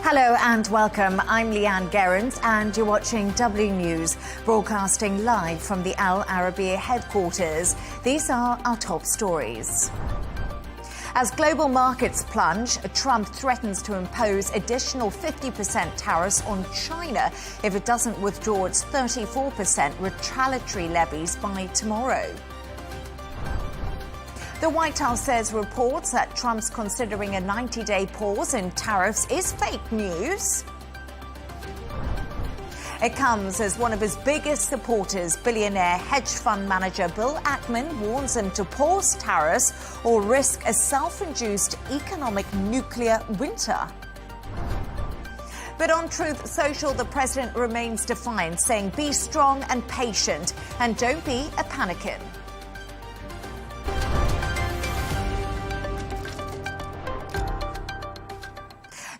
Hello and welcome. I'm Leigh Ann Gerrans and you're watching W News, broadcasting live from the Al Arabiya headquarters. These are our top stories. As global markets plunge, Trump threatens to impose additional 50% tariffs on China if it doesn't withdraw its 34% retaliatory levies by tomorrow. The White House says reports that Trump's considering a 90-day pause in tariffs is fake news. It comes as one of his biggest supporters, billionaire hedge fund manager Bill Ackman, warns him to pause tariffs or risk a self-induced economic nuclear winter. But on Truth Social, the president remains defiant, saying be strong and patient and don't be a panickin.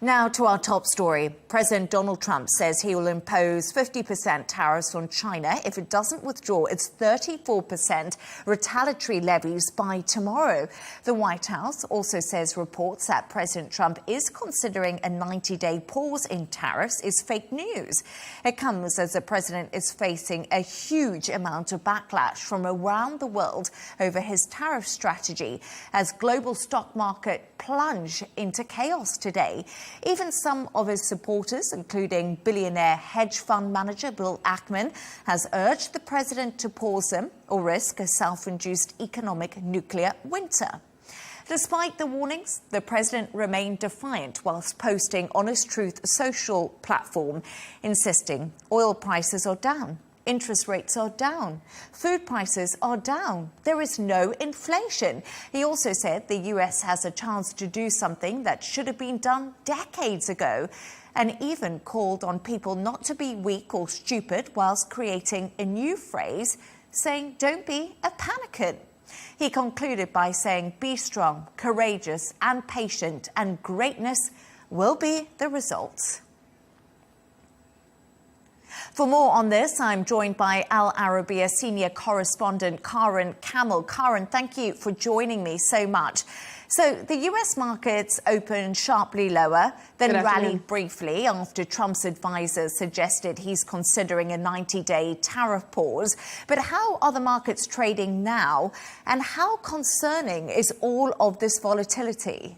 Now to our top story. President Donald Trump says he will impose 50% tariffs on China if it doesn't withdraw its 34% retaliatory levies by tomorrow. The White House also says reports that President Trump is considering a 90-day pause in tariffs is fake news. It comes as the president is facing a huge amount of backlash from around the world over his tariff strategy as global stock market plunge into chaos today. Even some of his supporters, including billionaire hedge fund manager Bill Ackman, has urged the president to pause them or risk a self-induced economic nuclear winter. Despite the warnings, the president remained defiant whilst posting on his Truth Social platform, insisting oil prices are down. Interest rates are down. Food prices are down. There is no inflation. He also said the US has a chance to do something that should have been done decades ago, and even called on people not to be weak or stupid whilst creating a new phrase, saying don't be a panickin. He concluded by saying be strong, courageous and patient, and greatness will be the result. For more on this, I'm joined by Al Arabiya senior correspondent Karen Camel. Karen, thank you for joining me so much. So the US markets opened sharply lower, then rallied briefly after Trump's advisors suggested he's considering a 90-day tariff pause. But how are the markets trading now, and how concerning is all of this volatility?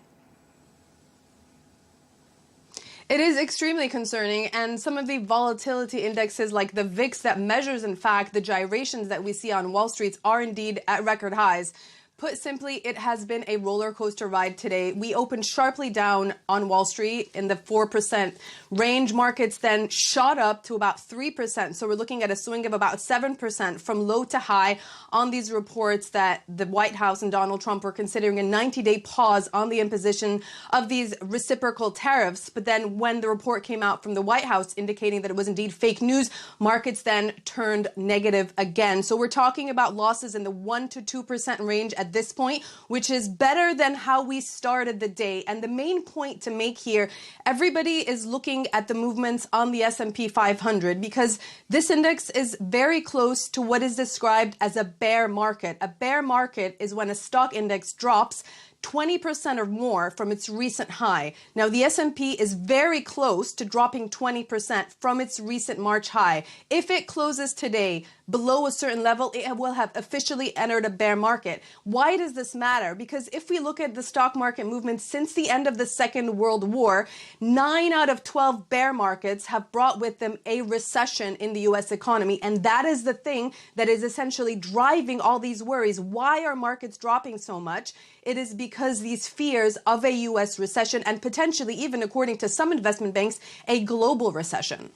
It is extremely concerning, and some of the volatility indexes like the VIX that measures, in fact, the gyrations that we see on Wall Street are indeed at record highs. Put simply, it has been a roller coaster ride today. We opened sharply down on Wall Street in the 4% range. Markets then shot up to about 3%. So we're looking at a swing of about 7% from low to high on these reports that the White House and Donald Trump were considering a 90-day pause on the imposition of these reciprocal tariffs. But then when the report came out from the White House indicating that it was indeed fake news, markets then turned negative again. So we're talking about losses in the 1 to 2% range at this point, which is better than how we started the day. And the main point to make here, everybody is looking at the movements on the S&P 500 because this index is very close to what is described as a bear market. A bear market is when a stock index drops 20% or more from its recent high. Now, the S&P is very close to dropping 20% from its recent March high. If it closes today below a certain level, it will have officially entered a bear market. Why does this matter? Because if we look at the stock market movement since the end of the Second World War, 9 out of 12 bear markets have brought with them a recession in the U.S. economy. And that is the thing that is essentially driving all these worries. Why are markets dropping so much? It is because these fears of a U.S. recession and potentially, even according to some investment banks, a global recession.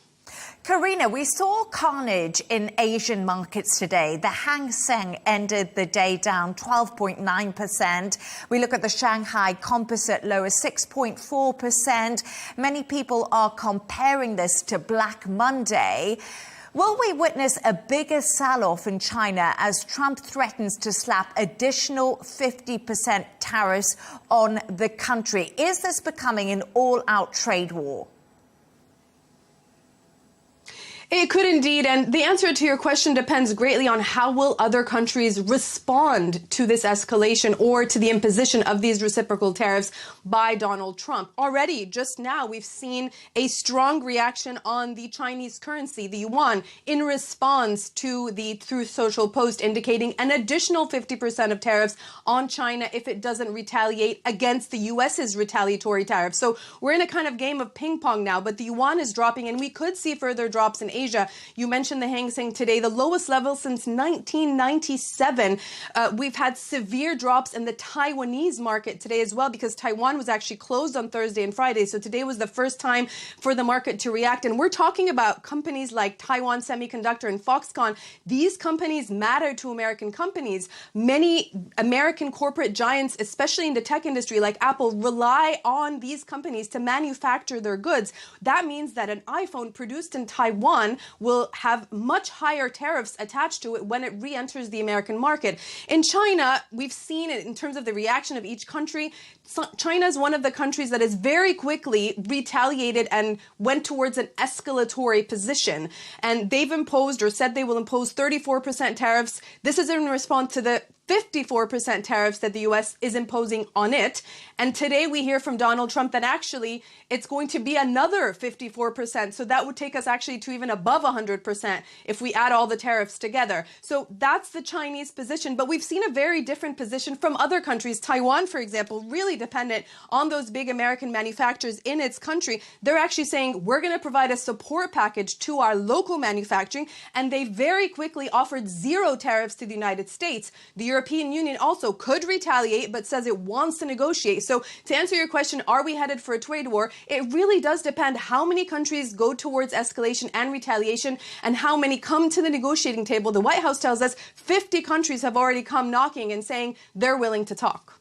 Karina, we saw carnage in Asian markets today. The Hang Seng ended the day down 12.9%. We look at the Shanghai Composite lower 6.4%. Many people are comparing this to Black Monday. Will we witness a bigger sell-off in China as Trump threatens to slap additional 50% tariffs on the country? Is this becoming an all-out trade war? It could indeed, and the answer to your question depends greatly on how will other countries respond to this escalation or to the imposition of these reciprocal tariffs by Donald Trump. Already, just now, we've seen a strong reaction on the Chinese currency, the yuan, in response to the Truth Social post indicating an additional 50% of tariffs on China if it doesn't retaliate against the U.S.'s retaliatory tariffs. So we're in a kind of game of ping pong now, but the yuan is dropping, and we could see further drops in Asia. You mentioned the Hang Seng today, the lowest level since 1997. We've had severe drops in the Taiwanese market today as well, because Taiwan was actually closed on Thursday and Friday. So today was the first time for the market to react. And we're talking about companies like Taiwan Semiconductor and Foxconn. These companies matter to American companies. Many American corporate giants, especially in the tech industry like Apple, rely on these companies to manufacture their goods. That means that an iPhone produced in Taiwan will have much higher tariffs attached to it when it re-enters the American market. In China, we've seen it in terms of the reaction of each country. China is one of the countries that has very quickly retaliated and went towards an escalatory position. And they've imposed or said they will impose 34% tariffs. This is in response to the 54% tariffs that the U.S. is imposing on it. And today we hear from Donald Trump that actually it's going to be another 54%. So that would take us actually to even above 100% if we add all the tariffs together. So that's the Chinese position. But we've seen a very different position from other countries. Taiwan, for example, really dependent on those big American manufacturers in its country. They're actually saying we're going to provide a support package to our local manufacturing. And they very quickly offered zero tariffs to the United States. The European Union also could retaliate, but says it wants to negotiate. So to answer your question, are we headed for a trade war? It really does depend how many countries go towards escalation and retaliation and how many come to the negotiating table. The White House tells us 50 countries have already come knocking and saying they're willing to talk.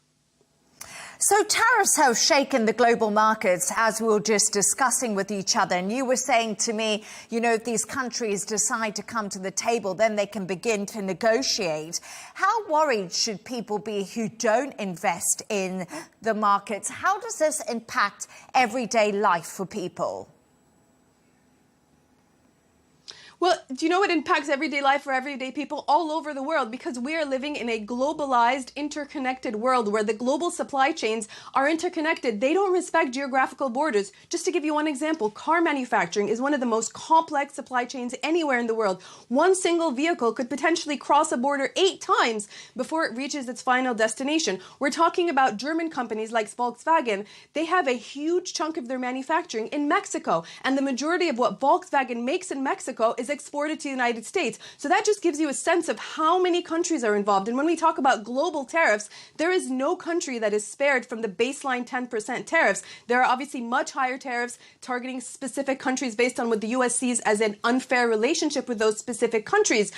So tariffs have shaken the global markets, as we were just discussing with each other. And you were saying to me, you know, if these countries decide to come to the table, then they can begin to negotiate. How worried should people be who don't invest in the markets? How does this impact everyday life for people? Well, do you know what impacts everyday life for everyday people all over the world? Because we are living in a globalized, interconnected world where the global supply chains are interconnected. They don't respect geographical borders. Just to give you one example, car manufacturing is one of the most complex supply chains anywhere in the world. One single vehicle could potentially cross a border 8 times before it reaches its final destination. We're talking about German companies like Volkswagen. They have a huge chunk of their manufacturing in Mexico, and the majority of what Volkswagen makes in Mexico is exported to the United States. So that just gives you a sense of how many countries are involved. And when we talk about global tariffs, there is no country that is spared from the baseline 10% tariffs. There are obviously much higher tariffs targeting specific countries based on what the U.S. sees as an unfair relationship with those specific countries.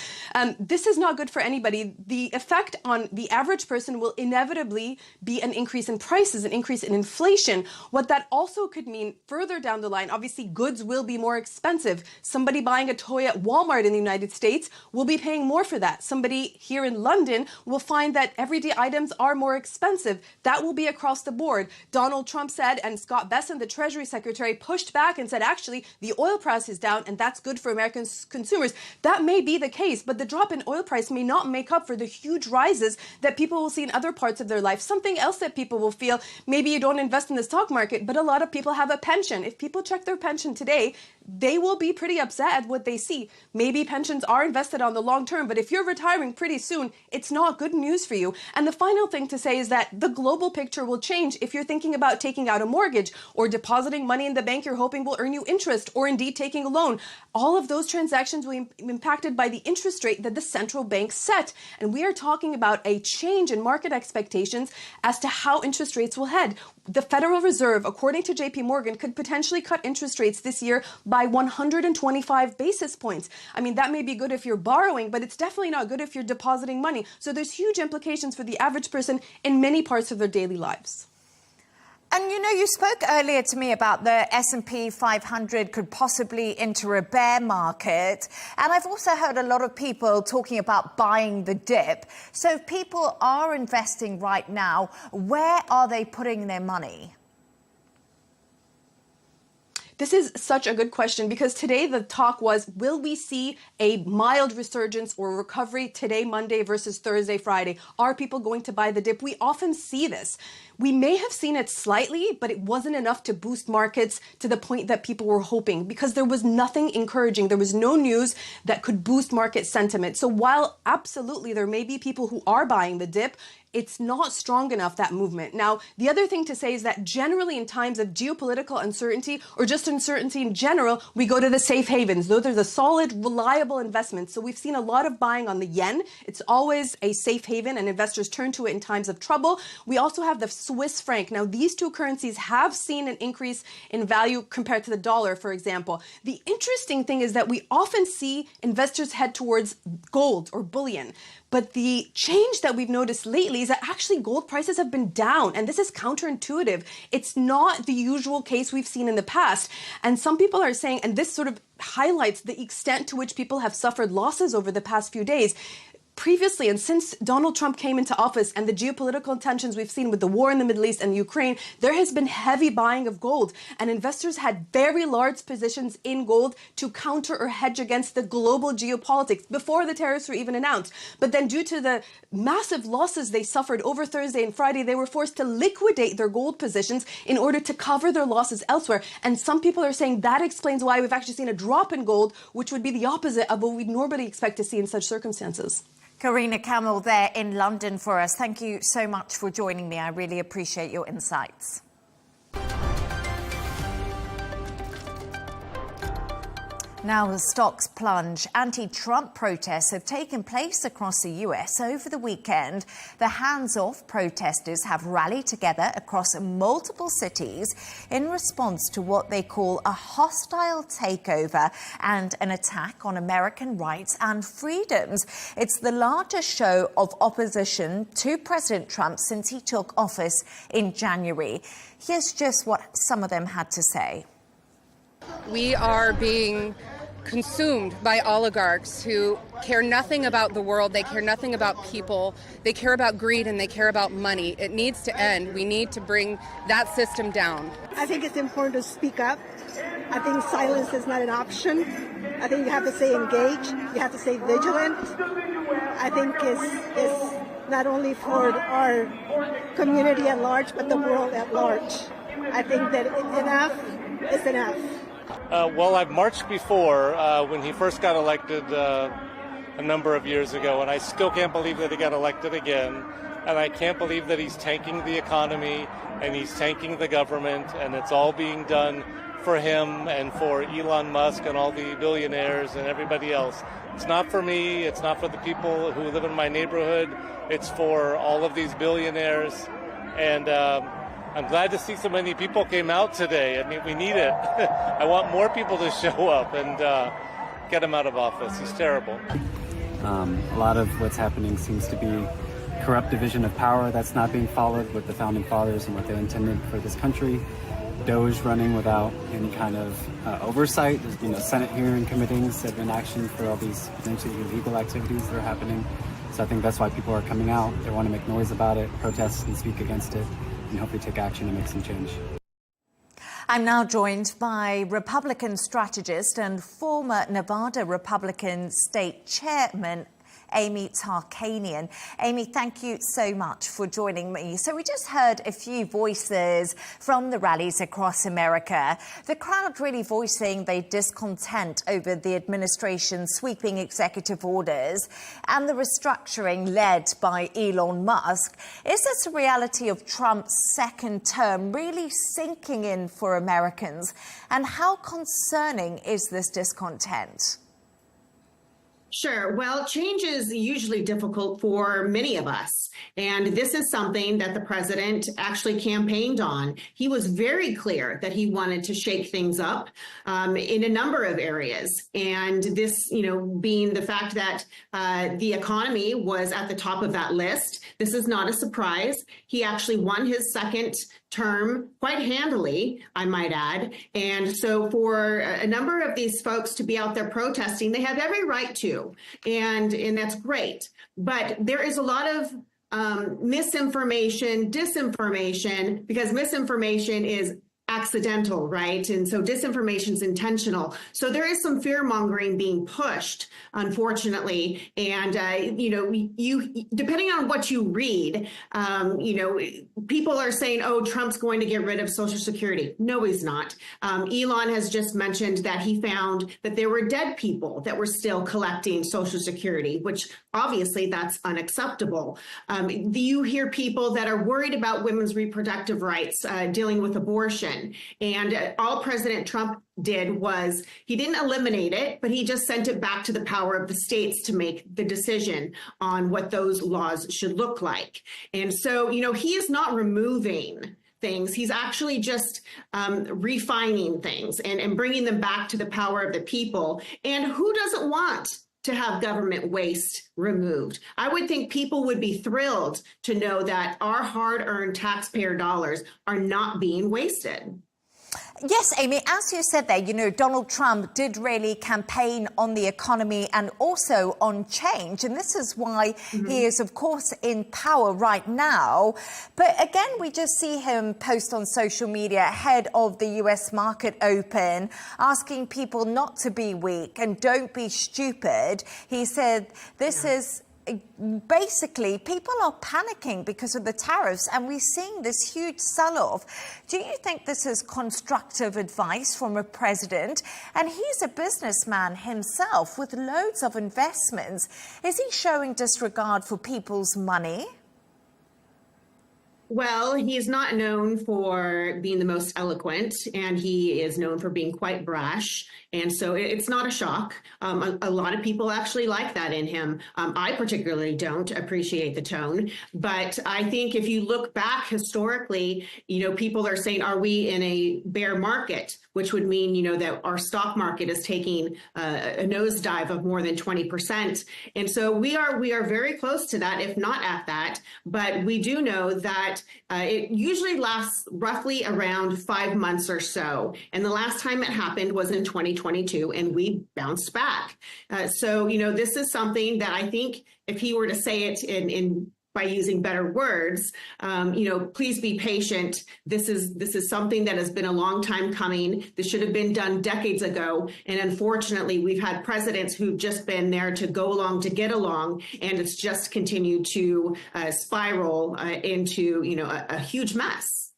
This is not good for anybody. The effect on the average person will inevitably be an increase in prices, an increase in inflation. What that also could mean further down the line, obviously goods will be more expensive. Somebody buying a toy at Walmart in the United States will be paying more for that. Somebody here in London will find that everyday items are more expensive. That will be across the board. Donald Trump said, and Scott Bessent, the Treasury Secretary, pushed back and said, actually, the oil price is down and that's good for American consumers. That may be the case, but the drop in oil price may not make up for the huge rises that people will see in other parts of their life. Something else that people will feel, maybe you don't invest in the stock market, but a lot of people have a pension. If people check their pension today, they will be pretty upset at what they see. Maybe pensions are invested on the long term, but if you're retiring pretty soon, it's not good news for you. And the final thing to say is that the global picture will change if you're thinking about taking out a mortgage or depositing money in the bank you're hoping will earn you interest, or indeed taking a loan. All of those transactions will be impacted by the interest rate that the central bank set. And we are talking about a change in market expectations as to how interest rates will head. The Federal Reserve, according to JP Morgan, could potentially cut interest rates this year by 125 basis points. I mean, that may be good if you're borrowing, but it's definitely not good if you're depositing money. So there's huge implications for the average person in many parts of their daily lives. And, you know, you spoke earlier to me about the S&P 500 could possibly enter a bear market. And I've also heard a lot of people talking about buying the dip. So if people are investing right now, where are they putting their money? This is such a good question because today the talk was, will we see a mild resurgence or recovery today, Monday versus Thursday, Friday? Are people going to buy the dip? We often see this. We may have seen it slightly, but it wasn't enough to boost markets to the point that people were hoping because there was nothing encouraging. There was no news that could boost market sentiment. So while absolutely there may be people who are buying the dip, it's not strong enough, that movement. Now, the other thing to say is that generally in times of geopolitical uncertainty or just uncertainty in general, we go to the safe havens. Those are the solid, reliable investments. So we've seen a lot of buying on the yen. It's always a safe haven and investors turn to it in times of trouble. We also have the Swiss franc. Now, these two currencies have seen an increase in value compared to the dollar, for example. The interesting thing is that we often see investors head towards gold or bullion. But the change that we've noticed lately is that actually gold prices have been down, and this is counterintuitive. It's not the usual case we've seen in the past. And some people are saying, and this sort of highlights the extent to which people have suffered losses over the past few days. Previously, and since Donald Trump came into office and the geopolitical tensions we've seen with the war in the Middle East and Ukraine, there has been heavy buying of gold. And investors had very large positions in gold to counter or hedge against the global geopolitics before the tariffs were even announced. But then due to the massive losses they suffered over Thursday and Friday, they were forced to liquidate their gold positions in order to cover their losses elsewhere. And some people are saying that explains why we've actually seen a drop in gold, which would be the opposite of what we'd normally expect to see in such circumstances. Karina Camel there in London for us. Thank you so much for joining me. I really appreciate your insights. Now the stocks plunge. Anti-Trump protests have taken place across the US over the weekend. The hands-off protesters have rallied together across multiple cities in response to what they call a hostile takeover and an attack on American rights and freedoms. It's the largest show of opposition to President Trump since he took office in January. Here's just what some of them had to say. We are being consumed by oligarchs who care nothing about the world, they care nothing about people, they care about greed and they care about money. It needs to end. We need to bring that system down. I think it's important to speak up. I think silence is not an option. I think you have to stay engaged, you have to stay vigilant. I think it's not only for our community at large, but the world at large. I think that enough is enough. Well, I've marched before when he first got elected a number of years ago, and I still can't believe that he got elected again. And I can't believe that he's tanking the economy and he's tanking the government, and it's all being done for him and for Elon Musk and all the billionaires and everybody else. It's not for me. It's not for the people who live in my neighborhood. It's for all of these billionaires. And I'm glad to see so many people came out today. I mean, we need it. I want more people to show up and get him out of office. He's terrible. A lot of what's happening seems to be corrupt division of power that's not being followed with the founding fathers and what they intended for this country. Doge running without any kind of oversight. There's been Senate hearing committees that have been action for all these potentially illegal activities that are happening. So I think that's why people are coming out. They want to make noise about it, protest and speak against it, and hopefully take action and make some change. I'm now joined by Republican strategist and former Nevada Republican state chairman, Amy Tarkanian. Amy, thank you so much for joining me. So we just heard a few voices from the rallies across America. The crowd really voicing their discontent over the administration's sweeping executive orders and the restructuring led by Elon Musk. Is this a reality of Trump's second term really sinking in for Americans? And how concerning is this discontent? Sure. Well, change is usually difficult for many of us. And this is something that the president actually campaigned on. He was very clear that he wanted to shake things up in a number of areas. And this, being the fact that the economy was at the top of that list, this is not a surprise. He actually won his second term quite handily, I might add. And so for a number of these folks to be out there protesting, they have every right to, and that's great. But there is a lot of misinformation, disinformation, because misinformation is accidental, right? And so disinformation is intentional. So there is some fear mongering being pushed, unfortunately. And, you depending on what you read, people are saying, oh, Trump's going to get rid of Social Security. No, he's not. Elon has just mentioned that he found that there were dead people that were still collecting Social Security, which obviously that's unacceptable. You hear people that are worried about women's reproductive rights, dealing with abortion. And all President Trump did was he didn't eliminate it, but he just sent it back to the power of the states to make the decision on what those laws should look like. And so, he is not removing things. He's actually just refining things and bringing them back to the power of the people. And who doesn't want to have government waste removed? I would think people would be thrilled to know that our hard-earned taxpayer dollars are not being wasted. Yes, Amy, as you said there, Donald Trump did really campaign on the economy and also on change. And this is why he is, of course, in power right now. But again, we just see him post on social media ahead of the US market open, asking people not to be weak and don't be stupid. He said this is basically people are panicking because of the tariffs, and we're seeing this huge sell-off. Do you think this is constructive advice from a president? And he's a businessman himself with loads of investments. Is he showing disregard for people's money? Well, he's not known for being the most eloquent, and he is known for being quite brash. And so it's not a shock. A lot of people actually like that in him. I particularly don't appreciate the tone. But I think if you look back historically, people are saying, are we in a bear market? Which would mean, that our stock market is taking a nosedive of more than 20%. And so we are very close to that, if not at that. But we do know that it usually lasts roughly around 5 months or so. And the last time it happened was in 2022, and we bounced back. So, this is something that I think if he were to say it by using better words, please be patient. This is something that has been a long time coming. This should have been done decades ago. And unfortunately, we've had presidents who've just been there to go along to get along, and it's just continued to spiral into, a huge mess.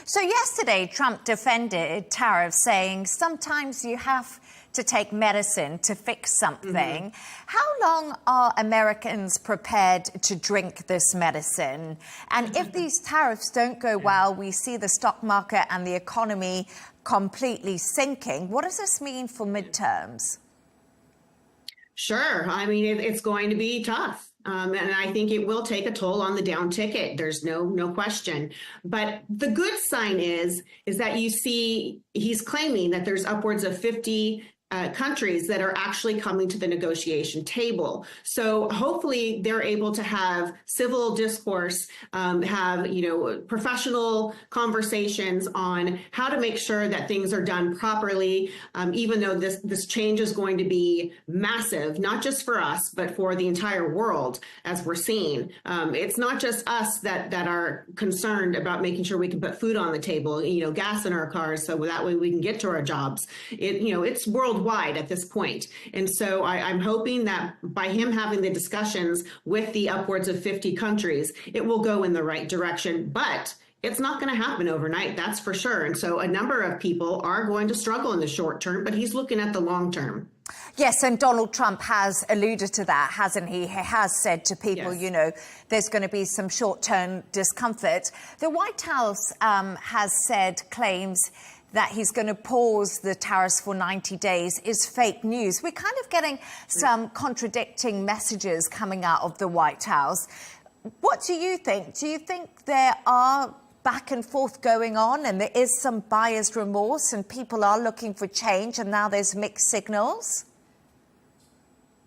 So yesterday, Trump defended tariffs, saying sometimes you have to take medicine to fix something. How long are Americans prepared to drink this medicine? And if these tariffs don't go well, we see the stock market and the economy completely sinking. What does this mean for midterms? Sure. I mean, it's going to be tough. And I think it will take a toll on the down ticket. There's no question. But the good sign is that you see he's claiming that there's upwards of 50 countries that are actually coming to the negotiation table. So hopefully they're able to have civil discourse, have, professional conversations on how to make sure that things are done properly, even though this change is going to be massive, not just for us, but for the entire world, as we're seeing. It's not just us that are concerned about making sure we can put food on the table, gas in our cars, so that way we can get to our jobs. It's worldwide at this point. And so I'm hoping that by him having the discussions with the upwards of 50 countries, it will go in the right direction. But it's not going to happen overnight, that's for sure. And so a number of people are going to struggle in the short term, but he's looking at the long term. Yes, and Donald Trump has alluded to that, hasn't he? He has said to people, yes, there's going to be some short-term discomfort. The White House claims that he's going to pause the tariffs for 90 days is fake news. We're kind of getting some contradicting messages coming out of the White House. What do you think? Do you think there are back and forth going on and there is some buyer's remorse and people are looking for change and now there's mixed signals?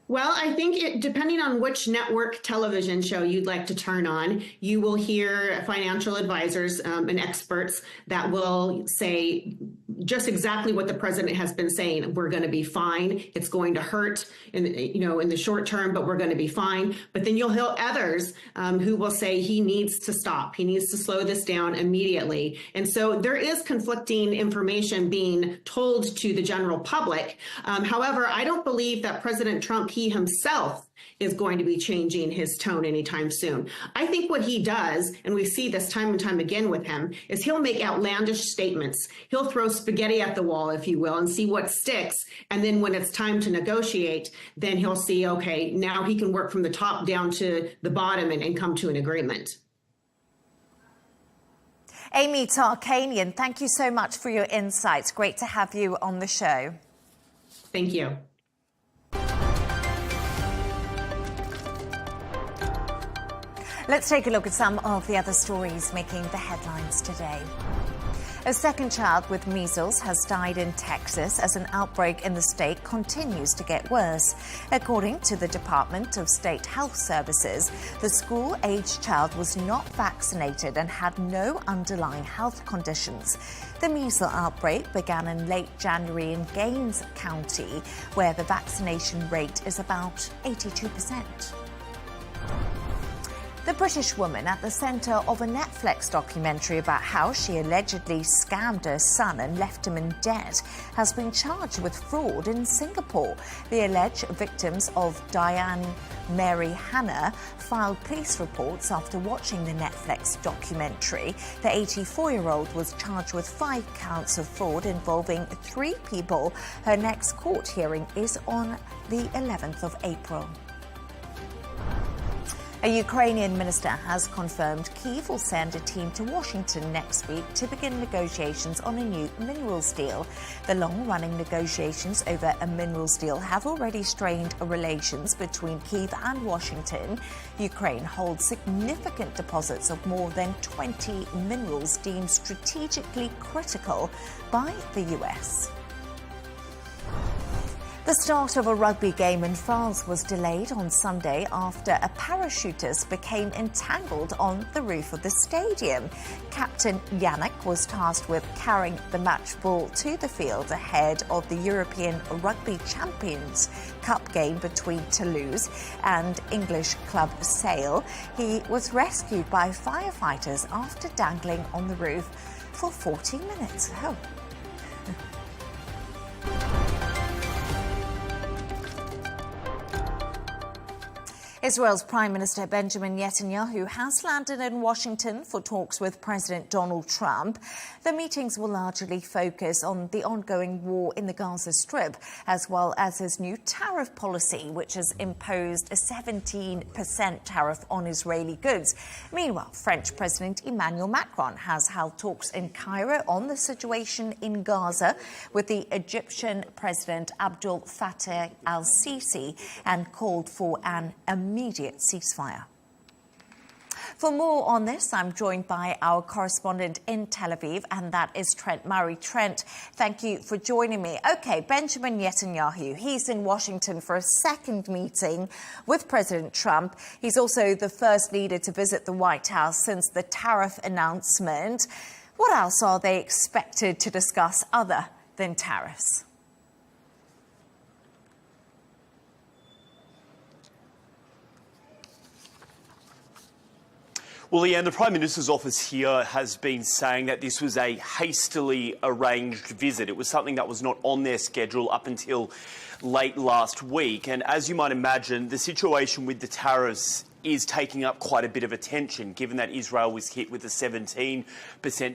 Well, I think depending on which network television show you'd like to turn on, you will hear financial advisors and experts that will say just exactly what the president has been saying. We're going to be fine. It's going to hurt in the short term, but we're going to be fine. But then you'll hear others who will say he needs to stop. He needs to slow this down immediately. And so there is conflicting information being told to the general public. However, I don't believe that President Trump, he himself, is going to be changing his tone anytime soon. I think what he does, and we see this time and time again with him, is he'll make outlandish statements. He'll throw spaghetti at the wall, if you will, and see what sticks. And then when it's time to negotiate, then he'll see, okay, now he can work from the top down to the bottom and come to an agreement. Amy Tarkanian, thank you so much for your insights. Great to have you on the show. Thank you. Let's take a look at some of the other stories making the headlines today. A second child with measles has died in Texas as an outbreak in the state continues to get worse. According to the Department of State Health Services, the school-aged child was not vaccinated and had no underlying health conditions. The measles outbreak began in late January in Gaines County, where the vaccination rate is about 82%. The British woman at the centre of a Netflix documentary about how she allegedly scammed her son and left him in debt has been charged with fraud in Singapore. The alleged victims of Diane Mary Hannah filed police reports after watching the Netflix documentary. The 84-year-old was charged with 5 counts of fraud involving 3 people. Her next court hearing is on the 11th of April. A Ukrainian minister has confirmed Kyiv will send a team to Washington next week to begin negotiations on a new minerals deal. The long-running negotiations over a minerals deal have already strained relations between Kyiv and Washington. Ukraine holds significant deposits of more than 20 minerals deemed strategically critical by the US. The start of a rugby game in France was delayed on Sunday after a parachutist became entangled on the roof of the stadium. Captain Yannick was tasked with carrying the match ball to the field ahead of the European Rugby Champions Cup game between Toulouse and English club Sale. He was rescued by firefighters after dangling on the roof for 40 minutes. Oh. Israel's Prime Minister Benjamin Netanyahu has landed in Washington for talks with President Donald Trump. The meetings will largely focus on the ongoing war in the Gaza Strip, as well as his new tariff policy, which has imposed a 17% tariff on Israeli goods. Meanwhile, French President Emmanuel Macron has held talks in Cairo on the situation in Gaza with the Egyptian President Abdel Fattah al-Sisi and called for an immediate ceasefire. For more on this, I'm joined by our correspondent in Tel Aviv, and that is Trent Murray. Trent, thank you for joining me. OK, Benjamin Netanyahu, he's in Washington for a second meeting with President Trump. He's also the first leader to visit the White House since the tariff announcement. What else are they expected to discuss other than tariffs? Well, Leigh Ann, the Prime Minister's office here has been saying that this was a hastily arranged visit. It was something that was not on their schedule up until late last week. And as you might imagine, the situation with the tariffs is taking up quite a bit of attention, given that Israel was hit with a 17%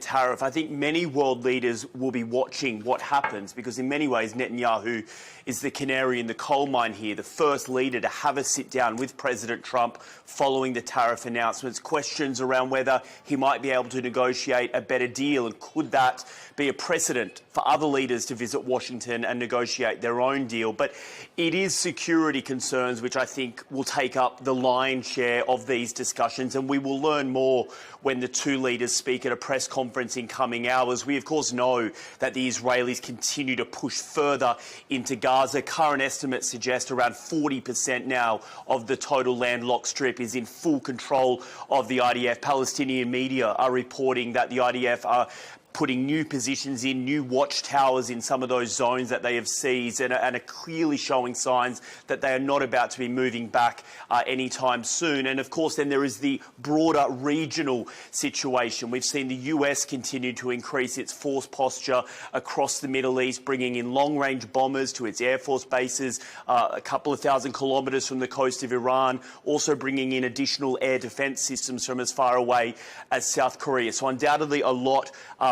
tariff. I think many world leaders will be watching what happens, because in many ways Netanyahu is the canary in the coal mine here, the first leader to have a sit down with President Trump following the tariff announcements. Questions around whether he might be able to negotiate a better deal, and could that be a precedent for other leaders to visit Washington and negotiate their own deal. But it is security concerns which I think will take up the lion's share share of these discussions, and we will learn more when the two leaders speak at a press conference in coming hours. We, of course, know that the Israelis continue to push further into Gaza. Current estimates suggest around 40% now of the total landlocked strip is in full control of the IDF. Palestinian media are reporting that the IDF are putting new positions in, new watchtowers in some of those zones that they have seized, and are clearly showing signs that they are not about to be moving back anytime soon. And of course, then there is the broader regional situation. We've seen the US continue to increase its force posture across the Middle East, bringing in long-range bombers to its air force bases a couple of thousand kilometres from the coast of Iran, also bringing in additional air defence systems from as far away as South Korea. So undoubtedly a lot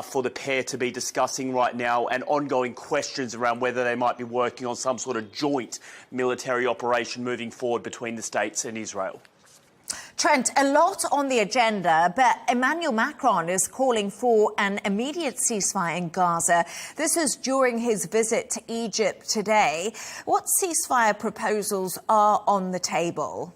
for the pair to be discussing right now, and ongoing questions around whether they might be working on some sort of joint military operation moving forward between the States and Israel. Trent, a lot on the agenda, but Emmanuel Macron is calling for an immediate ceasefire in Gaza. This is during his visit to Egypt today. What ceasefire proposals are on the table?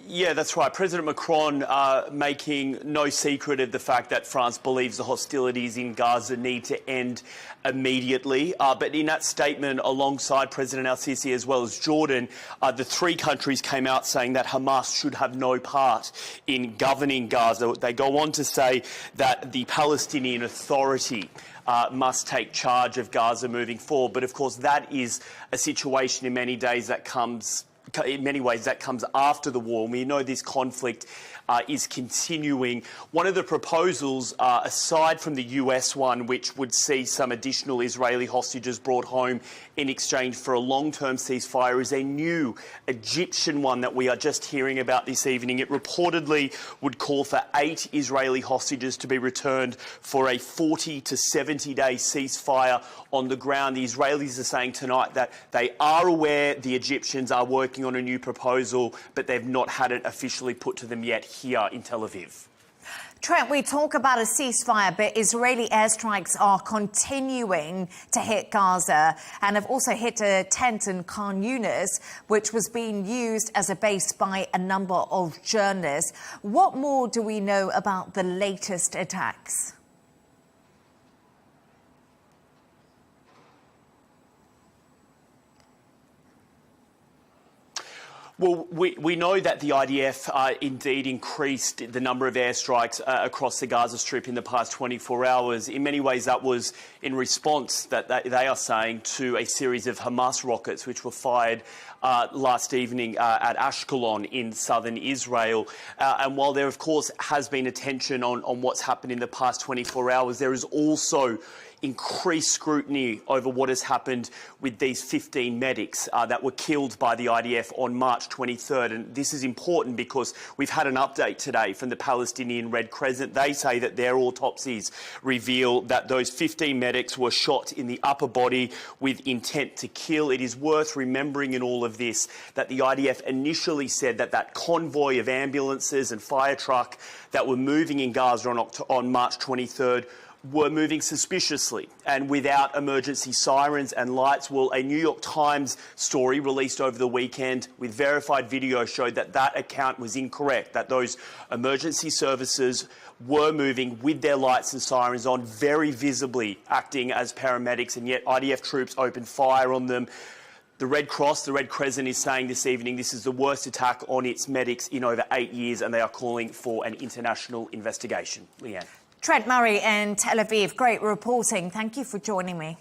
Yeah, that's right. President Macron making no secret of the fact that France believes the hostilities in Gaza need to end immediately. But in that statement, alongside President al-Sisi as well as Jordan, the three countries came out saying that Hamas should have no part in governing Gaza. They go on to say that the Palestinian Authority must take charge of Gaza moving forward. But of course, that is a situation in many ways that comes after the war. We know this conflict is continuing. One of the proposals, aside from the US one, which would see some additional Israeli hostages brought home in exchange for a long-term ceasefire, is a new Egyptian one that we are just hearing about this evening. It reportedly would call for 8 Israeli hostages to be returned for a 40 to 70-day ceasefire on the ground. The Israelis are saying tonight that they are aware the Egyptians are working on a new proposal, but they've not had it officially put to them yet here in Tel Aviv. Trent, we talk about a ceasefire, but Israeli airstrikes are continuing to hit Gaza and have also hit a tent in Khan Yunis, which was being used as a base by a number of journalists. What more do we know about the latest attacks? Well, we know that the IDF indeed increased the number of airstrikes across the Gaza Strip in the past 24 hours. In many ways, that was in response, that they are saying, to a series of Hamas rockets which were fired last evening at Ashkelon in southern Israel. And while there, of course, has been attention on what's happened in the past 24 hours, there is also increased scrutiny over what has happened with these 15 medics that were killed by the IDF on March 23rd. And this is important because we've had an update today from the Palestinian Red Crescent. They say that their autopsies reveal that those 15 medics were shot in the upper body with intent to kill. It is worth remembering in all of this that the IDF initially said that that convoy of ambulances and fire truck that were moving in Gaza on March 23rd were moving suspiciously and without emergency sirens and lights. Well, a New York Times story released over the weekend with verified video showed that that account was incorrect, that those emergency services were moving with their lights and sirens on, very visibly acting as paramedics, and yet IDF troops opened fire on them. The Red Cross, the Red Crescent, is saying this evening this is the worst attack on its medics in over 8 years, and they are calling for an international investigation. Leigh Ann. Trent Murray in Tel Aviv, great reporting. Thank you for joining me.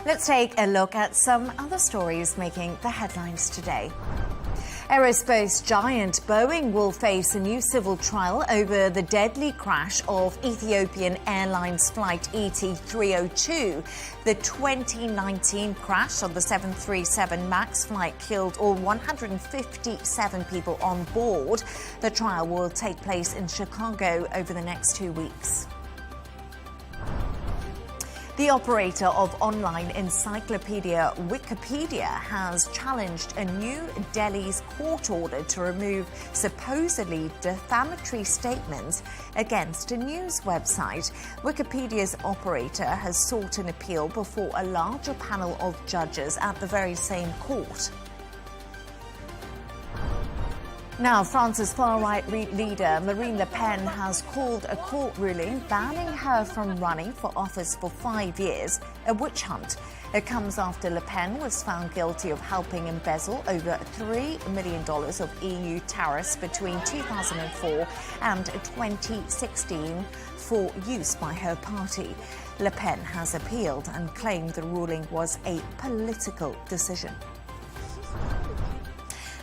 Let's take a look at some other stories making the headlines today. Aerospace giant Boeing will face a new civil trial over the deadly crash of Ethiopian Airlines flight ET302. The 2019 crash of the 737 MAX flight killed all 157 people on board. The trial will take place in Chicago over the next 2 weeks. The operator of online encyclopedia Wikipedia has challenged a new Delhi's court order to remove supposedly defamatory statements against a news website. Wikipedia's operator has sought an appeal before a larger panel of judges at the very same court. Now, France's far-right leader Marine Le Pen has called a court ruling banning her from running for office for 5 years a witch hunt. It comes after Le Pen was found guilty of helping embezzle over $3 million of EU tariffs between 2004 and 2016 for use by her party. Le Pen has appealed and claimed the ruling was a political decision.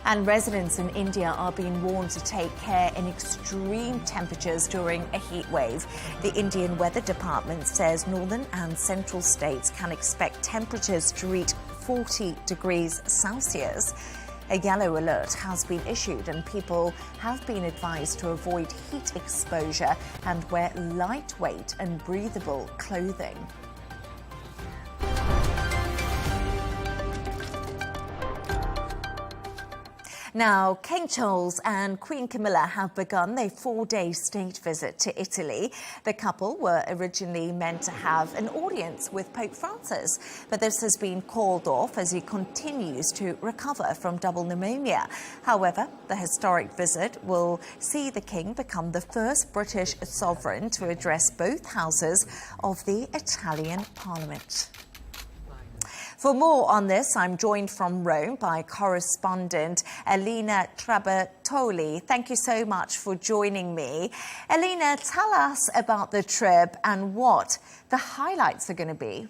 And residents in India are being warned to take care in extreme temperatures during a heat wave. The Indian Weather Department says northern and central states can expect temperatures to reach 40 degrees Celsius. A yellow alert has been issued and people have been advised to avoid heat exposure and wear lightweight and breathable clothing. Now, King Charles and Queen Camilla have begun their 4-day state visit to Italy. The couple were originally meant to have an audience with Pope Francis, but this has been called off as he continues to recover from double pneumonia. However, the historic visit will see the King become the first British sovereign to address both houses of the Italian Parliament. For more on this, I'm joined from Rome by correspondent Elena Trabertoli. Thank you so much for joining me. Elena, tell us about the trip and what the highlights are going to be.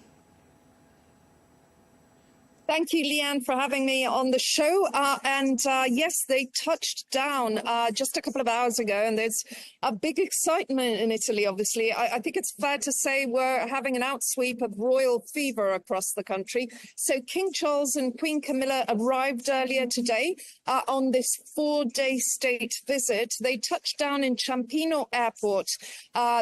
Thank you, Leigh Ann, for having me on the show. Yes, they touched down just a couple of hours ago, and there's a big excitement in Italy, obviously. I think it's fair to say we're having an outsweep of royal fever across the country. So King Charles and Queen Camilla arrived earlier today on this 4-day state visit. They touched down in Ciampino Airport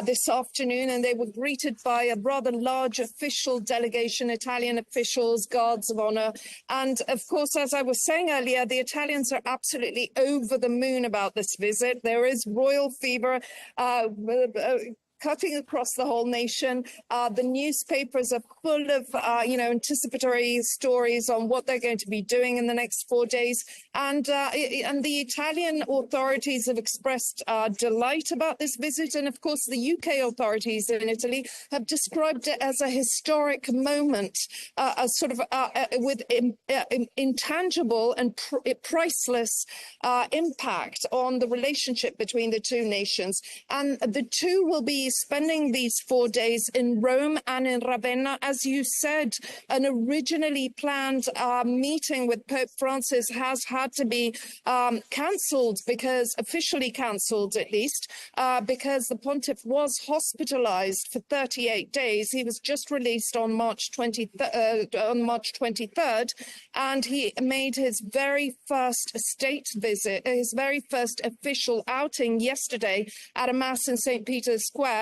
this afternoon, and they were greeted by a rather large official delegation, Italian officials, guards of honor. And of course, as I was saying earlier, the Italians are absolutely over the moon about this visit. There is royal fever cutting across the whole nation. The newspapers are full of, anticipatory stories on what they're going to be doing in the next 4 days. And the Italian authorities have expressed delight about this visit. And of course, the UK authorities in Italy have described it as a historic moment, with intangible and priceless impact on the relationship between the two nations. And the two will be spending these 4 days in Rome and in Ravenna. As you said, an originally planned meeting with Pope Francis has had to be cancelled, officially cancelled at least, because the pontiff was hospitalized for 38 days. He was just released on March 23rd, and he made his very first state visit, his very first official outing yesterday at a mass in St. Peter's Square.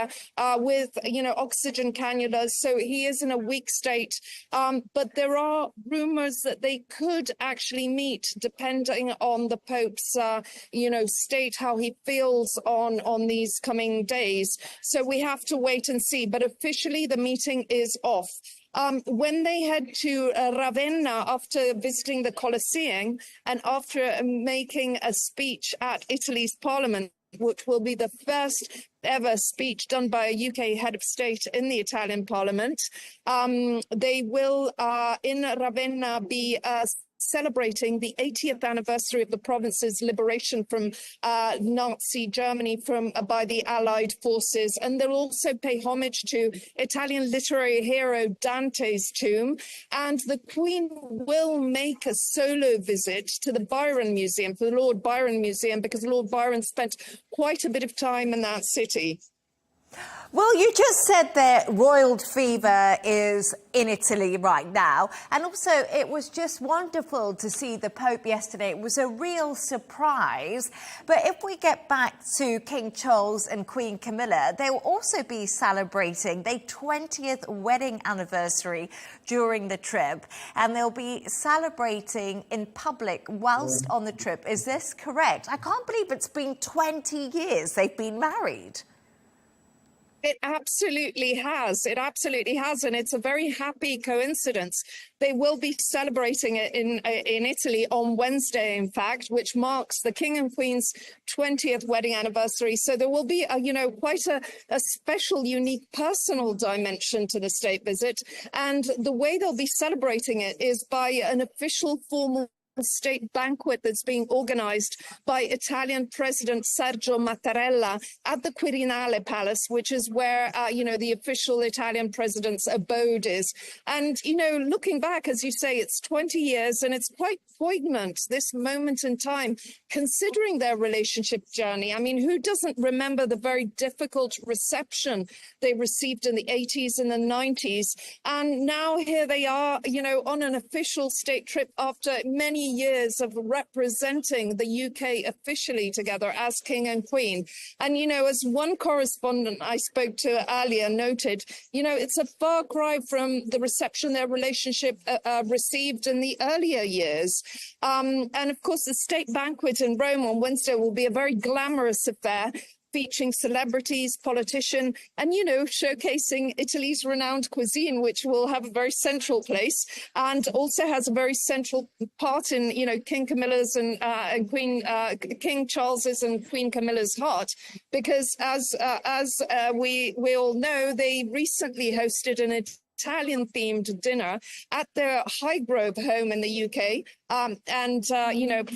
With oxygen cannulas, so he is in a weak state. But there are rumors that they could actually meet, depending on the Pope's state, how he feels on these coming days. So we have to wait and see. But officially, the meeting is off. When they head to Ravenna after visiting the Colosseum and after making a speech at Italy's parliament, which will be the first ever speech done by a UK head of state in the Italian parliament, they will in Ravenna be celebrating the 80th anniversary of the province's liberation from Nazi Germany by the Allied forces. And they'll also pay homage to Italian literary hero Dante's tomb. And the Queen will make a solo visit to the Byron Museum, the Lord Byron Museum, because Lord Byron spent quite a bit of time in that city. Well, you just said that royal fever is in Italy right now. And also, it was just wonderful to see the Pope yesterday. It was a real surprise. But if we get back to King Charles and Queen Camilla, they will also be celebrating their 20th wedding anniversary during the trip. And they'll be celebrating in public whilst on the trip. Is this correct? I can't believe it's been 20 years they've been married. It absolutely has. It absolutely has. And it's a very happy coincidence. They will be celebrating it in Italy on Wednesday, in fact, which marks the King and Queen's 20th wedding anniversary. So there will be, quite a special, unique personal dimension to the state visit. And the way they'll be celebrating it is by an official formal state banquet that's being organized by Italian President Sergio Mattarella at the Quirinale Palace, which is where, the official Italian president's abode is. And, looking back, as you say, it's 20 years and it's quite poignant, this moment in time, considering their relationship journey. I mean, who doesn't remember the very difficult reception they received in the 80s and the 90s? And now here they are, on an official state trip after many years of representing the UK officially together as King and Queen. And, as one correspondent I spoke to earlier noted, it's a far cry from the reception their relationship received in the earlier years. And of course, the state banquet in Rome on Wednesday will be a very glamorous affair, featuring celebrities, politicians, and, showcasing Italy's renowned cuisine, which will have a very central place and also has a very central part in, King Camilla's and King Charles's and Queen Camilla's heart, because as we all know, they recently hosted an Italian-themed dinner at their Highgrove home in the UK.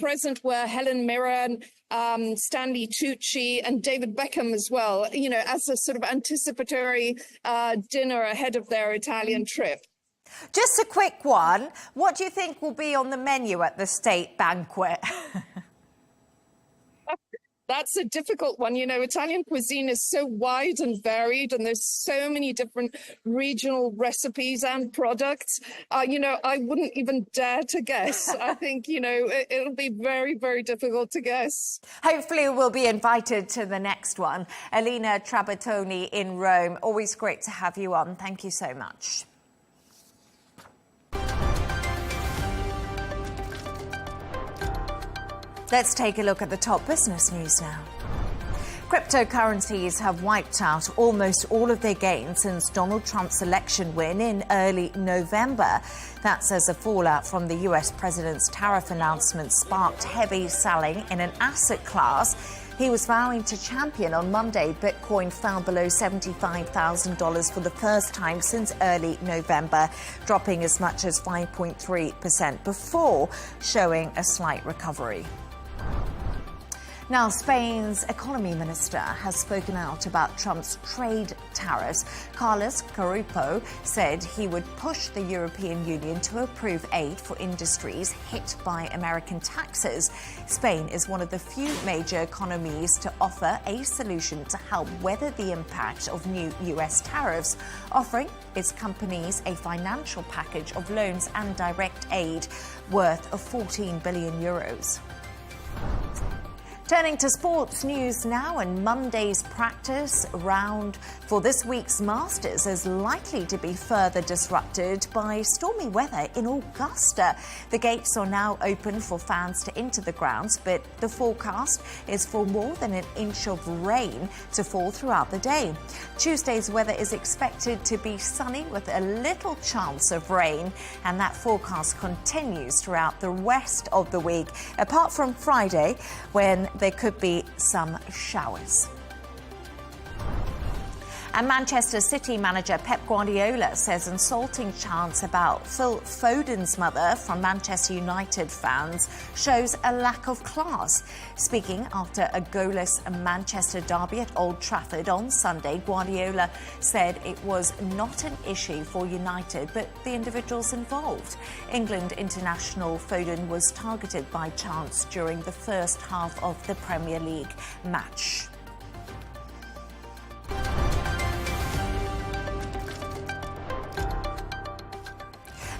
Present were Helen Mirren, Stanley Tucci and David Beckham as well, as a sort of anticipatory dinner ahead of their Italian trip. Just a quick one. What do you think will be on the menu at the state banquet? That's a difficult one. Italian cuisine is so wide and varied, and there's so many different regional recipes and products. I wouldn't even dare to guess. I think, it'll be very, very difficult to guess. Hopefully we'll be invited to the next one. Elena Trabatoni in Rome. Always great to have you on. Thank you so much. Let's take a look at the top business news now. Cryptocurrencies have wiped out almost all of their gains since Donald Trump's election win in early November. That's as a fallout from the US president's tariff announcement sparked heavy selling in an asset class he was vowing to champion. On Monday, Bitcoin fell below $75,000 for the first time since early November, dropping as much as 5.3% before showing a slight recovery. Now, Spain's economy minister has spoken out about Trump's trade tariffs. Carlos Carripo said he would push the European Union to approve aid for industries hit by American taxes. Spain is one of the few major economies to offer a solution to help weather the impact of new US tariffs, offering its companies a financial package of loans and direct aid worth of 14 billion euros. Turning to sports news now, and Monday's practice round for this week's Masters is likely to be further disrupted by stormy weather in Augusta. The gates are now open for fans to enter the grounds, but the forecast is for more than an inch of rain to fall throughout the day. Tuesday's weather is expected to be sunny with a little chance of rain, and that forecast continues throughout the rest of the week, apart from Friday, when there could be some showers. And Manchester City manager Pep Guardiola says insulting chants about Phil Foden's mother from Manchester United fans shows a lack of class. Speaking after a goalless Manchester derby at Old Trafford on Sunday, Guardiola said it was not an issue for United, but the individuals involved. England international Foden was targeted by chants during the first half of the Premier League match.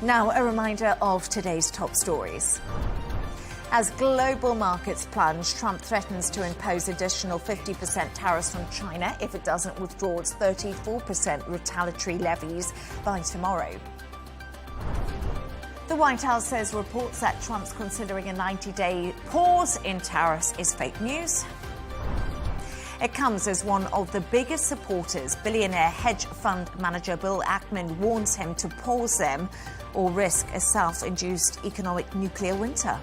Now, a reminder of today's top stories. As global markets plunge, Trump threatens to impose additional 50% tariffs on China if it doesn't withdraw its 34% retaliatory levies by tomorrow. The White House says reports that Trump's considering a 90-day pause in tariffs is fake news. It comes as one of the biggest supporters, billionaire hedge fund manager Bill Ackman, warns him to pause them or risk a self-induced economic nuclear winter.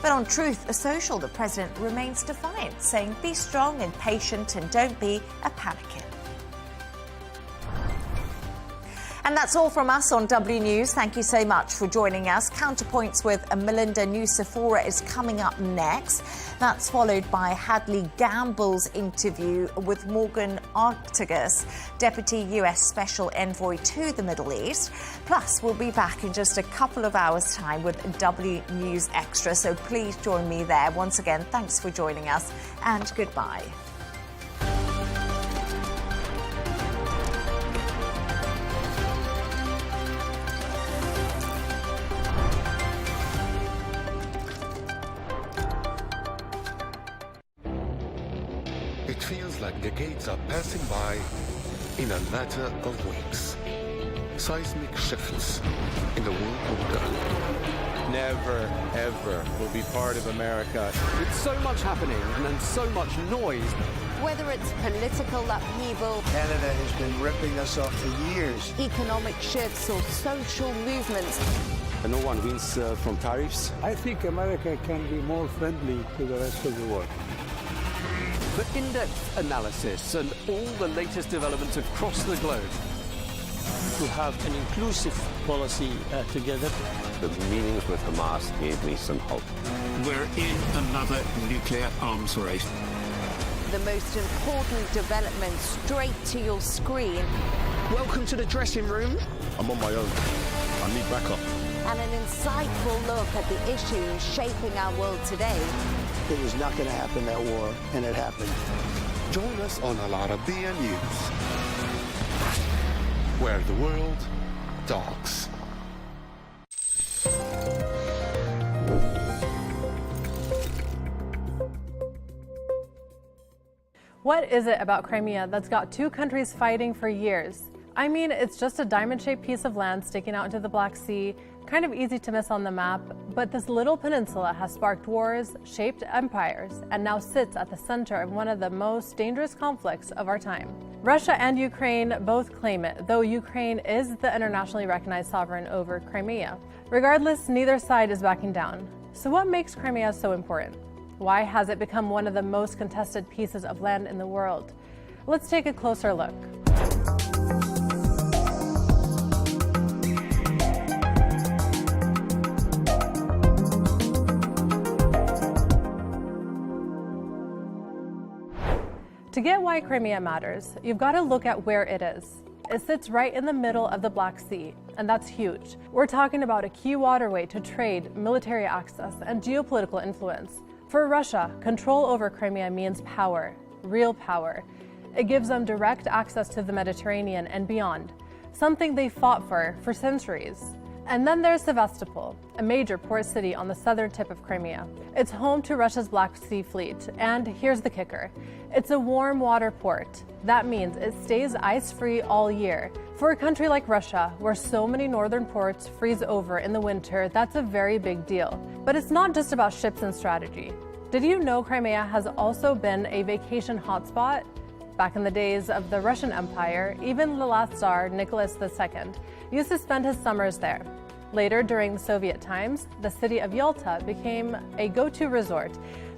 But on Truth Social, the president remains defiant, saying be strong and patient and don't be a panicking. And that's all from us on W News. Thank you so much for joining us. Counterpoints with Melinda Nucifora is coming up next. That's followed by Hadley Gamble's interview with Morgan Ortagus, Deputy US Special Envoy to the Middle East. Plus, we'll be back in just a couple of hours' time with W News Extra, so please join me there. Once again, thanks for joining us and goodbye. It feels like decades are passing by in a matter of weeks. Seismic shifts in the world order. Never, ever will be part of America. With so much happening and then so much noise. Whether it's political upheaval, Canada has been ripping us off for years, economic shifts or social movements. And no one wins from tariffs. I think America can be more friendly to the rest of the world. For in-depth analysis and all the latest developments across the globe. To have an inclusive policy together. The meetings with Hamas gave me some hope. We're in another nuclear arms race. The most important development straight to your screen. Welcome to the dressing room. I'm on my own. I need backup. And an insightful look at the issues shaping our world today. It was not going to happen, that war, and it happened. Join us on Arabiya News, where the world talks. What is it about Crimea that's got two countries fighting for years? I mean, it's just a diamond-shaped piece of land sticking out into the Black Sea, kind of easy to miss on the map, but this little peninsula has sparked wars, shaped empires, and now sits at the center of one of the most dangerous conflicts of our time. Russia and Ukraine both claim it, though Ukraine is the internationally recognized sovereign over Crimea. Regardless, neither side is backing down. So what makes Crimea so important? Why has it become one of the most contested pieces of land in the world? Let's take a closer look. To get why Crimea matters, you've got to look at where it is. It sits right in the middle of the Black Sea, and that's huge. We're talking about a key waterway to trade, military access, and geopolitical influence. For Russia, control over Crimea means power, real power. It gives them direct access to the Mediterranean and beyond, something they fought for centuries. And then there's Sevastopol, a major port city on the southern tip of Crimea. It's home to Russia's Black Sea Fleet, and here's the kicker. It's a warm water port. That means it stays ice-free all year. For a country like Russia, where so many northern ports freeze over in the winter, that's a very big deal. But it's not just about ships and strategy. Did you know Crimea has also been a vacation hotspot? Back in the days of the Russian Empire, even the last Tsar, Nicholas II, used to spend his summers there. Later, during the Soviet times, the city of Yalta became a go-to resort,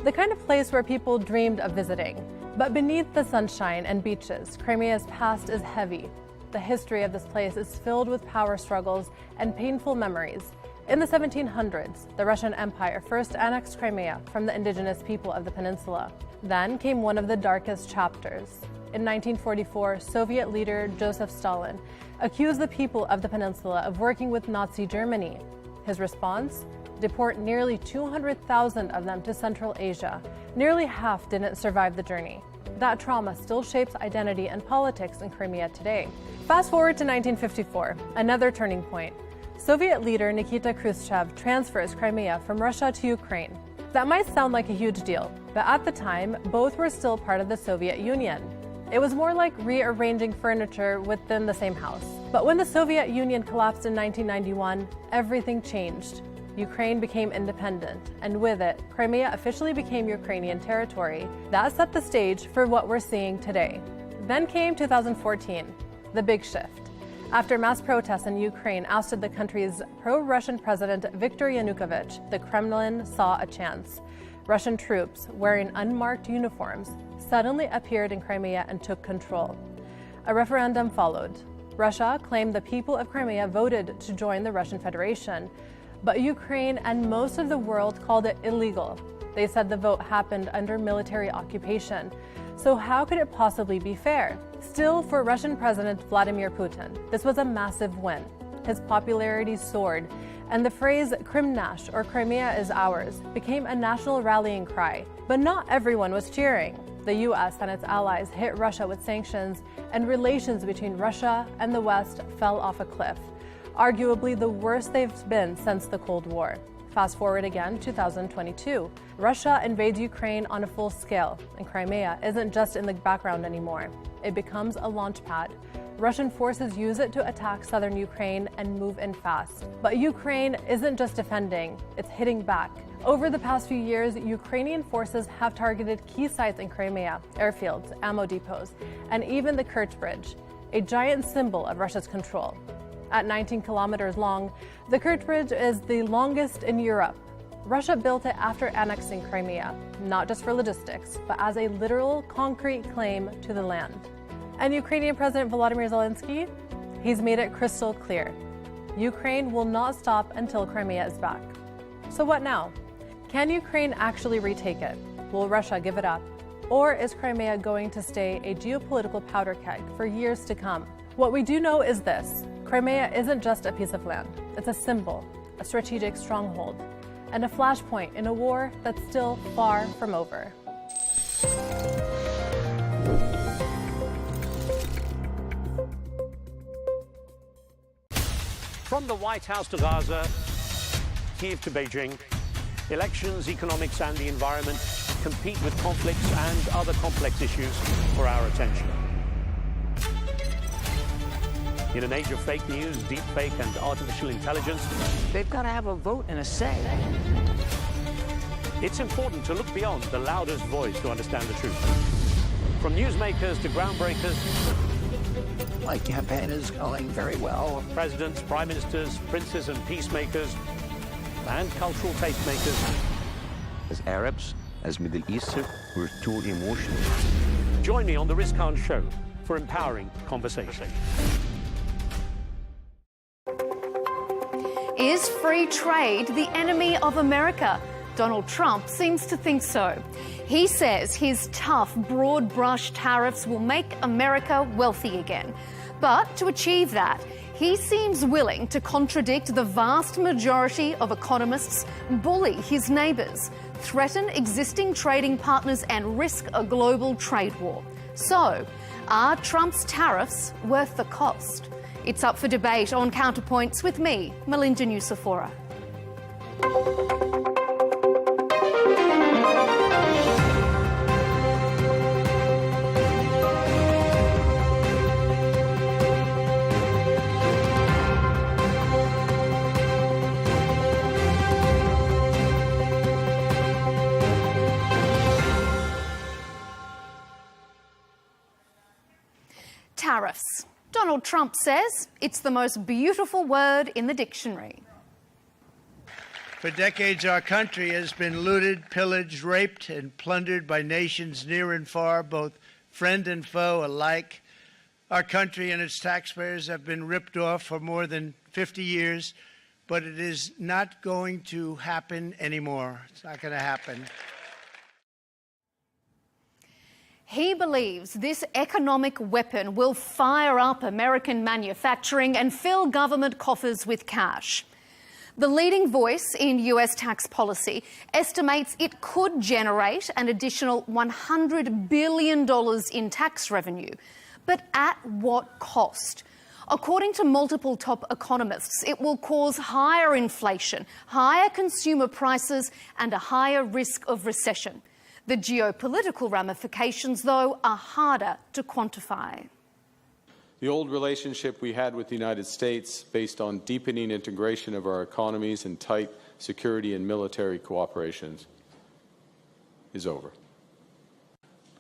the kind of place where people dreamed of visiting. But beneath the sunshine and beaches, Crimea's past is heavy. The history of this place is filled with power struggles and painful memories. In the 1700s, the Russian Empire first annexed Crimea from the indigenous people of the peninsula. Then came one of the darkest chapters. In 1944, Soviet leader Joseph Stalin accused the people of the peninsula of working with Nazi Germany. His response? Deport nearly 200,000 of them to Central Asia. Nearly half didn't survive the journey. that trauma still shapes identity and politics in Crimea today. Fast forward to 1954, another turning point. Soviet leader Nikita Khrushchev transfers Crimea from Russia to Ukraine. That might sound like a huge deal, but at the time, both were still part of the Soviet Union. It was more like rearranging furniture within the same house. But when the Soviet Union collapsed in 1991, everything changed. Ukraine became independent, and with it, Crimea officially became Ukrainian territory. That set the stage for what we're seeing today. Then came 2014, the big shift. After mass protests in Ukraine ousted the country's pro-Russian president Viktor Yanukovych, the Kremlin saw a chance. Russian troops, wearing unmarked uniforms, suddenly appeared in Crimea and took control. A referendum followed. Russia claimed the people of Crimea voted to join the Russian Federation, but Ukraine and most of the world called it illegal. They said the vote happened under military occupation. So how could it possibly be fair? Still, for Russian President Vladimir Putin, this was a massive win. His popularity soared, and the phrase Krim Nash, or Crimea is ours, became a national rallying cry. But not everyone was cheering. The US and its allies hit Russia with sanctions, and relations between Russia and the West fell off a cliff, arguably the worst they've been since the Cold War. Fast forward again, 2022. Russia invades Ukraine on a full scale, and Crimea isn't just in the background anymore. It becomes a launch pad. Russian forces use it to attack southern Ukraine and move in fast. But Ukraine isn't just defending, it's hitting back. Over the past few years, Ukrainian forces have targeted key sites in Crimea, airfields, ammo depots, and even the Kerch Bridge, a giant symbol of Russia's control. At 19 kilometers long, the Kerch Bridge is the longest in Europe. Russia built it after annexing Crimea, not just for logistics, but as a literal concrete claim to the land. And Ukrainian President Volodymyr Zelensky, he's made it crystal clear. Ukraine will not stop until Crimea is back. So what now? Can Ukraine actually retake it? Will Russia give it up? Or is Crimea going to stay a geopolitical powder keg for years to come? What we do know is this: Crimea isn't just a piece of land. It's a symbol, a strategic stronghold, and a flashpoint in a war that's still far from over. From the White House to Gaza, Kiev to Beijing, elections, economics, and the environment compete with conflicts and other complex issues for our attention. In an age of fake news, deepfake, and artificial intelligence, they've got to have a vote and a say. It's important to look beyond the loudest voice to understand the truth. From newsmakers to groundbreakers, my campaign is going very well. Presidents, prime ministers, princes and peacemakers, and cultural tastemakers. As Arabs, as Middle Eastern, we're too emotional. Join me on the Riz Khan Show for empowering conversation. Is free trade the enemy of America? Donald Trump seems to think so. He says his tough, broad-brush tariffs will make America wealthy again. But to achieve that, he seems willing to contradict the vast majority of economists, bully his neighbours, threaten existing trading partners and risk a global trade war. So, are Trump's tariffs worth the cost? It's up for debate on Counterpoints with me, Melinda Nucifora. Tariffs. Donald Trump says it's the most beautiful word in the dictionary. For decades, our country has been looted, pillaged, raped, and plundered by nations near and far, both friend and foe alike. Our country and its taxpayers have been ripped off for more than 50 years, but it is not going to happen anymore. It's not going to happen. He believes this economic weapon will fire up American manufacturing and fill government coffers with cash. The leading voice in US tax policy estimates it could generate an additional $100 billion in tax revenue. But at what cost? According to multiple top economists, it will cause higher inflation, higher consumer prices, and a higher risk of recession. The geopolitical ramifications, though, are harder to quantify. The old relationship we had with the United States, based on deepening integration of our economies and tight security and military cooperation, is over.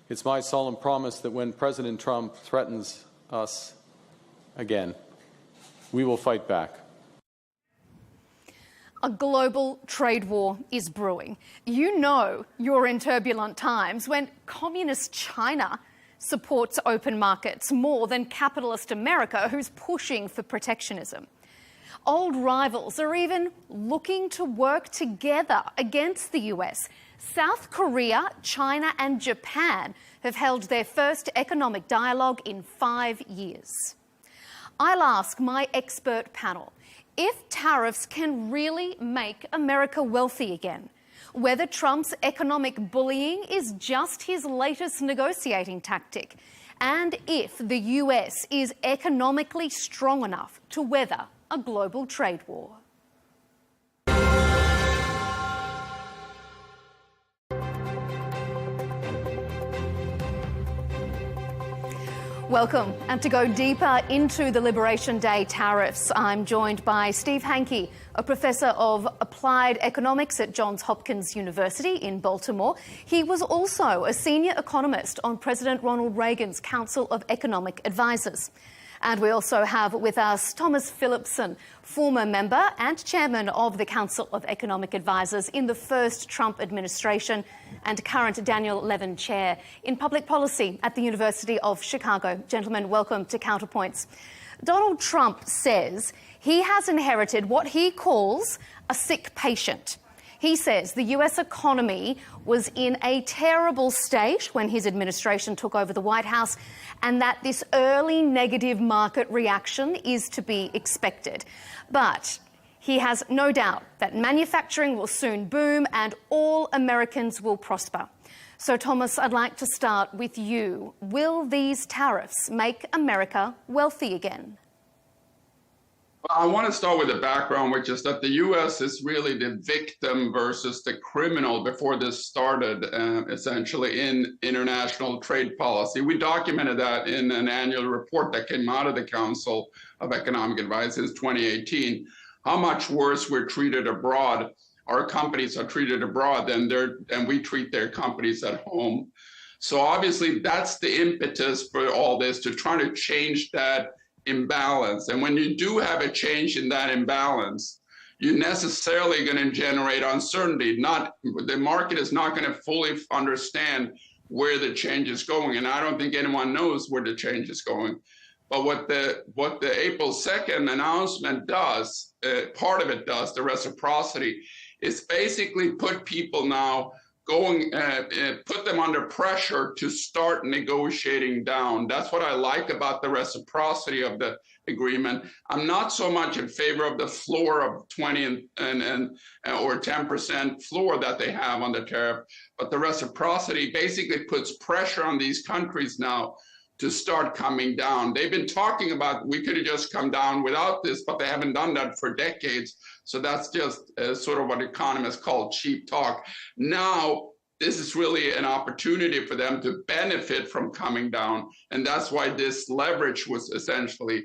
It's my solemn promise that when President Trump threatens us again, we will fight back. A global trade war is brewing. You know you're in turbulent times when communist China supports open markets more than capitalist America, who's pushing for protectionism. Old rivals are even looking to work together against the US. South Korea, China and Japan have held their first economic dialogue in 5 years. I'll ask my expert panel if tariffs can really make America wealthy again, whether Trump's economic bullying is just his latest negotiating tactic, and if the US is economically strong enough to weather a global trade war. Welcome, and to go deeper into the Liberation Day tariffs, I'm joined by Steve Hanke, a professor of applied economics at Johns Hopkins University in Baltimore. He was also a senior economist on President Ronald Reagan's Council of Economic Advisers. And we also have with us Thomas Phillipson, former member and chairman of the Council of Economic Advisers in the first Trump administration and current Daniel Levin Chair in Public Policy at the University of Chicago. Gentlemen, welcome to Counterpoints. Donald Trump says he has inherited what he calls a sick patient. He says the US economy was in a terrible state when his administration took over the White House, and that this early negative market reaction is to be expected. But he has no doubt that manufacturing will soon boom and all Americans will prosper. So, Thomas, I'd like to start with you. Will these tariffs make America wealthy again? I want to start with the background, which is that the U.S. is really the victim versus the criminal before this started, essentially, in international trade policy. We documented that in an annual report that came out of the Council of Economic Advisers 2018, how much worse we're treated abroad. Our companies are treated abroad and we treat their companies at home. So obviously, that's the impetus for all this, to try to change that imbalance. And when you do have a change in that imbalance, you're necessarily going to generate uncertainty. The market is not going to fully understand where the change is going. And I don't think anyone knows where the change is going. But what the April 2nd announcement does, part of it does, the reciprocity, is basically put people now put them under pressure to start negotiating down. That's what I like about the reciprocity of the agreement. I'm not so much in favor of the floor of 20 or 10% floor that they have on the tariff, but the reciprocity basically puts pressure on these countries now to start coming down. They've been talking about we could have just come down without this, but they haven't done that for decades. So that's just sort of what economists call cheap talk. Now, this is really an opportunity for them to benefit from coming down. And that's why this leverage was essentially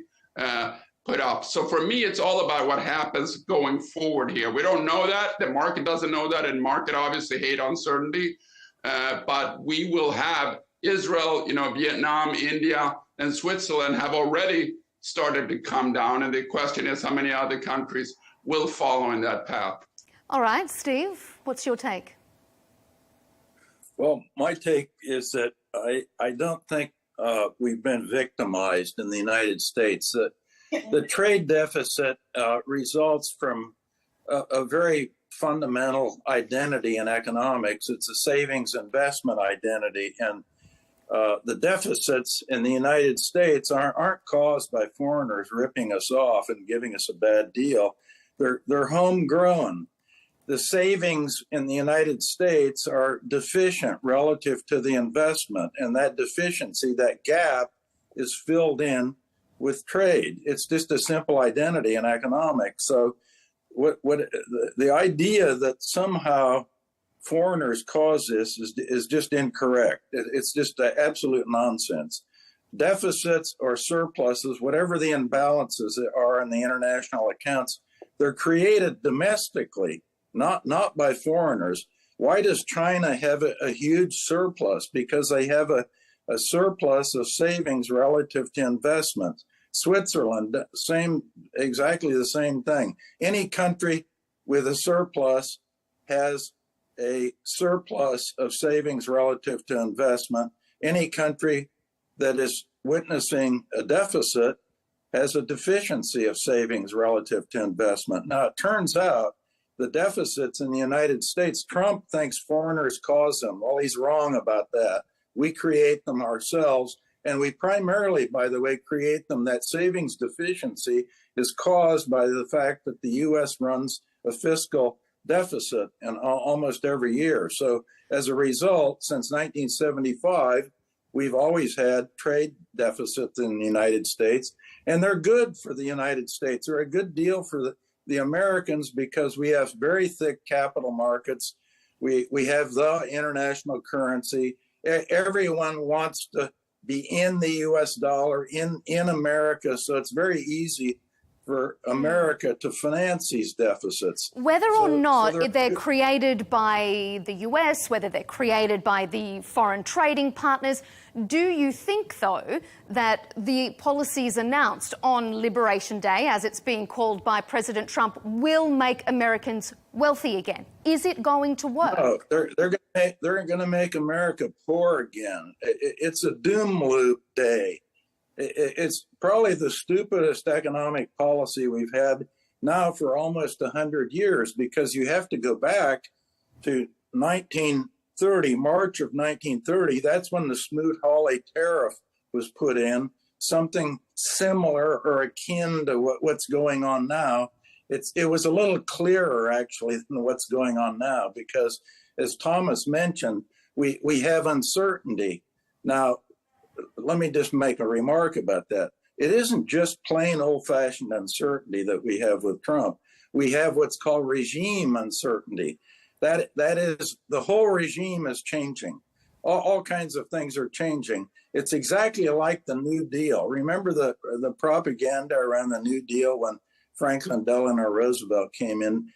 put up. So for me, it's all about what happens going forward here. We don't know that. The market doesn't know that. And market obviously hate uncertainty. But we will have Israel, Vietnam, India, and Switzerland have already started to come down. And the question is how many other countries will follow in that path. All right, Steve, what's your take? Well, my take is that I don't think we've been victimized in the United States. The trade deficit results from a very fundamental identity in economics. It's a savings investment identity. And the deficits in the United States aren't caused by foreigners ripping us off and giving us a bad deal. They're homegrown. The savings in the United States are deficient relative to the investment, and that deficiency, that gap, is filled in with trade. It's just a simple identity in economics. So the idea that somehow foreigners cause this is just incorrect. It's just absolute nonsense. Deficits or surpluses, whatever the imbalances are in the international accounts, they're created domestically, not by foreigners. Why does China have a huge surplus? Because they have a surplus of savings relative to investments. Switzerland, exactly the same thing. Any country with a surplus has a surplus of savings relative to investment. Any country that is witnessing a deficit has a deficiency of savings relative to investment. Now, it turns out the deficits in the United States, Trump thinks foreigners cause them. Well, he's wrong about that. We create them ourselves, and we primarily, by the way, create them. That savings deficiency is caused by the fact that the U.S. runs a fiscal deficit in almost every year. So as a result, since 1975, we've always had trade deficits in the United States, and they're good for the United States. They're a good deal for the Americans because we have very thick capital markets. We have the international currency. Everyone wants to be in the U.S. dollar, in America, so it's very easy for America to finance these deficits. Whether or not they're created by the US, whether they're created by the foreign trading partners, do you think, though, that the policies announced on Liberation Day, as it's being called by President Trump, will make Americans wealthy again? Is it going to work? No, they're going to make America poor again. It's a doom loop day. It's probably the stupidest economic policy we've had now for almost 100 years, because you have to go back to 1930, March of 1930. That's when the Smoot-Hawley Tariff was put in, something similar or akin to what's going on now. It was a little clearer, actually, than what's going on now, because, as Thomas mentioned, we have uncertainty. Now, let me just make a remark about that. It isn't just plain old-fashioned uncertainty that we have with Trump. We have what's called regime uncertainty. That is, the whole regime is changing. All kinds of things are changing. It's exactly like the New Deal. Remember the propaganda around the New Deal when Franklin Delano Roosevelt came in?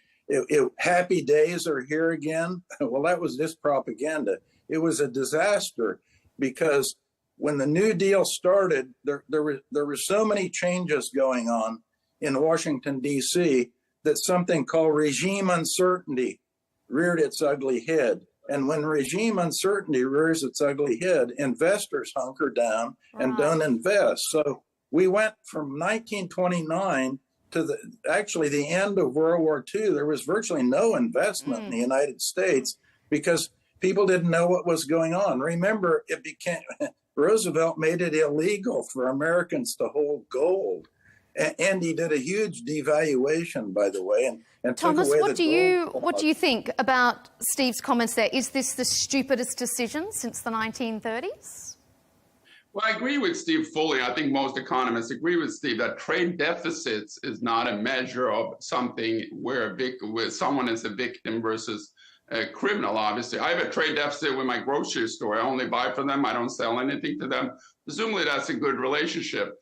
Happy days are here again. Well, that was just propaganda. It was a disaster because when the New Deal started, there were so many changes going on in Washington, D.C., that something called regime uncertainty reared its ugly head. And when regime uncertainty rears its ugly head, investors hunker down and don't invest. So we went from 1929 to the end of World War II. There was virtually no investment in the United States because people didn't know what was going on. Remember, Roosevelt made it illegal for Americans to hold gold. And he did a huge devaluation, by the way, and Thomas, took away what do you think about Steve's comments there? Is this the stupidest decision since the 1930s? Well, I agree with Steve fully. I think most economists agree with Steve that trade deficits is not a measure of something where someone is a victim versus a criminal. Obviously, I have a trade deficit with my grocery store. I only buy from them. I don't sell anything to them. Presumably, that's a good relationship.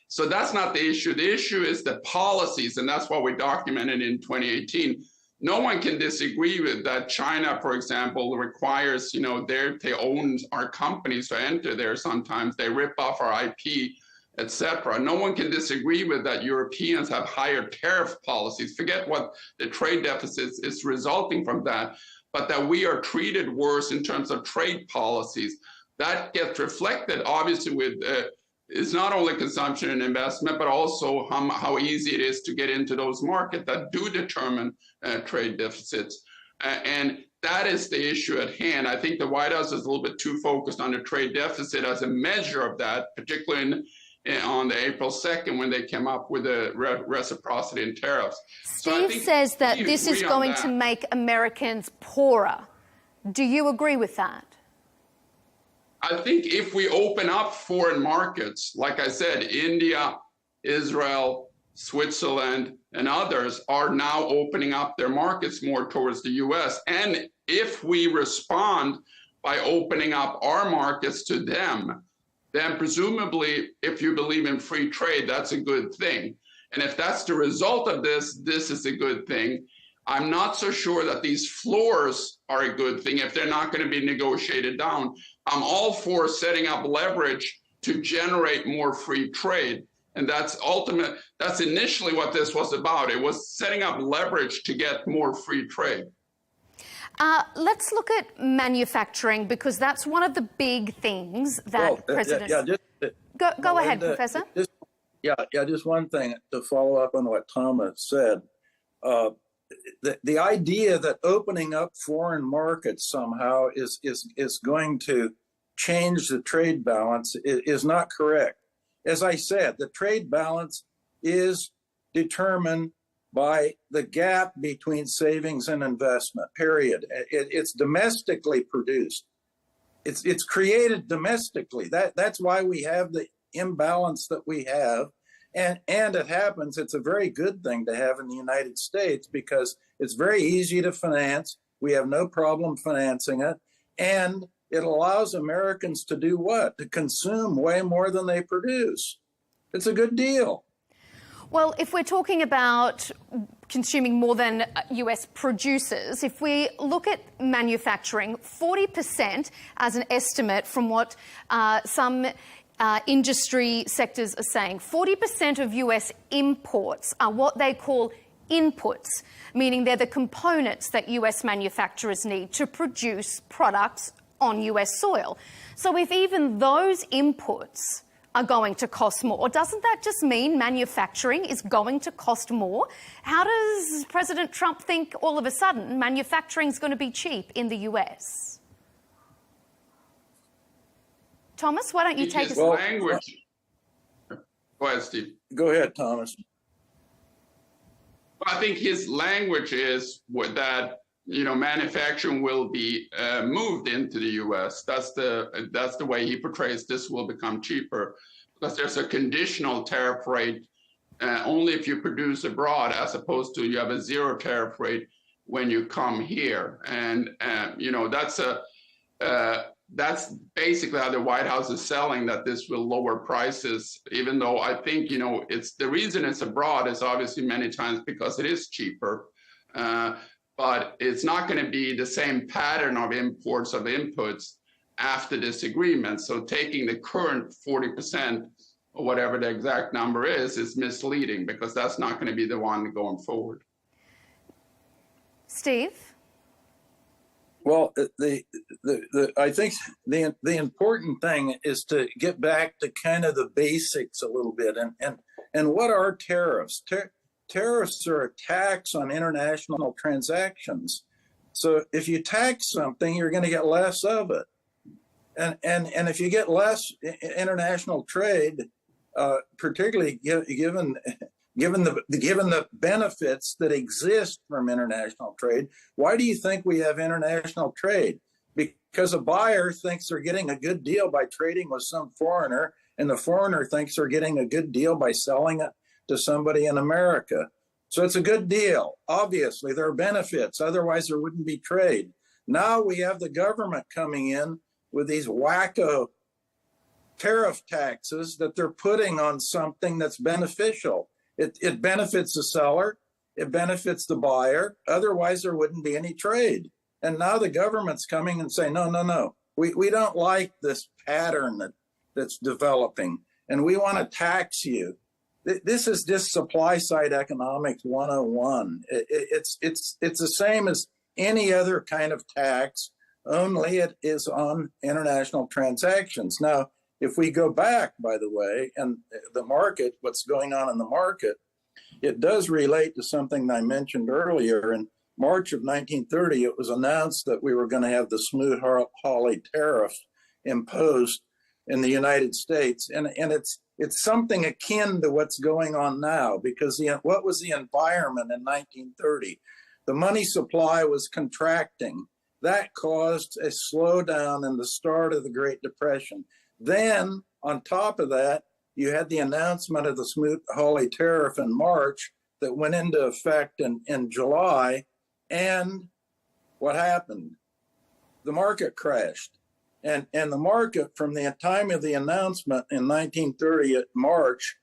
So that's not the issue. The issue is the policies, and that's what we documented in 2018. No one can disagree with that. China, for example, requires, they own our companies to enter there sometimes. They rip off our IP, etc. No one can disagree with that. Europeans have higher tariff policies. Forget what the trade deficits is resulting from that, but that we are treated worse in terms of trade policies. That gets reflected, obviously, with it's not only consumption and investment, but also how easy it is to get into those markets that do determine trade deficits. And that is the issue at hand. I think the White House is a little bit too focused on the trade deficit as a measure of that, particularly on the April 2nd when they came up with the reciprocity and tariffs. Steve says that this is going to make Americans poorer. Do you agree with that? I think if we open up foreign markets, like I said, India, Israel, Switzerland, and others are now opening up their markets more towards the U.S. And if we respond by opening up our markets to them, then presumably, if you believe in free trade, that's a good thing. And if that's the result of this, this is a good thing. I'm not so sure that these floors are a good thing if they're not going to be negotiated down. I'm all for setting up leverage to generate more free trade. And that's initially what this was about. It was setting up leverage to get more free trade. Let's look at manufacturing, because that's one of the big things that President... Go ahead, Professor. Just one thing to follow up on what Thomas said. The idea that opening up foreign markets somehow is going to change the trade balance is not correct. As I said, the trade balance is determined by the gap between savings and investment, period. It's domestically produced. It's created domestically. That's why we have the imbalance that we have. And it happens, it's a very good thing to have in the United States because it's very easy to finance. We have no problem financing it. And it allows Americans to do what? To consume way more than they produce. It's a good deal. Well, if we're talking about consuming more than US producers, if we look at manufacturing, 40% as an estimate from what some industry sectors are saying, 40% of US imports are what they call inputs, meaning they're the components that US manufacturers need to produce products on US soil. So if even those inputs are going to cost more, doesn't that just mean manufacturing is going to cost more? How does President Trump think all of a sudden manufacturing is going to be cheap in the US? Thomas, why don't you take us? Language. Go ahead, Steve. Go ahead, Thomas. I think his language is that manufacturing will be moved into the U.S. That's the way he portrays this will become cheaper, because there's a conditional tariff rate only if you produce abroad, as opposed to you have a zero tariff rate when you come here, and that's basically how the White House is selling that this will lower prices, even though I think, it's the reason it's abroad is obviously many times because it is cheaper, but it's not going to be the same pattern of imports of inputs after this agreement. So taking the current 40% or whatever the exact number is misleading, because that's not going to be the one going forward. Steve? Well, I think the important thing is to get back to kind of the basics a little bit. And what are tariffs? Tariffs are a tax on international transactions. So if you tax something, you're going to get less of it. And if you get less international trade, particularly given the benefits that exist from international trade, why do you think we have international trade? Because a buyer thinks they're getting a good deal by trading with some foreigner, and the foreigner thinks they're getting a good deal by selling it to somebody in America. So it's a good deal. Obviously, there are benefits. Otherwise, there wouldn't be trade. Now we have the government coming in with these wacko tariff taxes that they're putting on something that's beneficial. It benefits the seller. It benefits the buyer. Otherwise, there wouldn't be any trade. And now the government's coming and saying, no. We don't like this pattern that's developing, and we want to tax you. This is just supply side economics 101. It's the same as any other kind of tax, only it is on international transactions. Now, if we go back, by the way, and the market, what's going on in the market, it does relate to something I mentioned earlier. In March of 1930, it was announced that we were going to have the Smoot-Hawley tariff imposed in the United States, and it's something akin to what's going on now, because what was the environment in 1930? The money supply was contracting. That caused a slowdown in the start of the Great Depression. Then, on top of that, you had the announcement of the Smoot-Hawley tariff in March that went into effect in July. And what happened? The market crashed. And the market, from the time of the announcement in 1930 at March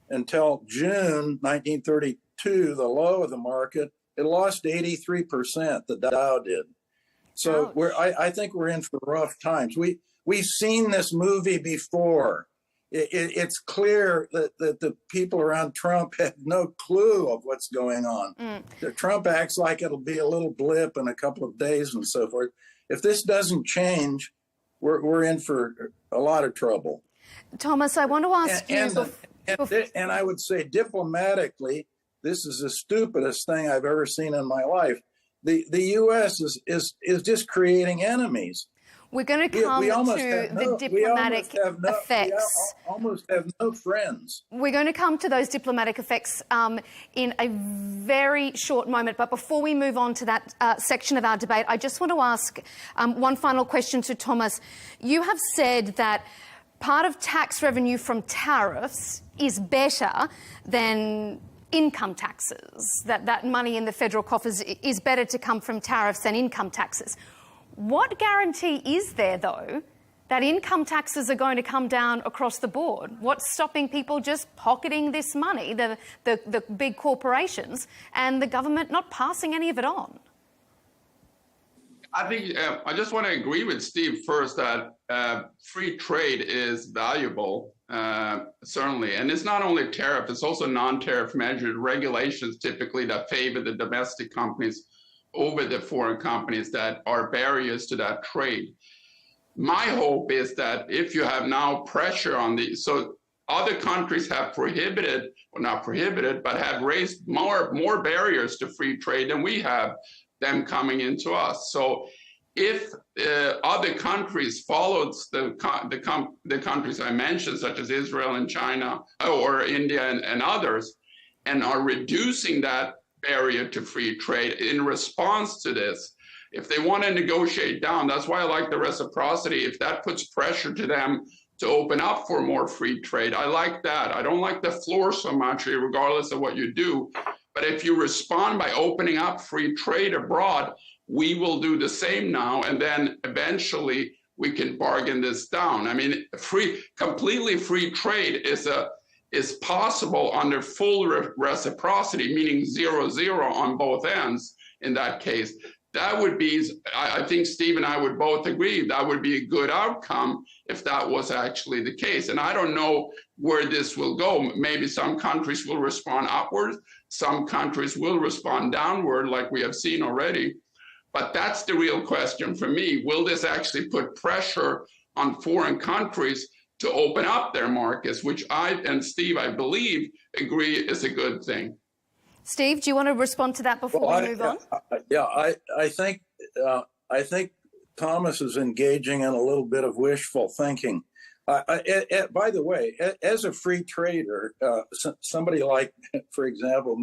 until June 1932, the low of the market, it lost 83%, the Dow did. So I think we're in for rough times. We've seen this movie before. It's clear that the people around Trump have no clue of what's going on. Trump acts like it'll be a little blip in a couple of days and so forth. If this doesn't change, we're in for a lot of trouble. Thomas, I want to ask you... And I would say diplomatically, this is the stupidest thing I've ever seen in my life. The U.S. is just creating enemies. We're going to come to the diplomatic effects. We almost have no friends. We're going to come to those diplomatic effects in a very short moment. But before we move on to that section of our debate, I just want to ask one final question to Thomas. You have said that part of tax revenue from tariffs is better than income taxes, that money in the federal coffers is better to come from tariffs than income taxes. What guarantee is there, though, that income taxes are going to come down across the board? What's stopping people just pocketing this money, the big corporations, and the government not passing any of it on? I think I just want to agree with Steve first that free trade is valuable, certainly. And it's not only tariff, it's also non-tariff measures, regulations typically that favor the domestic companies over the foreign companies that are barriers to that trade. My hope is that if you have now pressure on these, so other countries have prohibited, or not prohibited, but have raised more barriers to free trade than we have, them coming into us. So if other countries followed the countries I mentioned, such as Israel and China or India and others, and are reducing that barrier to free trade in response to this, if they want to negotiate down, that's why I like the reciprocity. If that puts pressure to them to open up for more free trade, I like that. I don't like the floor so much, regardless of what you do. But if you respond by opening up free trade abroad, we will do the same now, and then eventually we can bargain this down. I mean, completely free trade is possible under full reciprocity, meaning 0-0 on both ends in that case. That would be, I think Steve and I would both agree, that would be a good outcome if that was actually the case. And I don't know where this will go. Maybe some countries will respond upwards, some countries will respond downward, like we have seen already. But that's the real question for me. Will this actually put pressure on foreign countries to open up their markets, which I and Steve, I believe, agree is a good thing? Steve, do you want to respond to that before we move on? I think Thomas is engaging in a little bit of wishful thinking. By the way, as a free trader, somebody like, for example,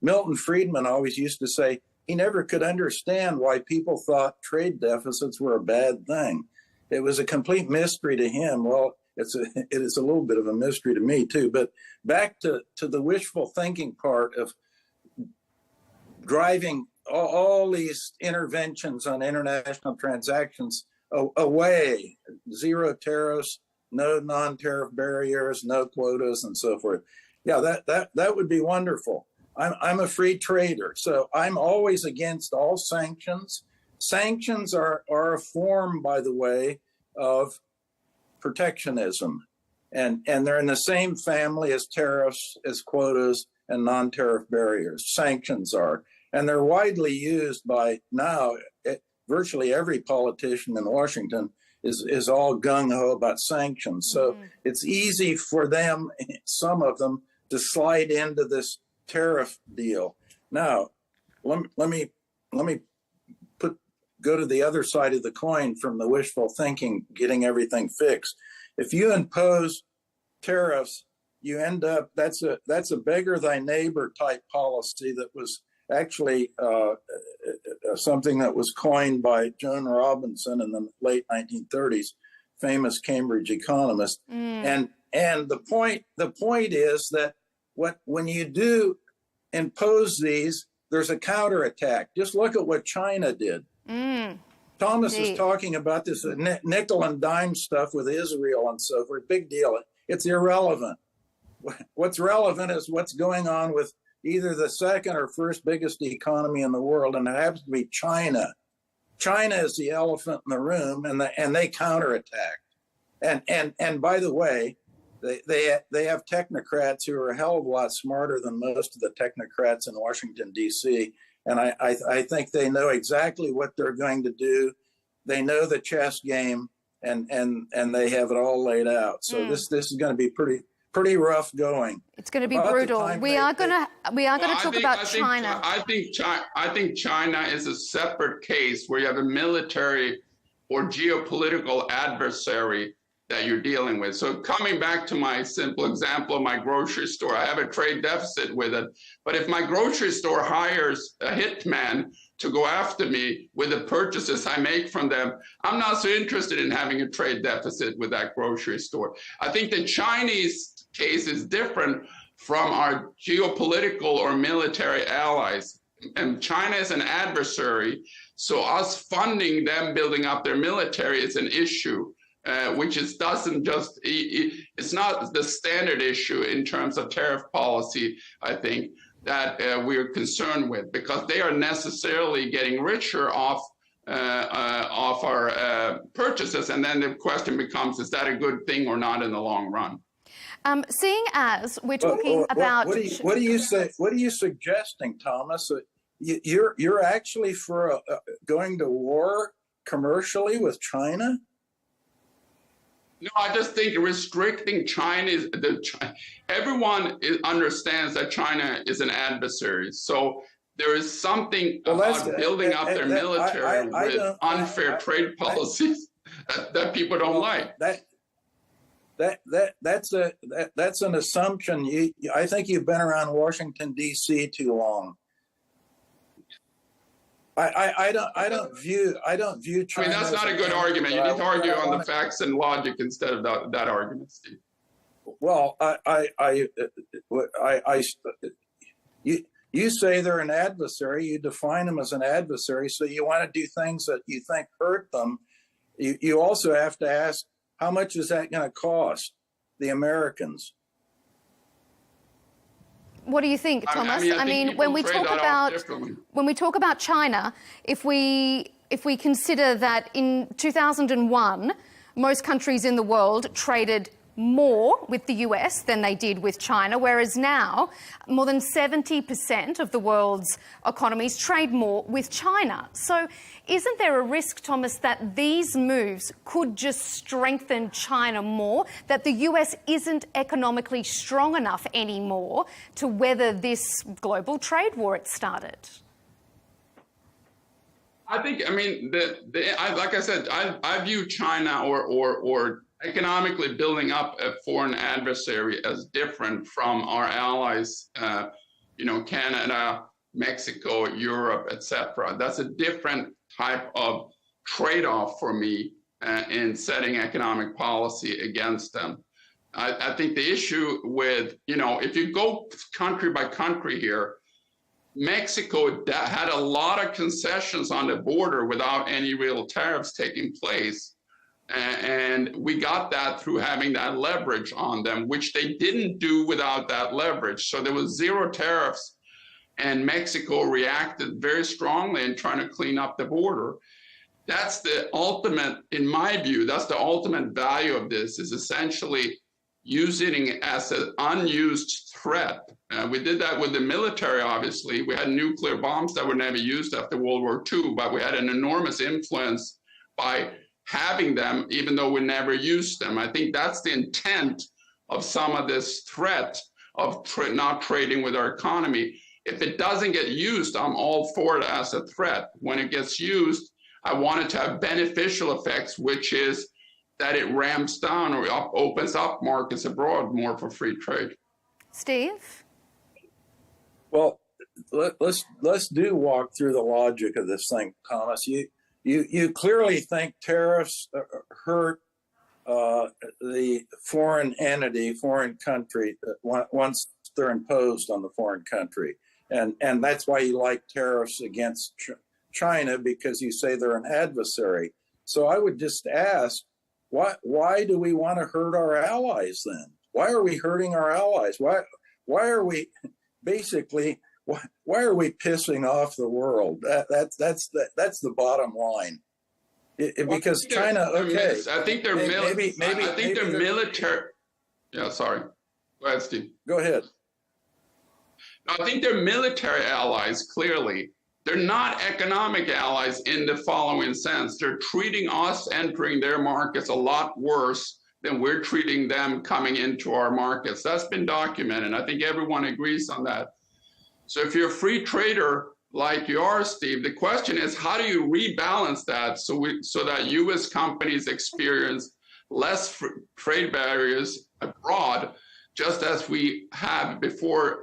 Milton Friedman always used to say he never could understand why people thought trade deficits were a bad thing. It was a complete mystery to him. Well, it is a little bit of a mystery to me too. But back to the wishful thinking part of driving all these interventions on international transactions away, zero tariffs, no non-tariff barriers, no quotas, and so forth. Yeah, that would be wonderful. I'm a free trader, so I'm always against all sanctions. Sanctions are a form, by the way, of protectionism, and they're in the same family as tariffs, as quotas, and non-tariff barriers. Sanctions are, and they're widely used by now. Virtually every politician in Washington is all gung-ho about sanctions. So it's easy for them, some of them, to slide into this tariff deal. Now, let me go to the other side of the coin from the wishful thinking, getting everything fixed. If you impose tariffs, you end up, that's a beggar thy neighbor type policy that was actually something that was coined by Joan Robinson in the late 1930s, famous Cambridge economist. And the point is that when you do impose these, there's a counterattack. Just look at what China did. Thomas is talking about this nickel and dime stuff with Israel and so forth. Big deal. It's irrelevant. What's relevant is what's going on with either the second or first biggest economy in the world, and it happens to be China. China is the elephant in the room, and they counterattack. And by the way, they have technocrats who are a hell of a lot smarter than most of the technocrats in Washington, D.C., and I think they know exactly what they're going to do. They know the chess game, and they have it all laid out. So this is going to be pretty rough going. It's going to be brutal. We are going to talk about China. I think China is a separate case where you have a military or geopolitical adversary that you're dealing with. So coming back to my simple example of my grocery store, I have a trade deficit with it. But if my grocery store hires a hitman to go after me with the purchases I make from them, I'm not so interested in having a trade deficit with that grocery store. I think the Chinese case is different from our geopolitical or military allies. And China is an adversary, so us funding them building up their military is an issue, which is it's not the standard issue in terms of tariff policy, I think, that we're concerned with, because they are necessarily getting richer off our purchases. And then the question becomes, is that a good thing or not in the long run? Seeing as we're talking about... What do you say? What are you suggesting, Thomas? You're actually for going to war commercially with China? No, I just think restricting China everyone understands that China is an adversary. So there is something about building up their military with unfair trade policies that people don't like. That's an assumption. I think you've been around Washington, D.C. too long. I don't view China. I mean, that's not a good argument. You need to argue on the facts and logic instead of that argument, Steve. Well, you say they're an adversary. You define them as an adversary, so you want to do things that you think hurt them. You also have to ask, how much is that going to cost the Americans? What do you think, Thomas? I mean when we talk about China, if we consider that in 2001, most countries in the world traded more with the US than they did with China, whereas now more than 70% of the world's economies trade more with China. So isn't there a risk, Thomas, that these moves could just strengthen China more, that the US isn't economically strong enough anymore to weather this global trade war it started? I think, like I said, I view China or economically building up a foreign adversary as different from our allies, Canada, Mexico, Europe, etc. That's a different type of trade-off for me in setting economic policy against them. I think the issue with, if you go country by country here, Mexico had a lot of concessions on the border without any real tariffs taking place. And we got that through having that leverage on them, which they didn't do without that leverage. So there was zero tariffs, and Mexico reacted very strongly in trying to clean up the border. That's the ultimate, in my view, that's the ultimate value of this, is essentially using it as an unused threat. We did that with the military, obviously. We had nuclear bombs that were never used after World War II, but we had an enormous influence by having them, even though we never used them. I think that's the intent of some of this threat of not trading with our economy. If it doesn't get used, I'm all for it as a threat. When it gets used, I want it to have beneficial effects, which is that it ramps down or opens up markets abroad more for free trade. Steve? Well, let's do walk through the logic of this thing, Thomas. You clearly think tariffs hurt the foreign entity, foreign country, once they're imposed on the foreign country. And that's why you like tariffs against China, because you say they're an adversary. So I would just ask, why do we want to hurt our allies then? Why are we hurting our allies? Why are we basically, why are we pissing off the world? That's the bottom line. Because China, okay. I think they're military. Yeah, sorry. Go ahead, Steve. Go ahead. I think they're military allies, clearly. They're not economic allies in the following sense. They're treating us entering their markets a lot worse than we're treating them coming into our markets. That's been documented. I think everyone agrees on that. So if you're a free trader like you are, Steve, the question is, how do you rebalance that so that U.S. companies experience less trade barriers abroad, just as we have before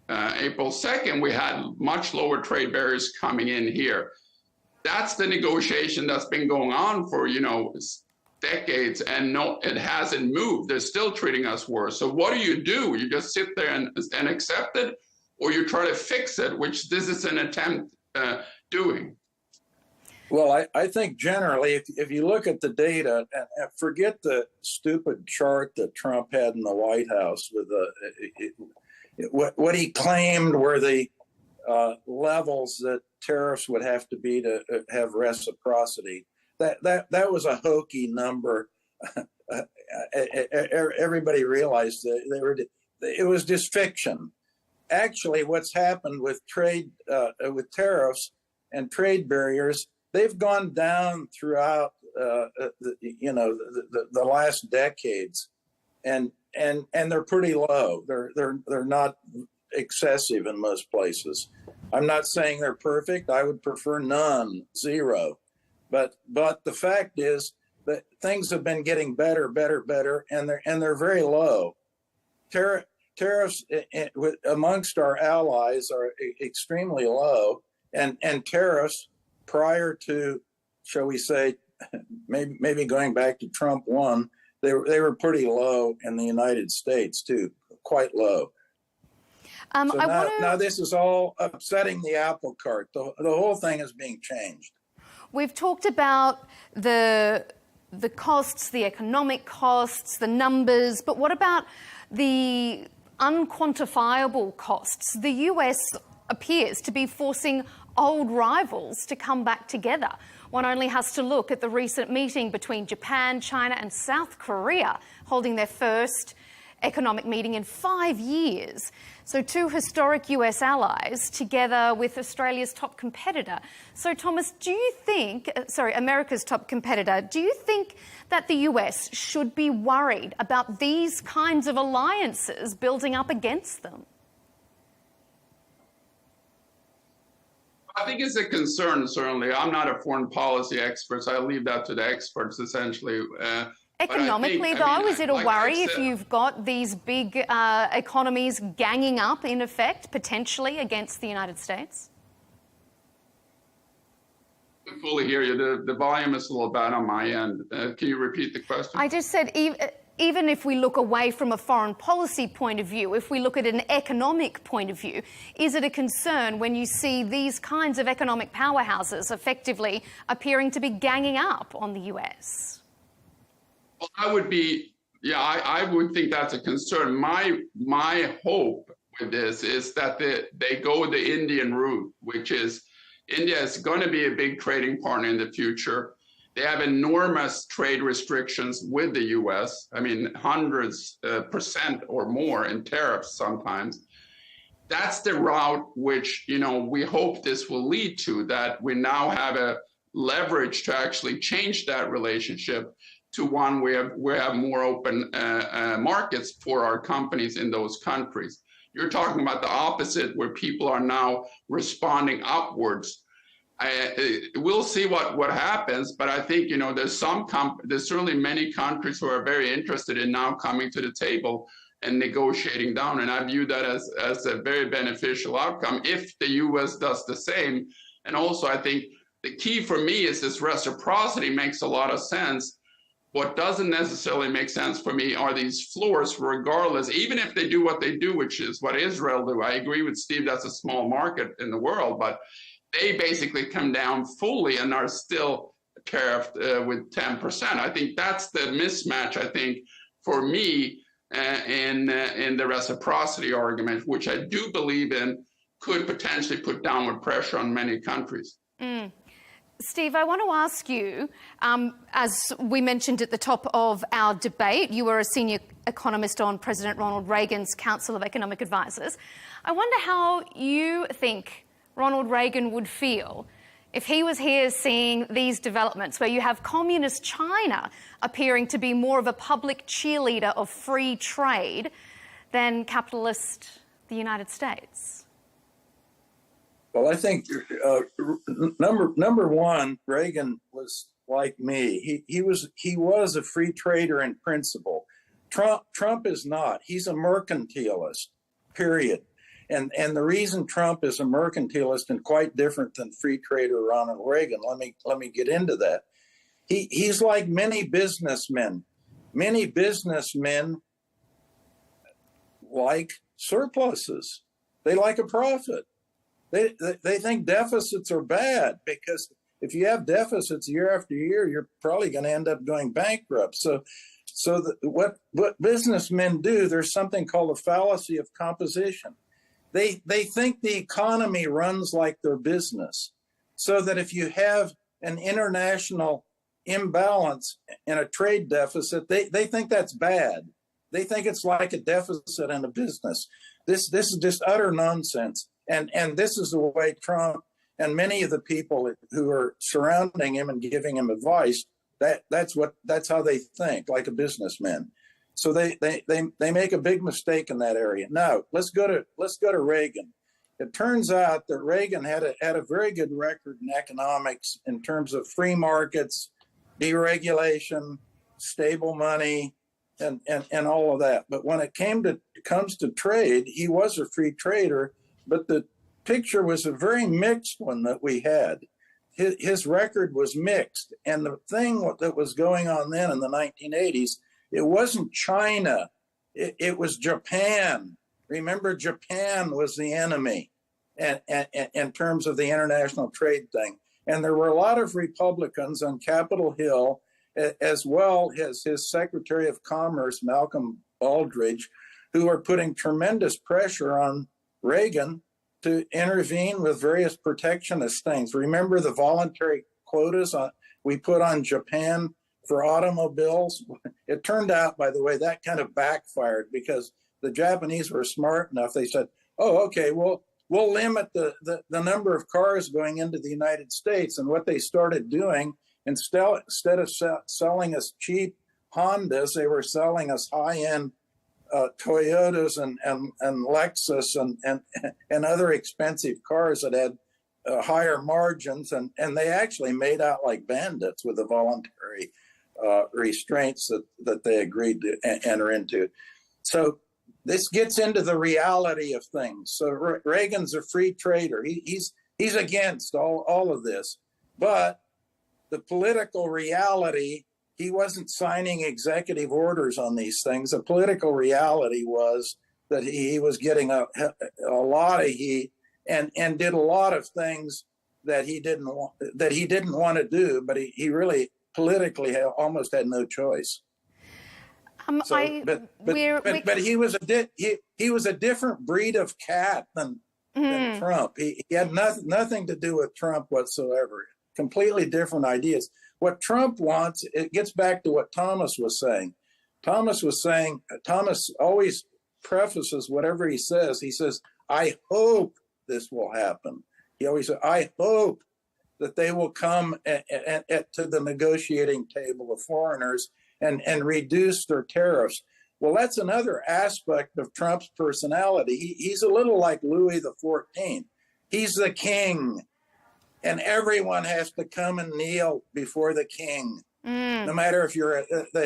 April 2nd, we had much lower trade barriers coming in here. That's the negotiation that's been going on for, decades, and no, it hasn't moved. They're still treating us worse. So what do? You just sit there and accept it, or you try to fix it, which this is an attempt doing. Well, I think generally, if you look at the data, and forget the stupid chart that Trump had in the White House with what he claimed were the levels that tariffs would have to be to have reciprocity. That was a hokey number. Everybody realized that it was just fiction. Actually, what's happened with trade, with tariffs and trade barriers, they've gone down throughout the last decades, and they're pretty low. They're not excessive in most places. I'm not saying they're perfect. I would prefer none, zero. But the fact is that things have been getting better, and they're very low. Tariffs amongst our allies are extremely low, and tariffs prior to, shall we say, maybe going back to Trump 1, they were pretty low in the United States too, quite low. So now this is all upsetting the apple cart. The whole thing is being changed. We've talked about the costs, the economic costs, the numbers, but what about the unquantifiable costs? The US appears to be forcing old rivals to come back together. One only has to look at the recent meeting between Japan, China and South Korea, holding their first economic meeting in 5 years. So two historic US allies together with Australia's top competitor. So Thomas, America's top competitor, do you think that the US should be worried about these kinds of alliances building up against them? I think it's a concern, certainly. I'm not a foreign policy expert, so I leave that to the experts, essentially. Economically, is it a worry if you've got these big economies ganging up, in effect, potentially against the United States? I can fully hear you. The volume is a little bad on my end. Can you repeat the question? I just said, even if we look away from a foreign policy point of view, if we look at an economic point of view, is it a concern when you see these kinds of economic powerhouses effectively appearing to be ganging up on the US? Well, I would think that's a concern. My hope with this is that they go the Indian route, which is India is going to be a big trading partner in the future. They have enormous trade restrictions with the US. I mean, hundreds % or more in tariffs sometimes. That's the route which, we hope this will lead to, that we now have a leverage to actually change that relationship to one where we have more open markets for our companies in those countries. You're talking about the opposite, where people are now responding upwards. we'll see what happens, but I think, there's certainly many countries who are very interested in now coming to the table and negotiating down, and I view that as a very beneficial outcome if the U.S. does the same. And also, I think the key for me is this reciprocity makes a lot of sense. What doesn't necessarily make sense for me are these floors, regardless, even if they do what they do, which is what Israel do. I agree with Steve, that's a small market in the world, but they basically come down fully and are still tariffed with 10%. I think that's the mismatch, I think, for me in the reciprocity argument, which I do believe in could potentially put downward pressure on many countries. Steve, I want to ask you, as we mentioned at the top of our debate, you were a senior economist on President Ronald Reagan's Council of Economic Advisors. I wonder how you think Ronald Reagan would feel if he was here seeing these developments where you have communist China appearing to be more of a public cheerleader of free trade than capitalist the United States. Well, I think number one, Reagan was like me. He was a free trader in principle. Trump is not. He's a mercantilist, period. And the reason Trump is a mercantilist and quite different than free trader Ronald Reagan, let me get into that. He's like many businessmen. Many businessmen like surpluses. They like a profit. They think deficits are bad because if you have deficits year after year, you're probably going to end up going bankrupt. So what businessmen do, there's something called the fallacy of composition. They think the economy runs like their business, so that if you have an international imbalance and a trade deficit, they think that's bad. They think it's like a deficit in a business. This is just utter nonsense. And this is the way Trump and many of the people who are surrounding him and giving him advice, that's how they think, like a businessman. So they make a big mistake in that area. Now let's go to Reagan. It turns out that Reagan had a very good record in economics in terms of free markets, deregulation, stable money, and all of that. But when it comes to trade, he was a free trader. But the picture was a very mixed one that we had. His record was mixed. And the thing that was going on then in the 1980s, it wasn't China. It was Japan. Remember, Japan was the enemy and in terms of the international trade thing. And there were a lot of Republicans on Capitol Hill, as well as his Secretary of Commerce, Malcolm Aldridge, who are putting tremendous pressure on Reagan to intervene with various protectionist things. Remember the voluntary quotas we put on Japan for automobiles? It turned out, by the way, that kind of backfired because the Japanese were smart enough. They said, oh, okay, we'll limit the number of cars going into the United States. And what they started doing, instead of selling us cheap Hondas, they were selling us high-end Toyotas and Lexus and other expensive cars that had higher margins, and they actually made out like bandits with the voluntary restraints that they agreed to enter into. So this gets into the reality of things. So Reagan's a free trader. He's against all of this, but the political reality, he wasn't signing executive orders on these things. The political reality was that he was getting a lot of heat and did a lot of things that he didn't want to do, but he really politically almost had no choice. But he was a different breed of cat than Trump. He had nothing to do with Trump whatsoever. Completely different ideas. What Trump wants, it gets back to what Thomas was saying. Thomas always prefaces whatever he says. He says, I hope this will happen. He always says, I hope that they will come to the negotiating table of foreigners and reduce their tariffs. Well, that's another aspect of Trump's personality. He's a little like Louis XIV. He's the king. and everyone has to come and kneel before the king, no matter if you're the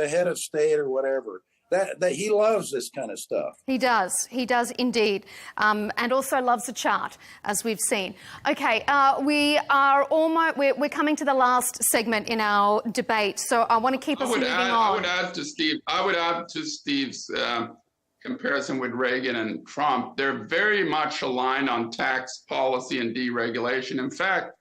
head of state or whatever. That he loves this kind of stuff. He does indeed, and also loves a chart, as we've seen. Okay, we are almost we're coming to the last segment in our debate, so I want to keep us moving on. I would add to Steve's comparison with Reagan and Trump. They're very much aligned on tax policy and deregulation. In fact,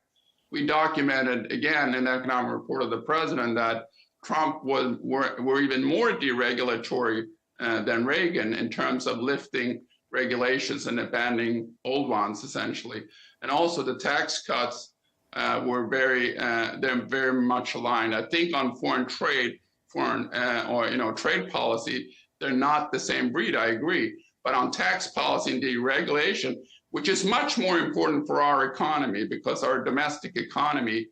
we documented again in the economic report of the president that Trump were even more deregulatory than Reagan in terms of lifting regulations and abandoning old ones, essentially. And also the tax cuts were they're very much aligned. I think on foreign trade, trade policy, they're not the same breed, I agree. But on tax policy and deregulation, which is much more important for our economy because our domestic economy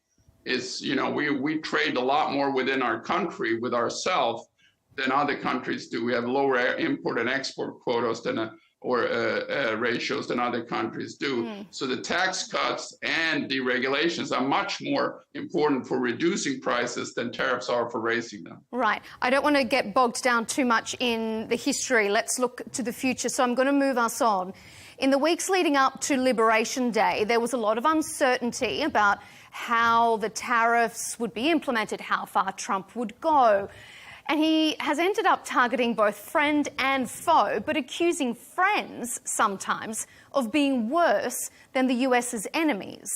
is, we trade a lot more within our country with ourselves than other countries do. We have lower import and export quotas ratios than other countries do. So the tax cuts and deregulations are much more important for reducing prices than tariffs are for raising them. Right. I don't want to get bogged down too much in the history. Let's look to the future. So I'm going to move us on. In the weeks leading up to Liberation Day, there was a lot of uncertainty about how the tariffs would be implemented, how far Trump would go. And he has ended up targeting both friend and foe, but accusing friends sometimes of being worse than the US's enemies.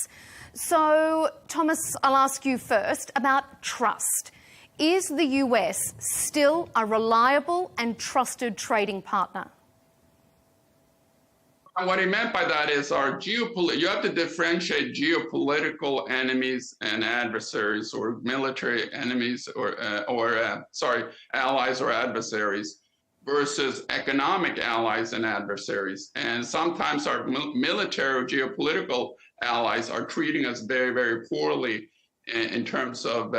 So, Thomas, I'll ask you first about trust. Is the US still a reliable and trusted trading partner? What he meant by that is you have to differentiate geopolitical enemies and adversaries, or military enemies, or allies or adversaries, versus economic allies and adversaries. And sometimes our military or geopolitical allies are treating us very, very poorly in terms of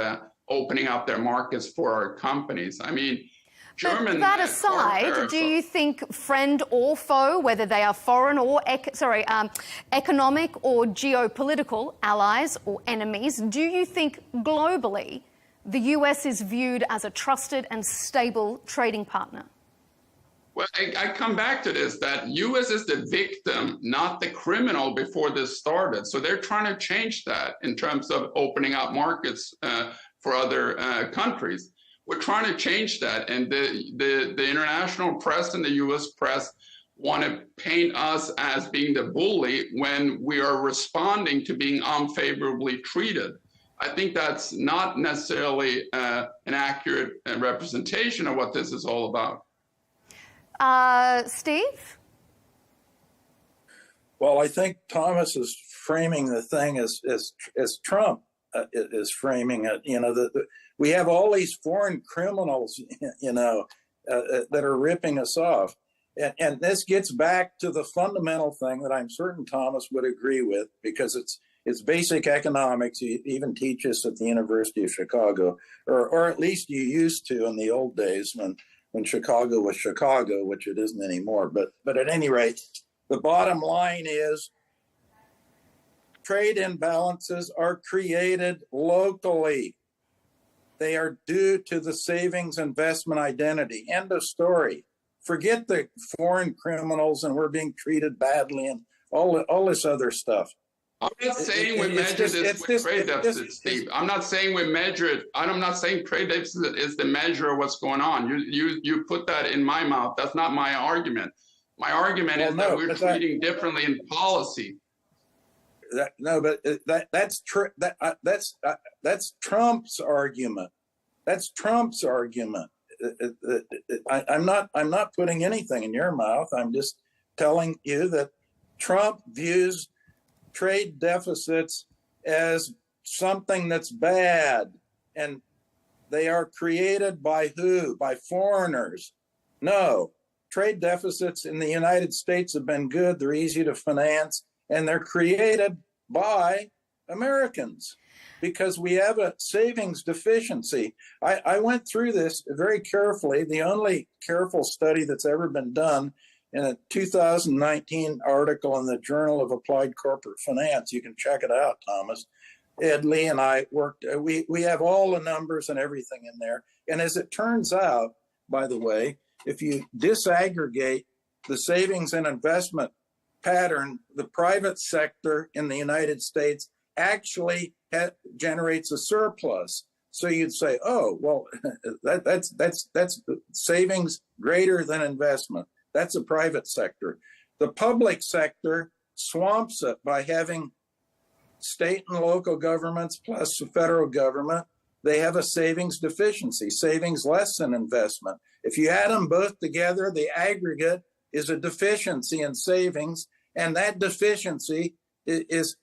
opening up their markets for our companies. I mean, But that aside, do you think friend or foe, whether they are foreign or economic or geopolitical allies or enemies, do you think globally the US is viewed as a trusted and stable trading partner? Well, I come back to this, that US is the victim, not the criminal before this started. So they're trying to change that in terms of opening up markets for other countries. We're trying to change that, and the international press and the U.S. press want to paint us as being the bully when we are responding to being unfavorably treated. I think that's not necessarily an accurate representation of what this is all about. Steve? Well, I think Thomas is framing the thing as Trump is framing it. We have all these foreign criminals, that are ripping us off. And this gets back to the fundamental thing that I'm certain Thomas would agree with, because it's basic economics. You even teach us at the University of Chicago, or at least you used to in the old days when Chicago was Chicago, which it isn't anymore. But at any rate, the bottom line is trade imbalances are created locally. They are due to the savings investment identity. End of story. Forget the foreign criminals and we're being treated badly and all this other stuff. I'm not saying we measure this with trade deficit, Steve. I'm not saying we measure it. I'm not saying trade deficit is the measure of what's going on. You put that in my mouth. That's not my argument. My argument is that we're treating differently in policy. That's Trump's argument. That's Trump's argument. I'm not putting anything in your mouth. I'm just telling you that Trump views trade deficits as something that's bad, and they are created by who? By foreigners. No, trade deficits in the United States have been good. They're easy to finance. And they're created by Americans because we have a savings deficiency. I went through this very carefully. The only careful study that's ever been done in a 2019 article in the Journal of Applied Corporate Finance. You can check it out, Thomas. Ed, Leigh, and I worked, we have all the numbers and everything in there. And as it turns out, by the way, if you disaggregate the savings and investment pattern, the private sector in the United States actually generates a surplus. So you'd say, oh, well, that's savings greater than investment. That's the private sector. The public sector swamps it by having state and local governments plus the federal government. They have a savings deficiency, savings less than investment. If you add them both together, the aggregate is a deficiency in savings, and that deficiency is,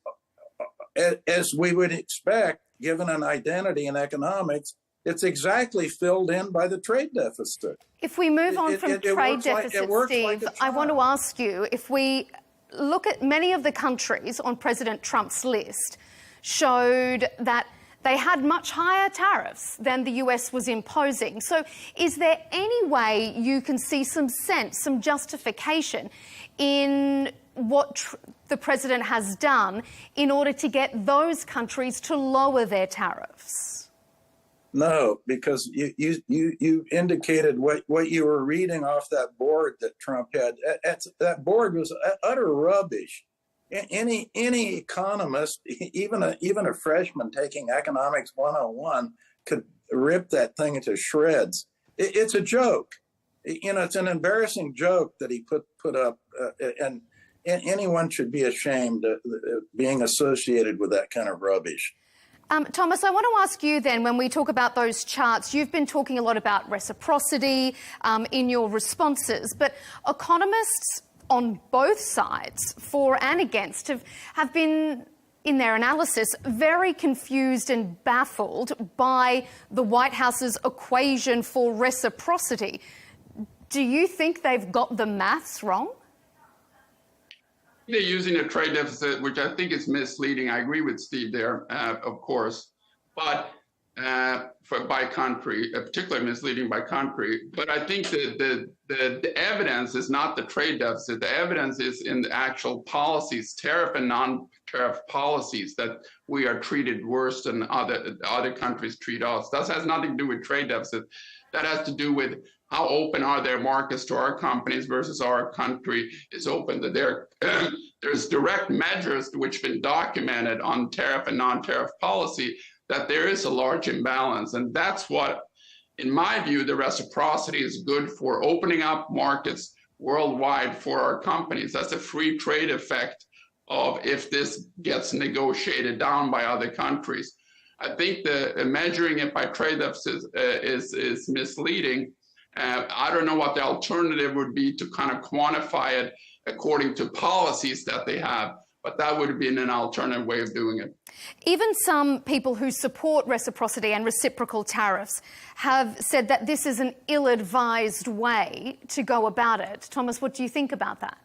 as we would expect, given an identity in economics, it's exactly filled in by the trade deficit. If we move on from trade deficit, Steve, I want to ask you, if we look at many of the countries on President Trump's list, showed that they had much higher tariffs than the US was imposing. So is there any way you can see some sense, some justification in what the president has done in order to get those countries to lower their tariffs? No, because you indicated what you were reading off that board that Trump had. That board was utter rubbish. Any economist, even a freshman taking economics 101, could rip that thing into shreds. It's a joke. It's an embarrassing joke that he put up, and anyone should be ashamed of being associated with that kind of rubbish. Thomas, I want to ask you then, when we talk about those charts, you've been talking a lot about reciprocity in your responses, but economists on both sides, for and against, have been, in their analysis, very confused and baffled by the White House's equation for reciprocity. Do you think they've got the maths wrong? They're using a trade deficit, which I think is misleading. I agree with Steve there, of course, but by country, particularly misleading by country. But I think that the evidence is not the trade deficit. The evidence is in the actual policies, tariff and non-tariff policies, that we are treated worse than other countries treat us. That has nothing to do with trade deficit. That has to do with how open are their markets to our companies versus our country is open to their. There's direct measures which have been documented on tariff and non-tariff policy that there is a large imbalance. And that's what, in my view, the reciprocity is good for, opening up markets worldwide for our companies. That's a free trade effect of if this gets negotiated down by other countries. I think the measuring it by trade deficits is misleading. I don't know what the alternative would be to kind of quantify it according to policies that they have, but that would have been an alternative way of doing it. Even some people who support reciprocity and reciprocal tariffs have said that this is an ill-advised way to go about it. Thomas, what do you think about that?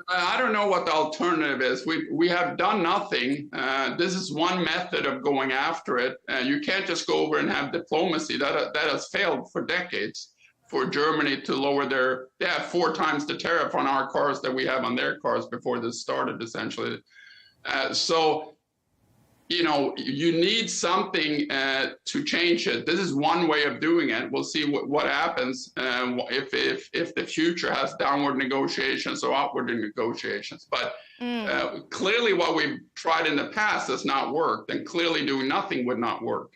I don't know what the alternative is. We have done nothing. This is one method of going after it. You can't just go over and have diplomacy. That has failed for decades. For Germany to lower they have 4 times the tariff on our cars that we have on their cars before this started, essentially. So, you need something to change it. This is one way of doing it. We'll see what happens if the future has downward negotiations or upward negotiations. But clearly what we've tried in the past has not worked, and clearly doing nothing would not work.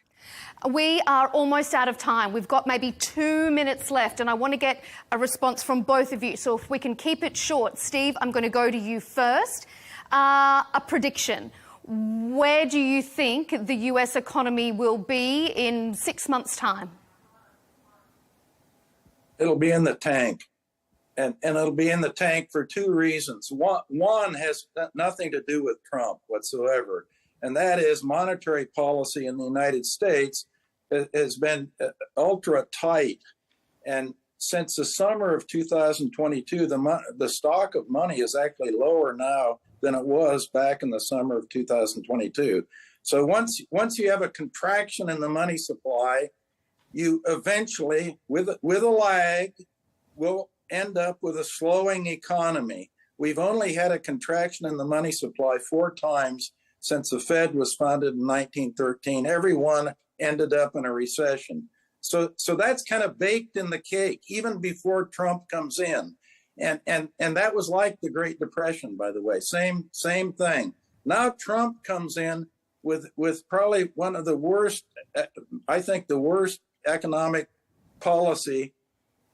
We are almost out of time. We've got maybe 2 minutes left, and I want to get a response from both of you. So if we can keep it short. Steve, I'm going to go to you first. A prediction. Where do you think the US economy will be in 6 months' time? It'll be in the tank. And it'll be in the tank for 2 reasons. One has nothing to do with Trump whatsoever. And that is monetary policy in the United States has been ultra tight. And since the summer of 2022, the stock of money is actually lower now than it was back in the summer of 2022. So once you have a contraction in the money supply, you eventually, with a lag, we'll end up with a slowing economy. We've only had a contraction in the money supply 4 times since the Fed was founded in 1913. Every one ended up in a recession. So that's kind of baked in the cake, even before Trump comes in. And that was like the Great Depression, by the way. Same thing. Now Trump comes in with probably one of the worst, I think the worst economic policy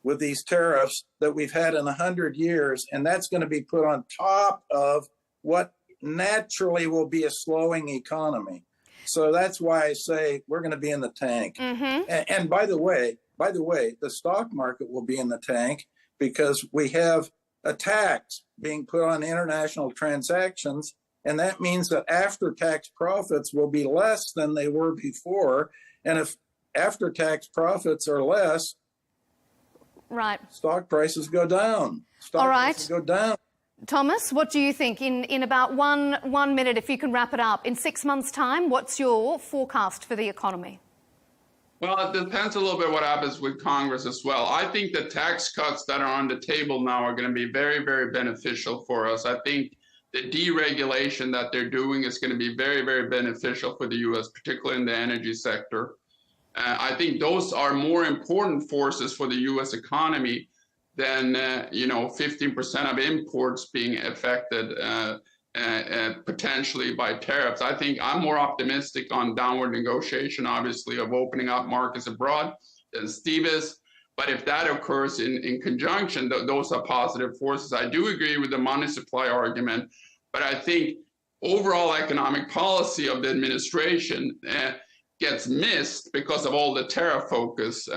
with these tariffs that we've had in 100 years. And that's going to be put on top of what naturally will be a slowing economy. So that's why I say we're going to be in the tank. And by the way, the stock market will be in the tank because we have a tax being put on international transactions. And that means that after-tax profits will be less than they were before. And if after-tax profits are less, right, stock prices go down. Stock prices go down. Thomas, what do you think? In about one minute, if you can wrap it up, in 6 months' time, what's your forecast for the economy? Well, it depends a little bit what happens with Congress as well. I think the tax cuts that are on the table now are going to be very, very beneficial for us. I think the deregulation that they're doing is going to be very, very beneficial for the U.S., particularly in the energy sector. I think those are more important forces for the U.S. economy than 15% of imports being affected potentially by tariffs. I think I'm more optimistic on downward negotiation, obviously, of opening up markets abroad than Steve is. But if that occurs in conjunction, those are positive forces. I do agree with the money supply argument, but I think overall economic policy of the administration gets missed because of all the tariff focus.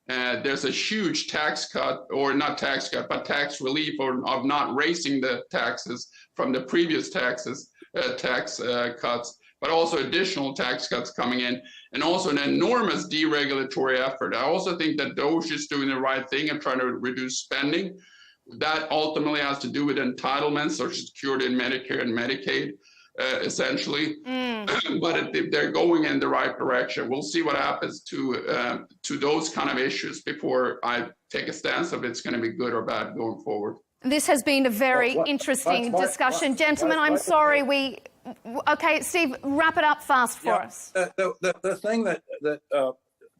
There's a huge tax cut, or not tax cut, but tax relief of not raising the taxes from the previous tax cuts, but also additional tax cuts coming in, and also an enormous deregulatory effort. I also think that DOGE is doing the right thing and trying to reduce spending. That ultimately has to do with entitlements, Social Security and Medicare and Medicaid, essentially. But they're going in the right direction. We'll see what happens to those kind of issues before I take a stance of it's going to be good or bad going forward. This has been a very interesting discussion. Gentlemen, I'm sorry Okay, Steve, wrap it up fast for us. The thing that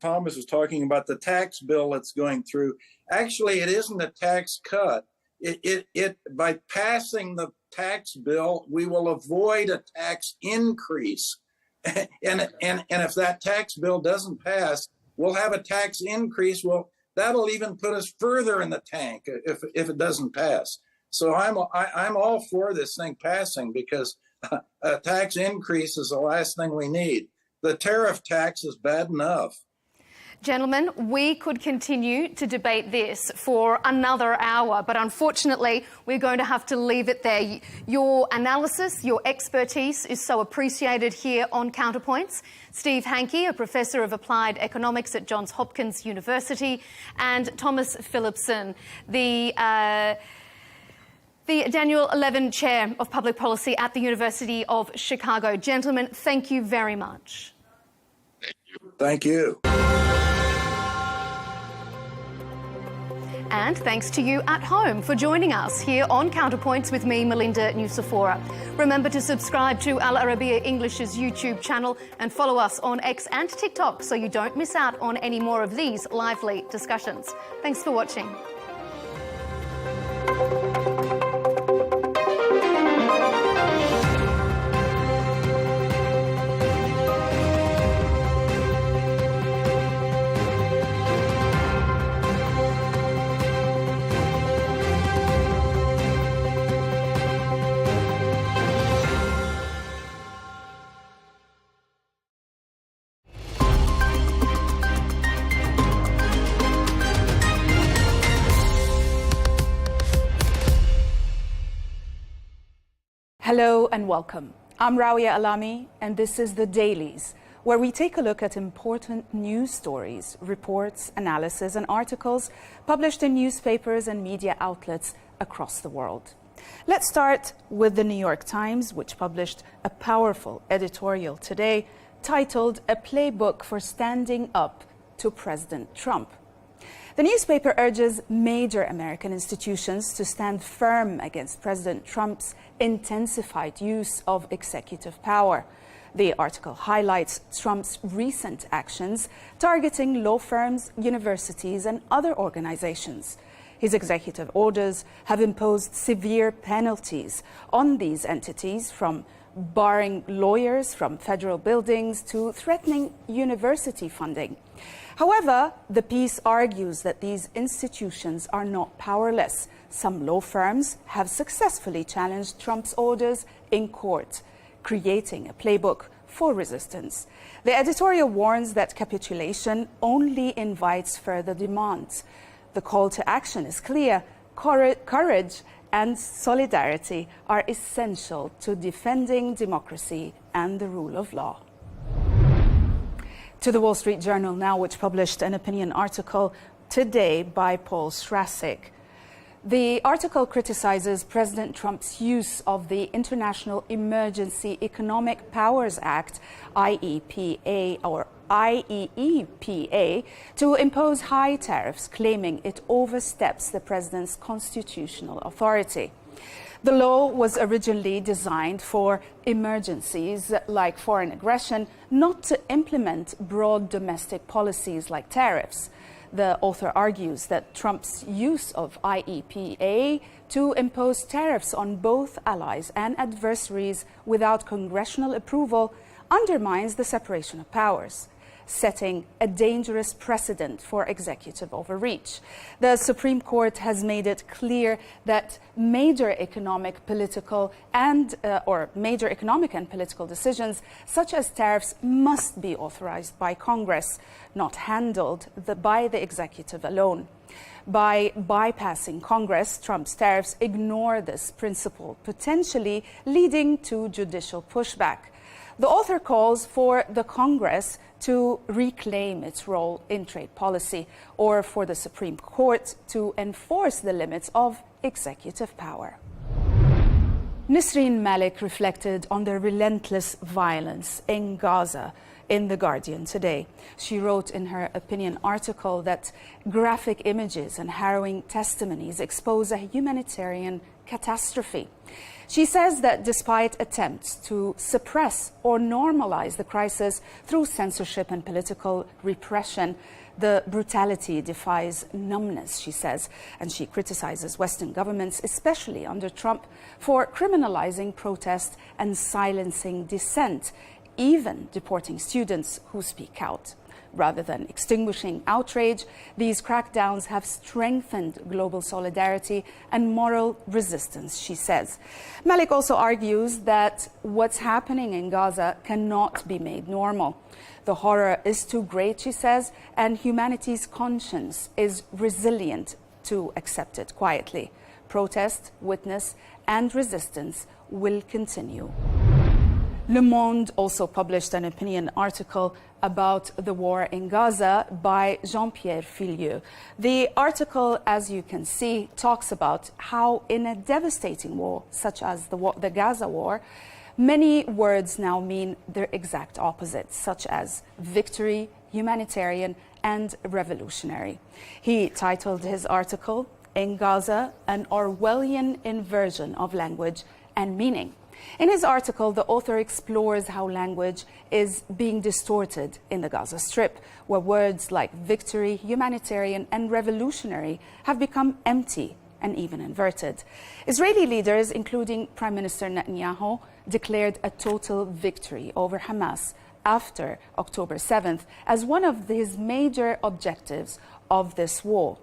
Thomas was talking about, the tax bill that's going through, actually it isn't a tax cut. It by passing the tax bill, we will avoid a tax increase. And if that tax bill doesn't pass, we'll have a tax increase. Well, that'll even put us further in the tank if it doesn't pass. So I'm all for this thing passing, because a tax increase is the last thing we need. The tariff tax is bad enough. Gentlemen, we could continue to debate this for another hour, but unfortunately, we're going to have to leave it there. Your analysis, your expertise is so appreciated here on Counterpoints. Steve Hanke, a professor of applied economics at Johns Hopkins University, and Thomas Phillipson, the Daniel Levin Chair of Public Policy at the University of Chicago. Gentlemen, thank you very much. Thank you. And thanks to you at home for joining us here on Counterpoints with me, Melinda Nucifora. Remember to subscribe to Al Arabiya English's YouTube channel and follow us on X and TikTok so you don't miss out on any more of these lively discussions. Thanks for watching. Hello and welcome. I'm Rawiya Alami, and this is the Dailies, where we take a look at important news stories, reports, analysis, and articles published in newspapers and media outlets across the world. Let's start with the New York Times, which published a powerful editorial today titled "A Playbook for Standing Up to President Trump." The newspaper urges major American institutions to stand firm against President Trump's intensified use of executive power. The article highlights Trump's recent actions targeting law firms, universities, and other organizations. His executive orders have imposed severe penalties on these entities, from barring lawyers from federal buildings to threatening university funding. However, the piece argues that these institutions are not powerless. Some law firms have successfully challenged Trump's orders in court, creating a playbook for resistance. The editorial warns that capitulation only invites further demands. The call to action is clear. Courage and solidarity are essential to defending democracy and the rule of law. To the Wall Street Journal now, which published an opinion article today by Paul Strasik. The article criticizes President Trump's use of the International Emergency Economic Powers Act, IEPA, or IEEPA, to impose high tariffs, claiming it oversteps the president's constitutional authority. The law was originally designed for emergencies like foreign aggression, not to implement broad domestic policies like tariffs. The author argues that Trump's use of IEPA to impose tariffs on both allies and adversaries without congressional approval undermines the separation of powers, setting a dangerous precedent for executive overreach. The Supreme Court has made it clear that major economic and political decisions, such as tariffs, must be authorized by Congress, not handled by the executive alone. By bypassing Congress, Trump's tariffs ignore this principle, potentially leading to judicial pushback. The author calls for the Congress to reclaim its role in trade policy, or for the Supreme Court to enforce the limits of executive power. Nisreen Malik reflected on the relentless violence in Gaza in The Guardian today. She wrote in her opinion article that graphic images and harrowing testimonies expose a humanitarian catastrophe. She says that despite attempts to suppress or normalize the crisis through censorship and political repression, the brutality defies numbness, she says, and she criticizes Western governments, especially under Trump, for criminalizing protest and silencing dissent, even deporting students who speak out. Rather than extinguishing outrage, these crackdowns have strengthened global solidarity and moral resistance, she says. Malik also argues that what's happening in Gaza cannot be made normal. The horror is too great, she says, and humanity's conscience is resilient to accept it quietly. Protest, witness, and resistance will continue. Le Monde also published an opinion article about the war in Gaza by Jean-Pierre Filieu. The article, as you can see, talks about how in a devastating war, such as the Gaza war, many words now mean their exact opposites, such as victory, humanitarian, and revolutionary. He titled his article, "In Gaza, an Orwellian inversion of language and meaning." In his article, the author explores how language is being distorted in the Gaza Strip, where words like victory, humanitarian, and revolutionary have become empty and even inverted. Israeli leaders, including Prime Minister Netanyahu, declared a total victory over Hamas after October 7th as one of his major objectives of this war.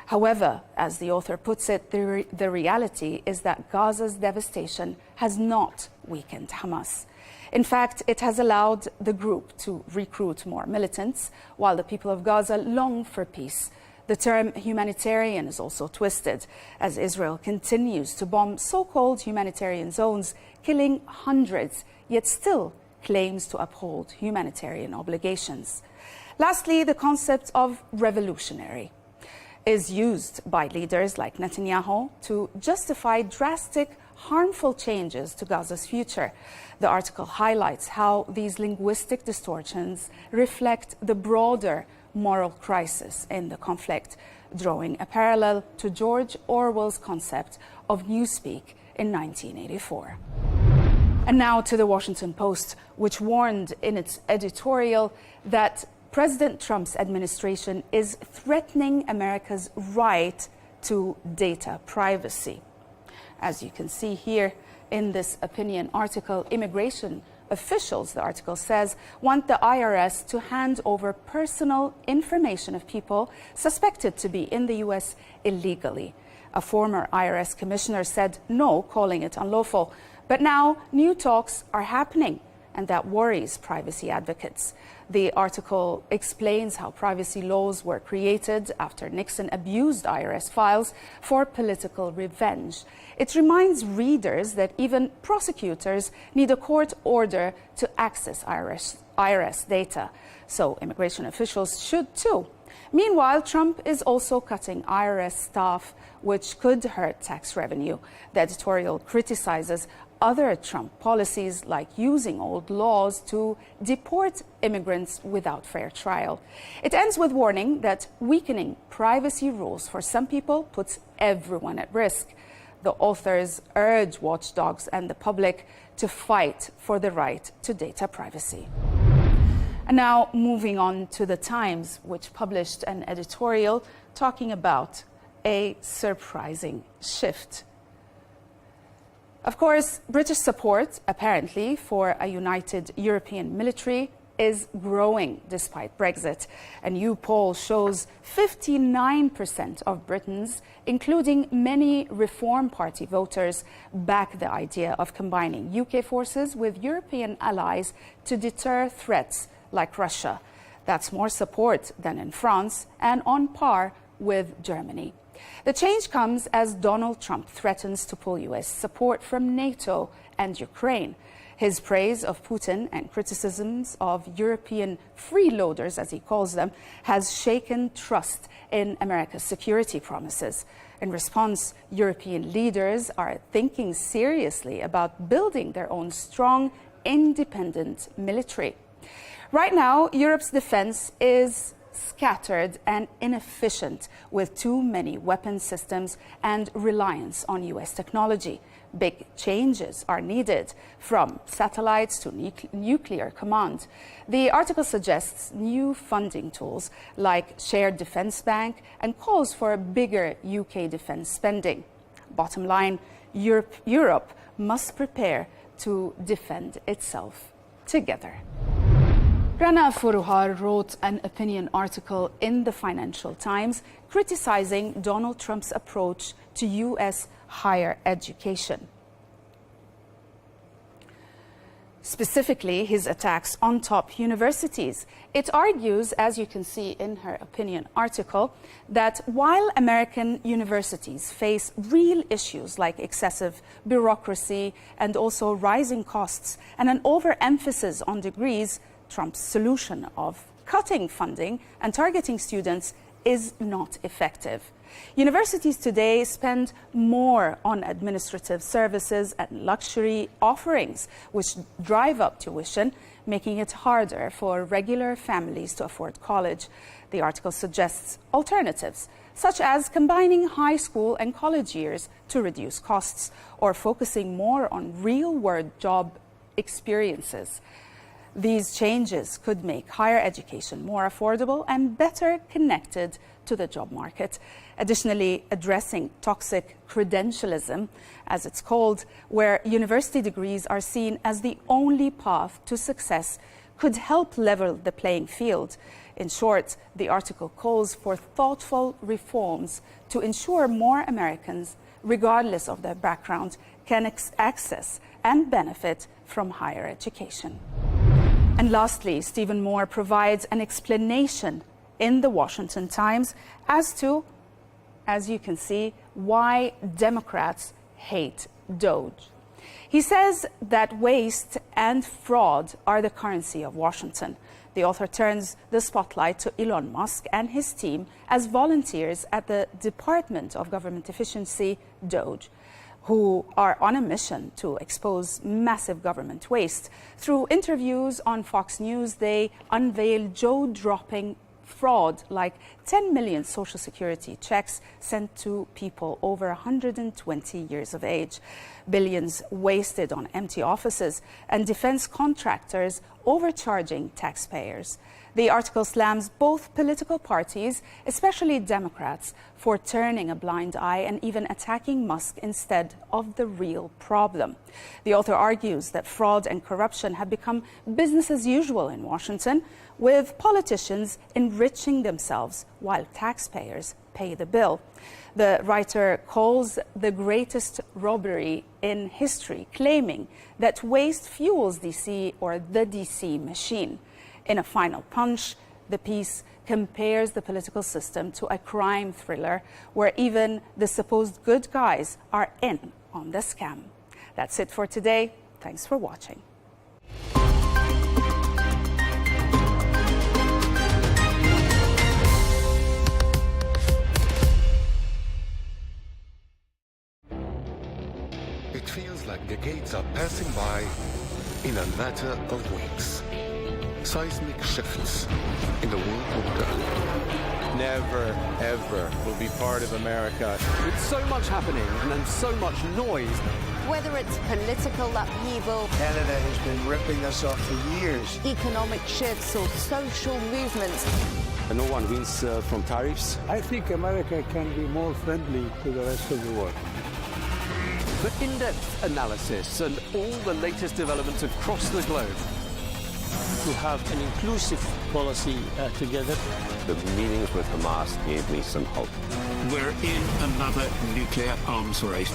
However, as the author puts it, the reality is that Gaza's devastation has not weakened Hamas. In fact, it has allowed the group to recruit more militants, while the people of Gaza long for peace. The term humanitarian is also twisted, as Israel continues to bomb so-called humanitarian zones, killing hundreds, yet still claims to uphold humanitarian obligations. Lastly, the concept of revolutionary is used by leaders like Netanyahu to justify drastic, harmful changes to Gaza's future. The article highlights how these linguistic distortions reflect the broader, moral crisis in the conflict, drawing a parallel to George Orwell's concept of newspeak in 1984. And now to the Washington Post, which warned in its editorial that President Trump's administration is threatening America's right to data privacy. As you can see here in this opinion article, immigration officials, the article says, want the IRS to hand over personal information of people suspected to be in the U.S. illegally. A former IRS commissioner said no, calling it unlawful. But now new talks are happening, and that worries privacy advocates. The article explains how privacy laws were created after Nixon abused IRS files for political revenge. It reminds readers that even prosecutors need a court order to access IRS data. So immigration officials should too. Meanwhile, Trump is also cutting IRS staff, which could hurt tax revenue. The editorial criticizes other Trump policies like using old laws to deport immigrants without fair trial. It ends with warning that weakening privacy rules for some people puts everyone at risk. The authors urge watchdogs and the public to fight for the right to data privacy. And now moving on to The Times, which published an editorial talking about a surprising shift. Of course, British support, apparently, for a united European military is growing despite Brexit. A new poll shows 59% of Britons, including many Reform Party voters, back the idea of combining UK forces with European allies to deter threats like Russia. That's more support than in France and on par with Germany. The change comes as Donald Trump threatens to pull US support from NATO and Ukraine. His praise of Putin and criticisms of European freeloaders, as he calls them, has shaken trust in America's security promises. In response, European leaders are thinking seriously about building their own strong, independent military. Right now, Europe's defense is scattered and inefficient, with too many weapon systems and reliance on US technology. Big changes are needed, from satellites to nuclear command. The article suggests new funding tools like shared defense bank and calls for bigger UK defense spending. Bottom line, Europe must prepare to defend itself together. Rana Furuhar wrote an opinion article in the Financial Times criticizing Donald Trump's approach to U.S. higher education. Specifically, his attacks on top universities. It argues, as you can see in her opinion article, that while American universities face real issues like excessive bureaucracy and also rising costs and an overemphasis on degrees, Trump's solution of cutting funding and targeting students is not effective. Universities today spend more on administrative services and luxury offerings, which drive up tuition, making it harder for regular families to afford college. The article suggests alternatives, such as combining high school and college years to reduce costs, or focusing more on real-world job experiences. These changes could make higher education more affordable and better connected to the job market. Additionally, addressing toxic credentialism, as it's called, where university degrees are seen as the only path to success, could help level the playing field. In short, the article calls for thoughtful reforms to ensure more Americans, regardless of their background, can access and benefit from higher education. And lastly, Stephen Moore provides an explanation in the Washington Times as to, as you can see, why Democrats hate DOGE. He says that waste and fraud are the currency of Washington. The author turns the spotlight to Elon Musk and his team as volunteers at the Department of Government Efficiency, DOGE, who are on a mission to expose massive government waste. Through interviews on Fox News, they unveil jaw-dropping fraud, like 10 million Social Security checks sent to people over 120 years of age, billions wasted on empty offices, and defense contractors overcharging taxpayers. The article slams both political parties, especially Democrats, for turning a blind eye and even attacking Musk instead of the real problem. The author argues that fraud and corruption have become business as usual in Washington, with politicians enriching themselves while taxpayers pay the bill. The writer calls the greatest robbery in history, claiming that waste fuels DC or the DC machine. In a final punch, the piece compares the political system to a crime thriller where even the supposed good guys are in on the scam. That's it for today. Thanks for watching. It feels like decades are passing by in a matter of weeks. Seismic shifts in the world order. Never, ever will be part of America with so much happening and so much noise. Whether it's political upheaval, Canada has been ripping us off for years. economic shifts or social movements, No one wins from tariffs. I think America can be more friendly to the rest of the world. For in-depth analysis and all the latest developments across the globe. To have an inclusive policy together. The meetings with Hamas gave me some hope. We're in another nuclear arms race.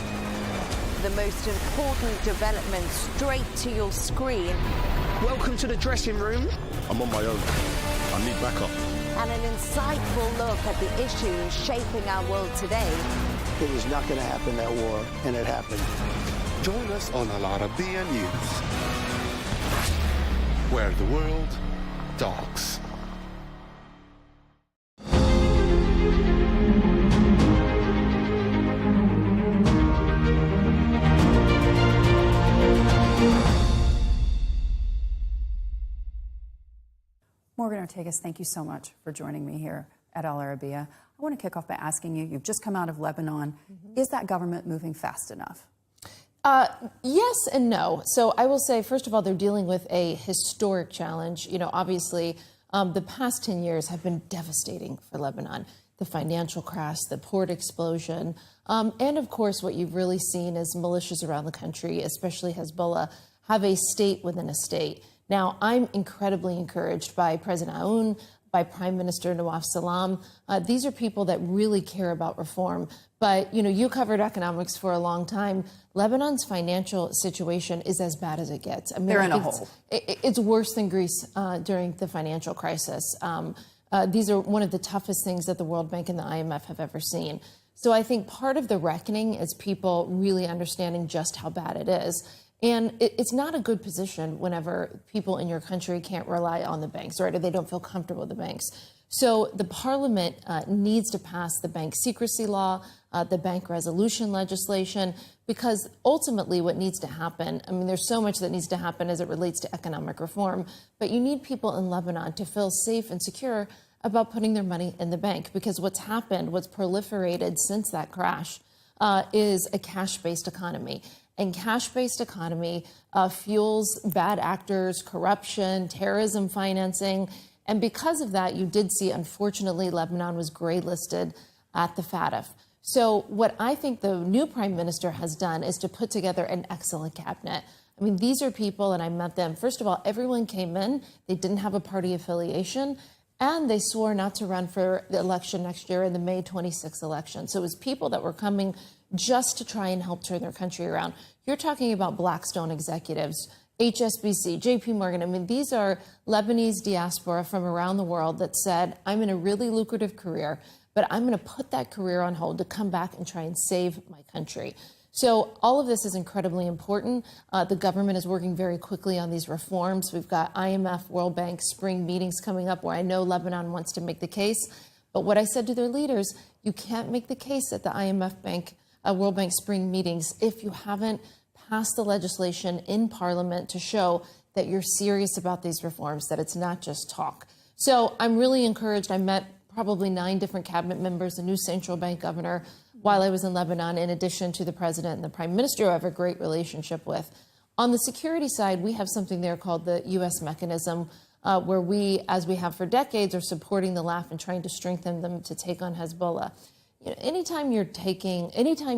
the most important development straight to your screen. Welcome to the dressing room. I'm on my own. I need backup. And an insightful look at the issues shaping our world today. It was not going to happen, that war, and it happened. Join us on Arabiya News, where the world talks. Morgan Ortagus, thank you so much for joining me here at Al Arabiya. I want to kick off by asking you, you've just come out of Lebanon. Is that government moving fast enough? Yes and no. So I will say, first of all, they're dealing with a historic challenge. You know, obviously, the past 10 years have been devastating for Lebanon. The financial crash, the port explosion, and of course, what you've really seen is militias around the country, especially Hezbollah, have a state within a state. Now, I'm incredibly encouraged by President Aoun, by Prime Minister Nawaf Salam. These are people that really care about reform. But, you know, you covered economics for a long time. Lebanon's financial situation is as bad as it gets. I mean, they're in a hole. It's worse than Greece during the financial crisis. These are one of the toughest things that the World Bank and the IMF have ever seen. So I think part of the reckoning is people really understanding just how bad it is. And it's not a good position whenever people in your country can't rely on the banks, right? Or they don't feel comfortable with the banks. So the parliament needs to pass the bank secrecy law, the bank resolution legislation, because ultimately what needs to happen, I mean, there's so much that needs to happen as it relates to economic reform, but you need people in Lebanon to feel safe and secure about putting their money in the bank, because what's happened, what's proliferated since that crash is a cash-based economy. And cash-based economy fuels bad actors, corruption, terrorism financing. And because of that, you did see, unfortunately, Lebanon was gray-listed at the FATF. So what I think the new prime minister has done is to put together an excellent cabinet. I mean, these are people, and I met them. First of all, everyone came in. They didn't have a party affiliation. And they swore not to run for the election next year in the May 26th election. So it was people that were coming just to try and help turn their country around. You're talking about Blackstone executives, HSBC, JP Morgan. I mean, these are Lebanese diaspora from around the world that said, I'm in a really lucrative career, but I'm going to put that career on hold to come back and try and save my country. So all of this is incredibly important. The government is working very quickly on these reforms. We've got IMF, World Bank spring meetings coming up where I know Lebanon wants to make the case. But what I said to their leaders, you can't make the case at the IMF Bank, World Bank spring meetings if you haven't passed the legislation in Parliament to show that you're serious about these reforms, that it's not just talk. So I'm really encouraged. I met probably 9 different cabinet members, a new central bank governor, while I was in Lebanon, in addition to the president and the prime minister, who I have a great relationship with. On the security side, we have something there called the U.S. mechanism, where we, as we have for decades, are supporting the LAF and trying to strengthen them to take on Hezbollah. You know, anytime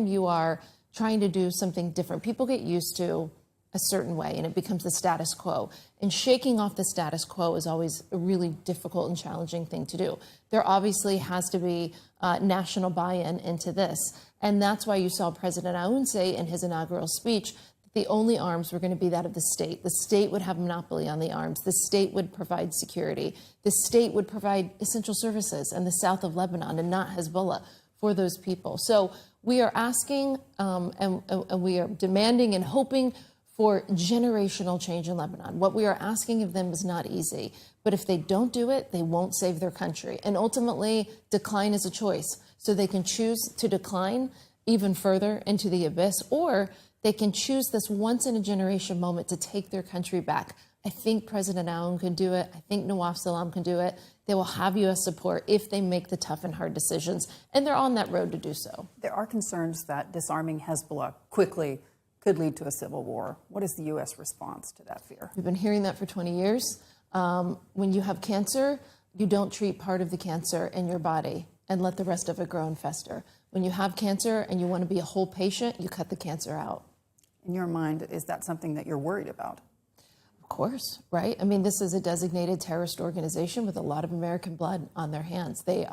you are trying to do something different, people get used to a certain way and it becomes the status quo. And shaking off the status quo is always a really difficult and challenging thing to do. There obviously has to be national buy-in into this. And that's why you saw President Aoun say in his inaugural speech that the only arms were going to be that of the state. The state would have monopoly on the arms. The state would provide security. The state would provide essential services in the south of Lebanon and not Hezbollah for those people. So we are asking and we are demanding and hoping for generational change in Lebanon. What we are asking of them is not easy, but if they don't do it, they won't save their country. And ultimately, decline is a choice. So they can choose to decline even further into the abyss, or they can choose this once-in-a-generation moment to take their country back. I think President Aoun can do it. I think Nawaf Salam can do it. They will have U.S. support if they make the tough and hard decisions, and they're on that road to do so. There are concerns that disarming Hezbollah quickly could lead to a civil war. What is the U.S. response to that fear? We've been hearing that for 20 years. When you have cancer, you don't treat part of the cancer in your body and let the rest of it grow and fester. When you have cancer and you want to be a whole patient, you cut the cancer out. In your mind, is that something that you're worried about? Of course, right? I mean, this is a designated terrorist organization with a lot of American blood on their hands. They've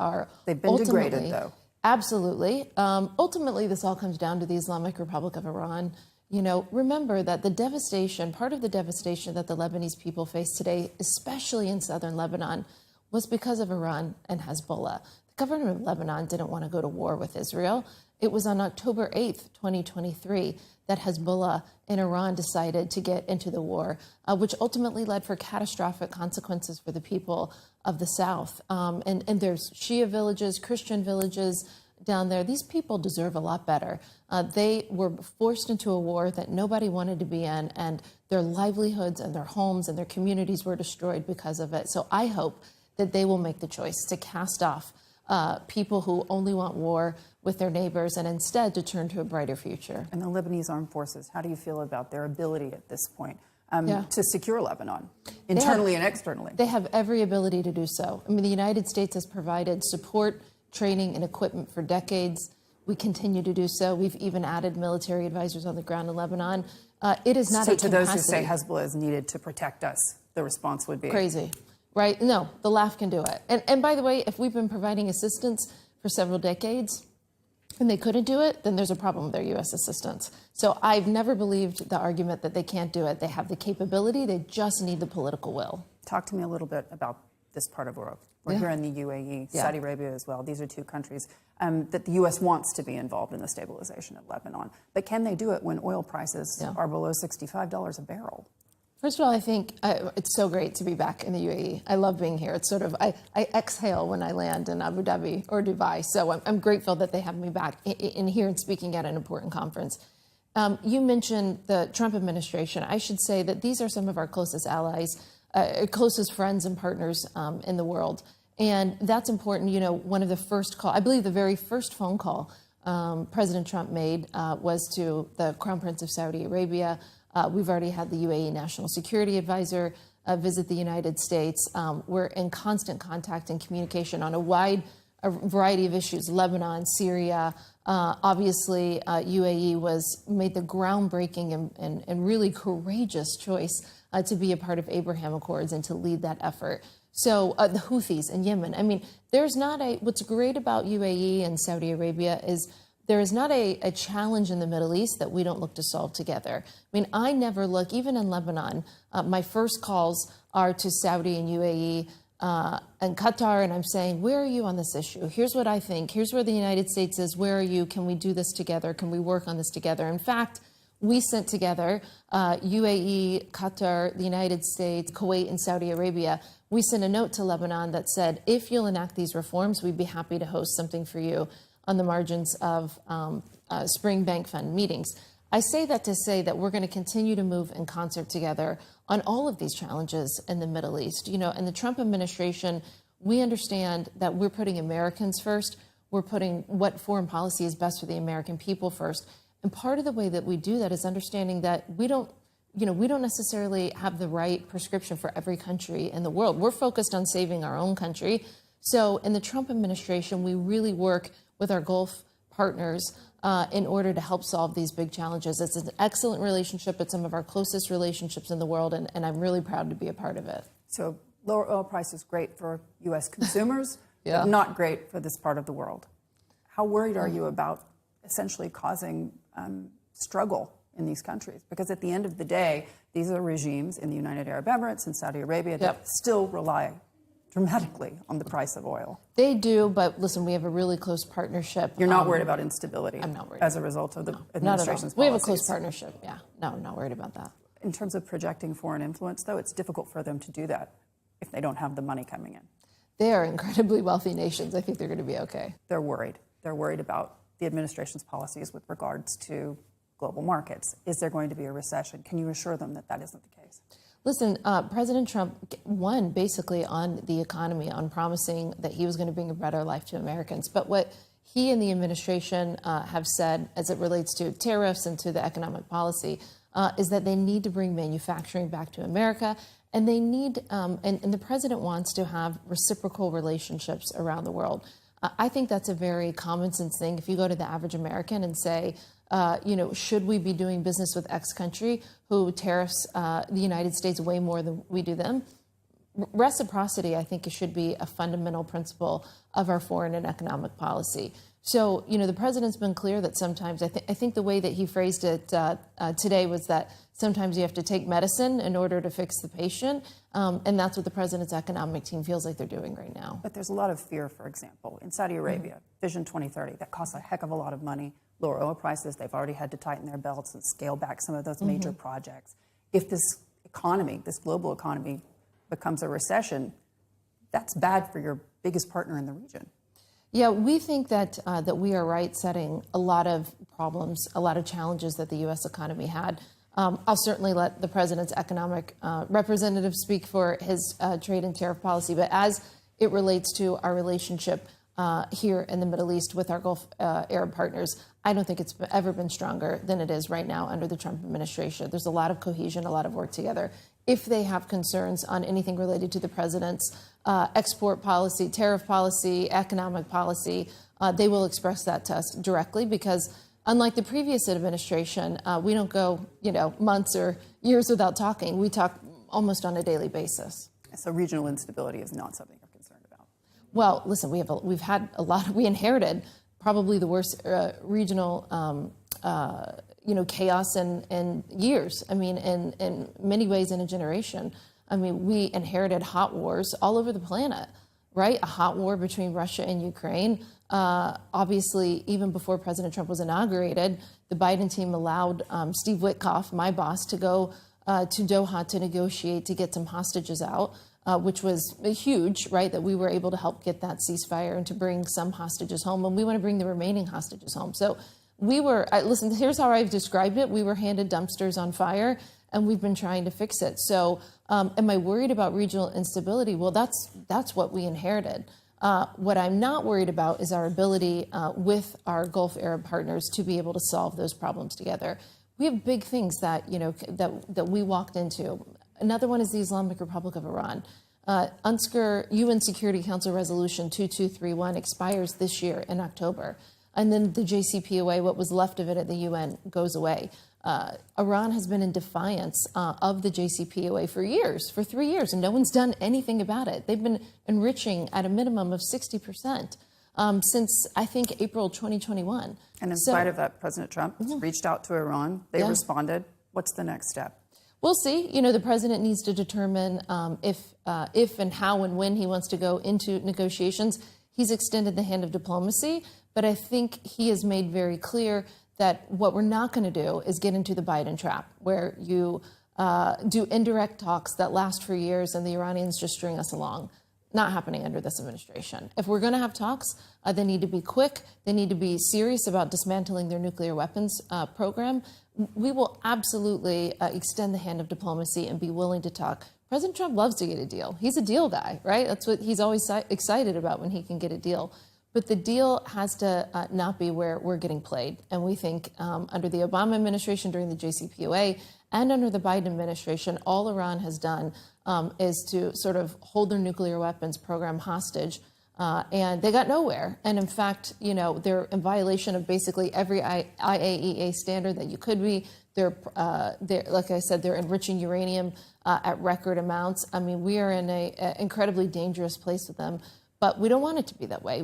been degraded, though. Absolutely. Ultimately, this all comes down to the Islamic Republic of Iran. You know, remember that the devastation, part of the devastation that the Lebanese people face today, especially in southern Lebanon, was because of Iran and Hezbollah. The government of Lebanon didn't want to go to war with Israel. It was on October 8th, 2023, that Hezbollah in Iran decided to get into the war, which ultimately led for catastrophic consequences for the people of the South. And there's Shia villages, Christian villages down there. These people deserve a lot better. They were forced into a war that nobody wanted to be in, and their livelihoods and their homes and their communities were destroyed because of it. So I hope that they will make the choice to cast off people who only want war with their neighbors and instead to turn to a brighter future. And the Lebanese armed forces, how do you feel about their ability at this point to secure Lebanon, internally and externally? They have every ability to do so. I mean, the United States has provided support, training, and equipment for decades. We continue to do so. We've even added military advisors on the ground in Lebanon. It is not a to those who say Hezbollah is needed to protect us, the response would be crazy. Right? No, the LAF can do it. And by the way, if we've been providing assistance for several decades and they couldn't do it, then there's a problem with their U.S. assistance. So I've never believed the argument that they can't do it. They have the capability. They just need the political will. Talk to me a little bit about this part of the world. We're here in the UAE, Saudi Arabia as well. These are two countries that the U.S. wants to be involved in the stabilization of Lebanon. But can they do it when oil prices are below $65 a barrel? First of all, I think it's so great to be back in the UAE. I love being here. It's sort of, I exhale when I land in Abu Dhabi or Dubai. So I'm grateful that they have me back in here and speaking at an important conference. You mentioned the Trump administration. I should say that these are some of our closest allies, closest friends and partners in the world. And that's important. You know, one of the first I believe the very first phone call President Trump made was to the Crown Prince of Saudi Arabia. We've already had the UAE National Security Advisor visit the United States. We're in constant contact and communication on a variety of issues, Lebanon, Syria. Obviously, UAE made the groundbreaking and really courageous choice to be a part of Abraham Accords and to lead that effort. So the Houthis in Yemen. I mean, what's great about UAE and Saudi Arabia is there is not a challenge in the Middle East that we don't look to solve together. I mean, I never look, even in Lebanon, my first calls are to Saudi and UAE and Qatar, and I'm saying, where are you on this issue? Here's what I think. Here's where the United States is. Where are you? Can we do this together? Can we work on this together? In fact, we sent together UAE, Qatar, the United States, Kuwait, and Saudi Arabia. We sent a note to Lebanon that said, if you'll enact these reforms, we'd be happy to host something for you on the margins of Spring Bank Fund meetings. I say that to say that we're going to continue to move in concert together on all of these challenges in the Middle East. You know, in the Trump administration, we understand that we're putting Americans first. We're putting what foreign policy is best for the American people first. And part of the way that we do that is understanding that we don't necessarily have the right prescription for every country in the world. We're focused on saving our own country. So in the Trump administration, we really work with our Gulf partners in order to help solve these big challenges. It's an excellent relationship. It's some of our closest relationships in the world, and I'm really proud to be a part of it. So lower oil prices great for U.S. consumers, but not great for this part of the world. How worried are you about essentially causing struggle in these countries? Because at the end of the day, these are regimes in the United Arab Emirates and Saudi Arabia that still rely dramatically on the price of oil. They do, but listen, we have a really close partnership. You're not worried about instability? I'm not worried. As a result of the administration's policies? We have a close partnership, yeah. No, I'm not worried about that. In terms of projecting foreign influence, though, it's difficult for them to do that if they don't have the money coming in. They are incredibly wealthy nations. I think they're going to be okay. They're worried. They're worried about the administration's policies with regards to global markets. Is there going to be a recession? Can you assure them that that isn't the case? Listen, President Trump won basically on the economy, on promising that he was going to bring a better life to Americans. But what he and the administration have said as it relates to tariffs and to the economic policy is that they need to bring manufacturing back to America. And they need, and the president wants to have reciprocal relationships around the world. I think that's a very common sense thing. If you go to the average American and say, should we be doing business with X country who tariffs the United States way more than we do them? Reciprocity, I think, should be a fundamental principle of our foreign and economic policy. So, the president's been clear that sometimes, I think the way that he phrased it today was that sometimes you have to take medicine in order to fix the patient. And that's what the president's economic team feels like they're doing right now. But there's a lot of fear, for example, in Saudi Arabia, Vision 2030, that costs a heck of a lot of money. Lower oil prices, they've already had to tighten their belts and scale back some of those major projects. If this economy, this global economy, becomes a recession, that's bad for your biggest partner in the region. Yeah, we think that that we are right setting a lot of problems, a lot of challenges that the U.S. economy had. I'll certainly let the president's economic representative speak for his trade and tariff policy, but as it relates to our relationship here in the Middle East with our Gulf Arab partners, I don't think it's ever been stronger than it is right now under the Trump administration. There's a lot of cohesion, a lot of work together. If they have concerns on anything related to the president's export policy, tariff policy, economic policy, they will express that to us directly because unlike the previous administration, we don't go, months or years without talking. We talk almost on a daily basis. So regional instability is not something you're concerned about? Well, listen, we've had a lot. We inherited probably the worst regional chaos in years. I mean, in many ways, in a generation. I mean, we inherited hot wars all over the planet, right? A hot war between Russia and Ukraine. Obviously, even before President Trump was inaugurated, the Biden team allowed Steve Witkoff, my boss, to go to Doha to negotiate to get some hostages out, which was huge, right? That we were able to help get that ceasefire and to bring some hostages home. And we want to bring the remaining hostages home. So we were, listen, here's how I've described it. We were handed dumpsters on fire, and we've been trying to fix it. So am I worried about regional instability? Well, that's what we inherited. What I'm not worried about is our ability with our Gulf Arab partners to be able to solve those problems together. We have big things that, that we walked into. Another one is the Islamic Republic of Iran. UNSCR, UN Security Council Resolution 2231 expires this year in October. And then the JCPOA, what was left of it at the UN, goes away. Iran has been in defiance of the JCPOA for 3 years, and no one's done anything about it. They've been enriching at a minimum of 60% since, I think, April 2021. And in spite of that, President Trump reached out to Iran. They responded. What's the next step? We'll see. The president needs to determine if and how and when he wants to go into negotiations. He's extended the hand of diplomacy, but I think he has made very clear that what we're not going to do is get into the Biden trap, where you do indirect talks that last for years and the Iranians just string us along. Not happening under this administration. If we're going to have talks, they need to be quick. They need to be serious about dismantling their nuclear weapons program. We will absolutely extend the hand of diplomacy and be willing to talk. President Trump loves to get a deal. He's a deal guy, right? That's what he's always excited about, when he can get a deal. But the deal has to not be where we're getting played. And we think under the Obama administration, during the JCPOA, and under the Biden administration, all Iran has done is to sort of hold their nuclear weapons program hostage. And they got nowhere. And in fact, you know, they're in violation of basically every IAEA standard that you could be. They're like I said, they're enriching uranium at record amounts. I mean, we are in an incredibly dangerous place with them. But we don't want it to be that way.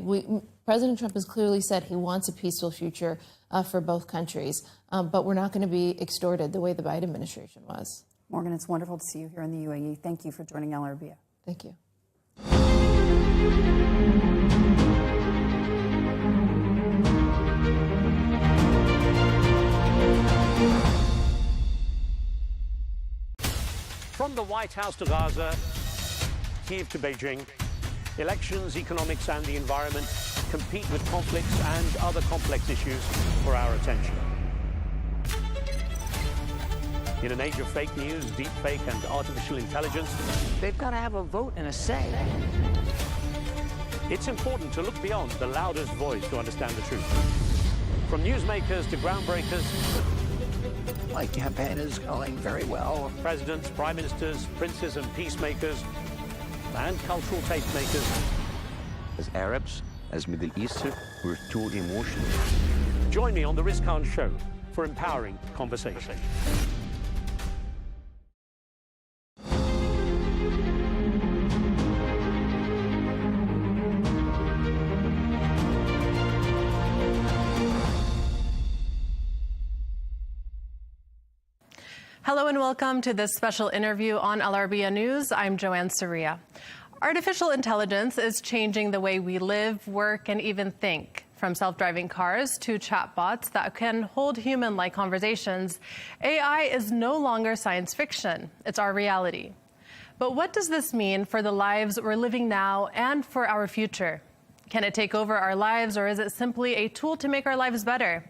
President Trump has clearly said he wants a peaceful future for both countries. But we're not going to be extorted the way the Biden administration was. Morgan, it's wonderful to see you here in the UAE. Thank you for joining Arabiya. Thank you. From the White House to Gaza, Kyiv to Beijing, elections, economics, and the environment compete with conflicts and other complex issues for our attention. In an age of fake news, deepfake, and artificial intelligence, they've got to have a vote and a say. It's important to look beyond the loudest voice to understand the truth. From newsmakers to groundbreakers, My campaign is going very well. Presidents, prime ministers, princes and peacemakers, and cultural tastemakers. As Arabs, as Middle Eastern, we're too emotional. Join me on the Riz Khan Show for empowering conversation. Hello and welcome to this special interview on Arabiya News. I'm Joanne Saria. Artificial intelligence is changing the way we live, work, and even think. From self-driving cars to chatbots that can hold human-like conversations, AI is no longer science fiction. It's our reality. But what does this mean for the lives we're living now and for our future? Can it take over our lives, or is it simply a tool to make our lives better?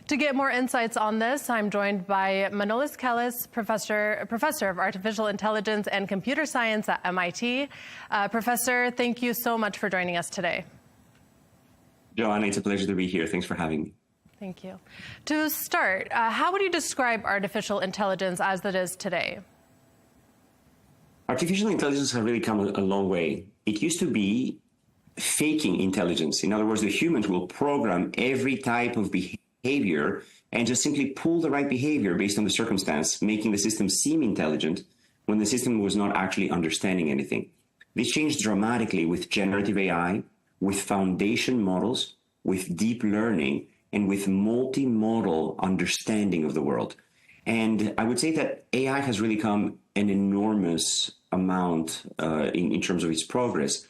To get more insights on this, I'm joined by Manolis Kellis, professor of Artificial Intelligence and Computer Science at MIT. Professor, thank you so much for joining us today. Joanna, it's a pleasure to be here. Thanks for having me. Thank you. To start, how would you describe artificial intelligence as it is today? Artificial intelligence has really come a long way. It used to be faking intelligence. In other words, the humans will program every type of behavior and just simply pull the right behavior based on the circumstance, making the system seem intelligent when the system was not actually understanding anything. This changed dramatically with generative AI, with foundation models, with deep learning, and with multimodal understanding of the world. And I would say that AI has really come an enormous amount in terms of its progress.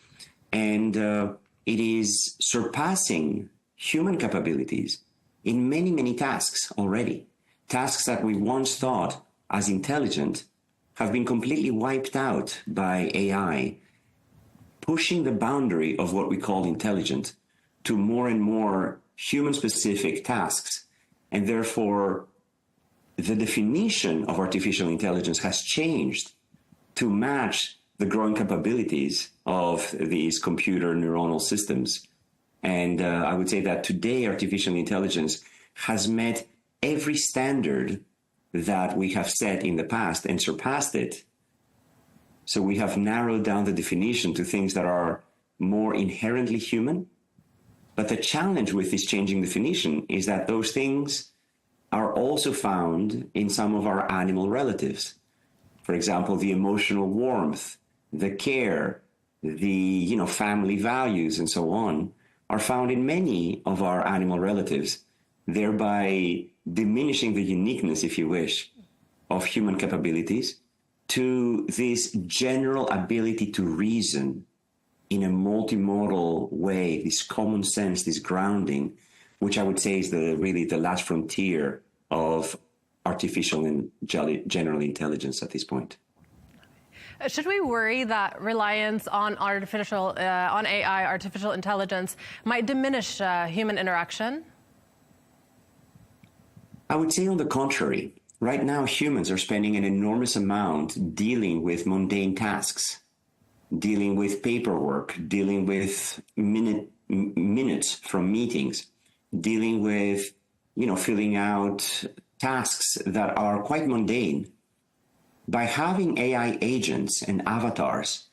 And it is surpassing human capabilities in many, many tasks already. Tasks that we once thought as intelligent have been completely wiped out by AI, pushing the boundary of what we call intelligent to more and more human-specific tasks. And therefore, the definition of artificial intelligence has changed to match the growing capabilities of these computer neuronal systems. And I would say that today, artificial intelligence has met every standard that we have set in the past and surpassed it. So we have narrowed down the definition to things that are more inherently human. But the challenge with this changing definition is that those things are also found in some of our animal relatives. For example, the emotional warmth, the care, the family values, and so on, are found in many of our animal relatives, thereby diminishing the uniqueness, if you wish, of human capabilities to this general ability to reason in a multimodal way, this common sense, this grounding, which I would say is really the last frontier of artificial and general intelligence at this point. Should we worry that reliance on on AI, artificial intelligence, might diminish human interaction? I would say on the contrary. Right now, humans are spending an enormous amount dealing with mundane tasks, dealing with paperwork, dealing with minutes from meetings, dealing with, filling out tasks that are quite mundane. By having AI agents and avatars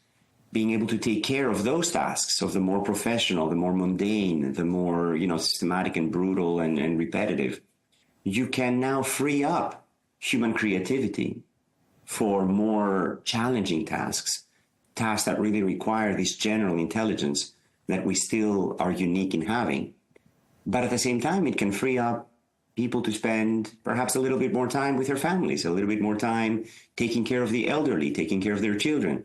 being able to take care of those tasks, of the more professional, the more mundane, the more, systematic and brutal and repetitive, you can now free up human creativity for more challenging tasks that really require this general intelligence that we still are unique in having. But at the same time, it can free up people to spend perhaps a little bit more time with their families, a little bit more time taking care of the elderly, taking care of their children,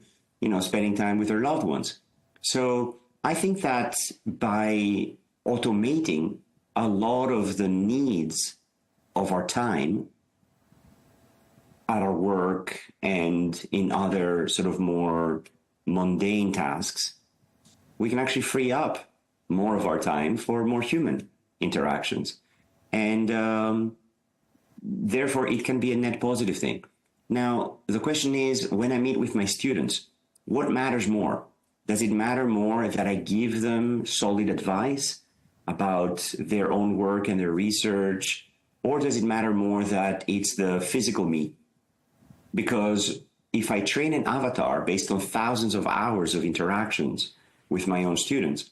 spending time with their loved ones. So I think that by automating a lot of the needs of our time at our work and in other sort of more mundane tasks, we can actually free up more of our time for more human interactions. And therefore, it can be a net positive thing. Now, the question is, when I meet with my students, what matters more? Does it matter more that I give them solid advice about their own work and their research? Or does it matter more that it's the physical me? Because if I train an avatar based on thousands of hours of interactions with my own students,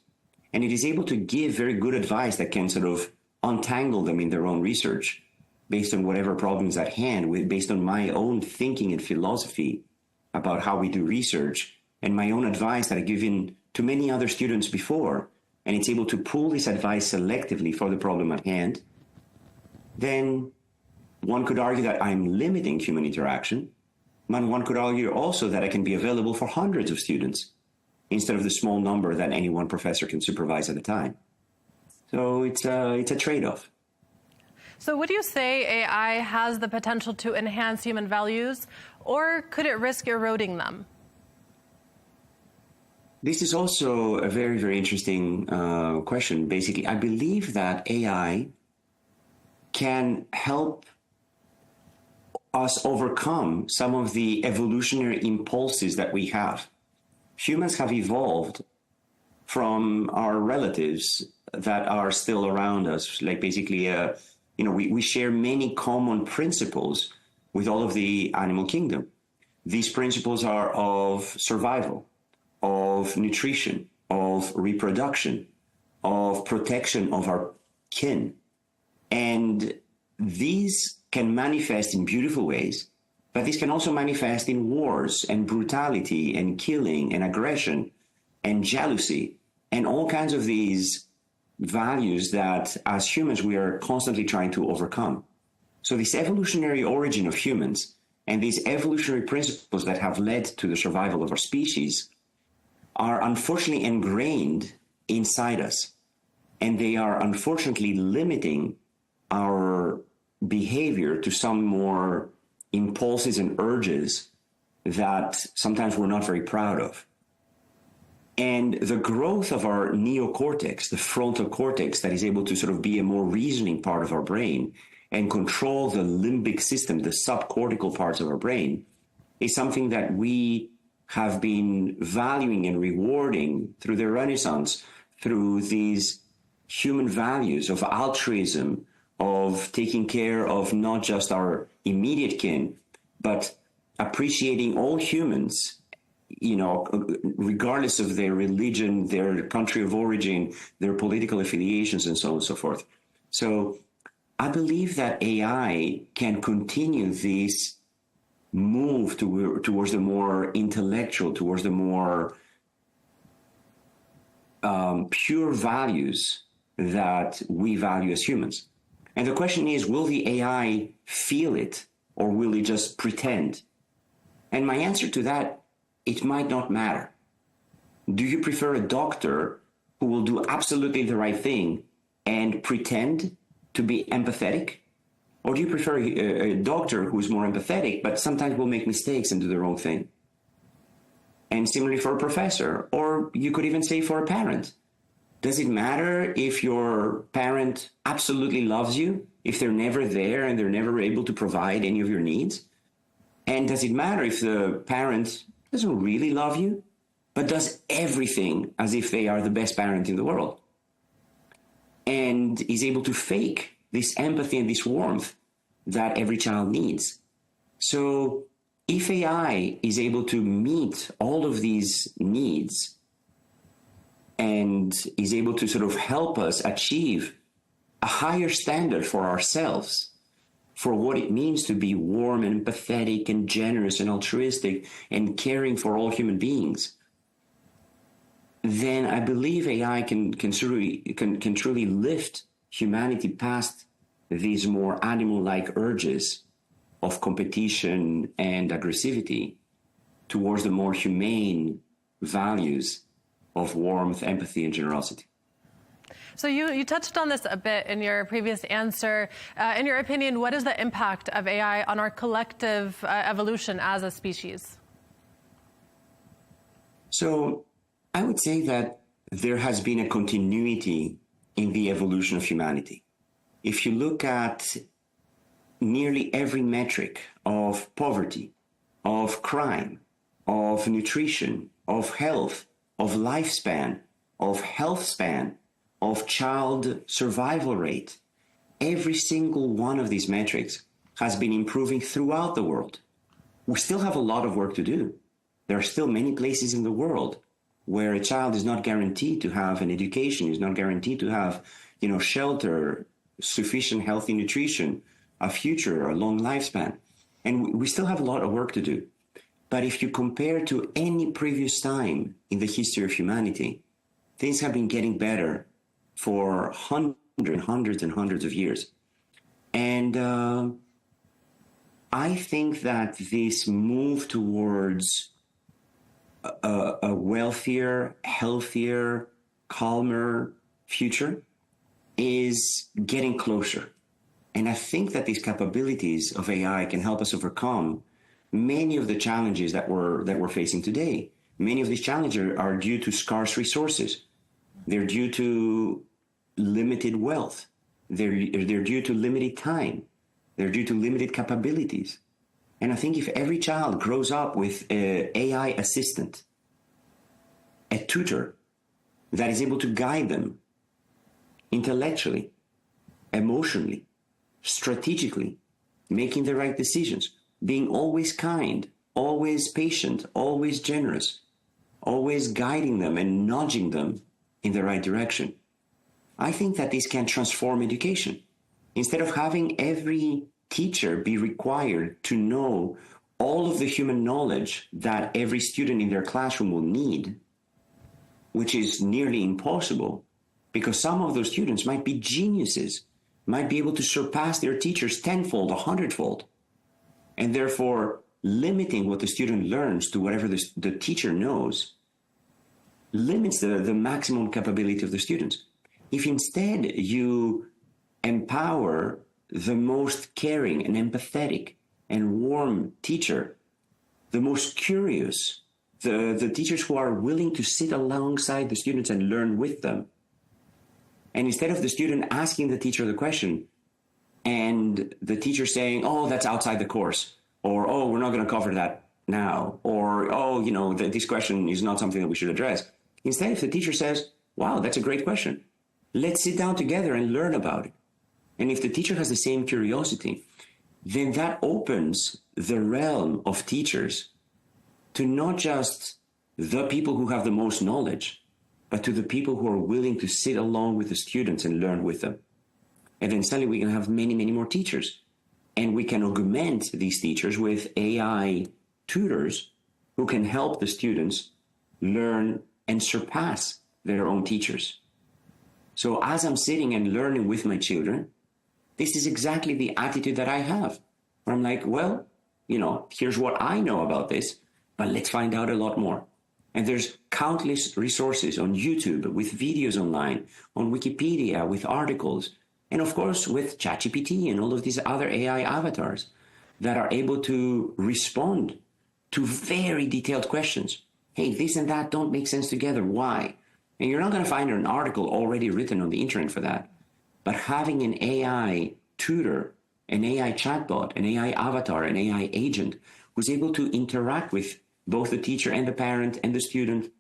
and it is able to give very good advice that can sort of untangle them in their own research based on whatever problems at hand, based on my own thinking and philosophy about how we do research, and my own advice that I've given to many other students before, and it's able to pull this advice selectively for the problem at hand, then one could argue that I'm limiting human interaction, but one could argue also that I can be available for hundreds of students instead of the small number that any one professor can supervise at a time. So it's a trade-off. So would you say AI has the potential to enhance human values, or could it risk eroding them? This is also a very, very interesting question. Basically, I believe that AI can help us overcome some of the evolutionary impulses that we have. Humans have evolved from our relatives that are still around us. Like basically, we share many common principles with all of the animal kingdom. These principles are of survival, of nutrition, of reproduction, of protection of our kin. And these can manifest in beautiful ways, but this can also manifest in wars and brutality and killing and aggression and jealousy and all kinds of these values that as humans we are constantly trying to overcome. So this evolutionary origin of humans and these evolutionary principles that have led to the survival of our species are unfortunately ingrained inside us, and they are unfortunately limiting our behavior to some more impulses and urges that sometimes we're not very proud of. And the growth of our neocortex, the frontal cortex that is able to sort of be a more reasoning part of our brain and control the limbic system, the subcortical parts of our brain, is something that we have been valuing and rewarding through the Renaissance, through these human values of altruism, of taking care of not just our immediate kin, but appreciating all humans, regardless of their religion, their country of origin, their political affiliations, and so on and so forth. So I believe that AI can continue this move towards the more intellectual, towards the more pure values that we value as humans. And the question is, will the AI feel it, or will it just pretend? And my answer to that, it might not matter. Do you prefer a doctor who will do absolutely the right thing and pretend to be empathetic? Or do you prefer a doctor who is more empathetic, but sometimes will make mistakes and do the wrong thing? And similarly for a professor, or you could even say for a parent. Does it matter if your parent absolutely loves you, if they're never there and they're never able to provide any of your needs? And does it matter if the parent doesn't really love you, but does everything as if they are the best parent in the world? And is able to fake this empathy and this warmth that every child needs. So if AI is able to meet all of these needs and is able to sort of help us achieve a higher standard for ourselves, for what it means to be warm and empathetic and generous and altruistic and caring for all human beings, then I believe AI can truly lift humanity past these more animal-like urges of competition and aggressivity towards the more humane values of warmth, empathy, and generosity. So you touched on this a bit in your previous answer. In your opinion, what is the impact of AI on our collective evolution as a species? So I would say that there has been a continuity in the evolution of humanity. If you look at nearly every metric of poverty, of crime, of nutrition, of health, of lifespan, of health span, of child survival rate, every single one of these metrics has been improving throughout the world. We still have a lot of work to do. There are still many places in the world where a child is not guaranteed to have an education, is not guaranteed to have, shelter, sufficient healthy nutrition, a future, a long lifespan. And we still have a lot of work to do. But if you compare to any previous time in the history of humanity, things have been getting better for hundreds and hundreds of years. And I think that this move towards a wealthier, healthier, calmer future is getting closer. And I think that these capabilities of AI can help us overcome many of the challenges that we're facing today. Many of these challenges are due to scarce resources. They're due to limited wealth. They're due to limited time. They're due to limited capabilities. And I think if every child grows up with an AI assistant, a tutor that is able to guide them intellectually, emotionally, strategically, making the right decisions, being always kind, always patient, always generous, always guiding them and nudging them in the right direction, I think that this can transform education. Instead of having every teacher be required to know all of the human knowledge that every student in their classroom will need, which is nearly impossible, because some of those students might be geniuses, might be able to surpass their teachers tenfold, 100-fold, and therefore limiting what the student learns to whatever the teacher knows limits the maximum capability of the students. If instead you empower the most caring and empathetic and warm teacher, the most curious, the teachers who are willing to sit alongside the students and learn with them, and instead of the student asking the teacher the question and the teacher saying, oh, that's outside the course, or, oh, we're not going to cover that now, or, oh, this question is not something that we should address. Instead, if the teacher says, wow, that's a great question, let's sit down together and learn about it. And if the teacher has the same curiosity, then that opens the realm of teachers to not just the people who have the most knowledge, but to the people who are willing to sit along with the students and learn with them. And then suddenly we can have many, many more teachers. And we can augment these teachers with AI tutors who can help the students learn and surpass their own teachers. So as I'm sitting and learning with my children, this is exactly the attitude that I have. Where I'm like, well, here's what I know about this, but let's find out a lot more. And there's countless resources on YouTube, with videos online, on Wikipedia, with articles, and of course with ChatGPT and all of these other AI avatars that are able to respond to very detailed questions hey, this and that don't make sense together. Why? And you're not going to find an article already written on the internet for that. But having an AI tutor, an AI chatbot, an AI avatar, an AI agent who's able to interact with both the teacher and the parent and the student,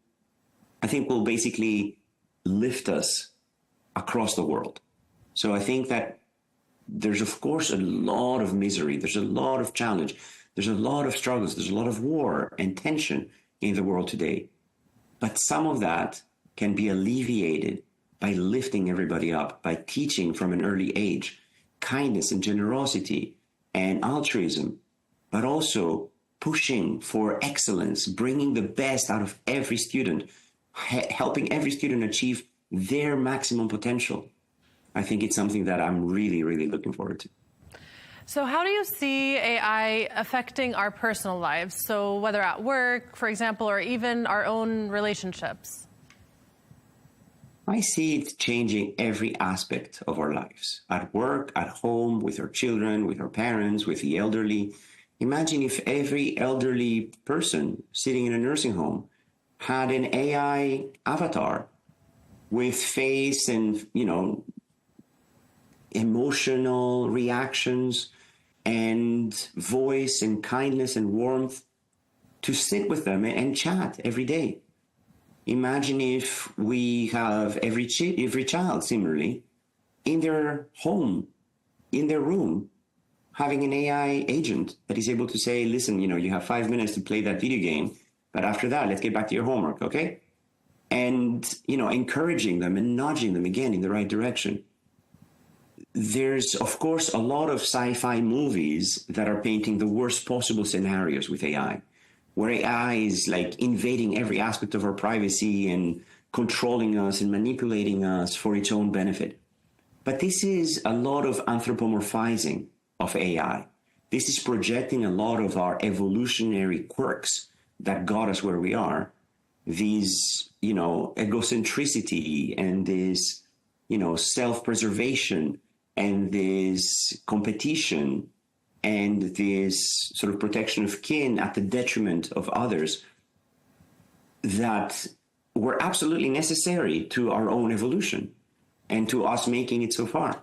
I think will basically lift us across the world. So I think that there's, of course, a lot of misery. There's a lot of challenge. There's a lot of struggles. There's a lot of war and tension in the world today. But some of that can be alleviated by lifting everybody up, by teaching from an early age kindness and generosity and altruism, but also pushing for excellence, bringing the best out of every student, helping every student achieve their maximum potential. I think it's something that I'm really, really looking forward to. So how do you see AI affecting our personal lives? So whether at work, for example, or even our own relationships? I see it changing every aspect of our lives. At work, at home, with our children, with our parents, with the elderly. Imagine if every elderly person sitting in a nursing home had an AI avatar with face and, emotional reactions and voice and kindness and warmth to sit with them and chat every day. Imagine if we have every child similarly in their home, in their room, having an AI agent that is able to say, listen, you have 5 minutes to play that video game, but after that, let's get back to your homework, okay? And, encouraging them and nudging them again in the right direction. There's, of course, a lot of sci-fi movies that are painting the worst possible scenarios with AI, where AI is like invading every aspect of our privacy and controlling us and manipulating us for its own benefit. But this is a lot of anthropomorphizing of AI. This is projecting a lot of our evolutionary quirks that got us where we are. These, egocentricity and this, self-preservation and this competition and this sort of protection of kin at the detriment of others that were absolutely necessary to our own evolution and to us making it so far.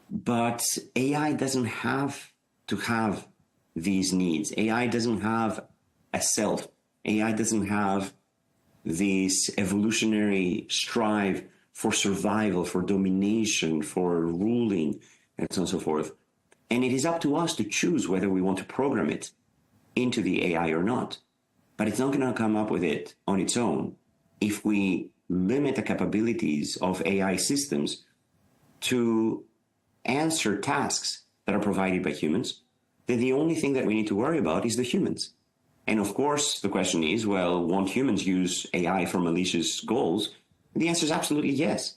But AI doesn't have to have these needs. AI doesn't have a self. AI doesn't have this evolutionary strive for survival, for domination, for ruling, and so on and so forth. And it is up to us to choose whether we want to program it into the AI or not. But it's not going to come up with it on its own. If we limit the capabilities of AI systems to answer tasks that are provided by humans, then the only thing that we need to worry about is the humans. And of course, the question is, well, won't humans use AI for malicious goals? The answer is absolutely yes.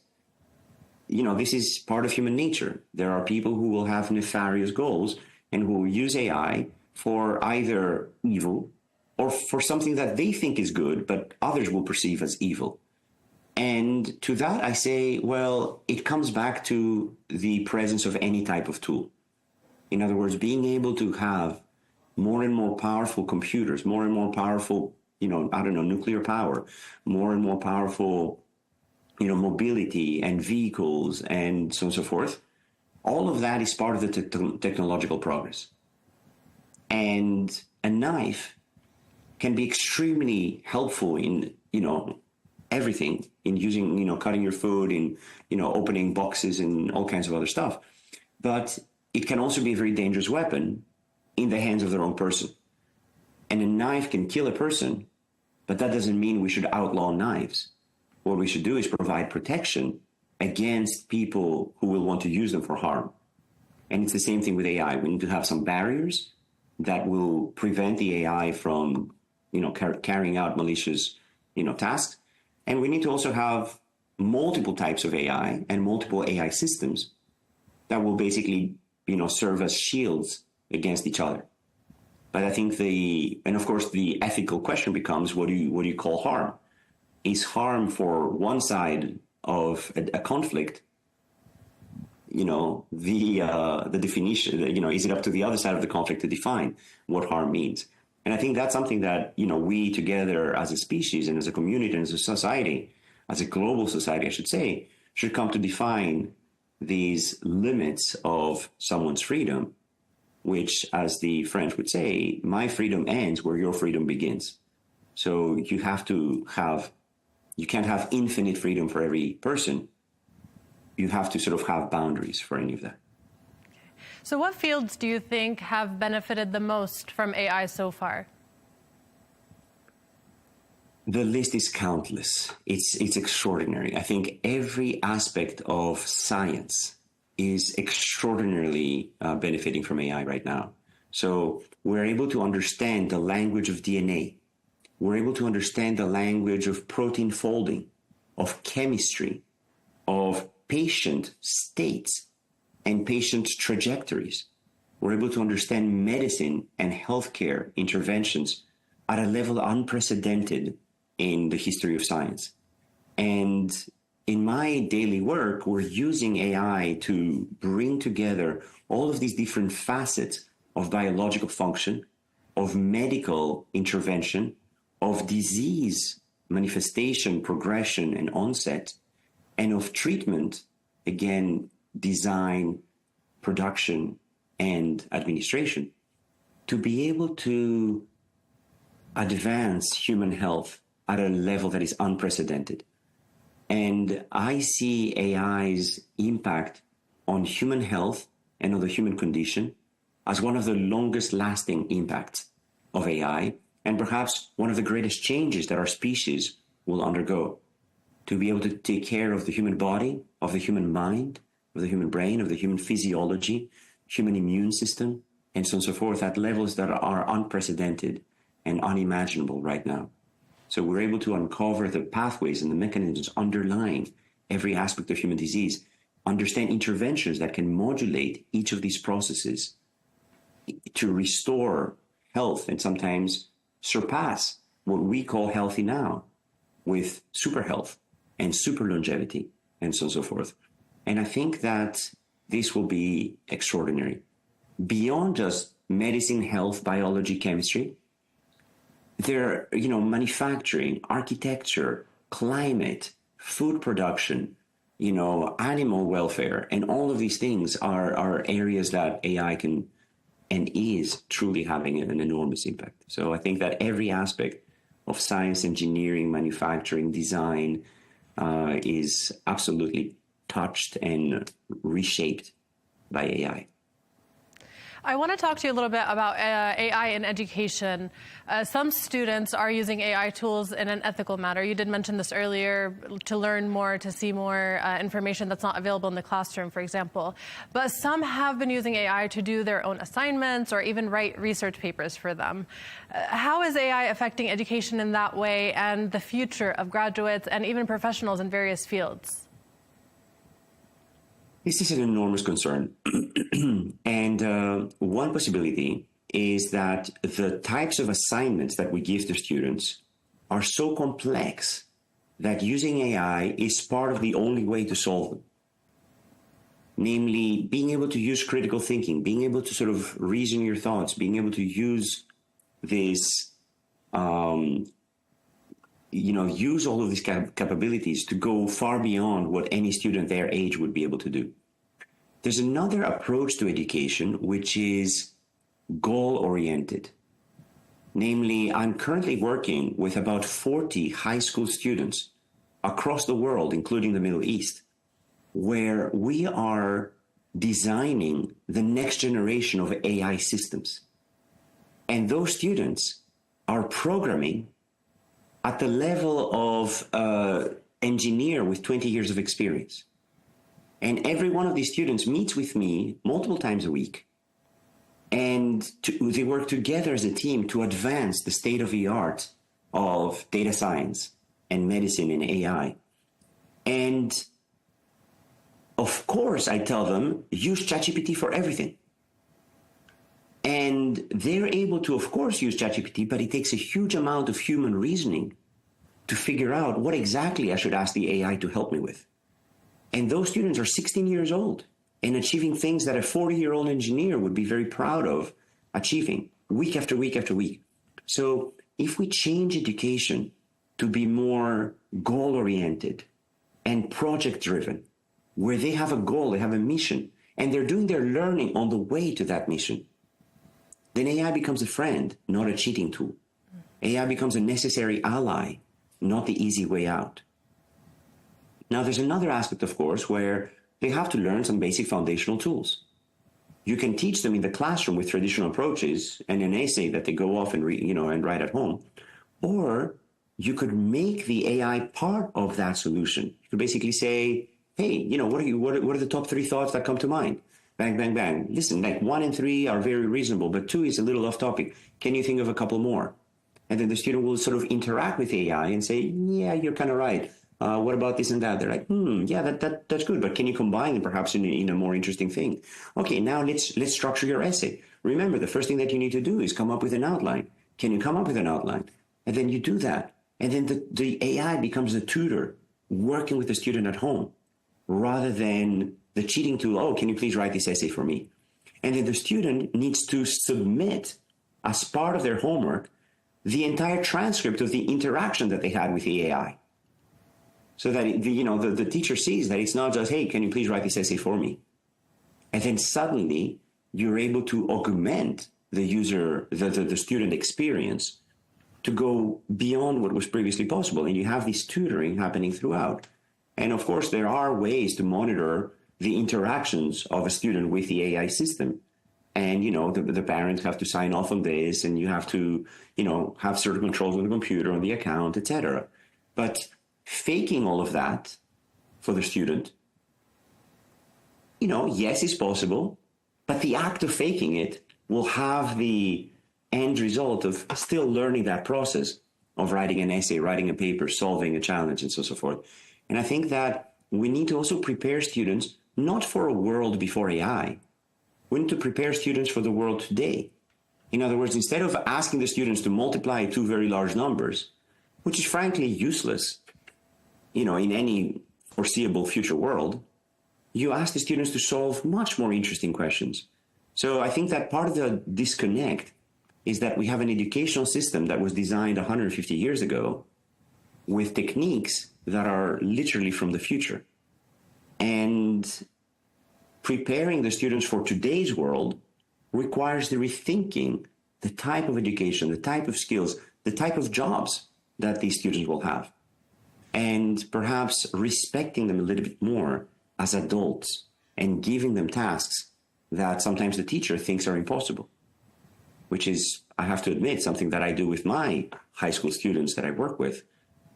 This is part of human nature. There are people who will have nefarious goals and who will use AI for either evil or for something that they think is good, but others will perceive as evil. And to that, I say, well, it comes back to the presence of any type of tool. In other words, being able to have more and more powerful computers, more and more powerful, nuclear power, more and more powerful, mobility and vehicles and so on and so forth. All of that is part of the technological progress. And a knife can be extremely helpful in, everything, in using, cutting your food, in, opening boxes and all kinds of other stuff. But it can also be a very dangerous weapon in the hands of the wrong person. And a knife can kill a person, but that doesn't mean we should outlaw knives. What we should do is provide protection against people who will want to use them for harm. And it's the same thing with AI. We need to have some barriers that will prevent the AI from, carrying out malicious, tasks. And we need to also have multiple types of AI and multiple AI systems that will basically, serve as shields against each other. But I think and of course the ethical question becomes, what do you call harm? Is harm for one side of a conflict, the definition, is it up to the other side of the conflict to define what harm means? And I think that's something that, we together as a species and as a community and as a society, as a global society, I should say, should come to define these limits of someone's freedom, which, as the French would say, my freedom ends where your freedom begins. So you can't have infinite freedom for every person. You have to sort of have boundaries for any of that. So what fields do you think have benefited the most from AI so far? The list is countless. It's extraordinary. I think every aspect of science is extraordinarily benefiting from AI right now. So we're able to understand the language of DNA. We're able to understand the language of protein folding, of chemistry, of patient states and patient trajectories. We're able to understand medicine and healthcare interventions at a level unprecedented in the history of science. And in my daily work, we're using AI to bring together all of these different facets of biological function, of medical intervention, of disease manifestation, progression, and onset, and of treatment, again, design, production, and administration, to be able to advance human health at a level that is unprecedented. And I see AI's impact on human health and on the human condition as one of the longest lasting impacts of AI, and perhaps one of the greatest changes that our species will undergo, to be able to take care of the human body, of the human mind, of the human brain, of the human physiology, human immune system, and so on and so forth, at levels that are unprecedented and unimaginable right now. So we're able to uncover the pathways and the mechanisms underlying every aspect of human disease, understand interventions that can modulate each of these processes to restore health and sometimes surpass what we call healthy now with super health and super longevity and so on and so forth. And I think that this will be extraordinary. Beyond just medicine, health, biology, chemistry, there are, manufacturing, architecture, climate, food production, animal welfare, and all of these things are areas that AI can and is truly having an enormous impact. So I think that every aspect of science, engineering, manufacturing, design is absolutely touched and reshaped by AI. I want to talk to you a little bit about AI in education. Some students are using AI tools in an ethical manner. You did mention this earlier, to learn more, to see more information that's not available in the classroom, for example. But some have been using AI to do their own assignments or even write research papers for them. How is AI affecting education in that way and the future of graduates and even professionals in various fields? This is an enormous concern. And one possibility is that the types of assignments that we give to students are so complex that using AI is part of the only way to solve them. Namely, being able to use critical thinking, being able to sort of reason your thoughts, being able to use this, use all of these capabilities to go far beyond what any student their age would be able to do. There's another approach to education, which is goal-oriented. Namely, I'm currently working with about 40 high school students across the world, including the Middle East, where we are designing the next generation of AI systems. And those students are programming at the level of engineer with 20 years of experience. And every one of these students meets with me multiple times a week. And they work together as a team to advance the state of the art of data science and medicine and AI. And of course, I tell them, use ChatGPT for everything. And they're able to, of course, use ChatGPT, but it takes a huge amount of human reasoning to figure out what exactly I should ask the AI to help me with. And those students are 16 years old and achieving things that a 40-year-old engineer would be very proud of achieving week after week after week. So if we change education to be more goal-oriented and project-driven, where they have a goal, they have a mission, and they're doing their learning on the way to that mission, then AI becomes a friend, not a cheating tool. AI becomes a necessary ally, not the easy way out. Now, there's another aspect, of course, where they have to learn some basic foundational tools. You can teach them in the classroom with traditional approaches and an essay that they go off and read, and write at home, or you could make the AI part of that solution. You could basically say, hey, what are the top 3 thoughts that come to mind? Bang, bang, bang. Listen, like 1 and 3 are very reasonable, but 2 is a little off topic. Can you think of a couple more? And then the student will sort of interact with AI and say, yeah, you're kind of right. What about this and that? They're like, yeah, that's good, but can you combine them perhaps in a more interesting thing? Okay, now let's structure your essay. Remember, the first thing that you need to do is come up with an outline. Can you come up with an outline? And then you do that. And then the AI becomes the tutor working with the student at home rather than the cheating tool. Oh, can you please write this essay for me? And then the student needs to submit as part of their homework the entire transcript of the interaction that they had with the AI. So that the teacher sees that it's not just, hey, can you please write this essay for me? And then suddenly you're able to augment the student experience to go beyond what was previously possible. And you have this tutoring happening throughout. And of course, there are ways to monitor the interactions of a student with the AI system. And, the parents have to sign off on this, and you have to, have certain controls on the computer, on the account, etc. But faking all of that for the student, yes, it's possible, but the act of faking it will have the end result of still learning that process of writing an essay, writing a paper, solving a challenge, and so forth. And I think that we need to also prepare students not for a world before AI. We need to prepare students for the world today. In other words, instead of asking the students to multiply 2 very large numbers, which is frankly useless, in any foreseeable future world, you ask the students to solve much more interesting questions. So I think that part of the disconnect is that we have an educational system that was designed 150 years ago with techniques that are literally from the future. And preparing the students for today's world requires the rethinking the type of education, the type of skills, the type of jobs that these students will have. And perhaps respecting them a little bit more as adults and giving them tasks that sometimes the teacher thinks are impossible, which is, I have to admit, something that I do with my high school students that I work with.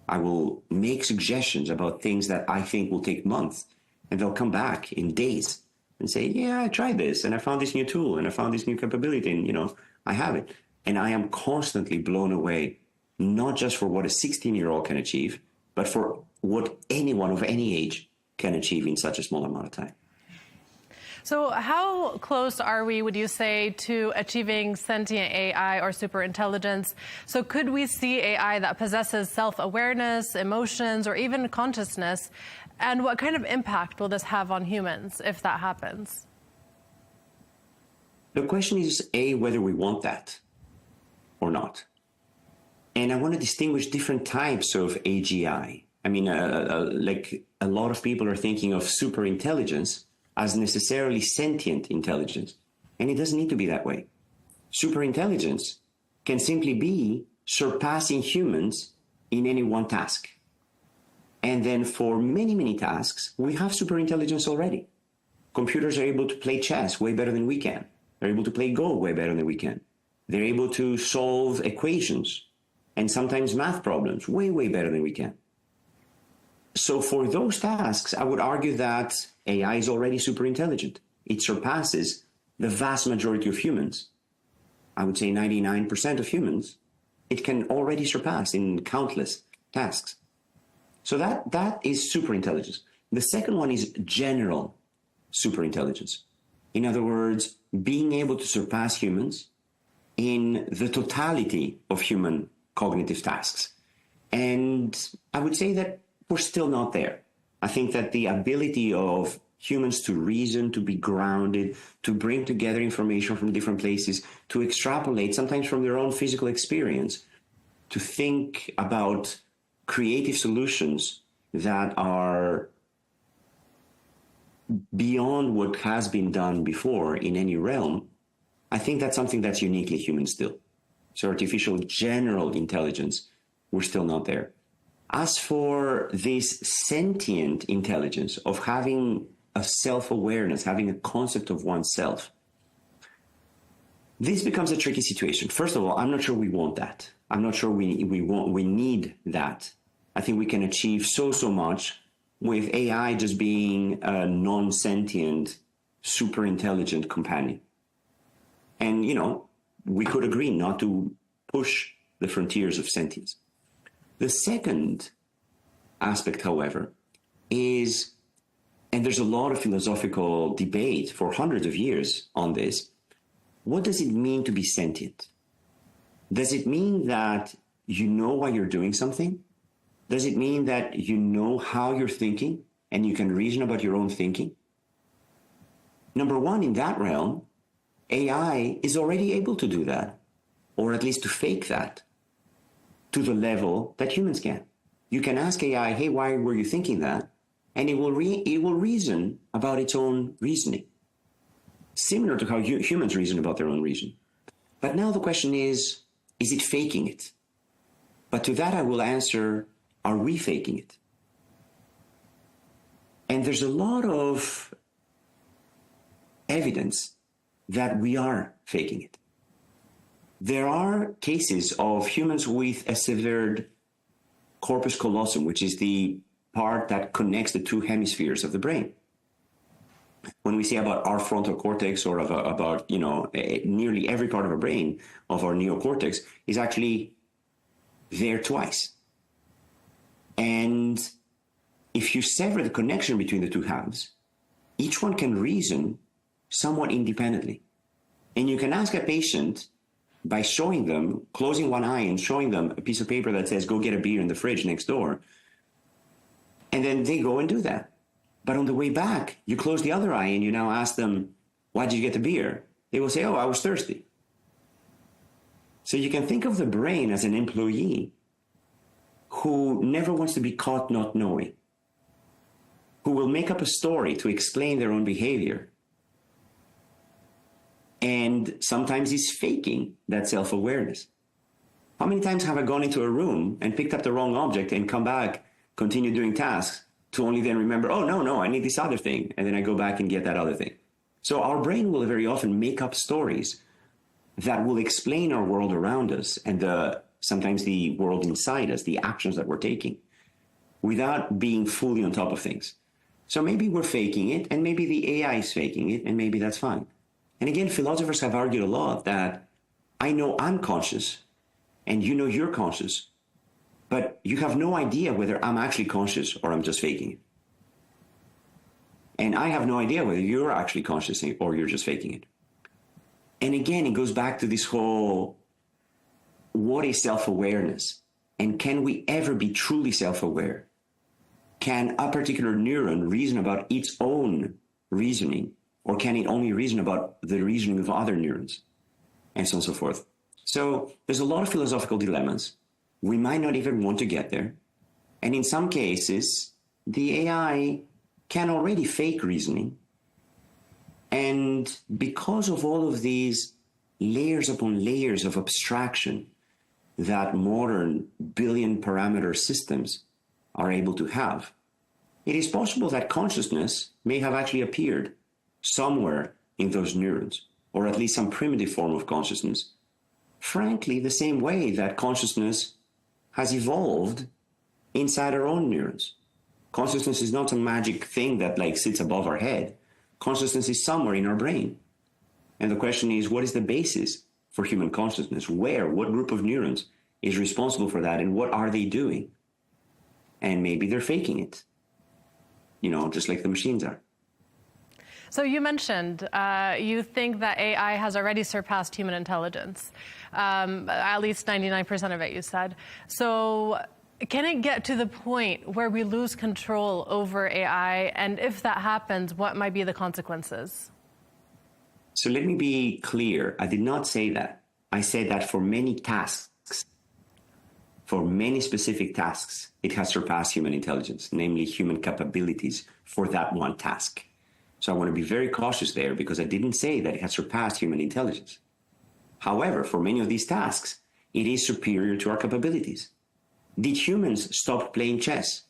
I will make suggestions about things that I think will take months, and they'll come back in days and say, yeah, I tried this, and I found this new tool, and I found this new capability, and, I have it. And I am constantly blown away, not just for what a 16-year-old can achieve, but for what anyone of any age can achieve in such a small amount of time. So how close are we, would you say, to achieving sentient AI or superintelligence? So could we see AI that possesses self-awareness, emotions, or even consciousness? And what kind of impact will this have on humans if that happens? The question is, A, whether we want that or not. And I want to distinguish different types of AGI. I mean, like a lot of people are thinking of superintelligence as necessarily sentient intelligence. And it doesn't need to be that way. Superintelligence can simply be surpassing humans in any one task. And then for many, many tasks, we have superintelligence already. Computers are able to play chess way better than we can. They're able to play Go way better than we can. They're able to solve equations and sometimes math problems way, way better than we can. So for those tasks, I would argue that AI is already super intelligent. It surpasses the vast majority of humans. I would say 99% of humans, it can already surpass in countless tasks. So that is super intelligence. The second one is general super intelligence. In other words, being able to surpass humans in the totality of human cognitive tasks. And I would say that we're still not there. I think that the ability of humans to reason, to be grounded, to bring together information from different places, to extrapolate, sometimes from their own physical experience, to think about creative solutions that are beyond what has been done before in any realm. I think that's something that's uniquely human still. So artificial general intelligence, we're still not there. As for this sentient intelligence of having a self-awareness, having a concept of oneself, this becomes a tricky situation. First of all, I'm not sure we want that. I'm not sure we need that. I think we can achieve so much with AI just being a non-sentient, super intelligent companion. And, you know, we could agree not to push the frontiers of sentience. The second aspect, however, is, and there's a lot of philosophical debate for hundreds of years on this, what does it mean to be sentient? Does it mean that you know why you're doing something? Does it mean that you know how you're thinking and you can reason about your own thinking? Number one, in that realm, AI is already able to do that, or at least to fake that, to the level that humans can. You can ask AI, hey, why were you thinking that? And it will reason about its own reasoning, similar to how humans reason about their own reason. But now the question is it faking it? But to that I will answer, are we faking it? And there's a lot of evidence that we are faking it. There are cases of humans with a severed corpus callosum, which is the part that connects the two hemispheres of the brain. When we say about our frontal cortex or about, you know, nearly every part of our brain, of our neocortex, is actually there twice. And if you sever the connection between the two halves, each one can reason somewhat independently. And you can ask a patient by showing them, closing one eye and showing them a piece of paper that says, go get a beer in the fridge next door. And then they go and do that. But on the way back, you close the other eye and you now ask them, why did you get the beer? They will say, oh, I was thirsty. So you can think of the brain as an employee who never wants to be caught not knowing, who will make up a story to explain their own behavior. And sometimes is faking that self-awareness. How many times have I gone into a room and picked up the wrong object and come back, continue doing tasks, to only then remember, oh, no, I need this other thing. And then I go back and get that other thing. So our brain will very often make up stories that will explain our world around us and sometimes the world inside us, the actions that we're taking, without being fully on top of things. So maybe we're faking it, and maybe the AI is faking it, and maybe that's fine. And again, philosophers have argued a lot that I know I'm conscious, and you know you're conscious, but you have no idea whether I'm actually conscious or I'm just faking it. And I have no idea whether you're actually conscious or you're just faking it. And again, it goes back to this whole, what is self-awareness? And can we ever be truly self-aware? Can a particular neuron reason about its own reasoning, or can it only reason about the reasoning of other neurons? And so on and so forth. So there's a lot of philosophical dilemmas. We might not even want to get there. And in some cases, the AI can already fake reasoning. And because of all of these layers upon layers of abstraction that modern billion parameter systems are able to have, it is possible that consciousness may have actually appeared somewhere in those neurons, or at least some primitive form of consciousness. Frankly, the same way that consciousness has evolved inside our own neurons. Consciousness is not some magic thing that like sits above our head. Consciousness is somewhere in our brain. And the question is, what is the basis for human consciousness? Where, what group of neurons is responsible for that, and what are they doing? And maybe they're faking it, you know, just like the machines are. So you mentioned you think that AI has already surpassed human intelligence, at least 99% of it, you said. So Can it get to the point where we lose control over AI? And if that happens, what might be the consequences? So let me be clear. I did not say that. I said that for many tasks, for many specific tasks, it has surpassed human intelligence, namely human capabilities for that one task. So I want to be very cautious there because I didn't say that it has surpassed human intelligence. However, for many of these tasks, it is superior to our capabilities. Did humans stop playing chess?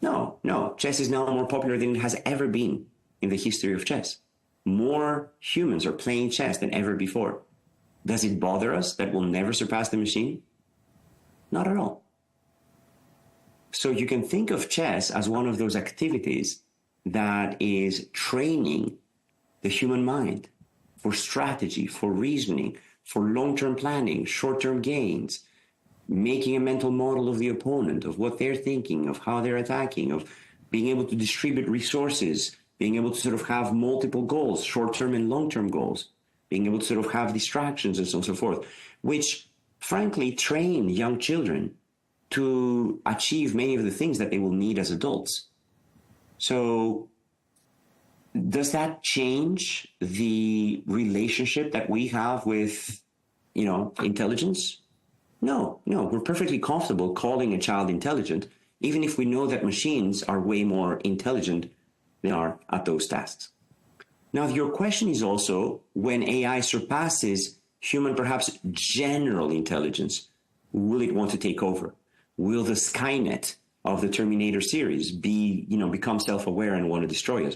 No. Chess is now more popular than it has ever been in the history of chess. More humans are playing chess than ever before. Does it bother us that we'll never surpass the machine? Not at all. So you can think of chess as one of those activities that is training the human mind for strategy, for reasoning, for long-term planning, short-term gains, making a mental model of the opponent, of what they're thinking, of how they're attacking, of being able to distribute resources, being able to sort of have multiple goals, short-term and long-term goals, being able to sort of have distractions and so on and so forth, which frankly train young children to achieve many of the things that they will need as adults. So does that change the relationship that we have with, intelligence? No, we're perfectly comfortable calling a child intelligent, even if we know that machines are way more intelligent than are at those tasks. Now, your question is also, when AI surpasses human, perhaps general intelligence, will it want to take over? Will the Skynet of the Terminator series become self-aware and want to destroy us?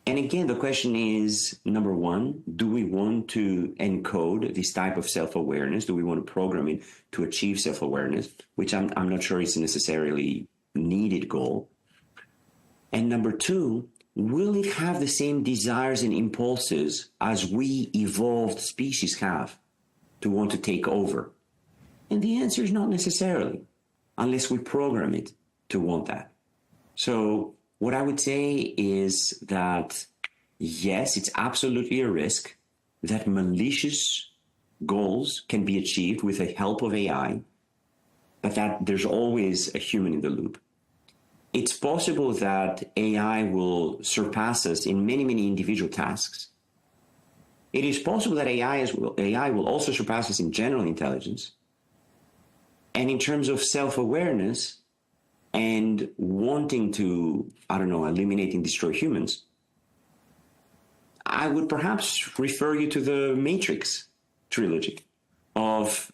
And again, the question is, number one, do we want to encode this type of self-awareness? Do we want to program it to achieve self-awareness, which I'm not sure is a necessarily needed goal? And number two, will it have the same desires and impulses as we evolved species have to want to take over? And the answer is not necessarily, unless we program it to want that. So what I would say is that, yes, it's absolutely a risk that malicious goals can be achieved with the help of AI, but that there's always a human in the loop. It's possible that AI will surpass us in many, many individual tasks. It is possible that AI will also surpass us in general intelligence. And in terms of self-awareness and wanting to, eliminate and destroy humans, I would perhaps refer you to the Matrix trilogy of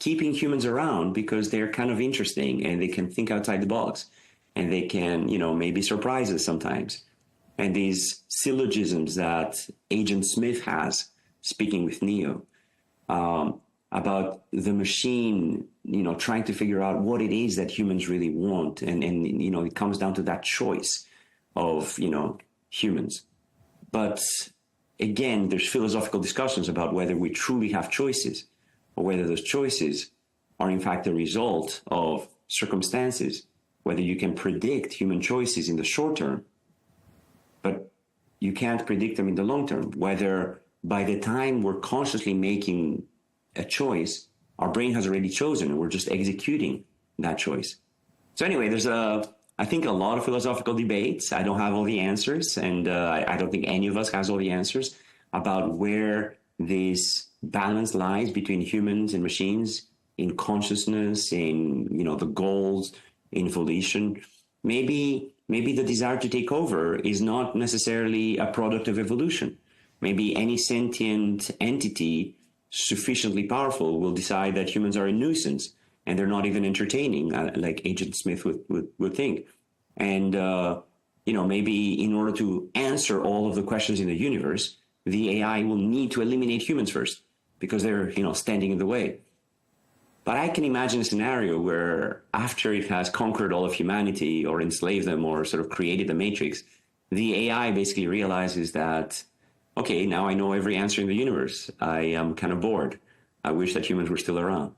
keeping humans around because they're kind of interesting and they can think outside the box and they can, maybe surprise us sometimes. And these syllogisms that Agent Smith has, speaking with Neo, about the machine, trying to figure out what it is that humans really want. And it comes down to that choice of, humans. But again, there's philosophical discussions about whether we truly have choices or whether those choices are in fact the result of circumstances, whether you can predict human choices in the short term, but you can't predict them in the long term, whether by the time we're consciously making a choice, our brain has already chosen and we're just executing that choice. So anyway, there's I think a lot of philosophical debates. I don't have all the answers, and I don't think any of us has all the answers about where this balance lies between humans and machines in consciousness, in the goals, in volition. Maybe the desire to take over is not necessarily a product of evolution. Maybe any sentient entity sufficiently powerful will decide that humans are a nuisance and they're not even entertaining, like Agent Smith would think. And, maybe in order to answer all of the questions in the universe, the AI will need to eliminate humans first because they're, standing in the way. But I can imagine a scenario where after it has conquered all of humanity or enslaved them or sort of created the Matrix, the AI basically realizes that, okay, now I know every answer in the universe. I am kind of bored. I wish that humans were still around.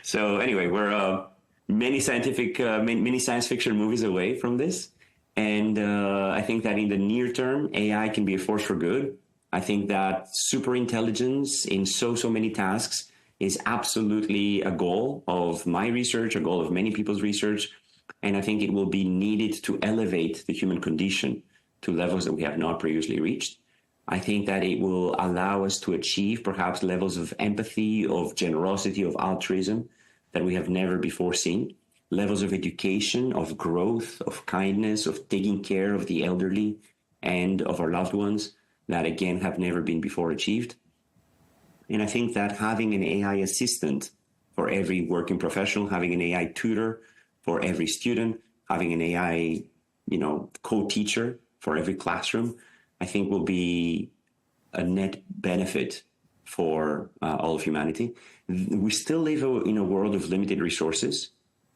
So anyway, we're many science fiction movies away from this. And I think that in the near term, AI can be a force for good. I think that super intelligence in so many tasks is absolutely a goal of my research, a goal of many people's research. And I think it will be needed to elevate the human condition to levels that we have not previously reached. I think that it will allow us to achieve perhaps levels of empathy, of generosity, of altruism that we have never before seen, levels of education, of growth, of kindness, of taking care of the elderly and of our loved ones that, again, have never been before achieved. And I think that having an AI assistant for every working professional, having an AI tutor for every student, having an AI, co-teacher for every classroom, I think will be a net benefit for all of humanity. We still live in a world of limited resources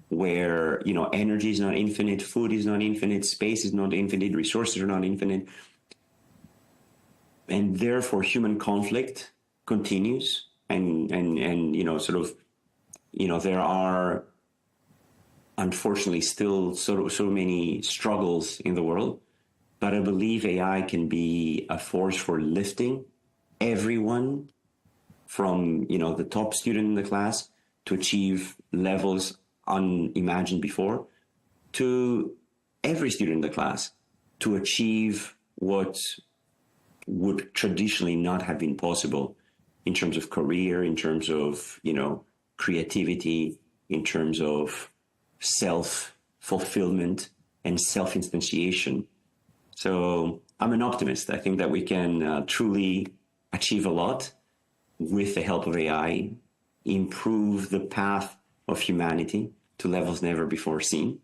where, energy is not infinite, food is not infinite, space is not infinite, resources are not infinite. And therefore, human conflict continues. And there are, unfortunately, still so many struggles in the world. But I believe AI can be a force for lifting everyone from, the top student in the class to achieve levels unimagined before, to every student in the class to achieve what would traditionally not have been possible in terms of career, in terms of, creativity, in terms of self-fulfillment and self-instantiation. So I'm an optimist. I think that we can truly achieve a lot with the help of AI, improve the path of humanity to levels never before seen,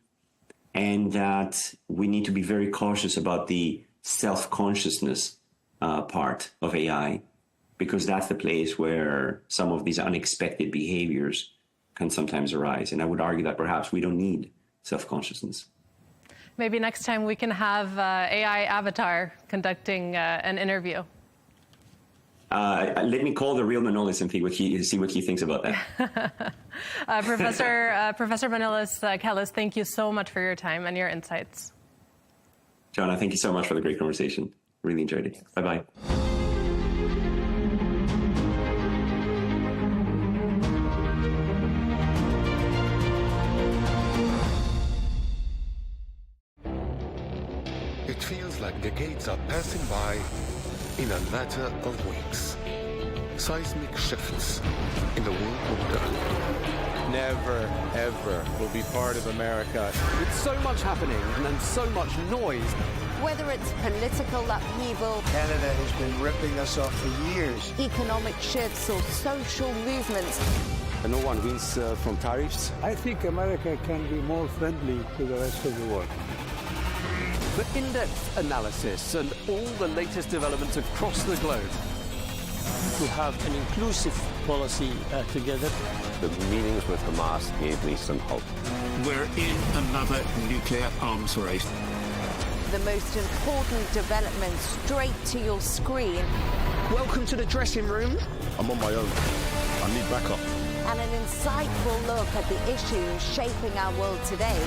and that we need to be very cautious about the self-consciousness part of AI, because that's the place where some of these unexpected behaviors can sometimes arise. And I would argue that perhaps we don't need self-consciousness. Maybe next time we can have AI avatar conducting an interview. Let me call the real Manolis and see what he thinks about that. Professor Manolis Kellis, thank you so much for your time and your insights. Joanna, thank you so much for the great conversation. Really enjoyed it. Bye-bye. It feels like decades are passing by in a matter of weeks. Seismic shifts in the world order. Never, ever will be part of America with so much happening and so much noise. Whether it's political upheaval, Canada has been ripping us off for years. economic shifts or social movements, And no one wins from tariffs. I think America can be more friendly to the rest of the world. The in-depth analysis and all the latest developments across the globe. To have an inclusive policy together. The meetings with Hamas gave me some hope. We're in another nuclear arms race. the most important developments straight to your screen. Welcome to the dressing room. I'm on my own. I need backup. And an insightful look at the issues shaping our world today.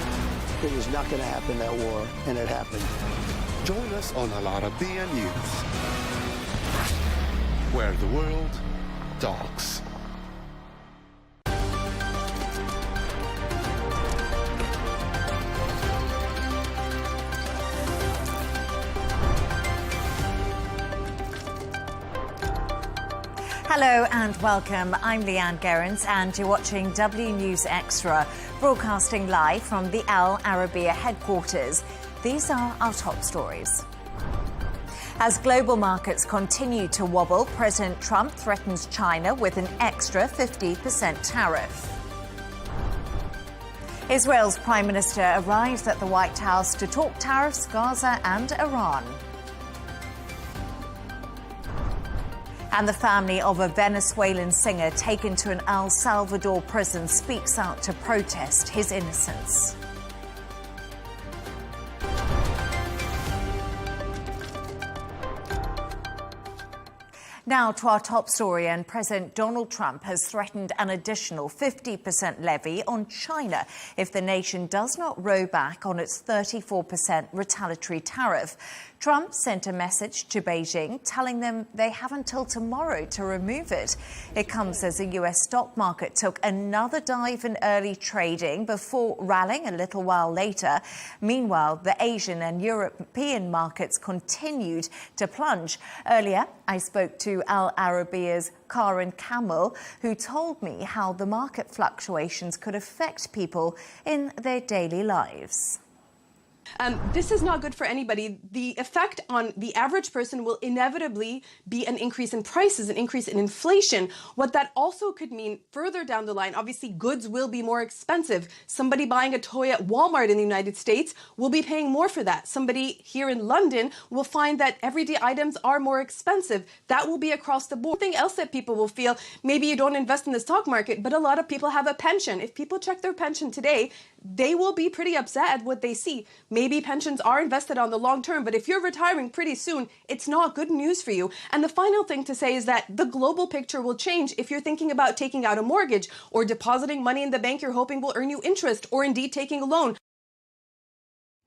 It was not going to happen, that war, and it happened. Join us on Arabiya News, where the world talks. Hello and welcome. I'm Leigh Ann Gerrans and you're watching W News Extra, broadcasting live from the Al Arabiya headquarters. These are our top stories. As global markets continue to wobble, President Trump threatens China with an extra 50% tariff. Israel's Prime Minister arrives at the White House to talk tariffs, Gaza and Iran. And the family of a Venezuelan singer taken to an El Salvador prison speaks out to protest his innocence. Now to our top story, and President Donald Trump has threatened an additional 50% levy on China if the nation does not row back on its 34% retaliatory tariff. Trump sent a message to Beijing telling them they have until tomorrow to remove it. It comes as the US stock market took another dive in early trading before rallying a little while later. Meanwhile, the Asian and European markets continued to plunge. Earlier, I spoke to Al Arabiya's Karen Camel, who told me how the market fluctuations could affect people in their daily lives. This is not good for anybody. The effect on the average person will inevitably be an increase in prices, an increase in inflation. What that also could mean further down the line, obviously goods will be more expensive. Somebody buying a toy at Walmart in the United States will be paying more for that. Somebody here in London will find that everyday items are more expensive. That will be across the board. Something else that people will feel, maybe you don't invest in the stock market, but a lot of people have a pension. If people check their pension today, they will be pretty upset at what they see. Maybe pensions are invested on the long term, but if you're retiring pretty soon, it's not good news for you. And the final thing to say is that the global picture will change if you're thinking about taking out a mortgage or depositing money in the bank you're hoping will earn you interest, or indeed taking a loan.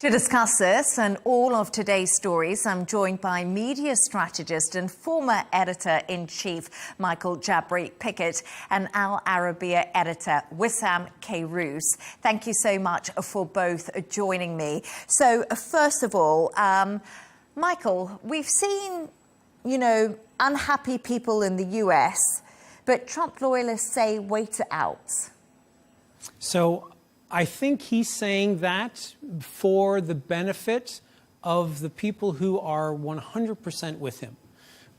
To discuss this and all of today's stories, I'm joined by media strategist and former editor-in-chief Michael Jabri Pickett and Al Arabiya editor Wissam Kairouz. Thank you so much for both joining me. So, first of all, Michael, we've seen, unhappy people in the US, but Trump loyalists say wait it out. So, I think he's saying that for the benefit of the people who are 100% with him.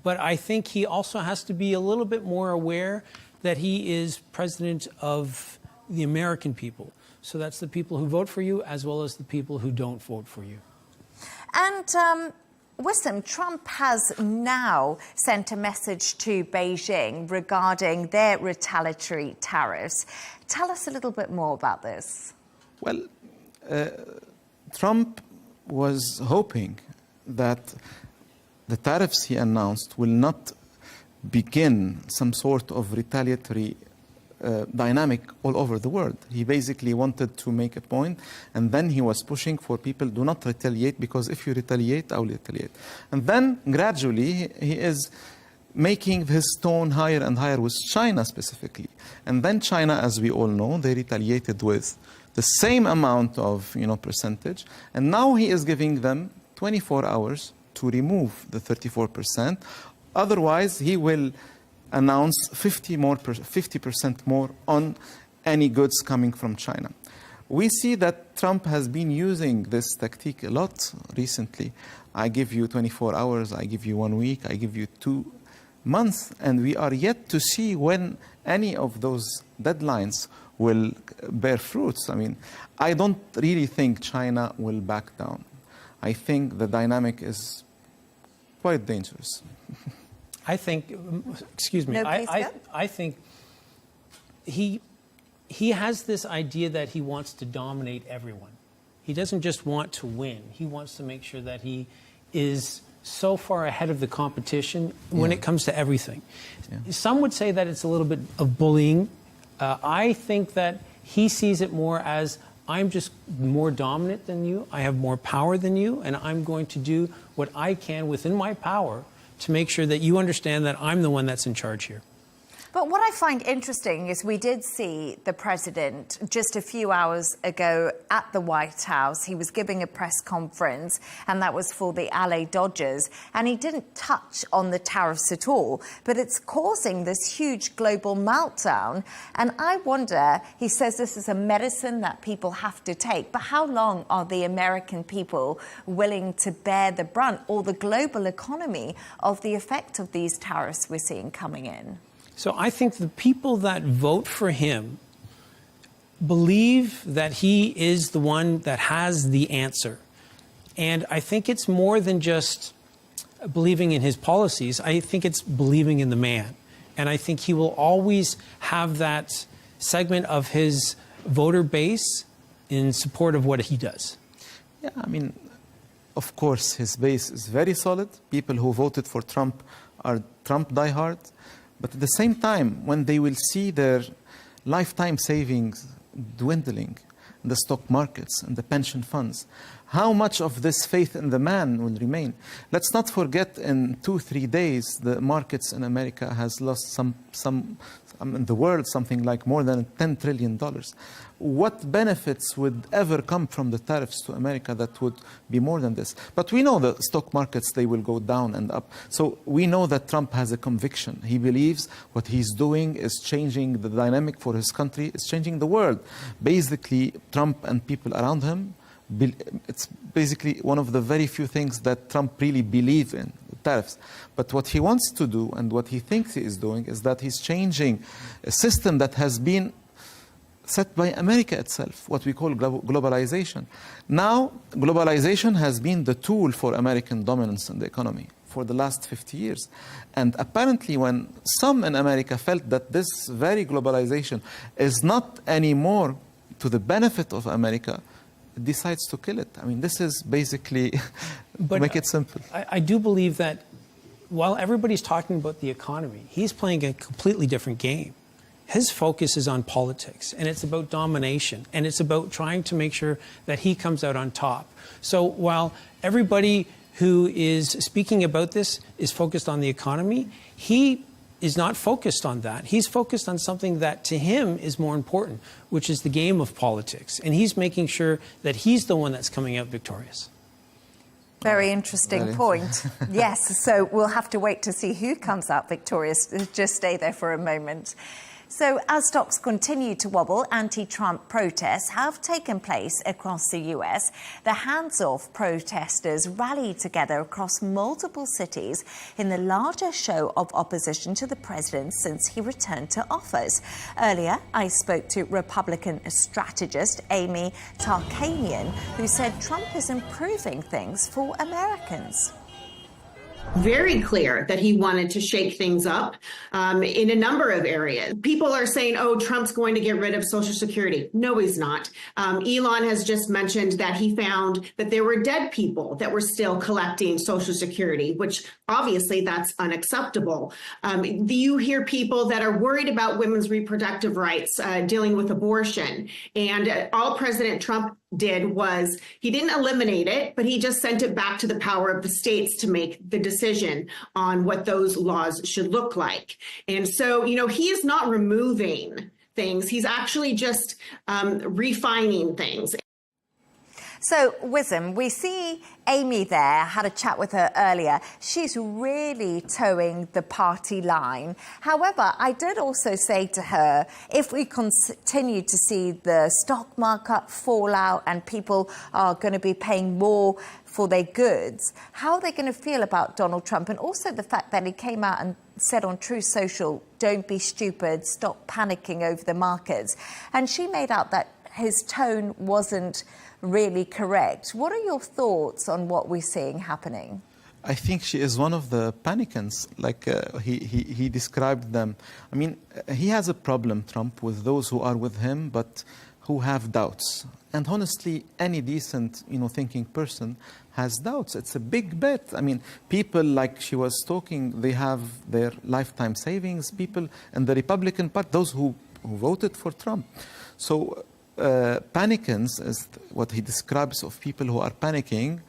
But I think he also has to be a little bit more aware that he is president of the American people. So that's the people who vote for you as well as the people who don't vote for you. And Wissam, Trump has now sent a message to Beijing regarding their retaliatory tariffs. Tell us a little bit more about this. Well, Trump was hoping that the tariffs he announced will not begin some sort of retaliatory dynamic all over the world. He basically wanted to make a point, and then he was pushing for people, do not retaliate, because if you retaliate, I will retaliate. And then gradually he is making his tone higher and higher with China specifically. And then China, as we all know, they retaliated with the same amount of percentage. And now he is giving them 24 hours to remove the 34%. Otherwise, he will announce 50% more on any goods coming from China. We see that Trump has been using this tactic a lot recently. I give you 24 hours, I give you 1 week, I give you 2 months, and we are yet to see when any of those deadlines will bear fruits. I mean, I don't really think China will back down. I think the dynamic is quite dangerous. I think, excuse me, No, I think he has this idea that he wants to dominate everyone. He doesn't just want to win. He wants to make sure that he is so far ahead of the competition when it comes to everything. Some would say that it's a little bit of bullying. I think that he sees it more as, I'm just more dominant than you, I have more power than you, and I'm going to do what I can within my power to make sure that you understand that I'm the one that's in charge here. But what I find interesting is we did see the president just a few hours ago at the White House. He was giving a press conference, and that was for the LA Dodgers, and he didn't touch on the tariffs at all. But it's causing this huge global meltdown. And I wonder, he says this is a medicine that people have to take. But how long are the American people willing to bear the brunt, or the global economy, of the effect of these tariffs we're seeing coming in? So I think the people that vote for him believe that he is the one that has the answer. And I think it's more than just believing in his policies. I think it's believing in the man. And I think he will always have that segment of his voter base in support of what he does. Yeah, I mean, of course, his base is very solid. People who voted for Trump are Trump diehard, but at the same time, when they will see their lifetime savings dwindling in the stock markets and the pension funds, how much of this faith in the man will remain? Let's not forget, in 2-3 days, the markets in America has lost in the world, something like more than $10 trillion. What benefits would ever come from the tariffs to America that would be more than this? But we know the stock markets, they will go down and up. So we know that Trump has a conviction. He believes what he's doing is changing the dynamic for his country, it's changing the world. Basically, Trump and people around him, it's basically one of the very few things that Trump really believes in, tariffs. But what he wants to do and what he thinks he is doing is that he's changing a system that has been set by America itself, what we call globalization. Now, globalization has been the tool for American dominance in the economy for the last 50 years. And apparently when some in America felt that this very globalization is not anymore to the benefit of America, decides to kill it. I mean, this is basically, to make it simple. I do believe that while everybody's talking about the economy, he's playing a completely different game. His focus is on politics, and it's about domination, and it's about trying to make sure that he comes out on top. So while everybody who is speaking about this is focused on the economy, he is not focused on that. He's focused on something that to him is more important, which is the game of politics. And he's making sure that he's the one that's coming out victorious. Very interesting point. Yes, so we'll have to wait to see who comes out victorious. Just stay there for a moment. So as stocks continue to wobble, anti-Trump protests have taken place across the US. The hands-off protesters rallied together across multiple cities in the largest show of opposition to the president since he returned to office. Earlier, I spoke to Republican strategist Amy Tarkanian, who said Trump is improving things for Americans. Very clear that he wanted to shake things up in a number of areas. People are saying, oh, Trump's going to get rid of Social Security. No, he's not. Elon has just mentioned that he found that there were dead people that were still collecting Social Security, which obviously that's unacceptable. You hear people that are worried about women's reproductive rights dealing with abortion. And all President Trump did was he didn't eliminate it, but he just sent it back to the power of the states to make the decision on what those laws should look like. And so, you know, he is not removing things. He's actually just refining things. So, Wisdom, we see Amy there, had a chat with her earlier. She's really towing the party line. However, I did also say to her, if we continue to see the stock market fall out and people are going to be paying more for their goods, how are they going to feel about Donald Trump? And also the fact that he came out and said on Truth Social, don't be stupid, stop panicking over the markets. And she made out that his tone wasn't really correct. What are your thoughts on what we're seeing happening? I think she is one of the panicants, like he described them. I mean, he has a problem, Trump, with those who are with him, but who have doubts. And honestly, any decent, thinking person has doubts. It's a big bet. I mean, people, like she was talking, they have their lifetime savings. People in the Republican Party, those who voted for Trump. So panicants is what he describes of people who are panicking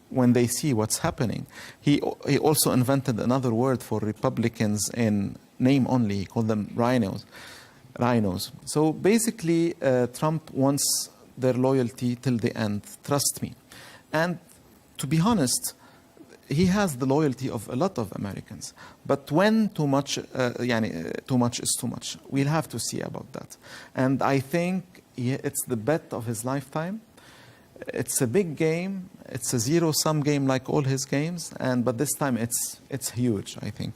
when they see what's happening. He also invented another word for Republicans in name only. He called them rhinos. So basically, Trump wants their loyalty till the end. Trust me. And to be honest, he has the loyalty of a lot of Americans. But when too much is too much, we'll have to see about that. And I think it's the bet of his lifetime. It's a big game. It's a zero-sum game like all his games. But this time it's huge, I think.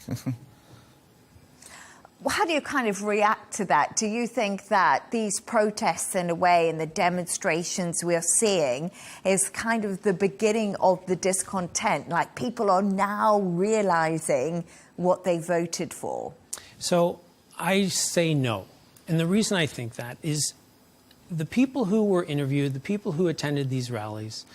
How do you kind of react to that? Do you think that these protests, in a way, and the demonstrations we're seeing is kind of the beginning of the discontent? Like, people are now realizing what they voted for? So I say no. And the reason I think that is the people who were interviewed, the people who attended these rallies,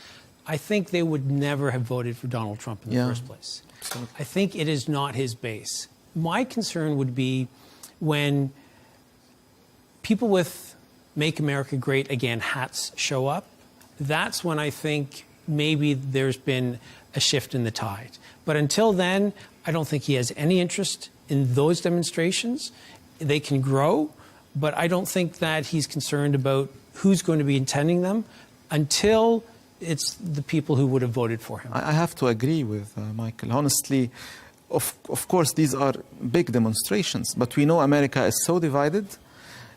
I think they would never have voted for Donald Trump in the first place. Absolutely. I think it is not his base. My concern would be when people with Make America Great Again hats show up. That's when I think maybe there's been a shift in the tide. But until then, I don't think he has any interest in those demonstrations. They can grow, but I don't think that he's concerned about who's going to be attending them until it's the people who would have voted for him. I have to agree with Michael. Honestly, of course, these are big demonstrations, but we know America is so divided.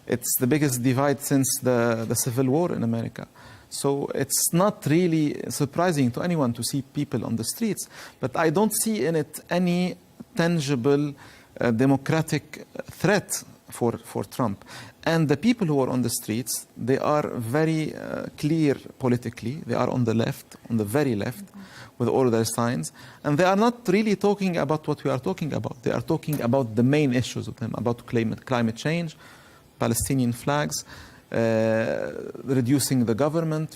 It's the biggest divide since the Civil War in America. So it's not really surprising to anyone to see people on the streets. But I don't see in it any tangible democratic threat for Trump. And the people who are on the streets, they are very clear politically. They are on the left, on the very left, with all their signs. And they are not really talking about what we are talking about. They are talking about the main issues of them, about climate change, Palestinian flags, reducing the government,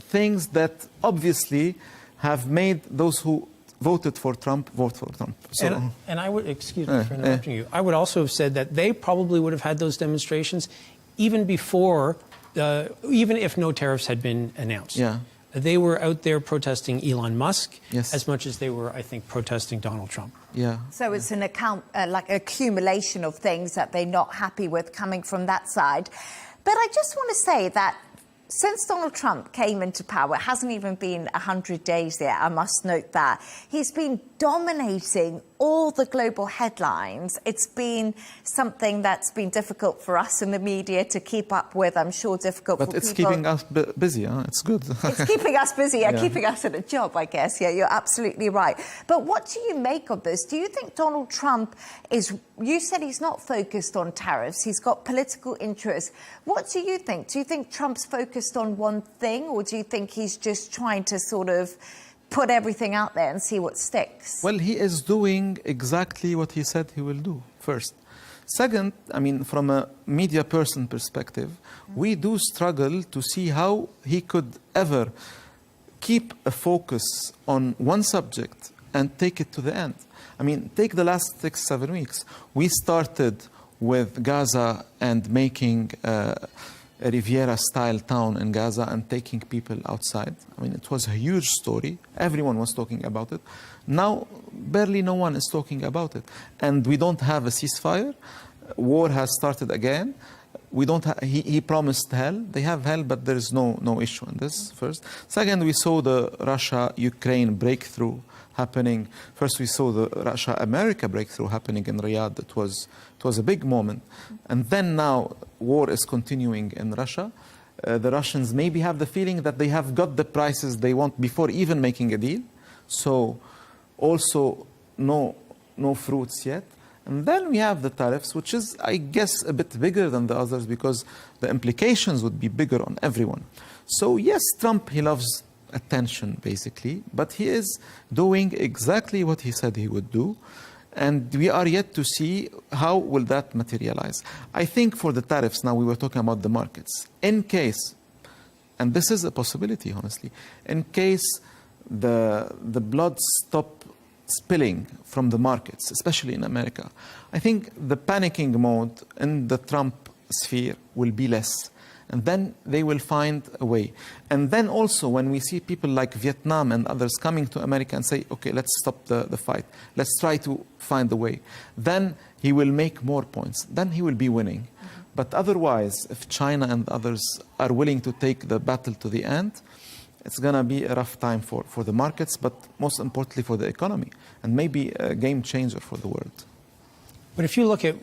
things that obviously have made those who voted for Trump vote for Trump. So, and I would, excuse me for interrupting you, I would also have said that they probably would have had those demonstrations even before, even if no tariffs had been announced. Yeah. They were out there protesting Elon Musk yes. as much as they were, I think, protesting Donald Trump. Yeah. So it's an accumulation of things that they're not happy with coming from that side. But I just want to say that since Donald Trump came into power, it hasn't even been 100 days yet, I must note that. He's been dominating all the global headlines. It's been something that's been difficult for us in the media to keep up with. I'm sure difficult for people. But it's keeping us busy, huh? It's good. It's keeping us busy, keeping us at a job, I guess. Yeah, you're absolutely right. But what do you make of this? Do you think Donald Trump is... You said he's not focused on tariffs. He's got political interests. What do you think? Do you think Trump's focused on one thing, or do you think he's just trying to sort of put everything out there and see what sticks? Well, he is doing exactly what he said he will do, first. Second, I mean, from a media person perspective, we do struggle to see how he could ever keep a focus on one subject and take it to the end. I mean, take the last 6-7 weeks. We started with Gaza and making a Riviera-style town in Gaza and taking people outside. I mean, it was a huge story. Everyone was talking about it. Now, barely no one is talking about it. And we don't have a ceasefire. War has started again. We don't. He promised hell. They have hell, but there is no issue in this, first. Second, we saw the Russia-Ukraine breakthrough happening. First, we saw the Russia-America breakthrough happening in Riyadh. It was a big moment. And then now, war is continuing in Russia. The Russians maybe have the feeling that they have got the prices they want before even making a deal. So, also, no fruits yet. And then we have the tariffs, which is, I guess, a bit bigger than the others because the implications would be bigger on everyone. So, yes, Trump, he loves attention, basically, but he is doing exactly what he said he would do. And we are yet to see how will that materialize. I think for the tariffs, now we were talking about the markets. In case, and this is a possibility, honestly, in case the blood stop spilling from the markets, especially in America, I think the panicking mode in the Trump sphere will be less. And then they will find a way. And then also when we see people like Vietnam and others coming to America and say, okay, let's stop the fight. Let's try to find a way. Then he will make more points. Then he will be winning. Mm-hmm. But otherwise, if China and others are willing to take the battle to the end, it's going to be a rough time for the markets, but most importantly for the economy, and maybe a game changer for the world. But if you look at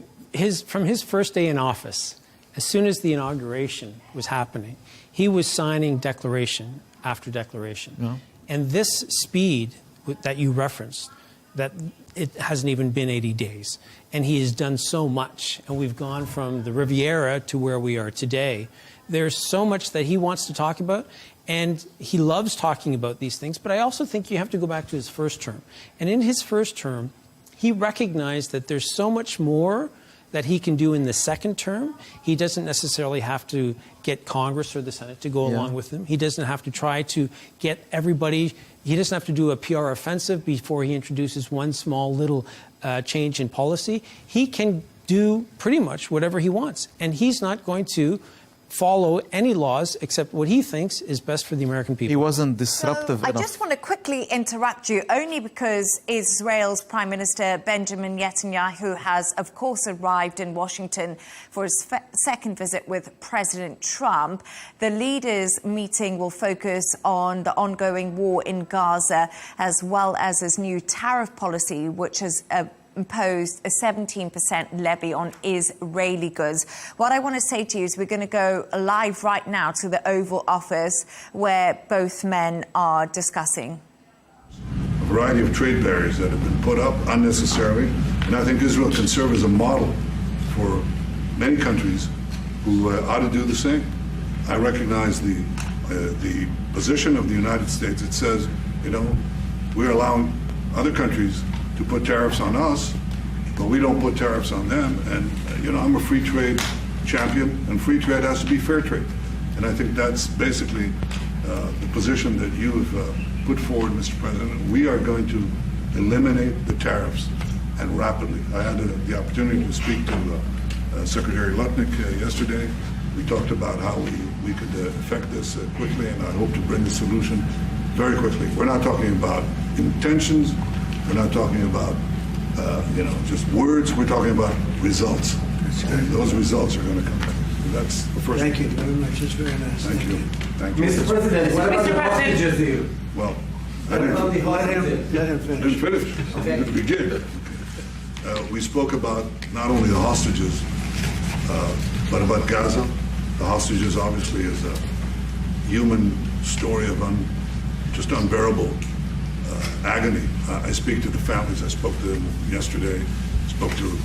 from his first day in office, as soon as the inauguration was happening, he was signing declaration after declaration. Yeah. And this speed that you referenced, that it hasn't even been 80 days. And he has done so much. And we've gone from the Riviera to where we are today. There's so much that he wants to talk about. And he loves talking about these things. But I also think you have to go back to his first term. And in his first term, he recognized that there's so much more that he can do in the second term. He doesn't necessarily have to get Congress or the Senate to go along with him. He doesn't have to try to get everybody. He doesn't have to do a PR offensive before he introduces one small little change in policy. He can do pretty much whatever he wants. And he's not going to follow any laws except what he thinks is best for the American people. He wasn't disruptive enough. I just want to quickly interrupt you, only because Israel's Prime Minister Benjamin Netanyahu has, of course, arrived in Washington for his second visit with President Trump. The leaders' meeting will focus on the ongoing war in Gaza, as well as his new tariff policy, which has imposed a 17% levy on Israeli goods. What I want to say to you is we're going to go live right now to the Oval Office where both men are discussing. A variety of trade barriers that have been put up unnecessarily, and I think Israel can serve as a model for many countries who ought to do the same. I recognize the position of the United States. It says, you know, we're allowing other countries to put tariffs on us, but we don't put tariffs on them. And, you know, I'm a free trade champion, and free trade has to be fair trade. And I think that's basically the position that you have put forward, Mr. President. We are going to eliminate the tariffs, and rapidly. I had the opportunity to speak to Secretary Lutnick yesterday. We talked about how we could effect this quickly, and I hope to bring the solution very quickly. We're not talking about intentions. We're not talking about, you know, just words. We're talking about results. And those results are going to come. That's the first. Thank you very much. It's very nice. Thank you. Thank you. Mr. President, what about the hostages deal? Well, Let him finish. I didn't finish. I'm going to begin. We spoke about not only the hostages, but about Gaza. The hostages obviously is a human story of just unbearable agony. I speak to the families. I spoke to them yesterday. Spoke to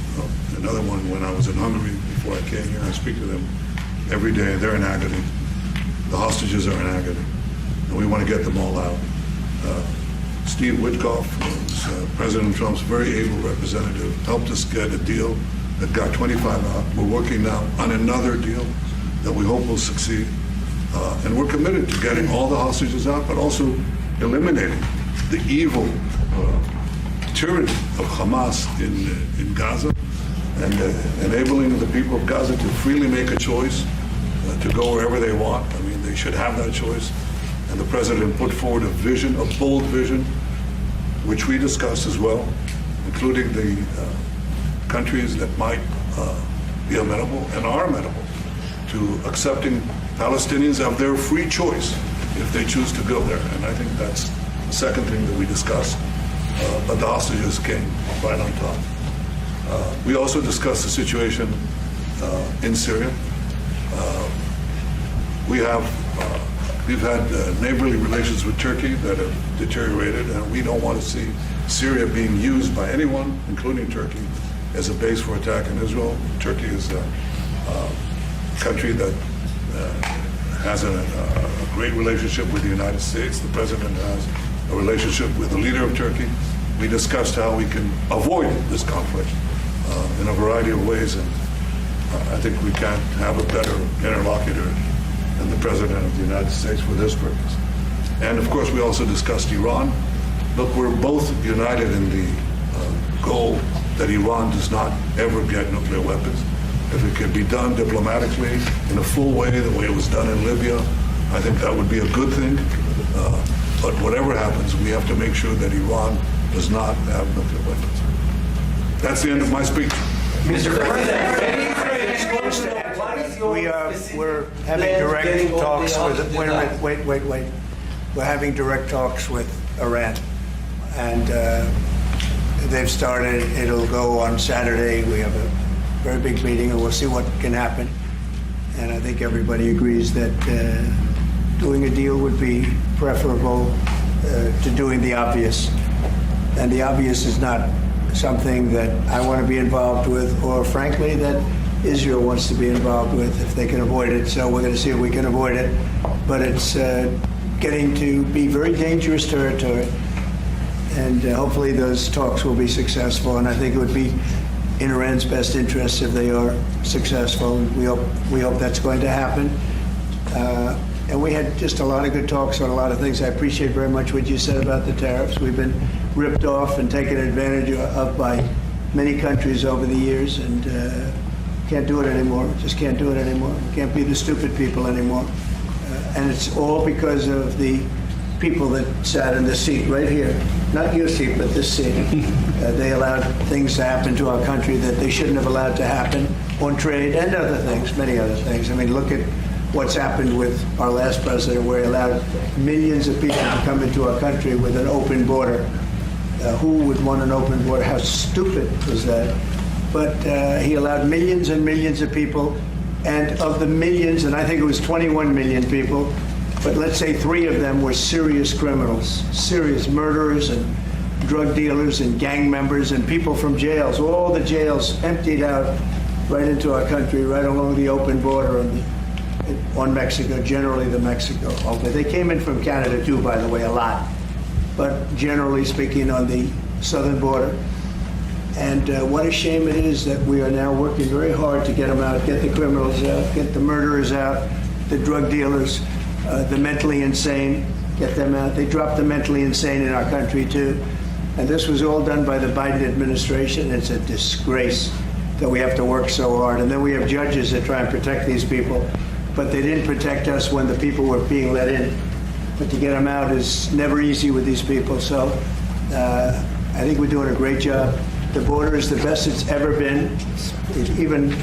another one when I was in Hungary before I came here. I speak to them every day. They're in agony. The hostages are in agony, and we want to get them all out. Steve Witkoff, President Trump's very able representative, helped us get a deal that got 25 out. We're working now on another deal that we hope will succeed. And we're committed to getting all the hostages out, but also eliminating the evil tyranny of Hamas in Gaza and enabling the people of Gaza to freely make a choice to go wherever they want. I mean, they should have that choice. And the president put forward a vision, a bold vision, which we discussed as well, including the countries that might be amenable and are amenable to accepting Palestinians of their free choice if they choose to go there. And I think that's the second thing that we discussed. But the hostages came right on top. We also discussed the situation in Syria. We've had neighborly relations with Turkey that have deteriorated, and we don't want to see Syria being used by anyone, including Turkey, as a base for attack in Israel. Turkey is a country that has a great relationship with the United States. The president has a relationship with the leader of Turkey. We discussed how we can avoid this conflict in a variety of ways, and I think we can't have a better interlocutor than the President of the United States for this purpose. And of course, we also discussed Iran. Look, we're both united in the goal that Iran does not ever get nuclear weapons. If it can be done diplomatically in a full way, the way it was done in Libya, I think that would be a good thing. But whatever happens, we have to make sure that Iran does not have nuclear weapons. That's the end of my speech. Mr. President, we're having direct talks with. Wait. We're having direct talks with Iran, and they've started. It'll go on Saturday. We have a very big meeting, and we'll see what can happen. And I think everybody agrees that doing a deal would be preferable to doing the obvious. And the obvious is not something that I want to be involved with, or frankly, that Israel wants to be involved with if they can avoid it. So we're going to see if we can avoid it. But it's getting to be very dangerous territory. And hopefully those talks will be successful. And I think it would be in Iran's best interests if they are successful. We hope that's going to happen. And we had just a lot of good talks on a lot of things. I appreciate very much what you said about the tariffs. We've been ripped off and taken advantage of by many countries over the years, and can't do it anymore. Just can't do it anymore. Can't be the stupid people anymore. And it's all because of the people that sat in the seat right here. Not your seat, but this seat. They allowed things to happen to our country that they shouldn't have allowed to happen on trade and other things, many other things. I mean, look at what's happened with our last president, where he allowed millions of people to come into our country with an open border. Who would want an open border? How stupid was that? But he allowed millions and millions of people, and of the millions, and I think it was 21 million people, but let's say 3 of them were serious criminals, serious murderers and drug dealers and gang members and people from jails. All the jails emptied out right into our country, right along the open border on Mexico, generally the Mexico. Okay. They came in from Canada too, by the way, a lot. But generally speaking, on the southern border. And what a shame it is that we are now working very hard to get them out, get the criminals out, get the murderers out, the drug dealers, the mentally insane, get them out. They dropped the mentally insane in our country too. And this was all done by the Biden administration. It's a disgrace that we have to work so hard. And then we have judges that try and protect these people, but they didn't protect us when the people were being let in. But to get them out is never easy with these people. So I think we're doing a great job. The border is the best it's ever been. Even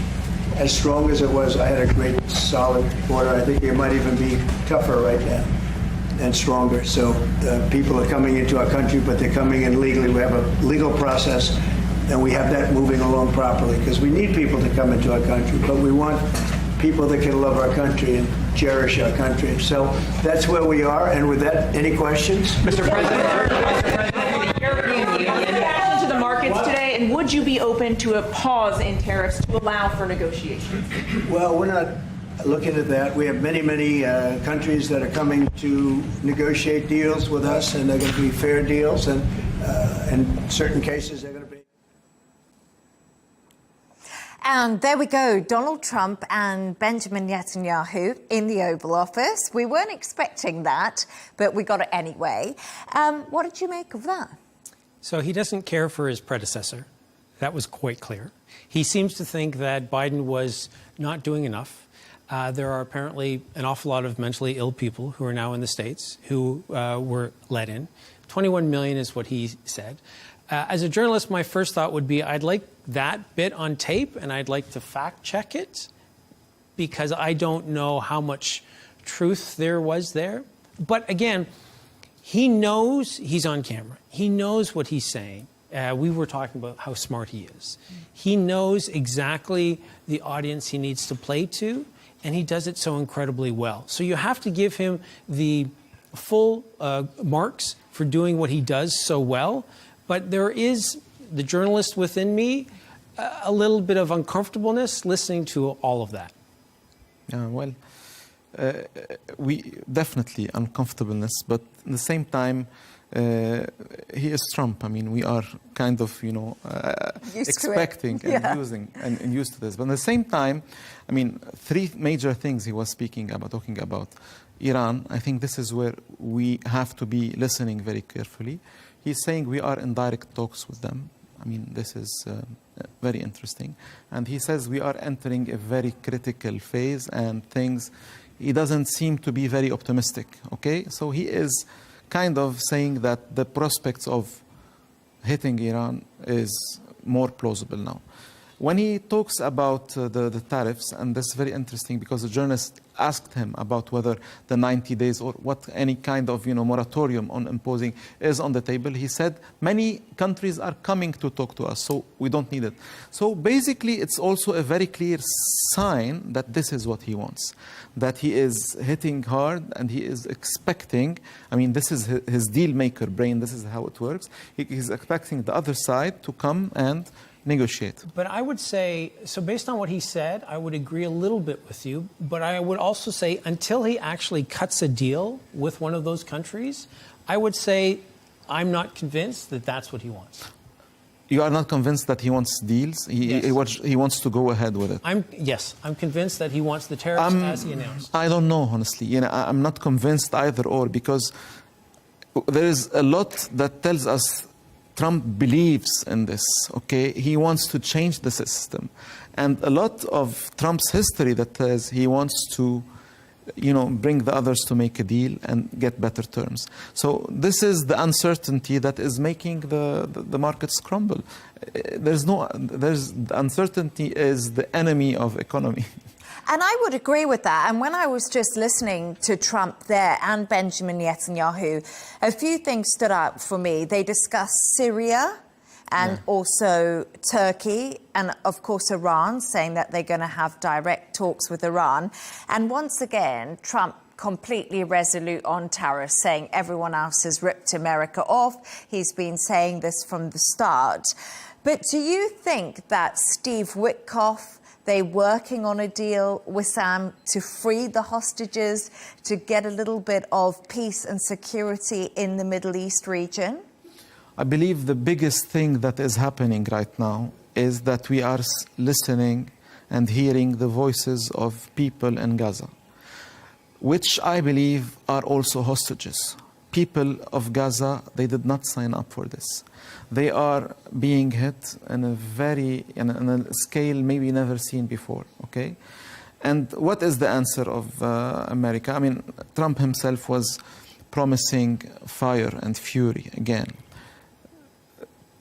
as strong as it was, I had a great, solid border. I think it might even be tougher right now and stronger. So people are coming into our country, but they're coming in legally. We have a legal process, and we have that moving along properly, because we need people to come into our country, but we want people that can love our country and cherish our country. So that's where we are. And with that, any questions? Mr. President, to the markets today, and would you be open to a pause in tariffs to allow for negotiations? Well, we're not looking at that. We have many, many countries that are coming to negotiate deals with us, and they're going to be fair deals, and in certain cases they're going to be. And there we go, Donald Trump and Benjamin Netanyahu in the Oval Office. We weren't expecting that, but we got it anyway. What did you make of that? So he doesn't care for his predecessor. That was quite clear. He seems to think that Biden was not doing enough. There are apparently an awful lot of mentally ill people who are now in the States who were let in. 21 million is what he said. As a journalist, my first thought would be I'd like that bit on tape, and I'd like to fact check it, because I don't know how much truth there was there. But again, he knows he's on camera. He knows what he's saying. We were talking about how smart he is. He knows exactly the audience he needs to play to, and he does it so incredibly well. So you have to give him the full marks for doing what he does so well. But there is, the journalist within me, a little bit of uncomfortableness listening to all of that. Well, we definitely uncomfortableness, but at the same time, he is Trump. I mean, we are kind of, expecting and using and used to this. But at the same time, I mean, 3 major things he was speaking about, talking about Iran. I think this is where we have to be listening very carefully. He's saying we are in direct talks with them. I mean, this is very interesting. And he says we are entering a very critical phase and things, he doesn't seem to be very optimistic, okay? So he is kind of saying that the prospects of hitting Iran is more plausible now. When he talks about the tariffs, and this is very interesting because the journalist asked him about whether the 90 days or what any kind of moratorium on imposing is on the table, he said many countries are coming to talk to us, so we don't need it. So basically, it's also a very clear sign that this is what he wants, that he is hitting hard and he is expecting, I mean, this is his deal maker brain, this is how it works. He's expecting the other side to come and negotiate. But I would say, so based on what he said, I would agree a little bit with you, but I would also say until he actually cuts a deal with one of those countries, I would say I'm not convinced that that's what he wants. You are not convinced that he wants deals? He wants to go ahead with it? Yes, I'm convinced that he wants the tariffs as he announced. I don't know, honestly. I'm not convinced either or, because there is a lot that tells us Trump believes in this, okay? He wants to change the system. And a lot of Trump's history that says he wants to bring the others to make a deal and get better terms. So this is the uncertainty that is making the markets crumble. The uncertainty is the enemy of economy. And I would agree with that. And when I was just listening to Trump there and Benjamin Netanyahu, a few things stood out for me. They discussed Syria and also Turkey and, of course, Iran, saying that they're going to have direct talks with Iran. And once again, Trump completely resolute on tariffs, saying everyone else has ripped America off. He's been saying this from the start. But do you think that Steve Witkoff, they're working on a deal with Sam to free the hostages, to get a little bit of peace and security in the Middle East region? I believe the biggest thing that is happening right now is that we are listening and hearing the voices of people in Gaza, which I believe are also hostages. People of Gaza, they did not sign up for this. They are being hit in a scale maybe never seen before, okay? And what is the answer of America? I mean, Trump himself was promising fire and fury again.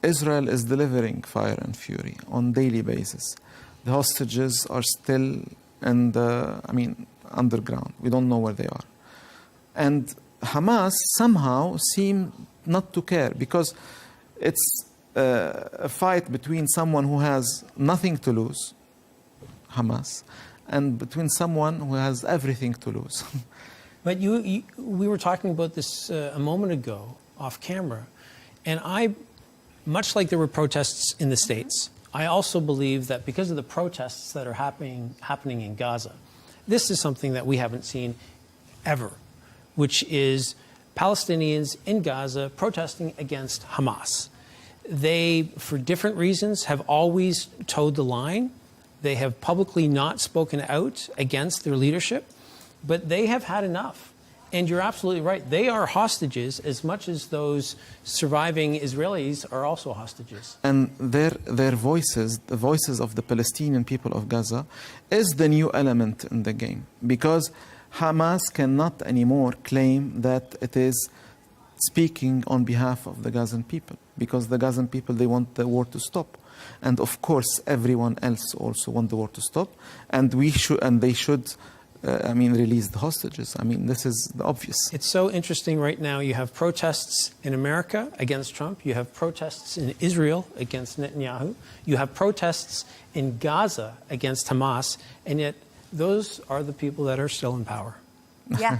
Israel is delivering fire and fury on a daily basis. The hostages are still in underground. We don't know where they are. And Hamas somehow seem not to care, because it's a fight between someone who has nothing to lose, Hamas, and between someone who has everything to lose. But we were talking about this a moment ago off camera, and much like there were protests in the States, I also believe that because of the protests that are happening in Gaza, this is something that we haven't seen ever, which is Palestinians in Gaza protesting against Hamas. They, for different reasons, have always toed the line. They have publicly not spoken out against their leadership, but they have had enough. And you're absolutely right. They are hostages as much as those surviving Israelis are also hostages. And their voices, the voices of the Palestinian people of Gaza, is the new element in the game. Because Hamas cannot anymore claim that it is speaking on behalf of the Gazan people. Because the Gazan people, they want the war to stop. And of course, everyone else also want the war to stop. And they should release the hostages. I mean, this is the obvious. It's so interesting right now. You have protests in America against Trump. You have protests in Israel against Netanyahu. You have protests in Gaza against Hamas. And yet those are the people that are still in power. Yeah,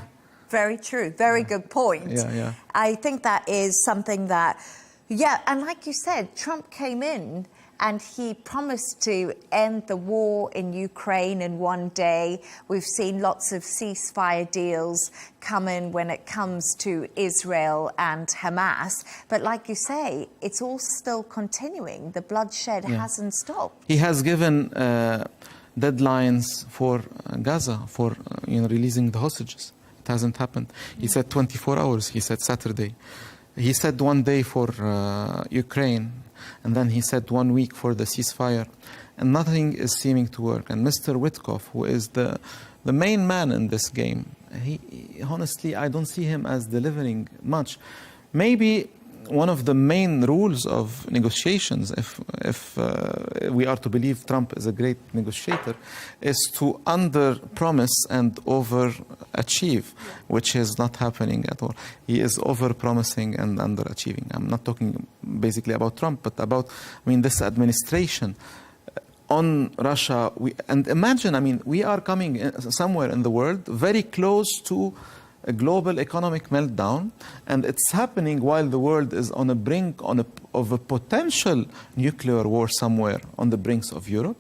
very true. Very good point. Yeah. I think that is something that, and like you said, Trump came in and he promised to end the war in Ukraine in one day. We've seen lots of ceasefire deals come in when it comes to Israel and Hamas. But like you say, it's all still continuing. The bloodshed hasn't stopped. He has given deadlines for Gaza, for releasing the hostages. It hasn't happened. He said 24 hours. He said Saturday. He said one day for Ukraine. And then he said 1 week for the ceasefire. And nothing is seeming to work. And Mr. Witkoff, who is the main man in this game, he honestly, I don't see him as delivering much. Maybe one of the main rules of negotiations, if we are to believe Trump is a great negotiator, is to under-promise and overachieve, which is not happening at all. He is over-promising and underachieving. I'm not talking basically about Trump, but about, this administration. On Russia, and imagine, we are coming somewhere in the world very close to a global economic meltdown, and it's happening while the world is on a brink of a potential nuclear war somewhere on the brinks of Europe,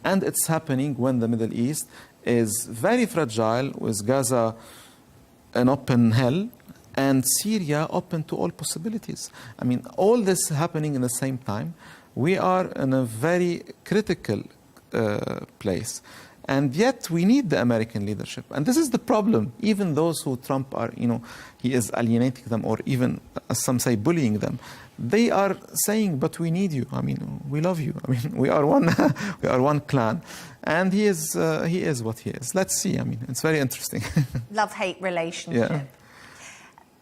and it's happening when the Middle East is very fragile, with Gaza an open hell and Syria open to all possibilities. All this happening in the same time. We are in a very critical place. And yet we need the American leadership. And this is the problem. Even those who Trump are, he is alienating them, or even, as some say, bullying them. They are saying, but we need you. I mean, we love you. I mean, we are one, we are one clan. And he is what he is. Let's see. I mean, it's very interesting. Love-hate relationship. Yeah.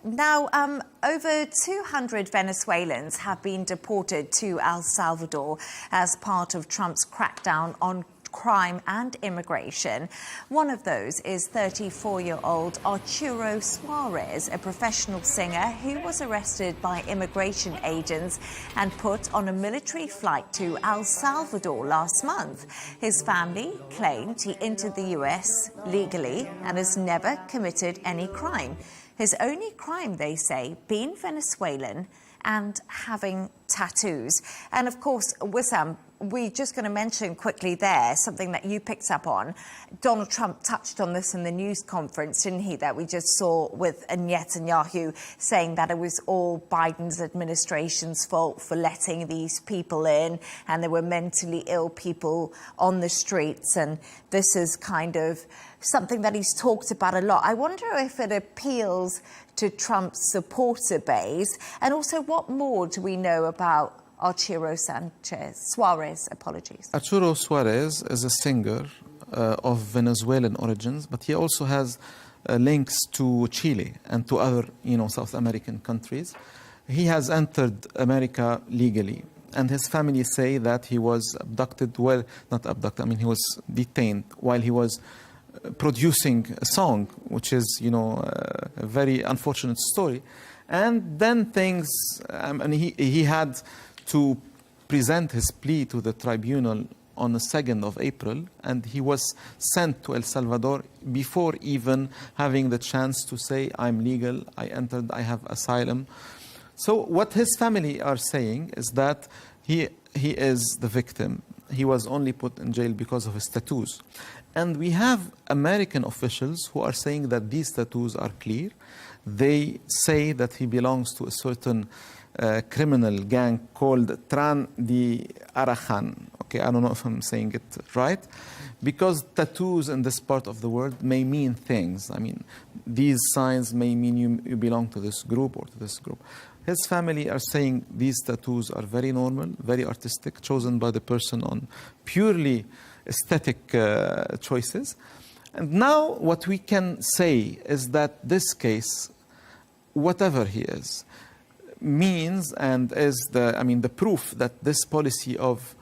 Now, over 200 Venezuelans have been deported to El Salvador as part of Trump's crackdown on crime and immigration. One of those is 34-year-old Arturo Suarez, a professional singer who was arrested by immigration agents and put on a military flight to El Salvador last month. His family claimed he entered the US legally and has never committed any crime. His only crime, they say, being Venezuelan and having tattoos. And of course, Wissam, we're just going to mention quickly there something that you picked up on. Donald Trump touched on this in the news conference, didn't he, that we just saw with Netanyahu saying that it was all Biden's administration's fault for letting these people in, and there were mentally ill people on the streets, and this is kind of something that he's talked about a lot. I wonder if it appeals to Trump's supporter base, and also what more do we know about Arturo Suarez, apologies. Arturo Suarez is a singer of Venezuelan origins, but he also has links to Chile and to other, South American countries. He has entered America legally, and his family say that he was abducted, well, not abducted, I mean, he was detained while he was producing a song, which is, a very unfortunate story. And then things, he had to present his plea to the tribunal on the 2nd of April, and he was sent to El Salvador before even having the chance to say, I'm legal, I entered, I have asylum. So what his family are saying is that he is the victim. He was only put in jail because of his tattoos. And we have American officials who are saying that these tattoos are clear. They say that he belongs to a certain criminal gang called Tran de Arajan. Okay, I don't know if I'm saying it right. Because tattoos in this part of the world may mean things. I mean, these signs may mean you belong to this group or to this group. His family are saying these tattoos are very normal, very artistic, chosen by the person on purely aesthetic choices. And now what we can say is that this case, whatever he is, means and is the proof that this policy of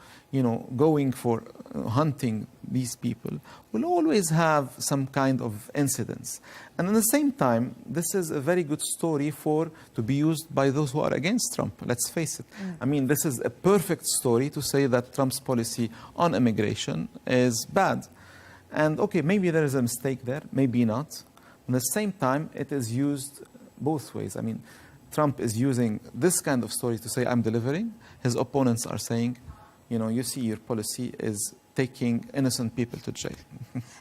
going for hunting these people will always have some kind of incidents. And at the same time, this is a very good story to be used by those who are against Trump. Let's face it. I mean, this is a perfect story to say that Trump's policy on immigration is bad. And okay, maybe there is a mistake there, maybe not. At the same time, it is used both ways. I mean, Trump is using this kind of story to say, I'm delivering. His opponents are saying, you see, your policy is taking innocent people to jail.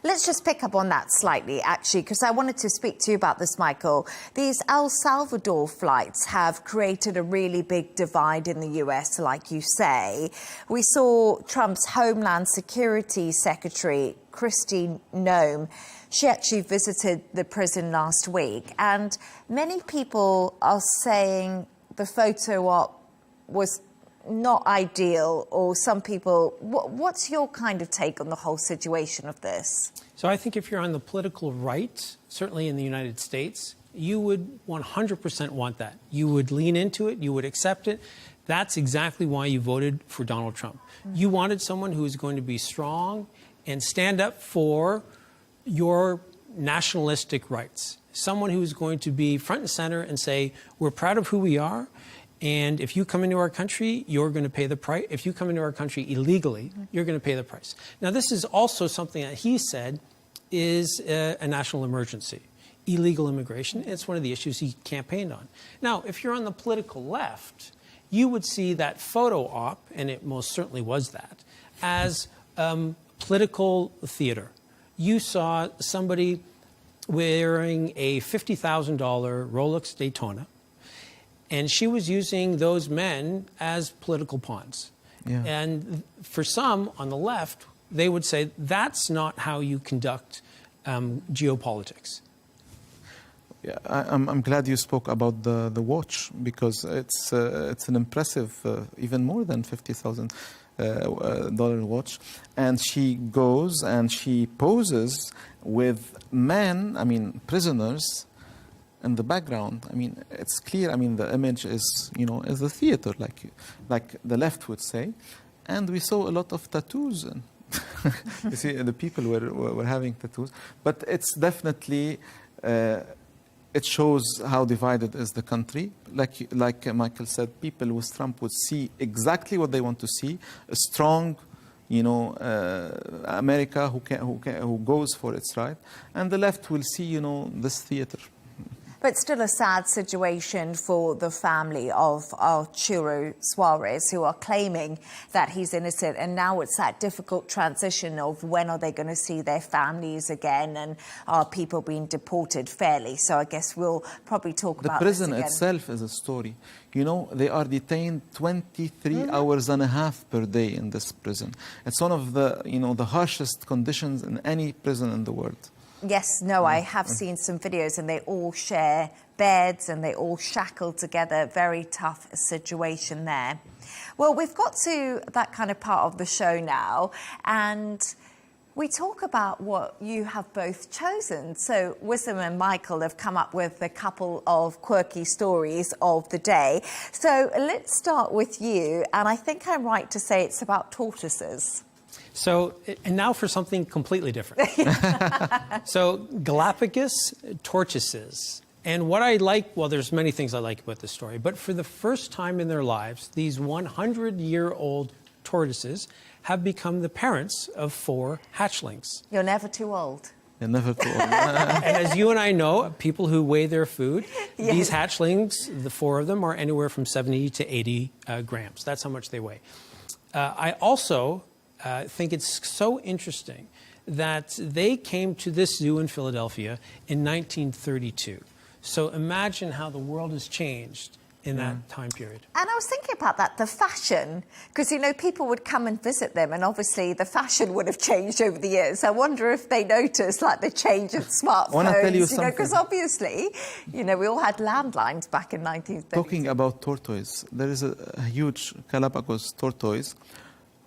Let's just pick up on that slightly, actually, because I wanted to speak to you about this, Michael. These El Salvador flights have created a really big divide in the US, like you say. We saw Trump's Homeland Security Secretary, Kristi Noem. She actually visited the prison last week, and many people are saying the photo op was not ideal, or some people... What's your kind of take on the whole situation of this? So I think if you're on the political right, certainly in the United States, you would 100% want that. You would lean into it, you would accept it. That's exactly why you voted for Donald Trump. You wanted someone who is going to be strong and stand up for your nationalistic rights. Someone who's going to be front and center and say, we're proud of who we are, and if you come into our country, you're going to pay the price. If you come into our country illegally, you're going to pay the price. Now, this is also something that he said is a national emergency. Illegal immigration, it's one of the issues he campaigned on. Now, if you're on the political left, you would see that photo op, and it most certainly was that, as political theater. You saw somebody wearing a $50,000 Rolex Daytona, and she was using those men as political pawns. Yeah. And for some on the left, they would say that's not how you conduct geopolitics. Yeah, I'm glad you spoke about the watch, because it's an impressive, even more than $50,000 watch. And she goes and she poses with men, I mean, prisoners, in the background. I mean, it's clear. I mean, the image is, is the theater, like the left would say. And we saw a lot of tattoos. And you see, the people were having tattoos. But it's definitely, it shows how divided is the country. Like Michael said, people with Trump would see exactly what they want to see: a strong, America who goes for its right, and the left will see, this theater. But still a sad situation for the family of Arturo Suarez, who are claiming that he's innocent. And now it's that difficult transition of when are they going to see their families again, and are people being deported fairly? So I guess we'll probably talk about this again. The prison itself is a story. They are detained 23 hours and a half per day in this prison. It's one of the, the harshest conditions in any prison in the world. Yes, no, I have seen some videos, and they all share beds and they all shackled together. Very tough situation there. Well, we've got to that kind of part of the show now, and we talk about what you have both chosen. So Wisdom and Michael have come up with a couple of quirky stories of the day. So let's start with you, and I think I'm right to say it's about tortoises. So, and now for something completely different. So, Galapagos tortoises. And what I like, well, there's many things I like about this story, but for the first time in their lives, these 100-year-old tortoises have become the parents of 4 hatchlings. You're never too old. You're never too old. And as you and I know, people who weigh their food, yes, these hatchlings, the 4 of them, are anywhere from 70 to 80 grams. That's how much they weigh. I also think it's so interesting that they came to this zoo in Philadelphia in 1932. So imagine how the world has changed in that time period. And I was thinking about that, the fashion, because, people would come and visit them, and obviously the fashion would have changed over the years. I wonder if they noticed, the change of smartphones. I want to tell you something. Because obviously, we all had landlines back in 1930. Talking about tortoise, there is a huge Galapagos tortoise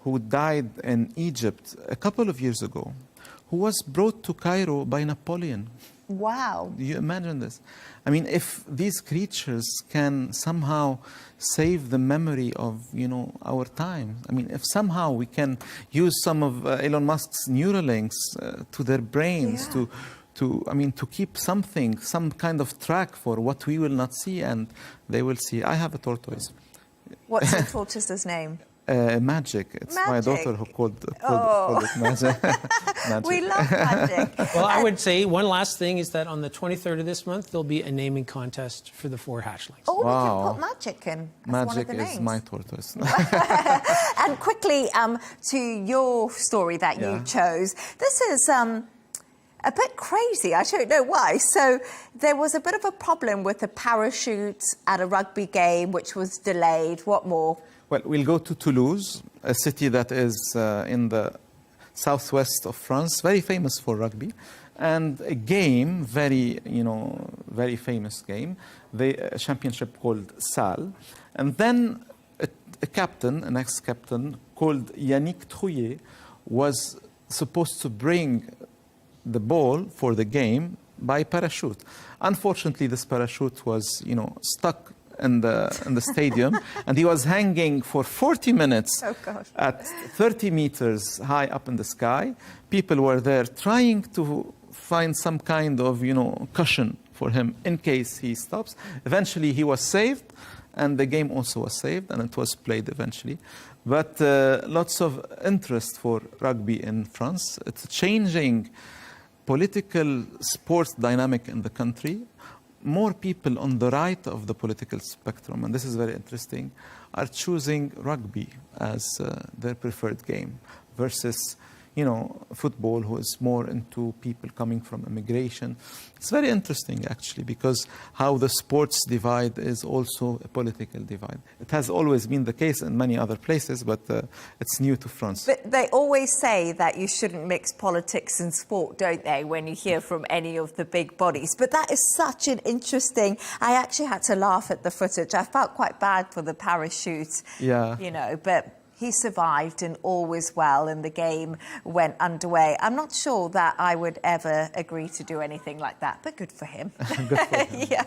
who died in Egypt a couple of years ago, who was brought to Cairo by Napoleon. Wow. Do you imagine this? I mean, if these creatures can somehow save the memory of, our time. I mean, if somehow we can use some of Elon Musk's Neuralinks to their brains to keep some kind of track for what we will not see and they will see. I have a tortoise. What's your tortoise's name? Magic. It's my daughter who called it Magic. Magic. We love Magic. Well, I would say one last thing is that on the 23rd of this month, there'll be a naming contest for the 4 hatchlings. Oh, wow. We can put Magic in as Magic one of the names. is my tortoise. And quickly to your story that you chose. This is a bit crazy. I don't know why. So there was a bit of a problem with a parachute at a rugby game, which was delayed. What more? Well, we'll go to Toulouse, a city that is in the southwest of France, very famous for rugby, and a game, very famous game, a championship called Salle. And then a captain, an ex-captain called Yannick Trouillet, was supposed to bring the ball for the game by parachute. Unfortunately, this parachute was, stuck in the stadium, and he was hanging for 40 minutes at 30 meters high up in the sky. People were there trying to find some kind of, cushion for him in case he stops. Eventually, he was saved, and the game also was saved, and it was played eventually. But lots of interest for rugby in France. It's changing political sports dynamic in the country. More people on the right of the political spectrum, and this is very interesting, are choosing rugby as their preferred game versus, football, who is more into people coming from immigration. It's very interesting, actually, because how the sports divide is also a political divide. It has always been the case in many other places, but it's new to France. But they always say that you shouldn't mix politics and sport, don't they, when you hear from any of the big bodies? But that is such an interesting... I actually had to laugh at the footage. I felt quite bad for the parachute, but... He survived and all was well and the game went underway. I'm not sure that I would ever agree to do anything like that, but good for him. Good for him. Yeah,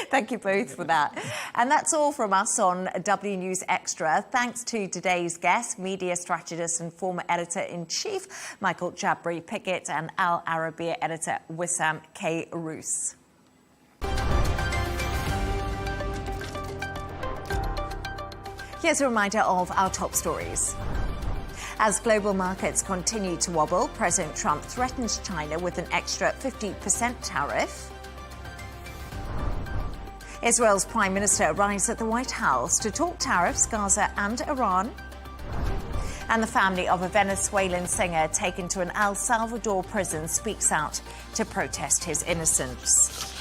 thank you both for that. And that's all from us on W News Extra. Thanks to today's guests, media strategist and former editor-in-chief Michael Jabri Pickett and Al Arabiya editor Wissam K. Roos. Here's a reminder of our top stories. As global markets continue to wobble, President Trump threatens China with an extra 50% tariff. Israel's Prime Minister arrives at the White House to talk tariffs, Gaza and Iran. And the family of a Venezuelan singer taken to an El Salvador prison speaks out to protest his innocence.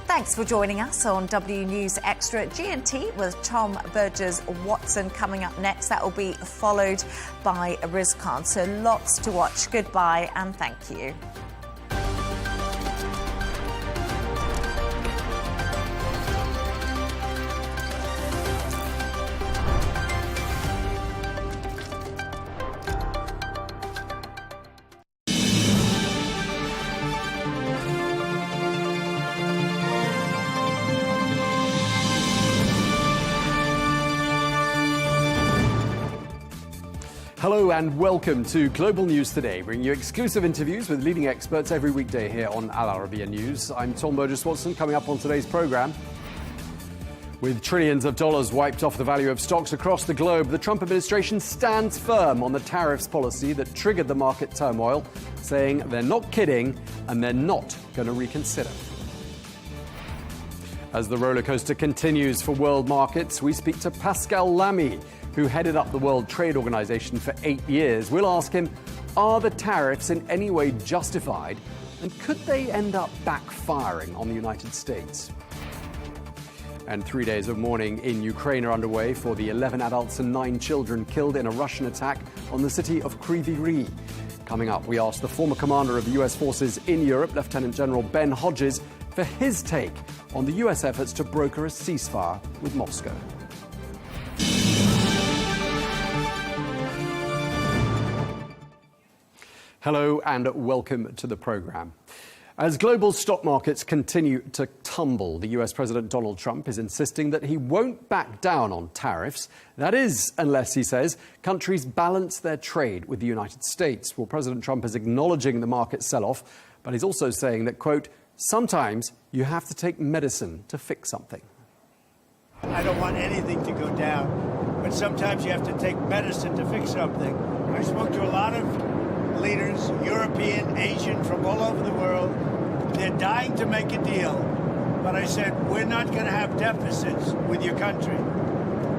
Thanks for joining us on W News Extra GNT with Tom Burges Watson coming up next. That will be followed by Riz Khan. So lots to watch. Goodbye and thank you. Hello and welcome to Global News Today, bringing you exclusive interviews with leading experts every weekday here on Al Arabiya News. I'm Tom Burges Watson. Coming up on today's programme, with trillions of dollars wiped off the value of stocks across the globe, the Trump administration stands firm on the tariffs policy that triggered the market turmoil, saying they're not kidding and they're not going to reconsider. As the roller coaster continues for world markets, we speak to Pascal Lamy, who headed up the World Trade Organization for 8 years. We'll ask him, are the tariffs in any way justified, and could they end up backfiring on the United States? And 3 days of mourning in Ukraine are underway for the 11 adults and 9 children killed in a Russian attack on the city of Kryvyi Rih. Coming up, we ask the former commander of the US forces in Europe, Lieutenant General Ben Hodges, for his take on the US efforts to broker a ceasefire with Moscow. Hello and welcome to the programme. As global stock markets continue to tumble, the US President Donald Trump is insisting that he won't back down on tariffs. That is, unless, he says, countries balance their trade with the United States. Well, President Trump is acknowledging the market sell-off, but he's also saying that, quote, sometimes you have to take medicine to fix something. I don't want anything to go down, but sometimes you have to take medicine to fix something. I spoke to a lot of leaders, European, Asian, from all over the world. They're dying to make a deal. But I said, we're not going to have deficits with your country.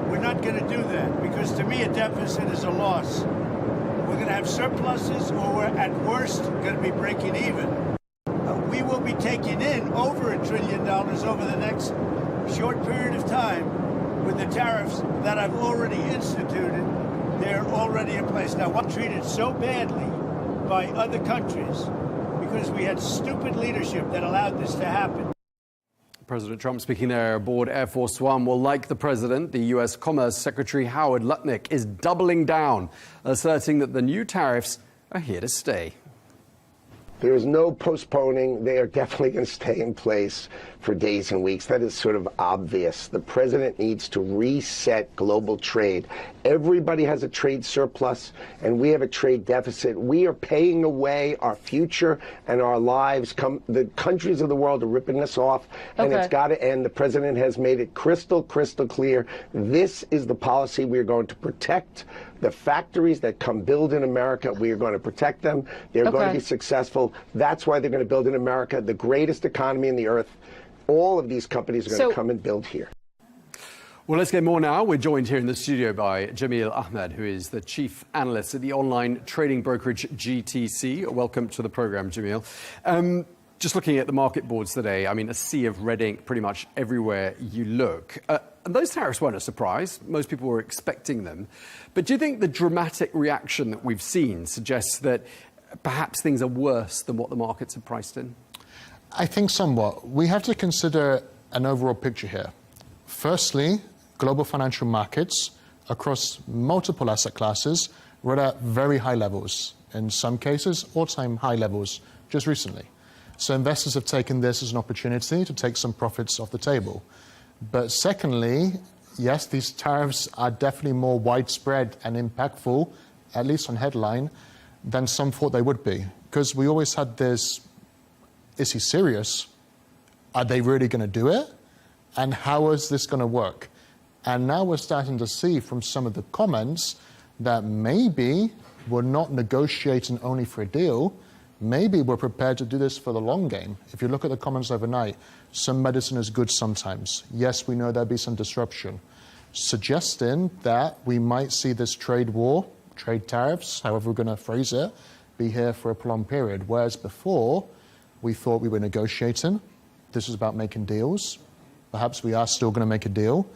We're not going to do that, because to me a deficit is a loss. We're going to have surpluses, or we're at worst going to be breaking even. We will be taking in over $1 trillion over the next short period of time with the tariffs that I've already instituted. They're already in place. Now, we're treated so badly by other countries because we had stupid leadership that allowed this to happen. President Trump speaking there aboard Air Force One. Well, like the president, the U.S. Commerce Secretary Howard Lutnick is doubling down, asserting that the new tariffs are here to stay. There is no postponing. They are definitely going to stay in place for days and weeks. That is sort of obvious. The president needs to reset global trade. Everybody has a trade surplus, and we have a trade deficit. We are paying away our future and our lives. The countries of the world are ripping us off, and it's got to end. The president has made it crystal clear. This is the policy we are going to protect. The factories that come build in America, we are going to protect them. They're going to be successful. That's why they're going to build in America, the greatest economy in the earth. All of these companies are going to come and build here. Well, let's get more now. We're joined here in the studio by Jamil Ahmed, who is the chief analyst at the online trading brokerage GTC. Welcome to the program, Jamil. Just looking at the market boards today, I mean, a sea of red ink pretty much everywhere you look. And those tariffs weren't a surprise. Most people were expecting them. But do you think the dramatic reaction that we've seen suggests that perhaps things are worse than what the markets have priced in? I think somewhat. We have to consider an overall picture here. Firstly, global financial markets across multiple asset classes were at very high levels. In some cases, all-time high levels just recently. So investors have taken this as an opportunity to take some profits off the table. But secondly, yes, these tariffs are definitely more widespread and impactful, at least on headline, than some thought they would be. Because we always had this, is he serious? Are they really going to do it? And how is this going to work? And now we're starting to see from some of the comments that maybe we're not negotiating only for a deal. Maybe we're prepared to do this for the long game. If you look at the comments overnight, some medicine is good sometimes. Yes, we know there'll be some disruption, suggesting that we might see this trade war, trade tariffs, however we're going to phrase it, be here for a prolonged period. Whereas before, we thought we were negotiating. This was about making deals. Perhaps we are still going to make a deal,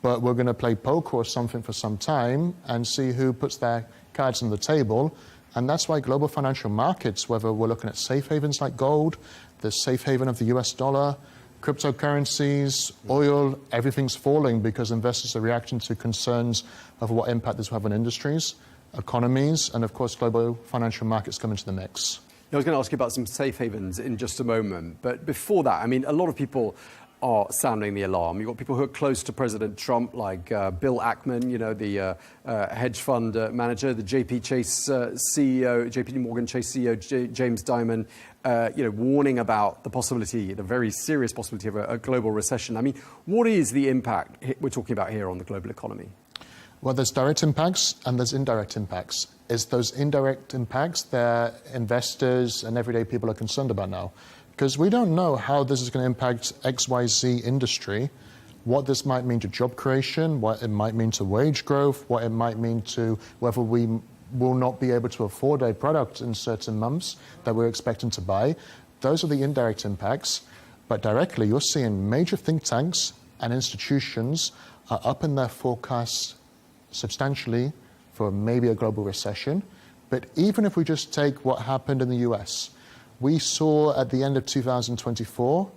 but we're going to play poker or something for some time and see who puts their cards on the table. And that's why global financial markets, whether we're looking at safe havens like gold, the safe haven of the US dollar, cryptocurrencies, oil, everything's falling because investors are reacting to concerns of what impact this will have on industries, economies, and of course global financial markets come into the mix. I was going to ask you about some safe havens in just a moment, but before that, I mean, a lot of people are sounding the alarm. You've got people who are close to President Trump, like Bill Ackman, you know, the hedge fund manager, the JP Morgan Chase CEO, James Dimon, you know, warning about the possibility, the very serious possibility of a global recession. I mean, what is the impact we're talking about here on the global economy? Well, there's direct impacts and there's indirect impacts. It's those indirect impacts that investors and everyday people are concerned about now. Because we don't know how this is going to impact XYZ industry, what this might mean to job creation, what it might mean to wage growth, what it might mean to whether we will not be able to afford a product in certain months that we're expecting to buy. Those are the indirect impacts. But directly, you're seeing major think tanks and institutions are up in their forecasts substantially for maybe a global recession. But even if we just take what happened in the US, we saw at the end of 2024,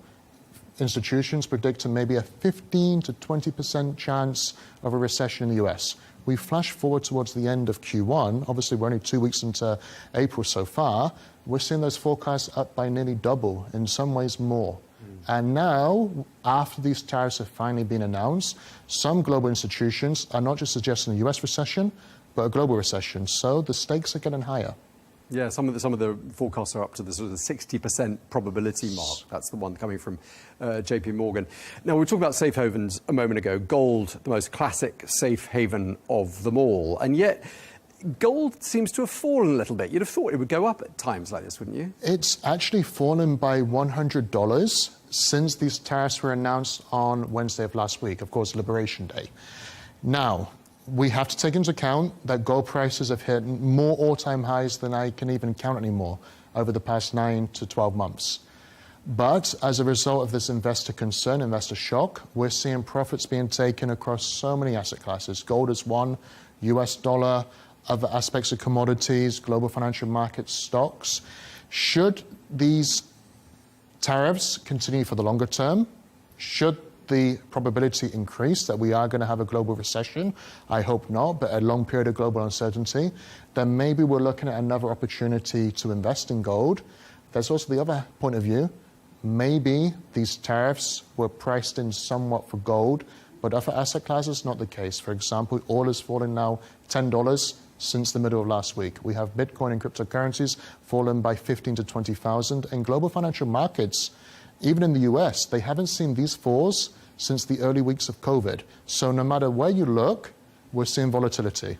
institutions predicting maybe a 15 to 20% chance of a recession in the US. We flash forward towards the end of Q1. Obviously, we're only 2 weeks into April so far. We're seeing those forecasts up by nearly double, in some ways more. And now, after these tariffs have finally been announced, some global institutions are not just suggesting a US recession, but a global recession. So the stakes are getting higher. Yeah, some of the forecasts are up to the sort of 60% probability mark. That's the one coming from JP Morgan. Now, we were talking about safe havens a moment ago. Gold, the most classic safe haven of them all. And yet, gold seems to have fallen a little bit. You'd have thought it would go up at times like this, wouldn't you? It's actually fallen by $100 since these tariffs were announced on Wednesday of last week, of course, Liberation Day. Now, we have to take into account that gold prices have hit more all-time highs than I can even count anymore over the past 9 to 12 months. But as a result of this investor concern, investor shock, we're seeing profits being taken across so many asset classes. Gold is one, US dollar, other aspects of commodities, global financial markets, stocks. Should these tariffs continue for the longer term? Should the probability increase that we are going to have a global recession? I hope not, but a long period of global uncertainty. Then maybe we're looking at another opportunity to invest in gold. There's also the other point of view. Maybe these tariffs were priced in somewhat for gold, but other asset classes, not the case. For example, oil is falling now $10 since the middle of last week. We have Bitcoin and cryptocurrencies fallen by 15 to 20,000. And global financial markets, even in the US, they haven't seen these falls since the early weeks of COVID. So no matter where you look, we're seeing volatility.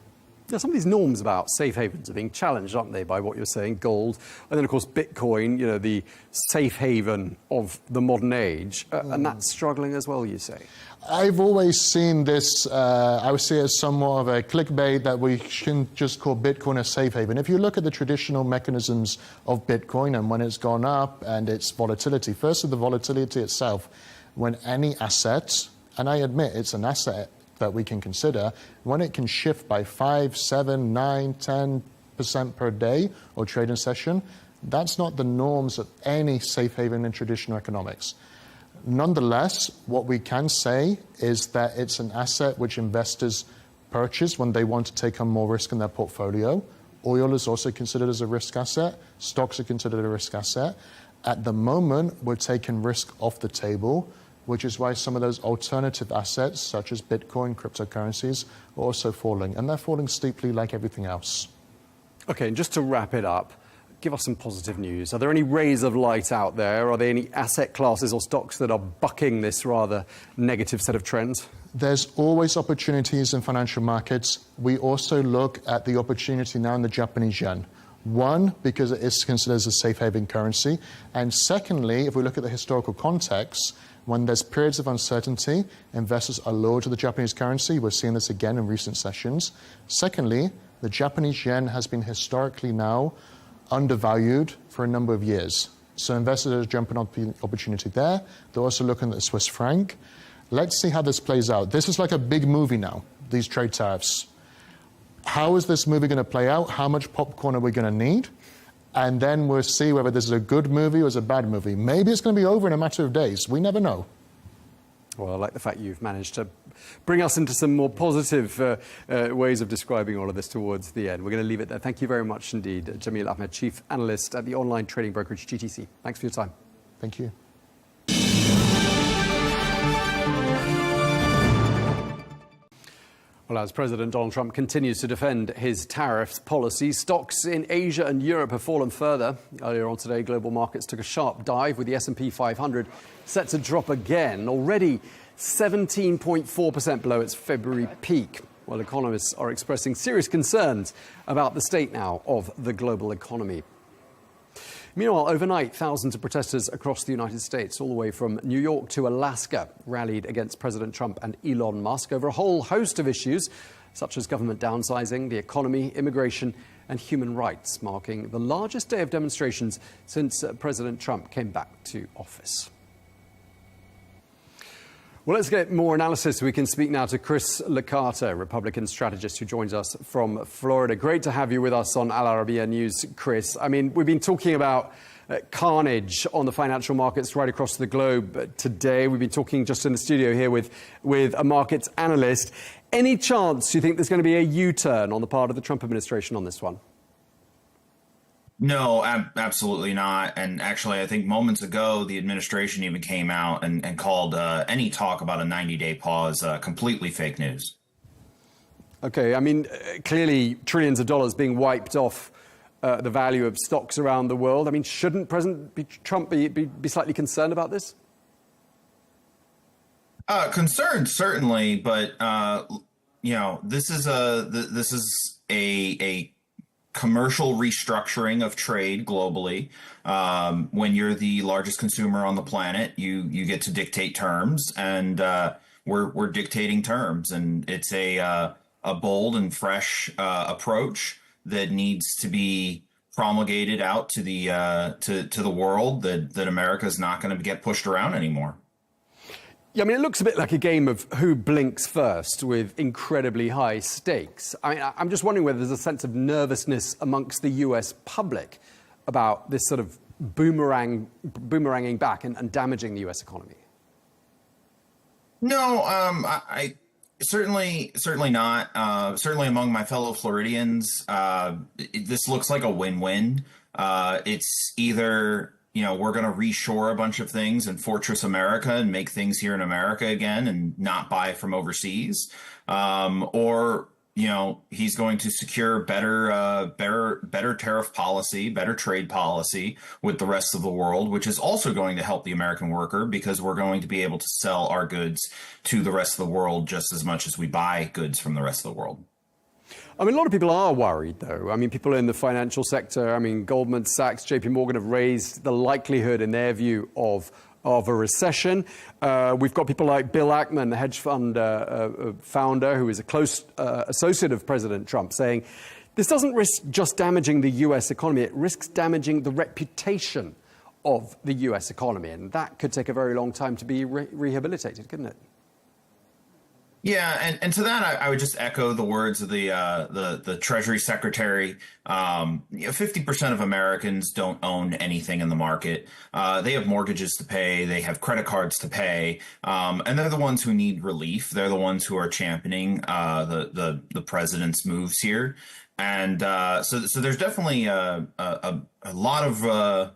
Now, some of these norms about safe havens are being challenged, aren't they, by what you're saying, gold, and then, of course, Bitcoin, you know, the safe haven of the modern age, and that's struggling as well, you say? I've always seen this, I would see it as somewhat of a clickbait that we shouldn't just call Bitcoin a safe haven. If you look at the traditional mechanisms of Bitcoin and when it's gone up and its volatility, first of the volatility itself, when any asset, and I admit it's an asset that we can consider, when it can shift by 5, 7, 9, 10% per day or trading session, that's not the norms of any safe haven in traditional economics. Nonetheless, what we can say is that it's an asset which investors purchase when they want to take on more risk in their portfolio. Oil is also considered as a risk asset. Stocks are considered a risk asset. At the moment, we're taking risk off the table, which is why some of those alternative assets, such as Bitcoin, cryptocurrencies, are also falling. And they're falling steeply like everything else. OK, and just to wrap it up, give us some positive news. Are there any rays of light out there? Are there any asset classes or stocks that are bucking this rather negative set of trends? There's always opportunities in financial markets. We also look at the opportunity now in the Japanese yen. One, because it is considered as a safe haven currency. And secondly, if we look at the historical context, when there's periods of uncertainty, investors are loyal to the Japanese currency. We're seeing this again in recent sessions. Secondly, the Japanese yen has been historically now undervalued for a number of years. So investors are jumping on the opportunity there. They're also looking at the Swiss franc. Let's see how this plays out. This is like a big movie now, these trade tariffs. How is this movie going to play out? How much popcorn are we going to need? And then we'll see whether this is a good movie or is a bad movie. Maybe it's going to be over in a matter of days. We never know. Well, I like the fact you've managed to bring us into some more positive ways of describing all of this towards the end. We're going to leave it there. Thank you very much indeed, Jamil Ahmed, Chief Analyst at the online trading brokerage GTC. Thanks for your time. Thank you. Well, as President Donald Trump continues to defend his tariffs policy, stocks in Asia and Europe have fallen further. Earlier on today, global markets took a sharp dive with the S&P 500 set to drop again, already 17.4% below its February peak. Well, economists are expressing serious concerns about the state now of the global economy. Meanwhile, overnight, thousands of protesters across the United States, all the way from New York to Alaska, rallied against President Trump and Elon Musk over a whole host of issues, such as government downsizing, the economy, immigration, and human rights, marking the largest day of demonstrations since President Trump came back to office. Well, let's get more analysis. We can speak now to Chris Licata, Republican strategist, who joins us from Florida. Great to have you with us on Al Arabiya News, Chris. I mean, we've been talking about carnage on the financial markets right across the globe today. We've been talking just in the studio here with a markets analyst. Any chance you think there's going to be a U-turn on the part of the Trump administration on this one? No, absolutely not. And actually, I think moments ago, the administration even came out and called any talk about a 90-day pause completely fake news. OK, I mean, clearly trillions of dollars being wiped off the value of stocks around the world. I mean, shouldn't President Trump be slightly concerned about this? Concerned, certainly. But, you know, this is a commercial restructuring of trade globally. When you're the largest consumer on the planet, you get to dictate terms, and we're dictating terms, and it's a bold and fresh approach that needs to be promulgated out to the world that America is not going to get pushed around anymore. Yeah, I mean, it looks a bit like a game of who blinks first with incredibly high stakes. I mean, I'm just wondering whether there's a sense of nervousness amongst the US public about this sort of boomeranging back and damaging the US economy. No, I certainly not. Certainly among my fellow Floridians, this looks like a win-win. It's either, you know, we're going to reshore a bunch of things and fortress America and make things here in America again and not buy from overseas. Or, you know, he's going to secure better tariff policy, better trade policy with the rest of the world, which is also going to help the American worker because we're going to be able to sell our goods to the rest of the world just as much as we buy goods from the rest of the world. I mean, a lot of people are worried, though. I mean, people in the financial sector, I mean, Goldman Sachs, JP Morgan have raised the likelihood, in their view, of a recession. We've got people like Bill Ackman, the hedge fund founder, who is a close associate of President Trump, saying this doesn't risk just damaging the US economy, it risks damaging the reputation of the US economy. And that could take a very long time to be rehabilitated, couldn't it? Yeah, and to that, I would just echo the words of the Treasury Secretary. 50% of Americans don't own anything in the market. They have mortgages to pay. They have credit cards to pay, and they're the ones who need relief. They're the ones who are championing the president's moves here, and so there's definitely a lot of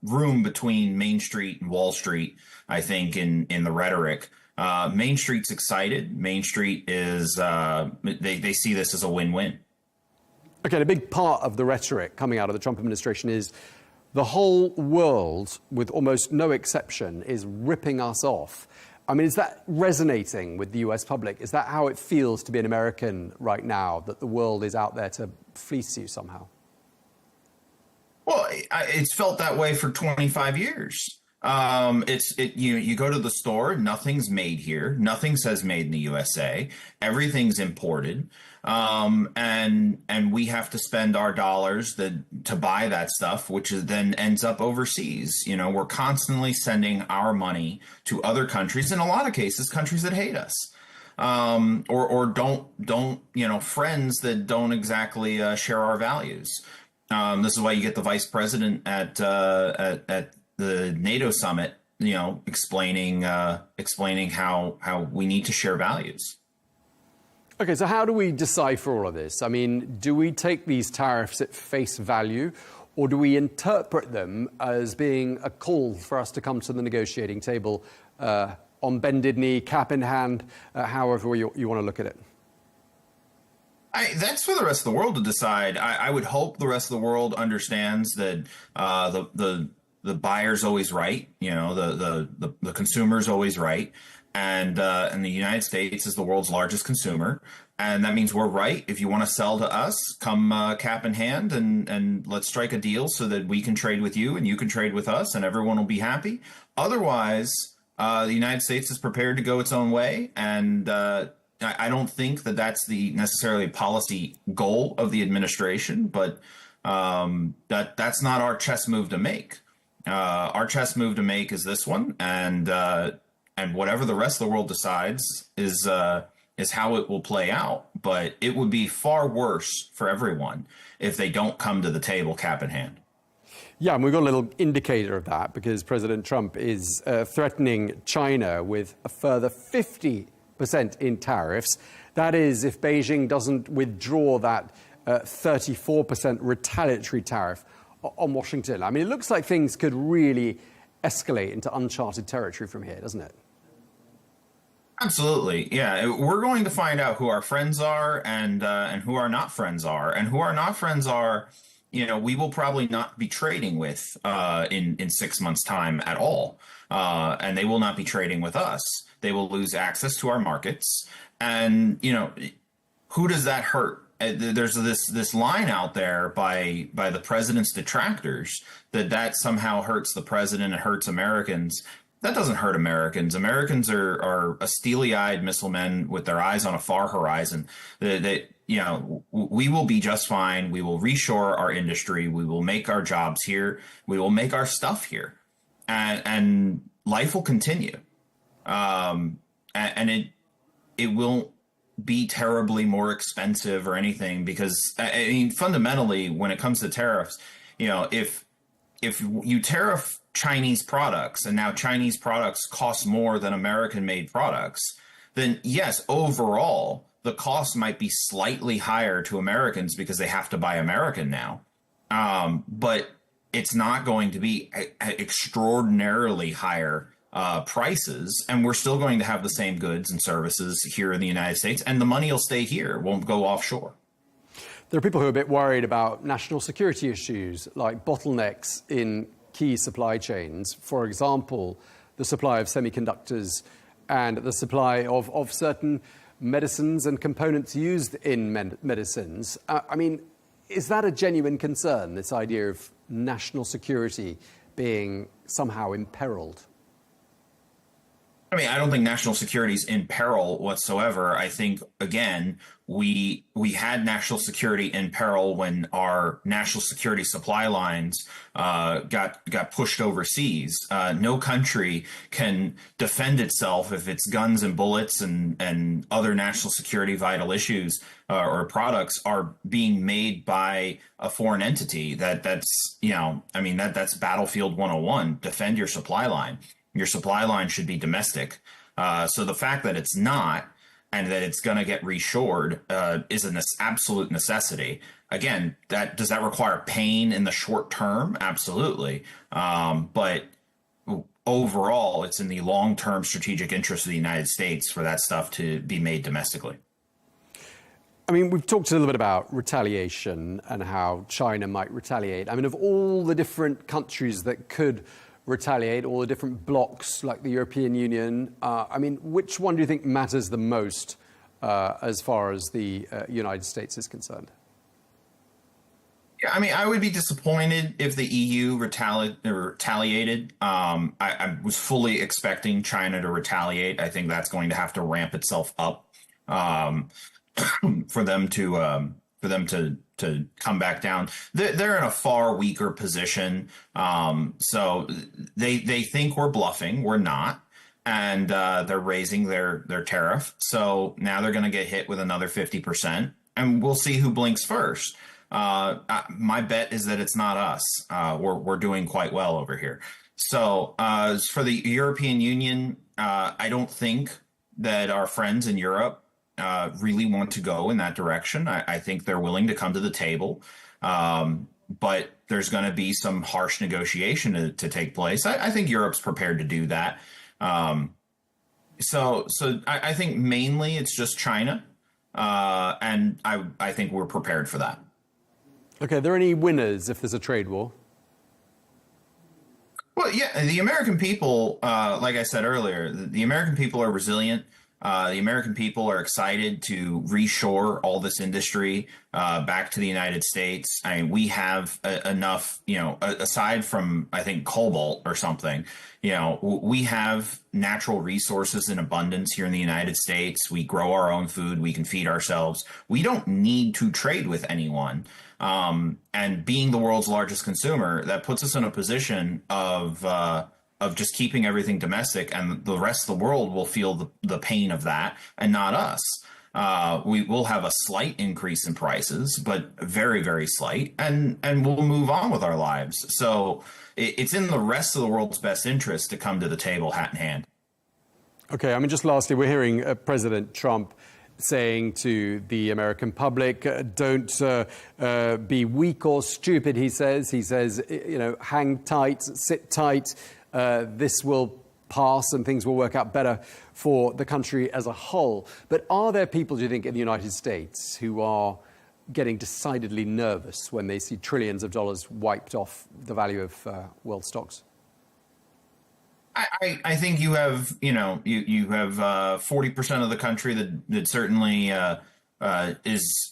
room between Main Street and Wall Street, I think, in the rhetoric. Main Street's excited. Main Street is, they see this as a win-win. Okay, a big part of the rhetoric coming out of the Trump administration is the whole world, with almost no exception, is ripping us off. I mean, is that resonating with the US public? Is that how it feels to be an American right now, that the world is out there to fleece you somehow? Well, it's felt that way for 25 years. You go to the store, nothing's made here. Nothing says made in the USA. Everything's imported. And we have to spend our dollars to buy that stuff, which then ends up overseas. You know, we're constantly sending our money to other countries, in a lot of cases, countries that hate us. Or don't, friends that don't exactly share our values. This is why you get the vice president at the NATO summit, explaining how we need to share values. Okay, so how do we decipher all of this? I mean, do we take these tariffs at face value, or do we interpret them as being a call for us to come to the negotiating table on bended knee, cap in hand, however you want to look at it? That's for the rest of the world to decide. I would hope the rest of the world understands that the buyer's always right, the consumer's always right, and the United States is the world's largest consumer, and that means we're right. If you want to sell to us, come cap in hand, and let's strike a deal so that we can trade with you and you can trade with us, and everyone will be happy. Otherwise, the United States is prepared to go its own way, and I don't think that that's the necessarily policy goal of the administration, but that's not our chess move to make. Our chess move to make is this one, and whatever the rest of the world decides is how it will play out. But it would be far worse for everyone if they don't come to the table cap in hand. Yeah, and we've got a little indicator of that because President Trump is threatening China with a further 50% in tariffs. That is, if Beijing doesn't withdraw that 34% retaliatory tariff on Washington. I mean, it looks like things could really escalate into uncharted territory from here, doesn't it? Absolutely, yeah. We're going to find out who our friends are and who our not friends are, and who our not friends are. We will probably not be trading with in 6 months' time at all, and they will not be trading with us. They will lose access to our markets, and who does that hurt? There's this line out there by the president's detractors that somehow hurts the president and hurts Americans. That doesn't hurt Americans. Americans are a steely-eyed missile men with their eyes on a far horizon. We will be just fine. We will reshore our industry. We will make our jobs here. We will make our stuff here, and life will continue. And it won't be terribly more expensive or anything, because fundamentally, when it comes to tariffs, if you tariff Chinese products and now Chinese products cost more than American-made products, then yes, overall the cost might be slightly higher to Americans because they have to buy American now, but it's not going to be extraordinarily higher prices, and we're still going to have the same goods and services here in the United States, and the money will stay here, won't go offshore. There are people who are a bit worried about national security issues like bottlenecks in key supply chains. For example, the supply of semiconductors and the supply of certain medicines and components used in medicines. I mean, is that a genuine concern, this idea of national security being somehow imperiled? I mean, I don't think national security is in peril whatsoever. I think, again, we had national security in peril when our national security supply lines got pushed overseas. No country can defend itself if its guns and bullets and other national security vital issues or products are being made by a foreign entity. That's Battlefield 101. Defend your supply line. Your supply line should be domestic. So the fact that it's not and that it's going to get reshored is an absolute necessity. Again, does that require pain in the short term? Absolutely. But overall, it's in the long-term strategic interest of the United States for that stuff to be made domestically. I mean, we've talked a little bit about retaliation and how China might retaliate. I mean, of all the different countries that could retaliate, all the different blocs like the European Union, I mean, which one do you think matters the most as far as the United States is concerned? Yeah, I mean, I would be disappointed if the EU retaliated. I was fully expecting China to retaliate. I think that's going to have to ramp itself up for them to come back down. They're in a far weaker position. So they think we're bluffing. We're not. And they're raising their tariff. So now they're going to get hit with another 50%. And we'll see who blinks first. My bet is that it's not us. We're doing quite well over here. So for the European Union, I don't think that our friends in Europe really want to go in that direction. I think they're willing to come to the table, but there's going to be some harsh negotiation to take place. I think Europe's prepared to do that. So I think mainly it's just China, and I think we're prepared for that. Okay, are there any winners if there's a trade war? Well, yeah, the American people, like I said earlier, the American people are resilient. The American people are excited to reshore all this industry back to the United States. I mean, we have enough, aside from, I think, cobalt or something, we have natural resources in abundance here in the United States. We grow our own food. We can feed ourselves. We don't need to trade with anyone. And being the world's largest consumer, that puts us in a position of just keeping everything domestic, and the rest of the world will feel the pain of that and not us. We will have a slight increase in prices, but very, very slight, and we'll move on with our lives. So it's in the rest of the world's best interest to come to the table hat in hand. Okay, I mean, just lastly, we're hearing President Trump saying to the American public, don't be weak or stupid, he says. He says, hang tight, sit tight. This will pass and things will work out better for the country as a whole. But are there people, do you think, in the United States who are getting decidedly nervous when they see trillions of dollars wiped off the value of world stocks? I think you have, you have 40% of the country that certainly is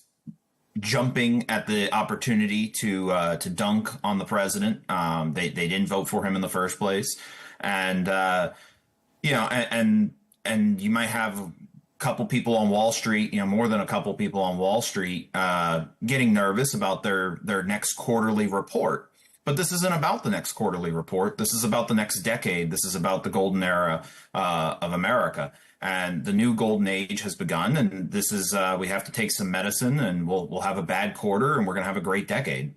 jumping at the opportunity to dunk on the president. They didn't vote for him in the first place, and and you might have a couple people on Wall Street, more than a couple people on Wall Street, getting nervous about their next quarterly report. But this isn't about the next quarterly report. This is about the next decade. This is about the golden era of America. And the new golden age has begun. And this is, we have to take some medicine, and we'll have a bad quarter, and we're going to have a great decade.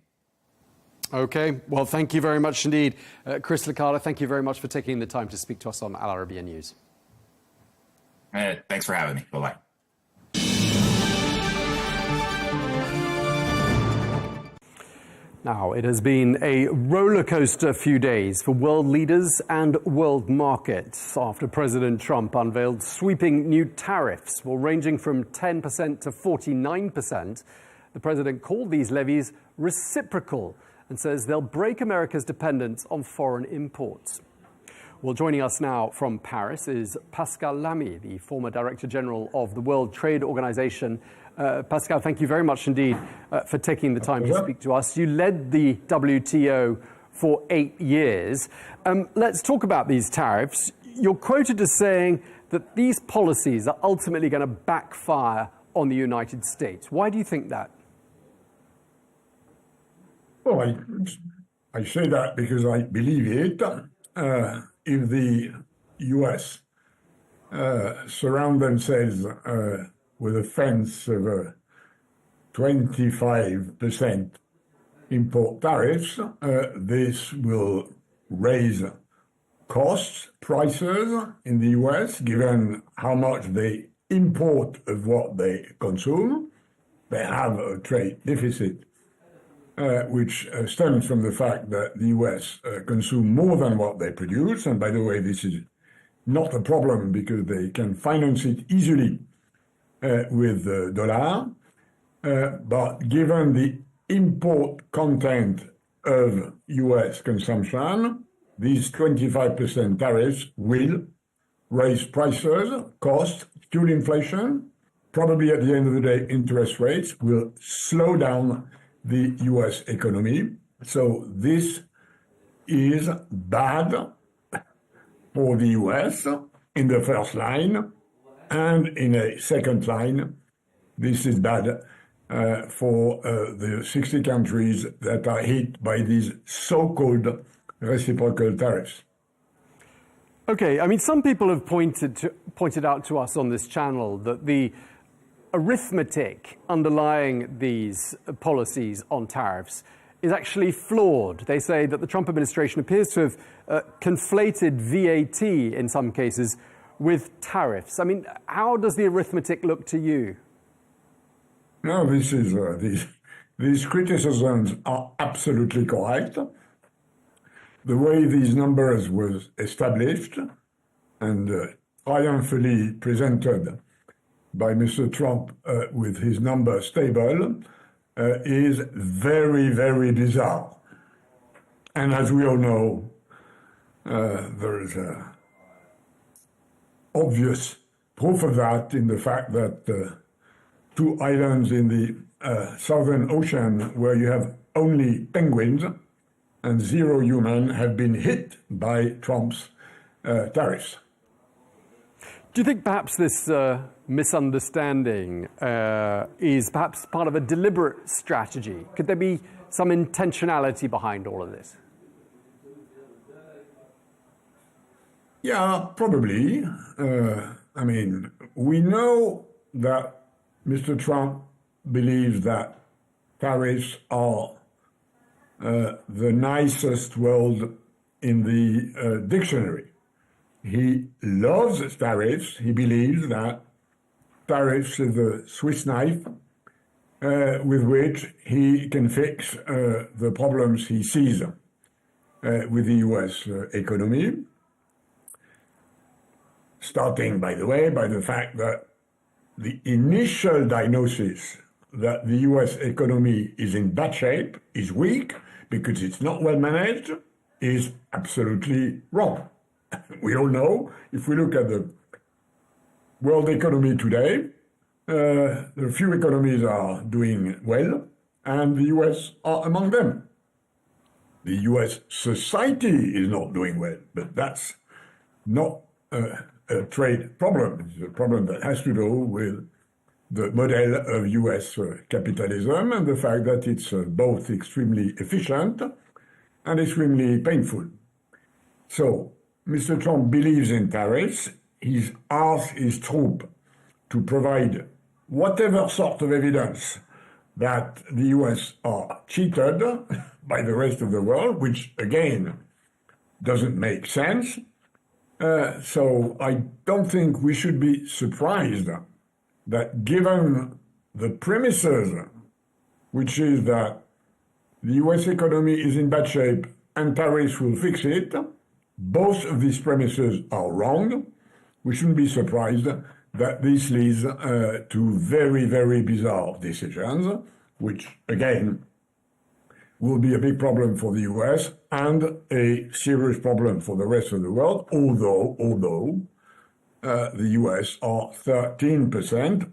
Okay. Well, thank you very much indeed. Chris Licata, thank you very much for taking the time to speak to us on Al Arabiya News. Thanks for having me. Bye-bye. Now, it has been a roller coaster few days for world leaders and world markets after President Trump unveiled sweeping new tariffs, ranging from 10% to 49%. The president called these levies reciprocal and says they'll break America's dependence on foreign imports. Well, joining us now from Paris is Pascal Lamy, the former Director General of the World Trade Organization. Pascal, thank you very much indeed for taking the time to speak to us. You led the WTO for 8 years. Let's talk about these tariffs. You're quoted as saying that these policies are ultimately going to backfire on the United States. Why do you think that? Well, I say that because I believe it. If the U.S. Surround themselves with a fence of 25% import tariffs, this will raise costs, prices in the U.S., given how much they import of what they consume. They have a trade deficit, which stems from the fact that the U.S. consume more than what they produce. And by the way, this is not a problem because they can finance it easily with the dollar. But given the import content of U.S. consumption, these 25% tariffs will raise prices, costs, fuel inflation. Probably at the end of the day, interest rates will slow down the U.S. economy. So this is bad for the U.S. in the first line, and in a second line, this is bad for the 60 countries that are hit by these so-called reciprocal tariffs. Okay, I mean, some people have pointed out to us on this channel that the arithmetic underlying these policies on tariffs is actually flawed. They say that the Trump administration appears to have conflated VAT in some cases with tariffs. I mean, how does the arithmetic look to you? No, this is these criticisms are absolutely correct. The way these numbers were established and triumphantly presented by Mr. Trump with his numbers stable is very, very bizarre. And as we all know, there is obvious proof of that in the fact that two islands in the Southern Ocean where you have only penguins and zero human have been hit by Trump's tariffs. Do you think perhaps this misunderstanding is perhaps part of a deliberate strategy? Could there be some intentionality behind all of this? Yeah, probably. I mean, we know that Mr. Trump believes that tariffs are the nicest word in the dictionary. He loves tariffs. He believes that tariffs is a Swiss knife with which he can fix the problems he sees with the U.S. economy. Starting, by the way, by the fact that the initial diagnosis that the U.S. economy is in bad shape, is weak, because it's not well managed, is absolutely wrong. We all know, if we look at the world economy today, the few economies are doing well, and the U.S. are among them. The U.S. society is not doing well, but that's not a trade problem. It's a problem that has to do with the model of U.S. capitalism and the fact that it's both extremely efficient and extremely painful. So, Mr. Trump believes in tariffs. He's asked his troops to provide whatever sort of evidence that the U.S. are cheated by the rest of the world, which, again, doesn't make sense. So I don't think we should be surprised that given the premises, which is that the U.S. economy is in bad shape and tariffs will fix it, both of these premises are wrong. We shouldn't be surprised that this leads to very, very bizarre decisions, which, again, will be a big problem for the US and a serious problem for the rest of the world, although the US are 13%,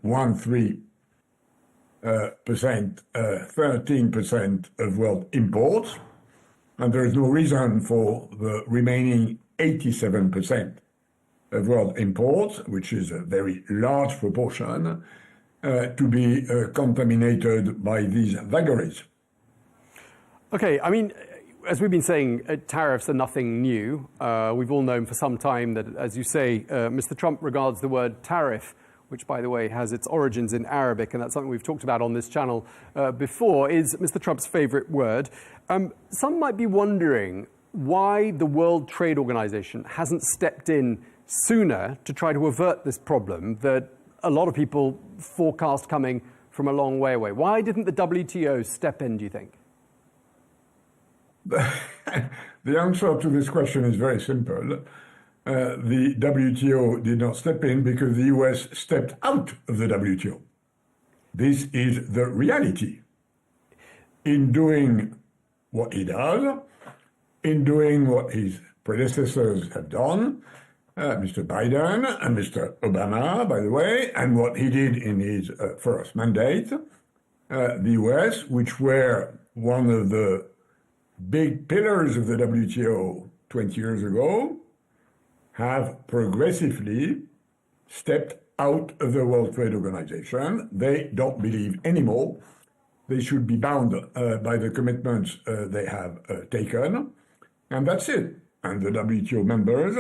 13% of world imports, and there is no reason for the remaining 87% of world imports, which is a very large proportion, to be contaminated by these vagaries. Okay, I mean, as we've been saying, tariffs are nothing new. We've all known for some time that, as you say, Mr. Trump regards the word tariff, which, by the way, has its origins in Arabic, and that's something we've talked about on this channel before, is Mr. Trump's favorite word. Some might be wondering why the World Trade Organization hasn't stepped in sooner to try to avert this problem that a lot of people forecast coming from a long way away. Why didn't the WTO step in, do you think? The answer to this question is very simple. The WTO did not step in because the US stepped out of the WTO. This is the reality. In doing what he does, in doing what his predecessors have done, Mr. Biden and Mr. Obama, by the way, and what he did in his first mandate, the US, which were one of the big pillars of the WTO 20 years ago, have progressively stepped out of the World Trade Organization. They don't believe anymore they should be bound by the commitments they have taken, and that's it. And the WTO members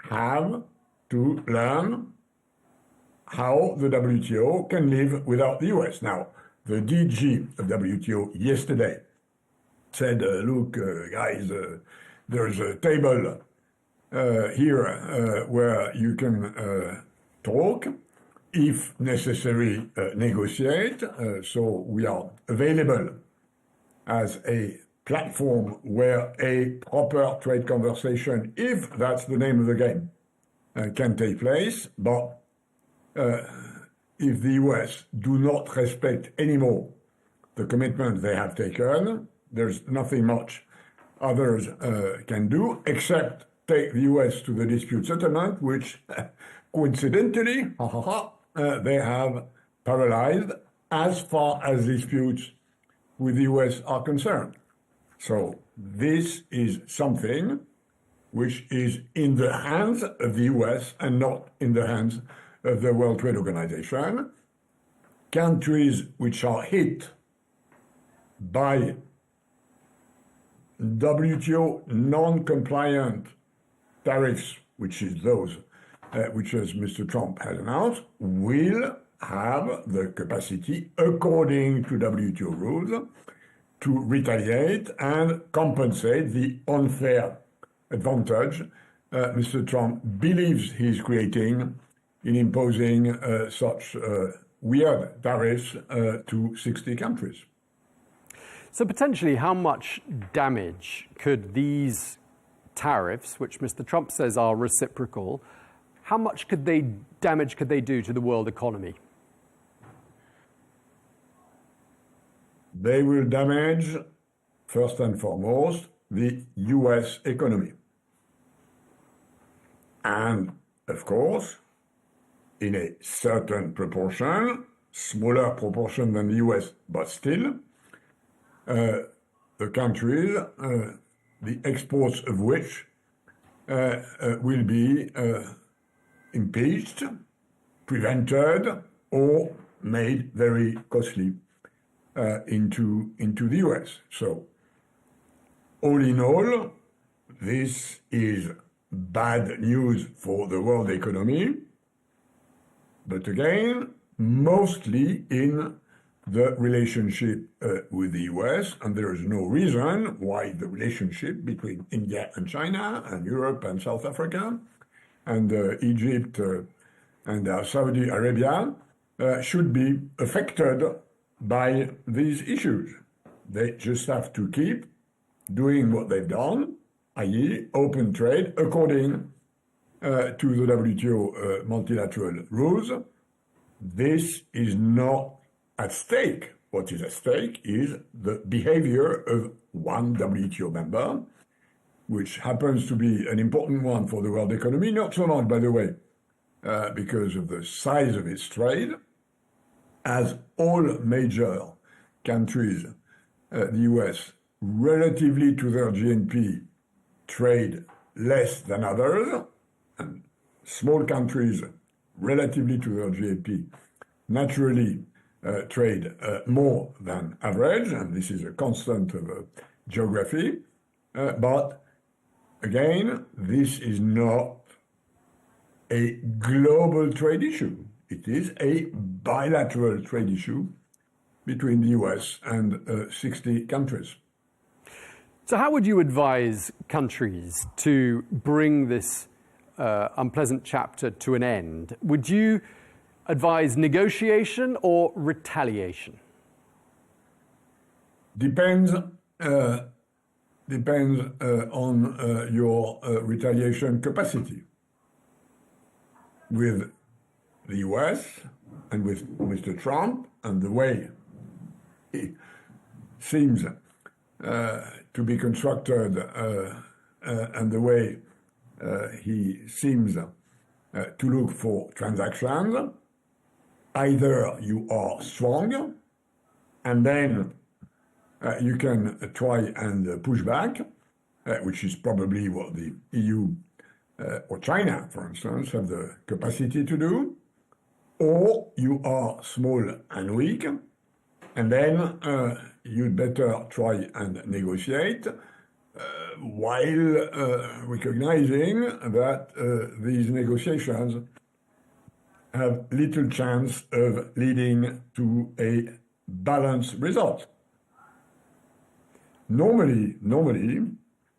have to learn how the WTO can live without the US. Now, the DG of WTO yesterday said, look, guys, there's a table here where you can talk, if necessary, negotiate. So we are available as a platform where a proper trade conversation, if that's the name of the game, can take place. But if the US do not respect anymore the commitment they have taken, there's nothing much others can do except take the US to the dispute settlement, which coincidentally, they have paralyzed as far as disputes with the US are concerned. So this is something which is in the hands of the US and not in the hands of the World Trade Organization. Countries which are hit by WTO non-compliant tariffs, which is those which, as Mr. Trump has announced, will have the capacity, according to WTO rules, to retaliate and compensate the unfair advantage Mr. Trump believes he's creating in imposing such weird tariffs to 60 countries. So potentially, how much damage could these tariffs, which Mr. Trump says are reciprocal, how much damage could they do to the world economy? They will damage, first and foremost, the US economy. And, of course, in a certain proportion, smaller proportion than the US, but still, the countries, the exports of which will be impeached, prevented, or made very costly into the US. So, all in all, this is bad news for the world economy, but again, mostly in the relationship with the US, and there is no reason why the relationship between India and China and Europe and South Africa and Egypt and Saudi Arabia should be affected by these issues. They just have to keep doing what they've done, i.e. open trade according to the WTO multilateral rules. This is not at stake what is at stake is the behavior of one WTO member, which happens to be an important one for the world economy, not so much, by the way, because of the size of its trade, as all major countries, the US, relatively to their GNP, trade less than others, and small countries, relatively to their GNP, naturally trade more than average, and this is a constant of geography. But again, this is not a global trade issue. It is a bilateral trade issue between the US and 60 countries. So how would you advise countries to bring this unpleasant chapter to an end? Would you advise negotiation or retaliation? Depends on your retaliation capacity. With the US and with Mr. Trump and the way he seems to be constructed and the way he seems to look for transactions, either you are strong and then you can try and push back, which is probably what the EU or China, for instance, have the capacity to do, or you are small and weak, and then you'd better try and negotiate while recognizing that these negotiations have little chance of leading to a balanced result. Normally,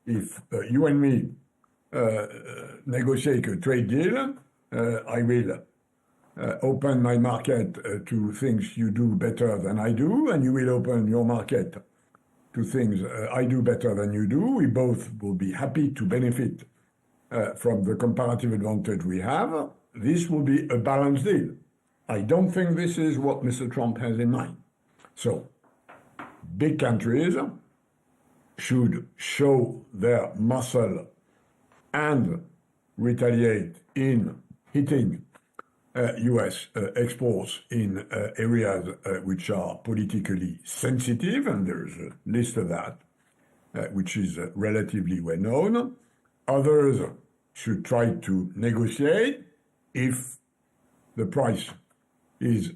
if you and me negotiate a trade deal, I will open my market to things you do better than I do, and you will open your market to things I do better than you do. We both will be happy to benefit from the comparative advantage we have. This will be a balanced deal. I don't think this is what Mr. Trump has in mind. So, big countries should show their muscle and retaliate in hitting US exports in areas which are politically sensitive, and there's a list of that, which is relatively well known. Others should try to negotiate if the price is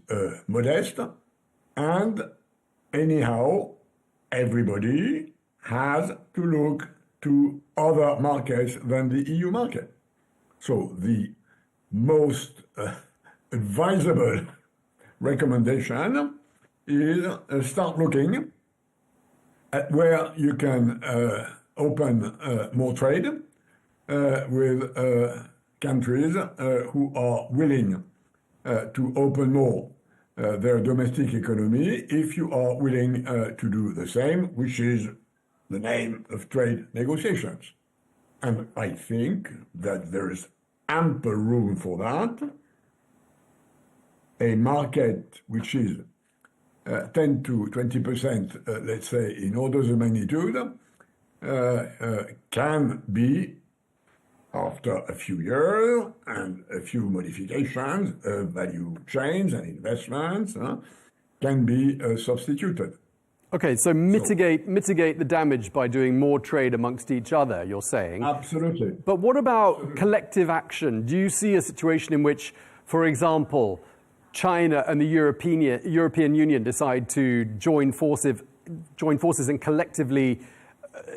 modest, and anyhow, everybody has to look to other markets than the EU market. So the most advisable recommendation is start looking at where you can open more trade with countries who are willing to open more their domestic economy if you are willing to do the same, which is the name of trade negotiations. And I think that there is ample room for that. A market which is 10 to 20%, let's say, in orders of magnitude, can be, after a few years and a few modifications of value chains and investments, can be substituted. Okay, so mitigate the damage by doing more trade amongst each other, you're saying? Absolutely. But what about collective action? Do you see a situation in which, for example, China and the European Union decide to join forces and collectively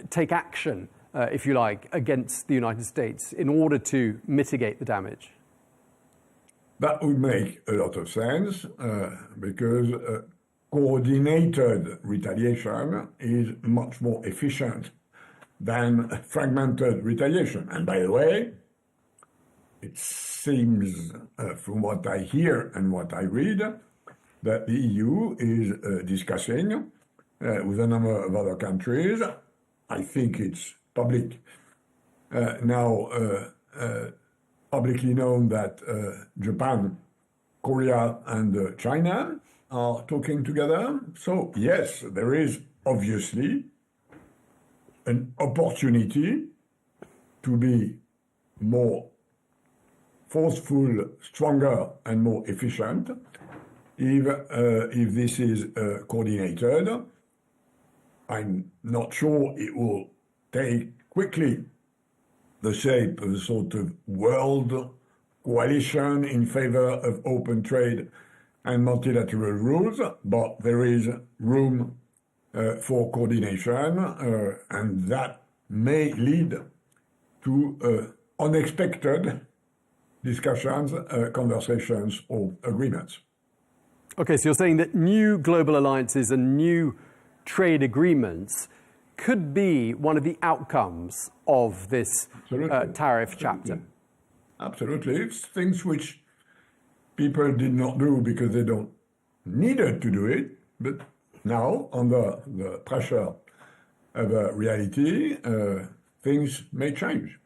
take action, if you like, against the United States in order to mitigate the damage? That would make a lot of sense because coordinated retaliation is much more efficient than fragmented retaliation. And by the way, it seems from what I hear and what I read that the EU is discussing with a number of other countries. I think it's public now, publicly known that Japan, Korea, and China are talking together. So yes, there is obviously an opportunity to be more forceful, stronger, and more efficient if this is coordinated. I'm not sure it will take quickly the shape of a sort of world coalition in favor of open trade and multilateral rules, but there is room for coordination, and that may lead to unexpected discussions, conversations, or agreements. Okay, so you're saying that new global alliances and new trade agreements could be one of the outcomes of this tariff chapter? Absolutely. It's things which people did not do because they don't needed to do it, but now, under the pressure of reality, things may change.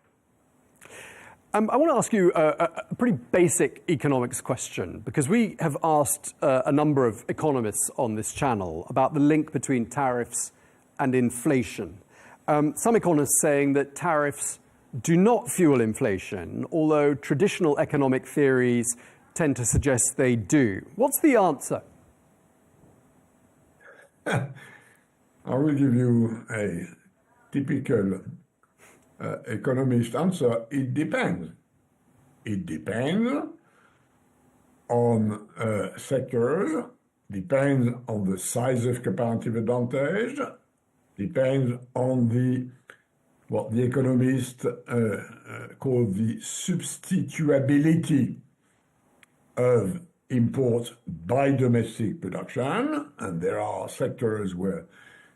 I want to ask you a pretty basic economics question, because we have asked a number of economists on this channel about the link between tariffs and inflation. Some economists saying that tariffs do not fuel inflation, although traditional economic theories tend to suggest they do. What's the answer? I will give you a typical economist answer. It depends. It depends on sectors, depends on the size of comparative advantage, depends on what the economists call the substitutability of imports by domestic production, and there are sectors where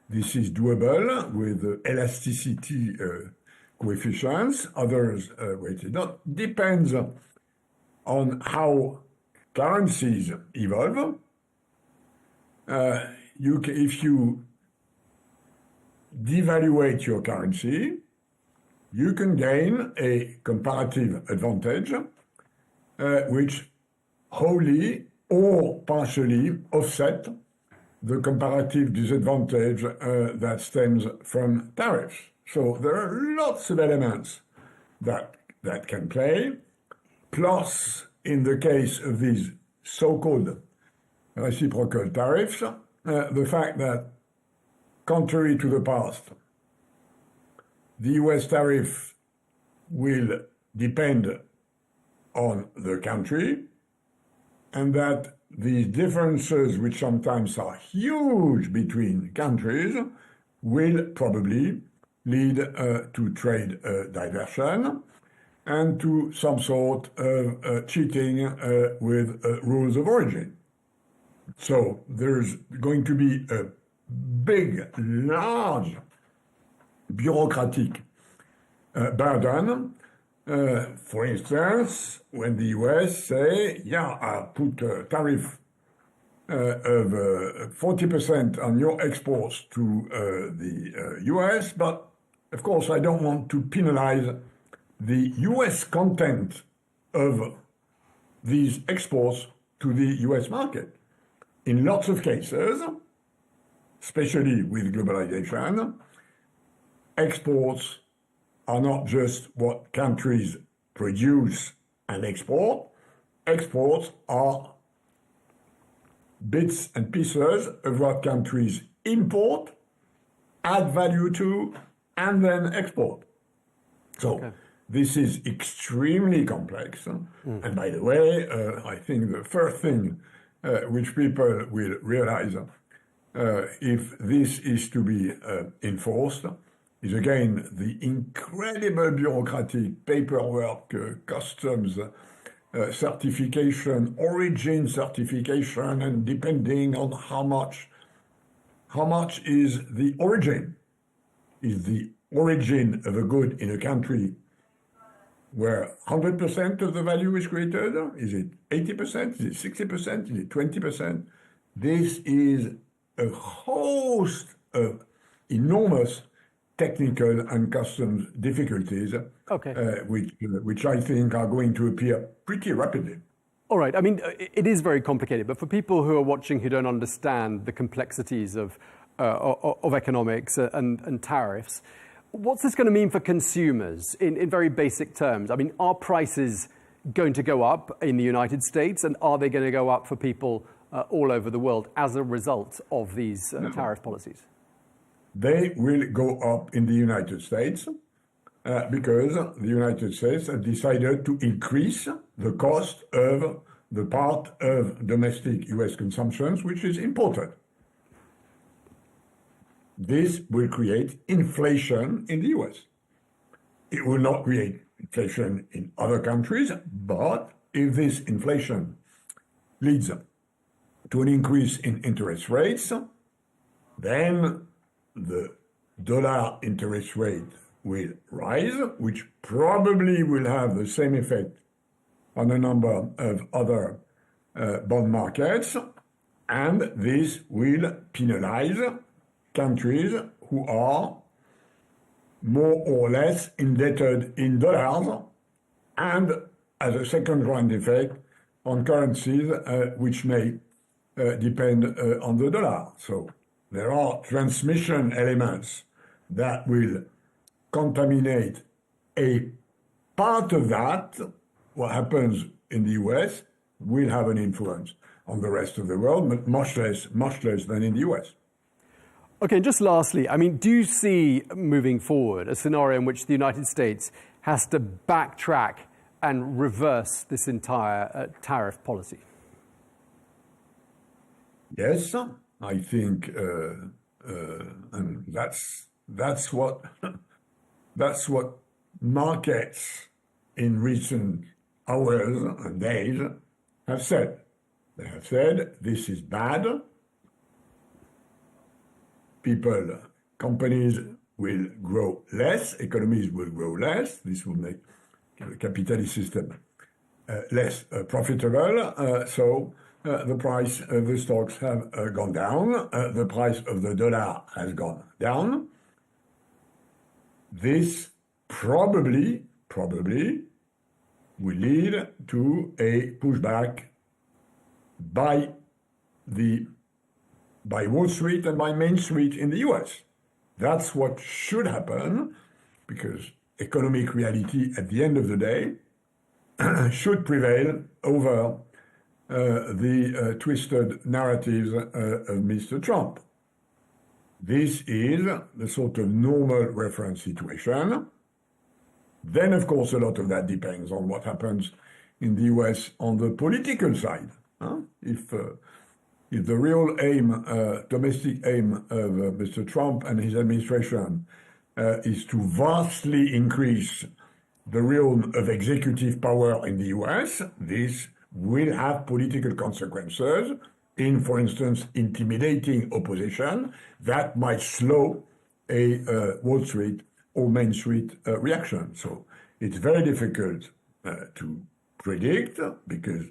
this is doable with elasticity coefficients, others where it is not. Depends on how currencies evolve. If you devaluate your currency, you can gain a comparative advantage which wholly or partially offset the comparative disadvantage that stems from tariffs. So there are lots of elements that can play. Plus, in the case of these so-called reciprocal tariffs, the fact that, contrary to the past, the US tariff will depend on the country, and that these differences, which sometimes are huge between countries, will probably lead to trade diversion and to some sort of cheating with rules of origin. So there's going to be a big, large bureaucratic burden. For instance, when the US say, I put a tariff of 40% on your exports to the US, but of course I don't want to penalize the US content of these exports to the US market. In lots of cases, especially with globalization, exports are not just what countries produce and export. Exports are bits and pieces of what countries import, add value to, and then export. So this is extremely complex. And by the way, I think the first thing which people will realize if this is to be enforced is again the incredible bureaucratic paperwork, customs certification, origin certification, and depending on how much is the origin. Is the origin of a good in a country where 100% of the value is created? Is it 80%? Is it 60%? Is it 20%? This is a host of enormous technical and customs difficulties, which I think are going to appear pretty rapidly. All right. I mean, it is very complicated, but for people who are watching who don't understand the complexities of economics and tariffs, what's this going to mean for consumers in very basic terms? I mean, are prices going to go up in the United States, and are they going to go up for people all over the world as a result of these tariff policies? They will go up in the United States because the United States has decided to increase the cost of the part of domestic U.S. consumptions, which is important. This will create inflation in the U.S. It will not create inflation in other countries, but if this inflation leads to an increase in interest rates, then the dollar interest rate will rise, which probably will have the same effect on a number of other bond markets, and this will penalize countries who are more or less indebted in dollars, and as a second round effect on currencies which may depend on the dollar. So there are transmission elements that will contaminate a part of that. What happens in the US will have an influence on the rest of the world, but much less than in the US. Okay, just lastly, I mean, do you see moving forward a scenario in which the United States has to backtrack and reverse this entire tariff policy? Yes, I think, and that's what markets in recent hours and days have said. They have said this is bad. Companies will grow less, economies will grow less. This will make the capitalist system less profitable. So the price of the stocks have gone down. The price of the dollar has gone down. This probably will lead to a pushback by Wall Street and by Main Street in the US. That's what should happen, because economic reality at the end of the day should prevail over the twisted narratives of Mr. Trump. This is the sort of normal reference situation. Then, of course, a lot of that depends on what happens in the US on the political side. If the real aim, domestic aim of Mr. Trump and his administration is to vastly increase the realm of executive power in the US, this will have political consequences in, for instance, intimidating opposition that might slow a Wall Street or Main Street reaction. So it's very difficult to predict because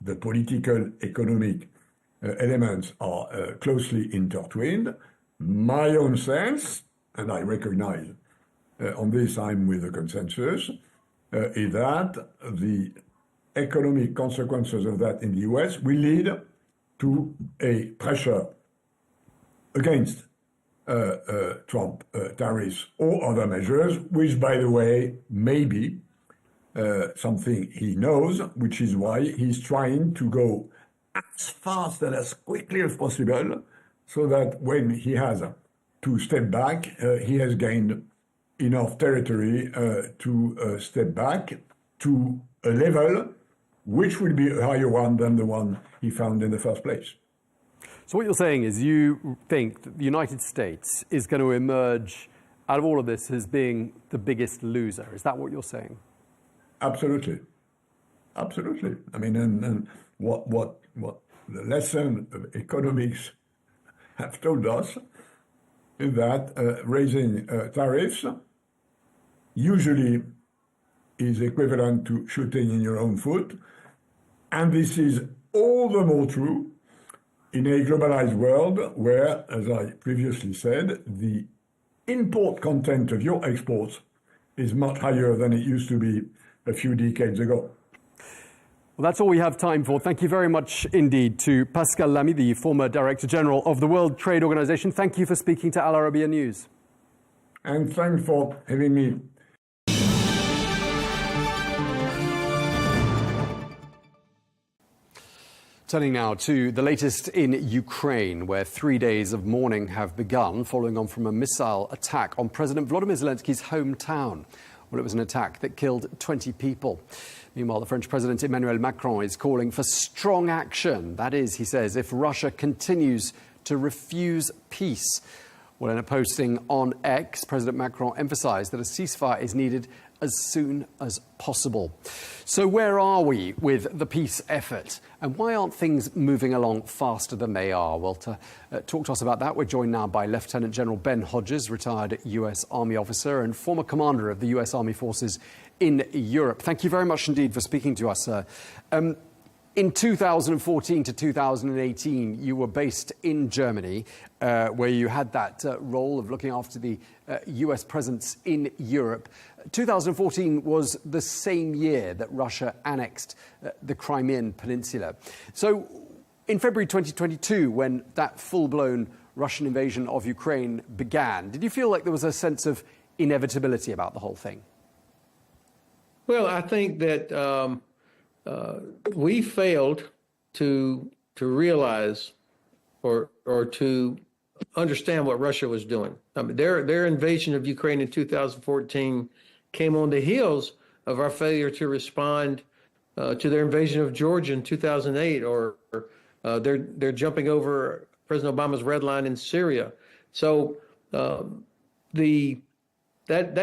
the political, economic elements are closely intertwined. My own sense, and I recognize on this I'm with the consensus, is that the economic consequences of that in the US will lead to a pressure against Trump tariffs or other measures, which, by the way, may be something he knows, which is why he's trying to go as fast and as quickly as possible, so that when he has to step back, he has gained enough territory to step back to a level which will be a higher one than the one he found in the first place. So what you're saying is you think that the United States is going to emerge out of all of this as being the biggest loser. Is that what you're saying? Absolutely. Absolutely. I mean, and what the lesson of economics have told us is that raising tariffs usually is equivalent to shooting in your own foot. And this is all the more true in a globalized world where, as I previously said, the import content of your exports is much higher than it used to be a few decades ago. Well, that's all we have time for. Thank you very much indeed to Pascal Lamy, the former Director General of the World Trade Organization. Thank you for speaking to Al Arabiya News. And thanks for having me. Turning now to the latest in Ukraine, where 3 days of mourning have begun following on from a missile attack on President Volodymyr Zelensky's hometown. Well, it was an attack that killed 20 people. Meanwhile, the French President Emmanuel Macron is calling for strong action. That is, he says, if Russia continues to refuse peace. Well, in a posting on X, President Macron emphasized that a ceasefire is needed as soon as possible. So where are we with the peace effort? And why aren't things moving along faster than they are? Well, to talk to us about that, we're joined now by Lieutenant General Ben Hodges, retired US Army officer and former commander of the US Army Forces in Europe. Thank you very much indeed for speaking to us, sir. In 2014 to 2018, you were based in Germany, where you had that role of looking after the US presence in Europe. 2014 was the same year that Russia annexed the Crimean Peninsula. So in February 2022, when that full-blown Russian invasion of Ukraine began, did you feel like there was a sense of inevitability about the whole thing? Well, I think that we failed to realize or to understand what Russia was doing. I mean, their invasion of Ukraine in 2014 came on the heels of our failure to respond to their invasion of Georgia in 2008, or they're jumping over President Obama's red line in Syria. So that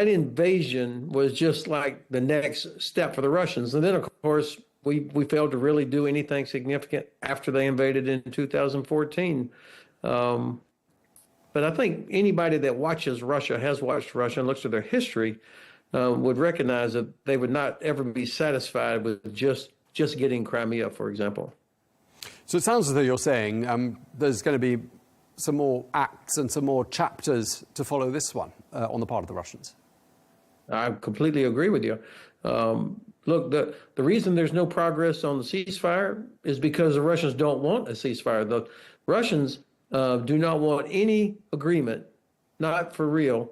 invasion was just like the next step for the Russians. And then, of course, we failed to really do anything significant after they invaded in 2014. But I think anybody that watches Russia, has watched Russia, and looks at their history, would recognize that they would not ever be satisfied with just getting Crimea, for example. So it sounds as though you're saying there's going to be some more acts and some more chapters to follow this one on the part of the Russians. I completely agree with you. Look, the reason there's no progress on the ceasefire is because the Russians don't want a ceasefire. The Russians do not want any agreement, not for real,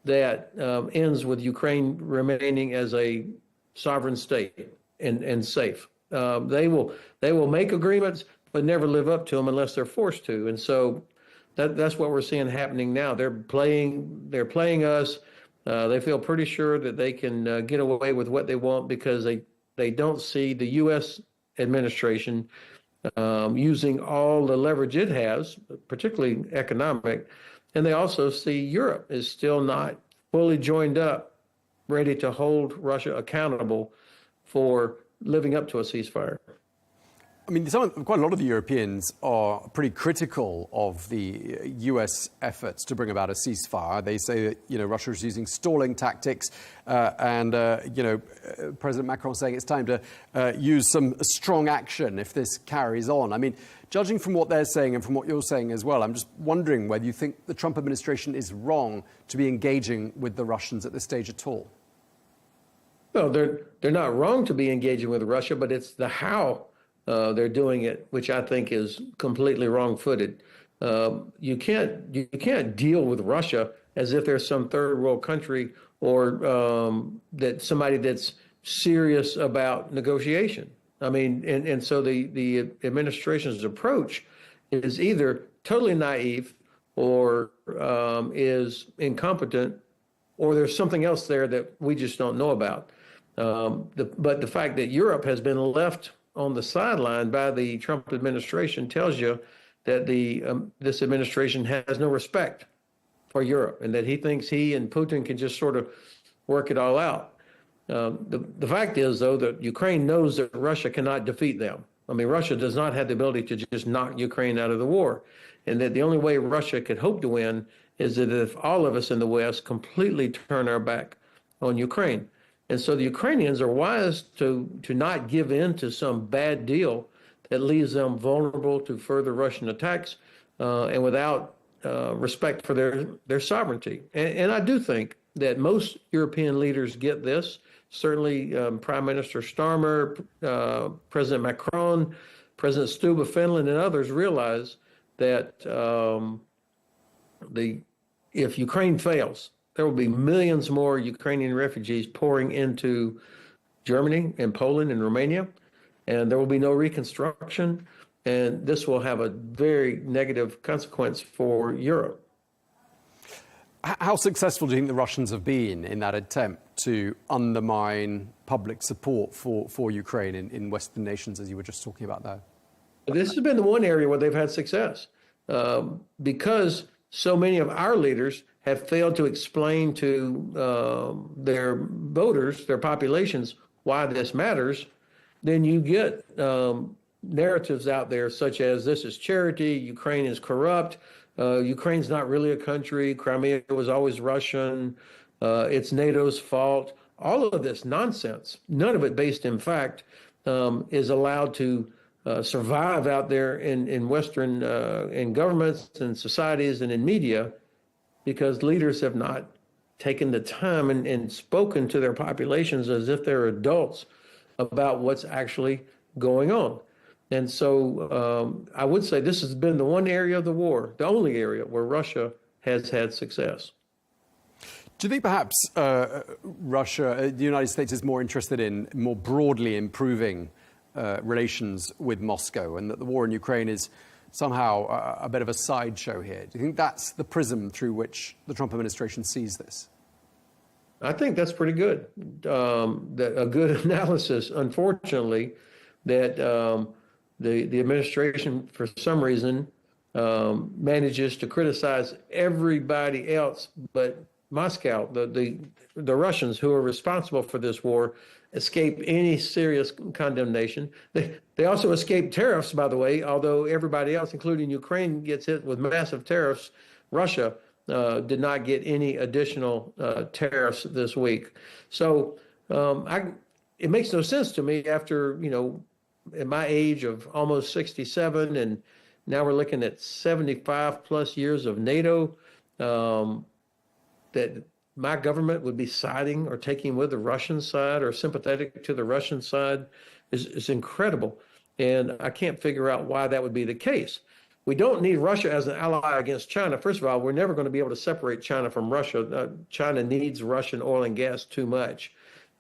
that ends with Ukraine remaining as a sovereign state and safe. They will make agreements, but never live up to them unless they're forced to. And so that's what we're seeing happening now. They're playing us. They feel pretty sure that they can get away with what they want because they don't see the U.S. administration using all the leverage it has, particularly economic. And they also see Europe is still not fully joined up, ready to hold Russia accountable for living up to a ceasefire. I mean, quite a lot of the Europeans are pretty critical of the U.S. efforts to bring about a ceasefire. They say that, Russia is using stalling tactics and President Macron saying it's time to use some strong action if this carries on. I mean, judging from what they're saying and from what you're saying as well, I'm just wondering whether you think the Trump administration is wrong to be engaging with the Russians at this stage at all. Well, they're not wrong to be engaging with Russia, but it's the how they're doing it, which I think is completely wrong-footed. You can't deal with Russia as if there's some third world country or that somebody that's serious about negotiation. I mean, and so the administration's approach is either totally naive or is incompetent, or there's something else there that we just don't know about. But the fact that Europe has been left on the sideline by the Trump administration tells you that this administration has no respect for Europe, and that he thinks he and Putin can just sort of work it all out. The fact is, though, that Ukraine knows that Russia cannot defeat them. I mean, Russia does not have the ability to just knock Ukraine out of the war, and that the only way Russia could hope to win is that if all of us in the West completely turn our back on Ukraine. And so the Ukrainians are wise to not give in to some bad deal that leaves them vulnerable to further Russian attacks and without respect for their sovereignty. And I do think that most European leaders get this. Certainly, Prime Minister Starmer, President Macron, President Stubb of Finland, and others realize that if Ukraine fails, there will be millions more Ukrainian refugees pouring into Germany and Poland and Romania, and there will be no reconstruction, and this will have a very negative consequence for Europe. How successful do you think the Russians have been in that attempt to undermine public support for Ukraine in Western nations, as you were just talking about there? This has been the one area where they've had success, because so many of our leaders have failed to explain to their voters, their populations, why this matters. Then you get narratives out there such as this is charity, Ukraine is corrupt, Ukraine's not really a country, Crimea was always Russian, it's NATO's fault. All of this nonsense, none of it based in fact, is allowed to survive out there in Western in governments and societies and in media, because leaders have not taken the time and spoken to their populations as if they're adults about what's actually going on. And so I would say this has been the one area of the war, the only area where Russia has had success. Do you think perhaps Russia, the United States, is more interested in more broadly improving relations with Moscow, and that the war in Ukraine is somehow a bit of a sideshow here? Do you think that's the prism through which the Trump administration sees this? I think that's pretty good. A good analysis. Unfortunately, that the administration, for some reason, manages to criticize everybody else but Moscow. The Russians, who are responsible for this war, escape any serious condemnation. They also escape tariffs, by the way, although everybody else, including Ukraine, gets hit with massive tariffs. Russia did not get any additional tariffs this week. So it makes no sense to me after, at my age of almost 67, and now we're looking at 75 plus years of NATO, that my government would be siding or taking with the Russian side or sympathetic to the Russian side is incredible. And I can't figure out why that would be the case. We don't need Russia as an ally against China. First of all, we're never going to be able to separate China from Russia. China needs Russian oil and gas too much.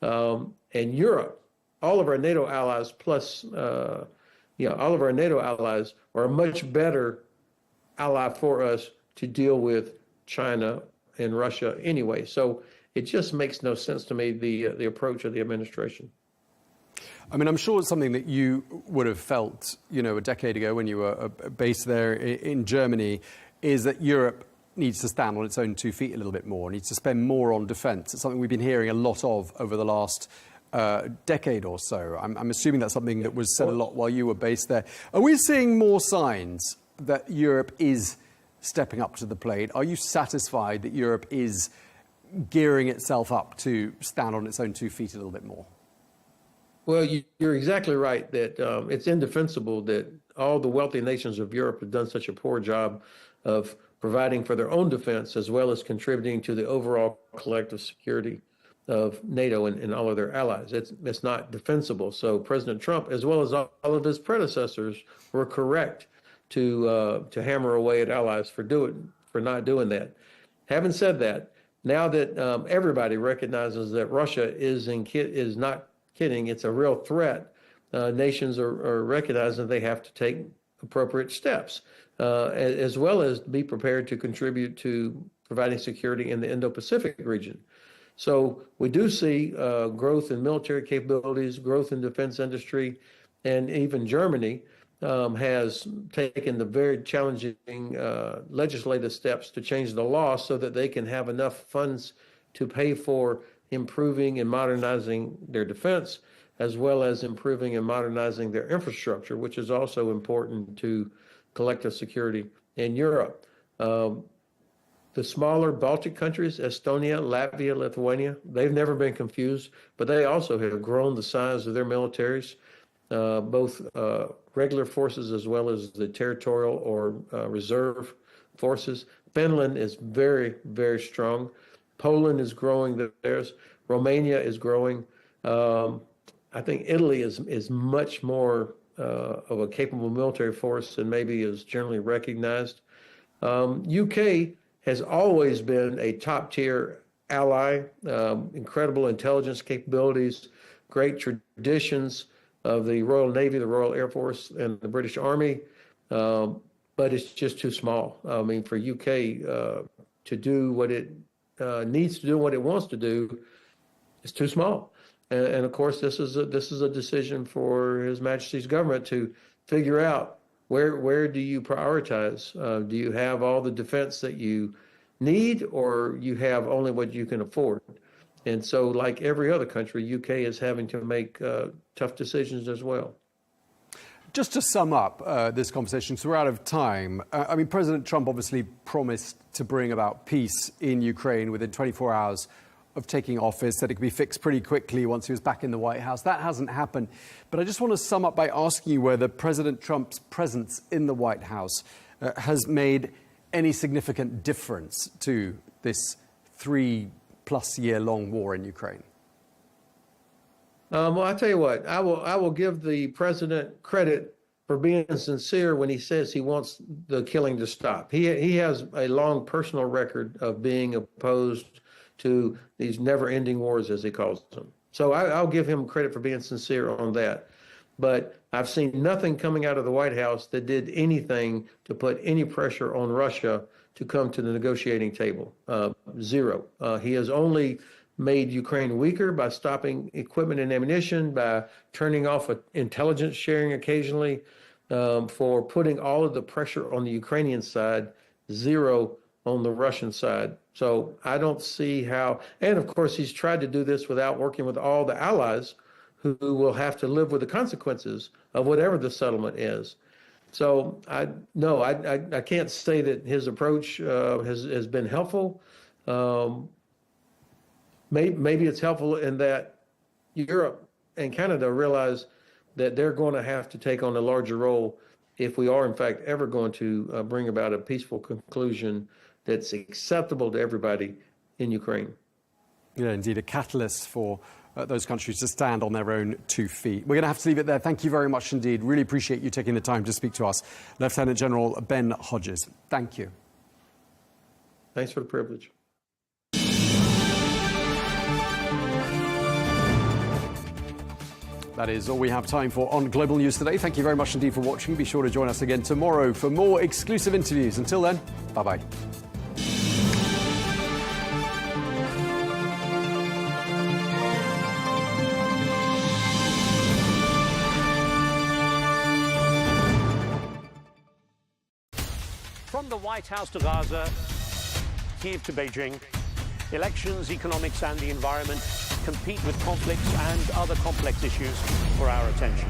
And Europe, all of our NATO allies, plus, all of our NATO allies are a much better ally for us to deal with China and Russia anyway. So it just makes no sense to me, the approach of the administration. I mean, I'm sure it's something that you would have felt, a decade ago when you were based there in Germany, is that Europe needs to stand on its own 2 feet a little bit more, needs to spend more on defence. It's something we've been hearing a lot of over the last decade or so. I'm assuming that's something that was said a lot while you were based there. Are we seeing more signs that Europe is stepping up to the plate? Are you satisfied that Europe is gearing itself up to stand on its own 2 feet a little bit more? Well, you're exactly right that it's indefensible that all the wealthy nations of Europe have done such a poor job of providing for their own defense, as well as contributing to the overall collective security of NATO and all of their allies. It's not defensible. So President Trump, as well as all of his predecessors, were correct to hammer away at allies for not doing that. Having said that, now that everybody recognizes that Russia is not kidding, it's a real threat, nations are recognizing they have to take appropriate steps, as well as be prepared to contribute to providing security in the Indo-Pacific region. So we do see growth in military capabilities, growth in defense industry, and even Germany has taken the very challenging legislative steps to change the law so that they can have enough funds to pay for improving and modernizing their defense, as well as improving and modernizing their infrastructure, which is also important to collective security in Europe. The smaller Baltic countries, Estonia, Latvia, Lithuania, they've never been confused, but they also have grown the size of their militaries, both regular forces as well as the territorial or reserve forces. Finland is very, very strong. Poland is growing theirs. Romania is growing. I think Italy is much more of a capable military force than maybe is generally recognized. UK has always been a top-tier ally, incredible intelligence capabilities, great traditions of the Royal Navy, the Royal Air Force, and the British Army, but it's just too small. I mean, for UK to do what it needs to do, what it wants to do, is too small. And of course, this is a decision for His Majesty's government to figure out where do you prioritize? Do you have all the defense that you need, or you have only what you can afford? And so, like every other country, UK is having to make tough decisions as well. Just to sum up this conversation, so we're out of time. I mean, President Trump obviously promised to bring about peace in Ukraine within 24 hours of taking office, that it could be fixed pretty quickly once he was back in the White House. That hasn't happened. But I just want to sum up by asking you whether President Trump's presence in the White House has made any significant difference to this 3+ year long war in Ukraine. Well, I tell you what, I will give the president credit for being sincere when he says he wants the killing to stop. He has a long personal record of being opposed to these never-ending wars, as he calls them. So I'll give him credit for being sincere on that. But I've seen nothing coming out of the White House that did anything to put any pressure on Russia to come to the negotiating table. Zero. He has only made Ukraine weaker by stopping equipment and ammunition, by turning off intelligence sharing occasionally, for putting all of the pressure on the Ukrainian side, zero on the Russian side. So I don't see how, and of course he's tried to do this without working with all the allies who will have to live with the consequences of whatever the settlement is. So I can't say that his approach has been helpful. Maybe it's helpful in that Europe and Canada realize that they're going to have to take on a larger role if we are, in fact, ever going to bring about a peaceful conclusion that's acceptable to everybody in Ukraine. Yeah, indeed, a catalyst for those countries to stand on their own 2 feet. We're going to have to leave it there. Thank you very much indeed. Really appreciate you taking the time to speak to us. Lieutenant General Ben Hodges, thank you. Thanks for the privilege. That is all we have time for on Global News today. Thank you very much indeed for watching. Be sure to join us again tomorrow for more exclusive interviews. Until then, bye-bye. From the White House to Gaza, Kyiv to Beijing, elections, economics and the environment compete with conflicts and other complex issues for our attention.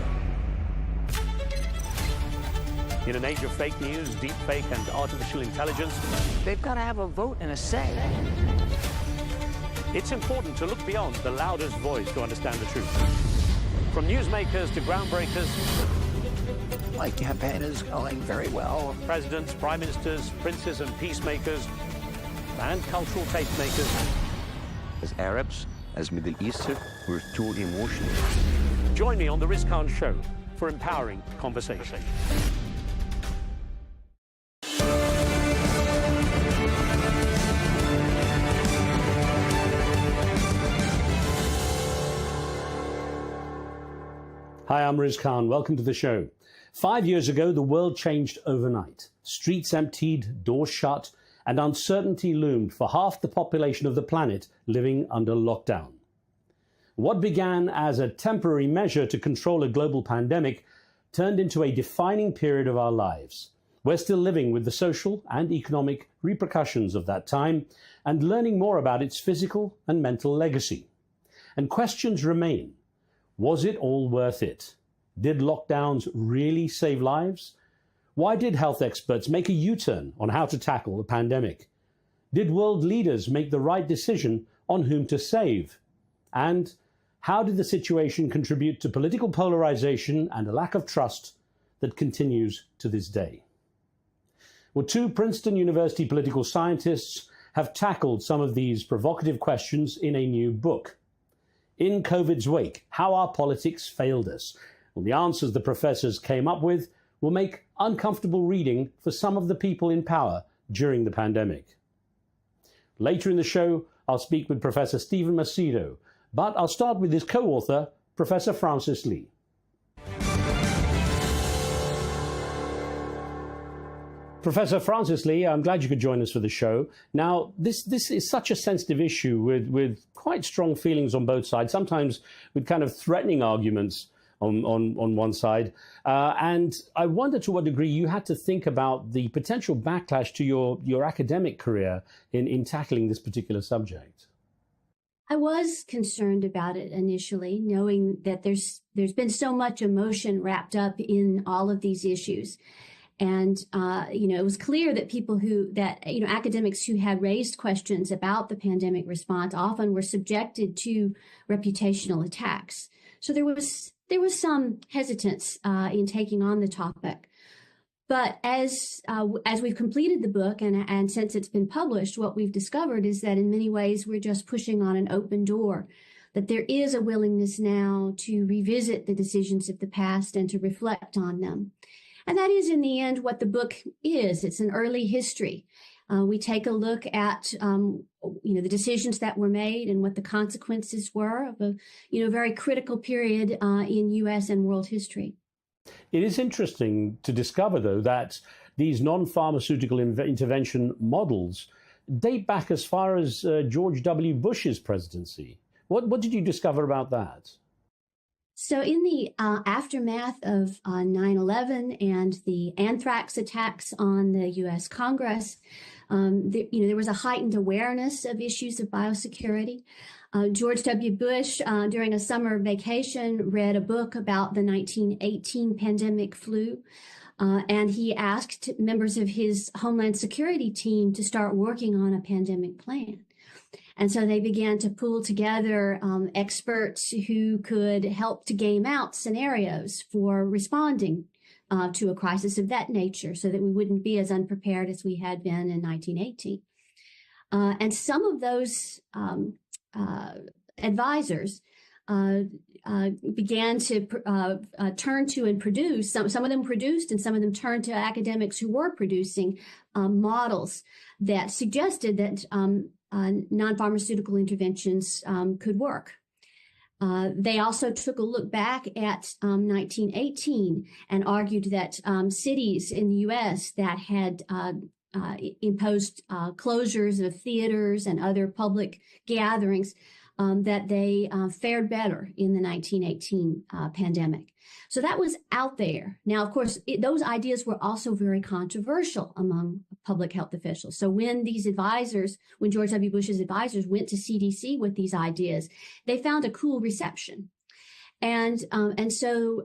In an age of fake news, deepfake and artificial intelligence, they've got to have a vote and a say. It's important to look beyond the loudest voice to understand the truth. From newsmakers to groundbreakers, My campaign is going very well. Presidents, prime ministers, princes and peacemakers, and cultural tastemakers. As Arabs, as Middle Eastern, we're too emotional. Join me on the Riz Khan Show for empowering conversation. Hi, I'm Riz Khan. Welcome to the show. 5 years ago, the world changed overnight. Streets emptied, doors shut, and uncertainty loomed for half the population of the planet living under lockdown. What began as a temporary measure to control a global pandemic turned into a defining period of our lives. We're still living with the social and economic repercussions of that time and learning more about its physical and mental legacy. And questions remain. Was it all worth it? Did lockdowns really save lives? Why did health experts make a U-turn on how to tackle the pandemic? Did world leaders make the right decision on whom to save? And how did the situation contribute to political polarization and a lack of trust that continues to this day? Well, two Princeton University political scientists have tackled some of these provocative questions in a new book. In COVID's wake, how our politics failed us. Well, the answers the professors came up with will make uncomfortable reading for some of the people in power during the pandemic. Later in the show, I'll speak with Professor Stephen Macedo, but I'll start with his co-author, Professor Francis Leigh. Professor Francis Leigh, I'm glad you could join us for the show. Now, this is such a sensitive issue with quite strong feelings on both sides, sometimes with kind of threatening arguments on one side. And I wonder to what degree you had to think about the potential backlash to your academic career in tackling this particular subject. I was concerned about it initially, knowing that there's been so much emotion wrapped up in all of these issues. And, it was clear that academics who had raised questions about the pandemic response often were subjected to reputational attacks. So there was some hesitance in taking on the topic. But as we've completed the book and since it's been published, what we've discovered is that in many ways we're just pushing on an open door, that there is a willingness now to revisit the decisions of the past and to reflect on them. And that is, in the end, what the book is. It's an early history. We take a look at, the decisions that were made and what the consequences were of a, very critical period in U.S. and world history. It is interesting to discover, though, that these non-pharmaceutical intervention models date back as far as George W. Bush's presidency. What did you discover about that? So in the aftermath of 9/11 and the anthrax attacks on the U.S. Congress, there was a heightened awareness of issues of biosecurity. George W. Bush, during a summer vacation, read a book about the 1918 pandemic flu, and he asked members of his Homeland Security team to start working on a pandemic plan. And so they began to pool together experts who could help to game out scenarios for responding to a crisis of that nature so that we wouldn't be as unprepared as we had been in 1918. And some of those advisors began to turn to and produce, some of them produced and some of them turned to academics who were producing models that suggested that non-pharmaceutical interventions could work. They also took a look back at 1918 and argued that cities in the U.S. that had imposed closures of theaters and other public gatherings, that they fared better in the 1918 pandemic. So that was out there. Now, of course, those ideas were also very controversial among public health officials. So when George W. Bush's advisors went to CDC with these ideas, they found a cool reception. And so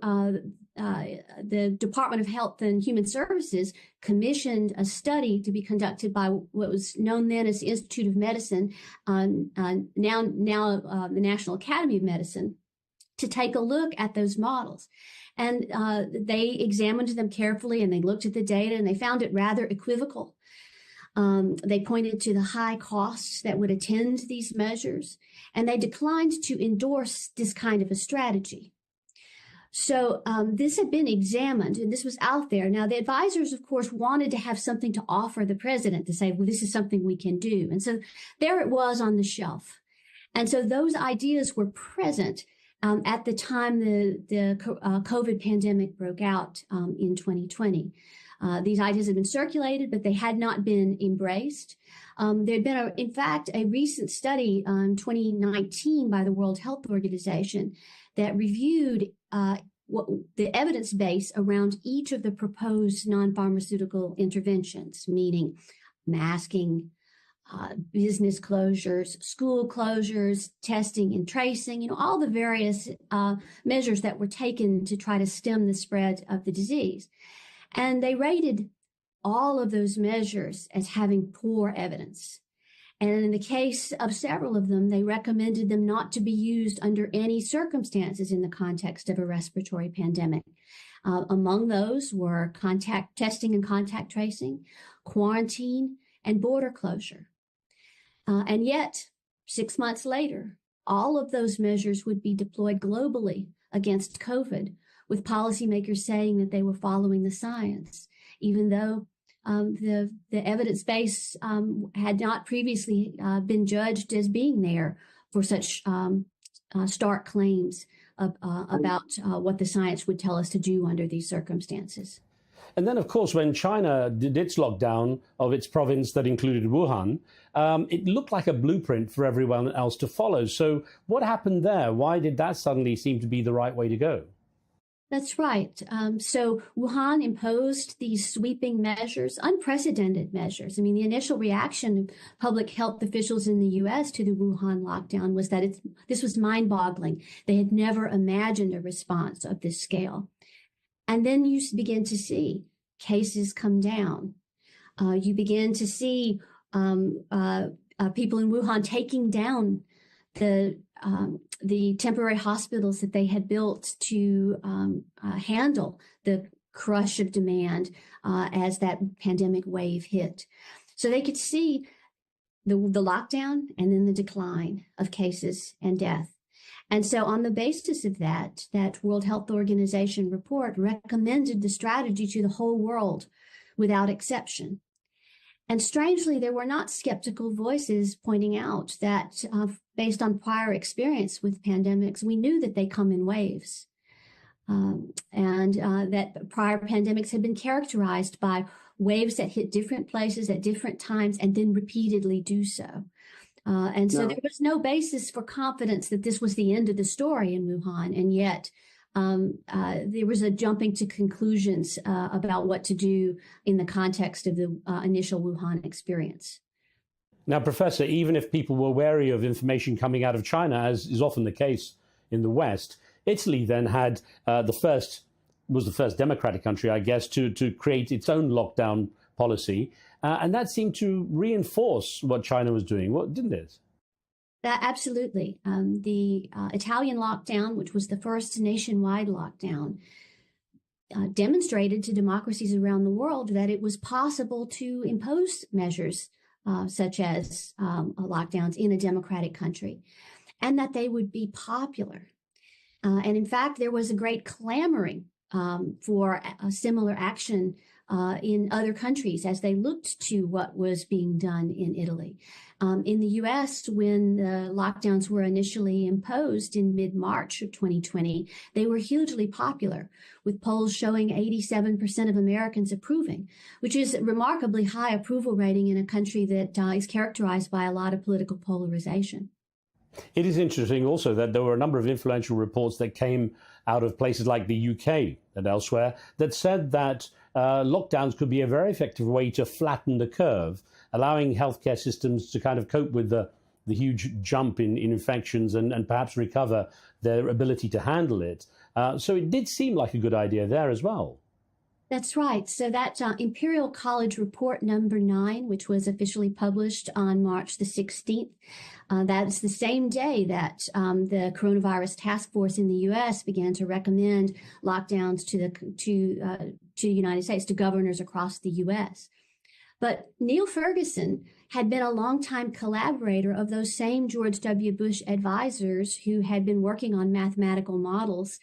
the Department of Health and Human Services commissioned a study to be conducted by what was known then as the Institute of Medicine, now the National Academy of Medicine, to take a look at those models. And they examined them carefully and they looked at the data and they found it rather equivocal. They pointed to the high costs that would attend these measures, and they declined to endorse this kind of a strategy. So this had been examined, and this was out there. Now, the advisors, of course, wanted to have something to offer the president to say, well, this is something we can do. And so there it was on the shelf. And so those ideas were present at the time the COVID pandemic broke out in 2020. These ideas had been circulated, but they had not been embraced. There had been, in fact, a recent study in 2019 by the World Health Organization that reviewed the evidence base around each of the proposed non-pharmaceutical interventions, meaning masking, business closures, school closures, testing and tracing, all the various measures that were taken to try to stem the spread of the disease. And they rated all of those measures as having poor evidence. And in the case of several of them, they recommended them not to be used under any circumstances in the context of a respiratory pandemic. Among those were contact testing and contact tracing, quarantine, and border closure. And yet, 6 months later, all of those measures would be deployed globally against COVID, with policymakers saying that they were following the science, even though the evidence base had not previously been judged as being there for such stark claims about what the science would tell us to do under these circumstances. And then, of course, when China did its lockdown of its province that included Wuhan, it looked like a blueprint for everyone else to follow. So what happened there? Why did that suddenly seem to be the right way to go? That's right. So Wuhan imposed these sweeping measures, unprecedented measures. I mean, the initial reaction of public health officials in the U.S. to the Wuhan lockdown was that this was mind-boggling. They had never imagined a response of this scale. And then you begin to see cases come down. You begin to see people in Wuhan taking down the temporary hospitals that they had built to handle the crush of demand as that pandemic wave hit. So they could see the lockdown and then the decline of cases and death. And so on the basis of that World Health Organization report recommended the strategy to the whole world without exception. And strangely, there were not skeptical voices pointing out that based on prior experience with pandemics, we knew that they come in waves. And that prior pandemics had been characterized by waves that hit different places at different times and then repeatedly do so. And so there was no basis for confidence that this was the end of the story in Wuhan. And yet there was a jumping to conclusions about what to do in the context of the initial Wuhan experience. Now, Professor, even if people were wary of information coming out of China, as is often the case in the West, Italy then had was the first democratic country, I guess, to create its own lockdown policy. And that seemed to reinforce what China was doing, didn't it? Absolutely. The Italian lockdown, which was the first nationwide lockdown, demonstrated to democracies around the world that it was possible to impose measures such as lockdowns in a democratic country, and that they would be popular. And in fact, there was a great clamoring for a similar action in other countries as they looked to what was being done in Italy. In the U.S., when the lockdowns were initially imposed in mid-March of 2020, they were hugely popular, with polls showing 87% of Americans approving, which is a remarkably high approval rating in a country that is characterized by a lot of political polarization. It is interesting also that there were a number of influential reports that came out of places like the UK and elsewhere that said that lockdowns could be a very effective way to flatten the curve, allowing healthcare systems to kind of cope with the huge jump in infections and perhaps recover their ability to handle it. So it did seem like a good idea there as well. That's right. So that Imperial College Report number 9, which was officially published on March the 16th, that's the same day that the coronavirus task force in the U.S. began to recommend lockdowns to the United States, to governors across the U.S. But Neil Ferguson had been a longtime collaborator of those same George W. Bush advisors who had been working on mathematical models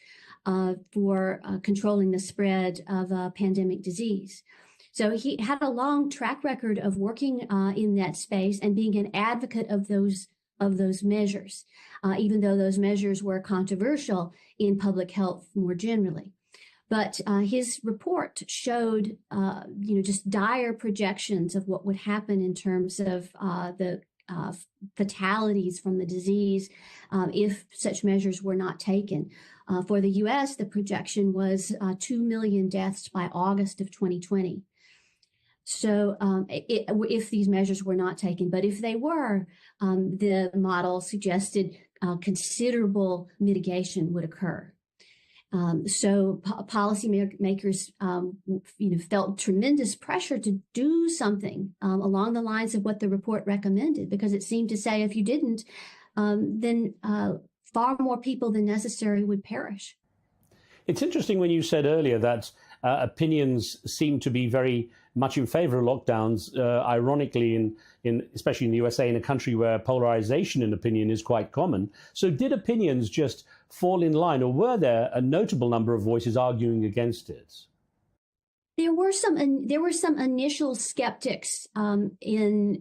for controlling the spread of a pandemic disease. So he had a long track record of working in that space and being an advocate of those measures, even though those measures were controversial in public health more generally. But his report showed, just dire projections of what would happen in terms of the fatalities from the disease if such measures were not taken. For the U.S., the projection was 2 million deaths by August of 2020. So if these measures were not taken, but if they were, the model suggested considerable mitigation would occur. So policymakers, felt tremendous pressure to do something along the lines of what the report recommended, because it seemed to say if you didn't, then far more people than necessary would perish. It's interesting when you said earlier that opinions seem to be very much in favor of lockdowns, ironically, especially in the USA, in a country where polarization in opinion is quite common. So did opinions just fall in line, or were there a notable number of voices arguing against it? There were some initial skeptics in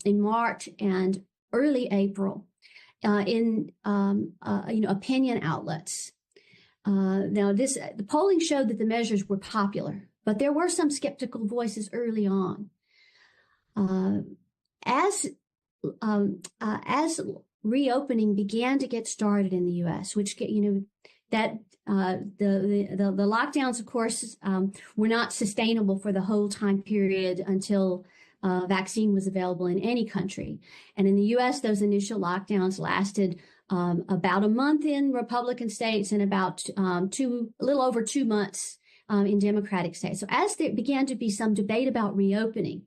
March and early April in opinion outlets. Now, the polling showed that the measures were popular, but there were some skeptical voices early on. As reopening began to get started in the U.S., which the lockdowns, of course, were not sustainable for the whole time period until vaccine was available in any country. And in the U.S., those initial lockdowns lasted about a month in Republican states and about a little over 2 months in Democratic states. So as there began to be some debate about reopening,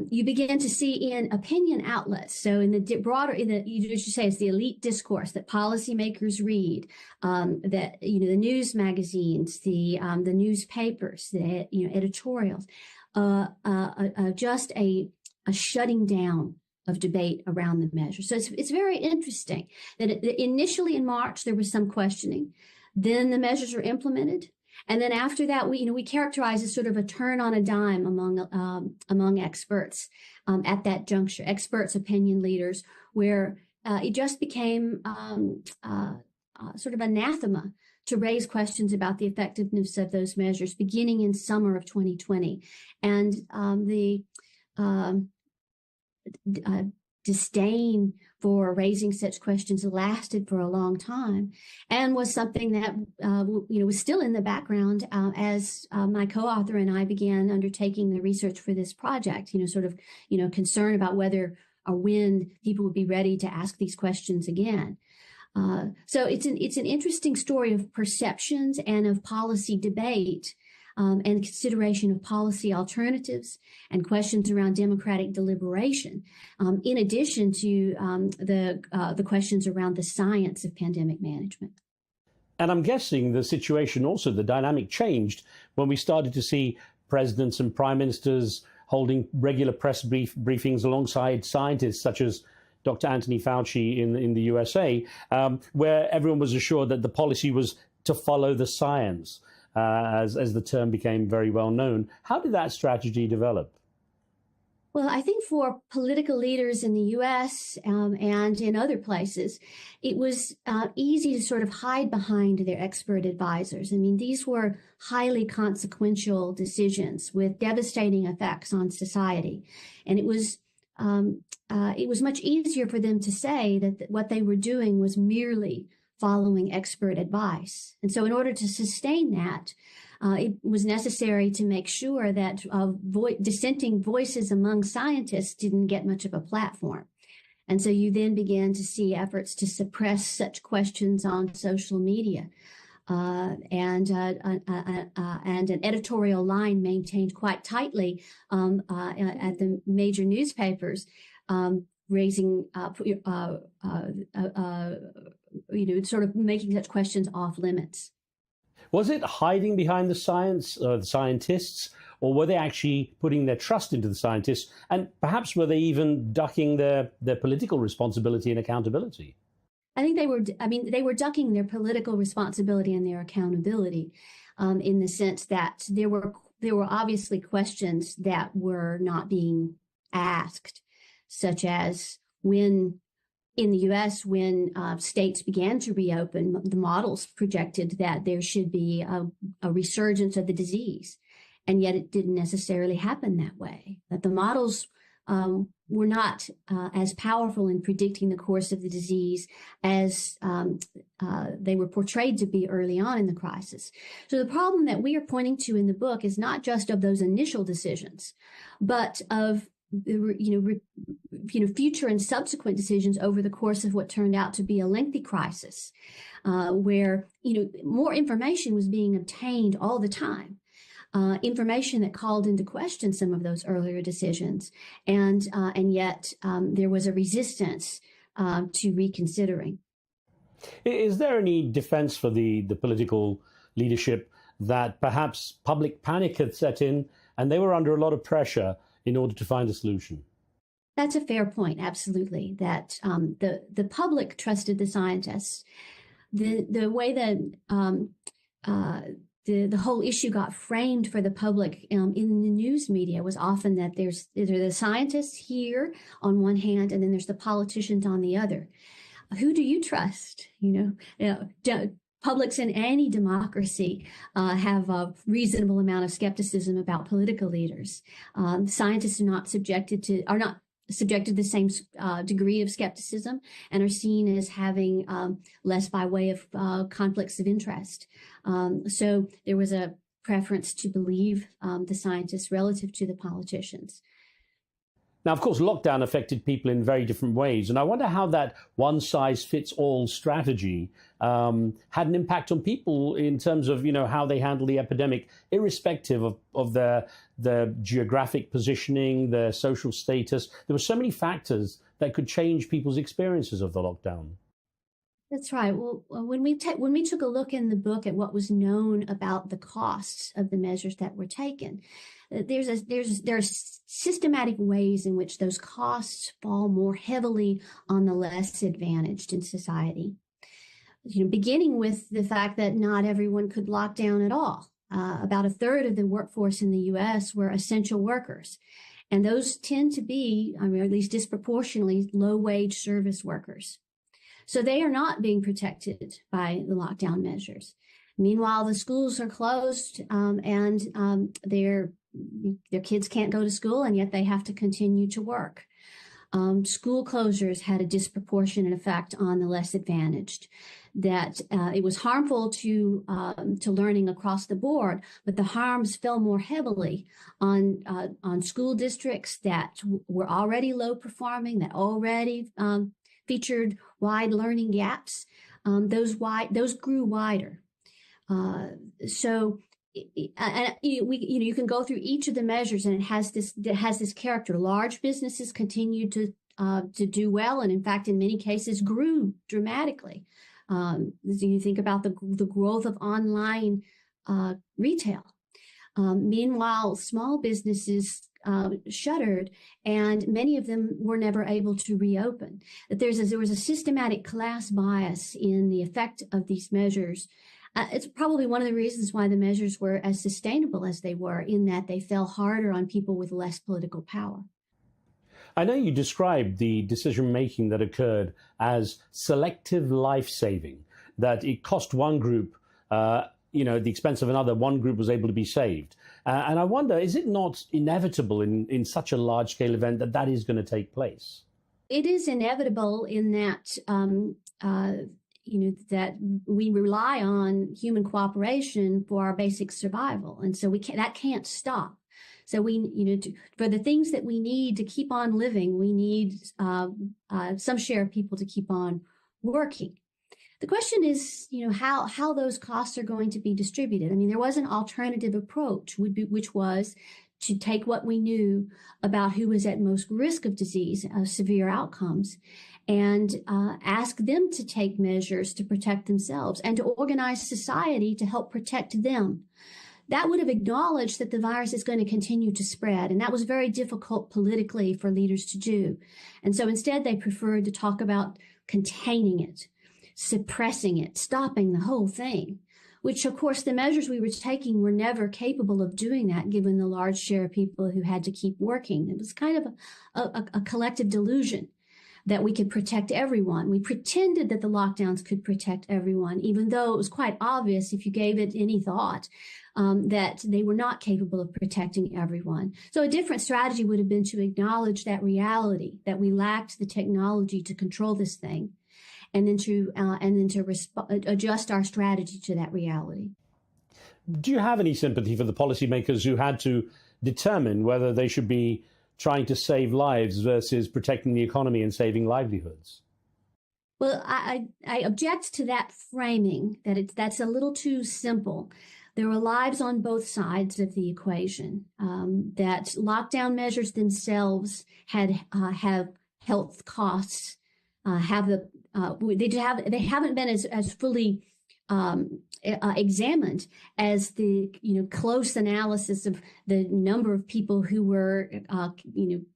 you began to see in opinion outlets, so in the broader, you say it's the elite discourse that policymakers read, that the news magazines, the newspapers, the editorials, just a shutting down of debate around the measure. So it's very interesting that initially in March there was some questioning, then the measures were implemented. And then after that, we characterize as sort of a turn on a dime among experts at that juncture, experts, opinion leaders, where it just became sort of anathema to raise questions about the effectiveness of those measures beginning in summer of 2020. And the disdain for raising such questions lasted for a long time and was something that, was still in the background as my co-author and I began undertaking the research for this project, concern about whether or when people would be ready to ask these questions again. So it's an interesting story of perceptions and of policy debate and consideration of policy alternatives and questions around democratic deliberation, in addition to the questions around the science of pandemic management. And I'm guessing the situation also, the dynamic changed when we started to see presidents and prime ministers holding regular press briefings alongside scientists such as Dr. Anthony Fauci in the USA, where everyone was assured that the policy was to follow the science. As the term became very well known. How did that strategy develop? Well, I think for political leaders in the U.S. And in other places, it was easy to sort of hide behind their expert advisors. I mean, these were highly consequential decisions with devastating effects on society. And it was much easier for them to say that what they were doing was merely following expert advice. And so in order to sustain that, it was necessary to make sure that dissenting voices among scientists didn't get much of a platform. And so you then began to see efforts to suppress such questions on social media. And an editorial line maintained quite tightly at the major newspapers, raising, sort of making such questions off limits. Was it hiding behind the science, the scientists, or were they actually putting their trust into the scientists? And perhaps were they even ducking their political responsibility and accountability? I think they were ducking their political responsibility and their accountability, in the sense that there were obviously questions that were not being asked, such as when in the U.S., when states began to reopen, the models projected that there should be a resurgence of the disease. And yet it didn't necessarily happen that way, that the models were not as powerful in predicting the course of the disease as they were portrayed to be early on in the crisis. So the problem that we are pointing to in the book is not just of those initial decisions, but of future and subsequent decisions over the course of what turned out to be a lengthy crisis, where more information was being obtained all the time, information that called into question some of those earlier decisions, and yet there was a resistance to reconsidering. Is there any defense for the political leadership that perhaps public panic had set in and they were under a lot of pressure in order to find a solution. That's a fair point, absolutely, that the public trusted the scientists. The way that the whole issue got framed for the public in the news media was often that there's the scientists here on one hand, and then there's the politicians on the other. Who do you trust? Publics in any democracy have a reasonable amount of skepticism about political leaders. Scientists are not subjected to the same degree of skepticism and are seen as having less by way of conflicts of interest. So there was a preference to believe the scientists relative to the politicians. Now, of course, lockdown affected people in very different ways. And I wonder how that one-size-fits-all strategy had an impact on people in terms of, how they handle the epidemic, irrespective of their geographic positioning, their social status. There were so many factors that could change people's experiences of the lockdown. That's right. Well, when we took a look in the book at what was known about the costs of the measures that were taken, there are systematic ways in which those costs fall more heavily on the less advantaged in society. Beginning with the fact that not everyone could lock down at all. About a third of the workforce in the U.S. were essential workers, and those tend to be, at least disproportionately, low-wage service workers. So they are not being protected by the lockdown measures. Meanwhile, the schools are closed and their kids can't go to school, and yet they have to continue to work. School closures had a disproportionate effect on the less advantaged. That it was harmful to learning across the board, but the harms fell more heavily on school districts that were already low performing, that already featured wide learning gaps. Those grew wider. So you can go through each of the measures, and it has this character. Large businesses continued to do well, and in fact, in many cases, grew dramatically. You think about the growth of online retail. Meanwhile, small businesses shuttered, and many of them were never able to reopen. That there was a systematic class bias in the effect of these measures. It's probably one of the reasons why the measures were as sustainable as they were, in that they fell harder on people with less political power. I know you described the decision-making that occurred as selective life-saving, that it cost one group, at the expense of another. One group was able to be saved. And I wonder, is it not inevitable in such a large-scale event that is going to take place? It is inevitable in that, that we rely on human cooperation for our basic survival. And so that can't stop. So for the things that we need to keep on living, we need some share of people to keep on working. The question is, how those costs are going to be distributed. There was an alternative approach, which was to take what we knew about who was at most risk of disease, severe outcomes, and ask them to take measures to protect themselves and to organize society to help protect them. That would have acknowledged that the virus is going to continue to spread, and that was very difficult politically for leaders to do. And so instead, they preferred to talk about containing it, suppressing it, stopping the whole thing, which, of course, the measures we were taking were never capable of doing that, given the large share of people who had to keep working. It was kind of a collective delusion that we could protect everyone. We pretended that the lockdowns could protect everyone, even though it was quite obvious, if you gave it any thought, that they were not capable of protecting everyone. So a different strategy would have been to acknowledge that reality, that we lacked the technology to control this thing, and then to adjust our strategy to that reality. Do you have any sympathy for the policymakers who had to determine whether they should be trying to save lives versus protecting the economy and saving livelihoods? Well, I object to that framing, that's a little too simple. There were lives on both sides of the equation. That lockdown measures themselves have health costs. They haven't been as fully examined as the close analysis of the number of people who were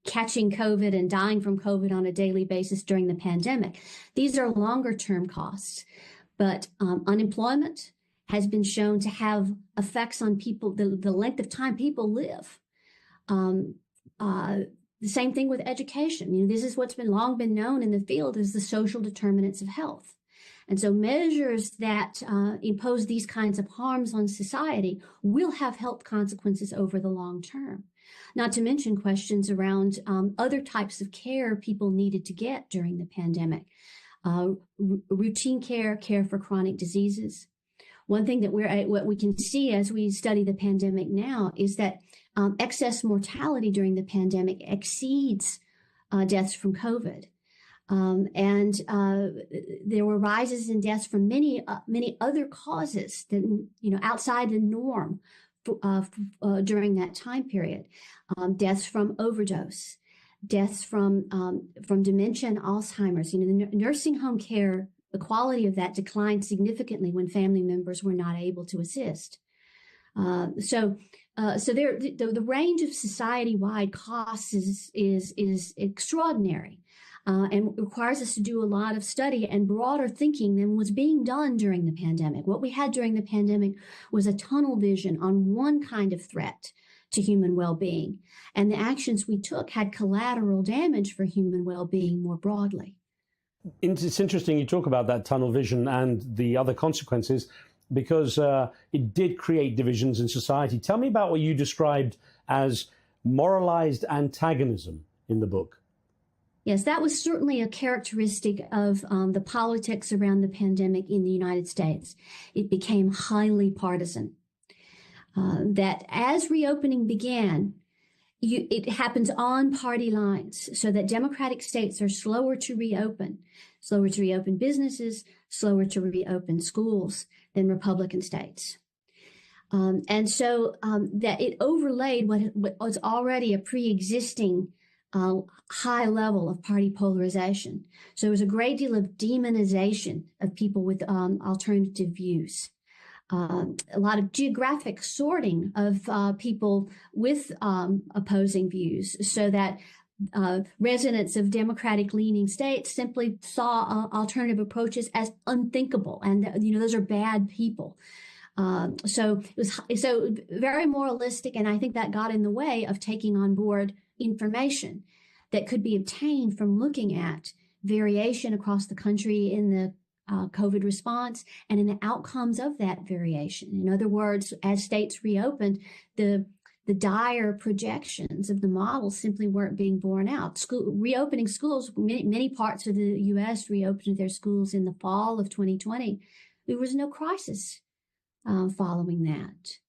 catching COVID and dying from COVID on a daily basis during the pandemic. These are longer term costs, but unemployment has been shown to have effects on people, the length of time people live. The same thing with education. This is what's long been known in the field as the social determinants of health. And so measures that impose these kinds of harms on society will have health consequences over the long term. Not to mention questions around other types of care people needed to get during the pandemic. Routine care for chronic diseases. One thing that what we can see as we study the pandemic now is that excess mortality during the pandemic exceeds deaths from COVID. And there were rises in deaths from many other causes that, outside the norm during that time period. Deaths from overdose, deaths from dementia and Alzheimer's. The nursing home care, the quality of that declined significantly when family members were not able to assist. So the range of society-wide costs is extraordinary. And requires us to do a lot of study and broader thinking than was being done during the pandemic. What we had during the pandemic was a tunnel vision on one kind of threat to human well-being, and the actions we took had collateral damage for human well-being more broadly. It's interesting you talk about that tunnel vision and the other consequences, because it did create divisions in society. Tell me about what you described as moralized antagonism in the book. Yes, that was certainly a characteristic of the politics around the pandemic in the United States. It became highly partisan. That as reopening began, it happens on party lines, so that Democratic states are slower to reopen businesses, slower to reopen schools than Republican states. And so that it overlaid what was already a pre-existing high level of party polarization. So there was a great deal of demonization of people with alternative views. A lot of geographic sorting of people with opposing views, so that residents of Democratic-leaning states simply saw alternative approaches as unthinkable, and those are bad people. So it was very moralistic, and I think that got in the way of taking on board information that could be obtained from looking at variation across the country in the COVID response and in the outcomes of that variation. In other words, as states reopened, the dire projections of the model simply weren't being borne out. Reopening schools, many parts of the U.S. reopened their schools in the fall of 2020. There was no crisis following that.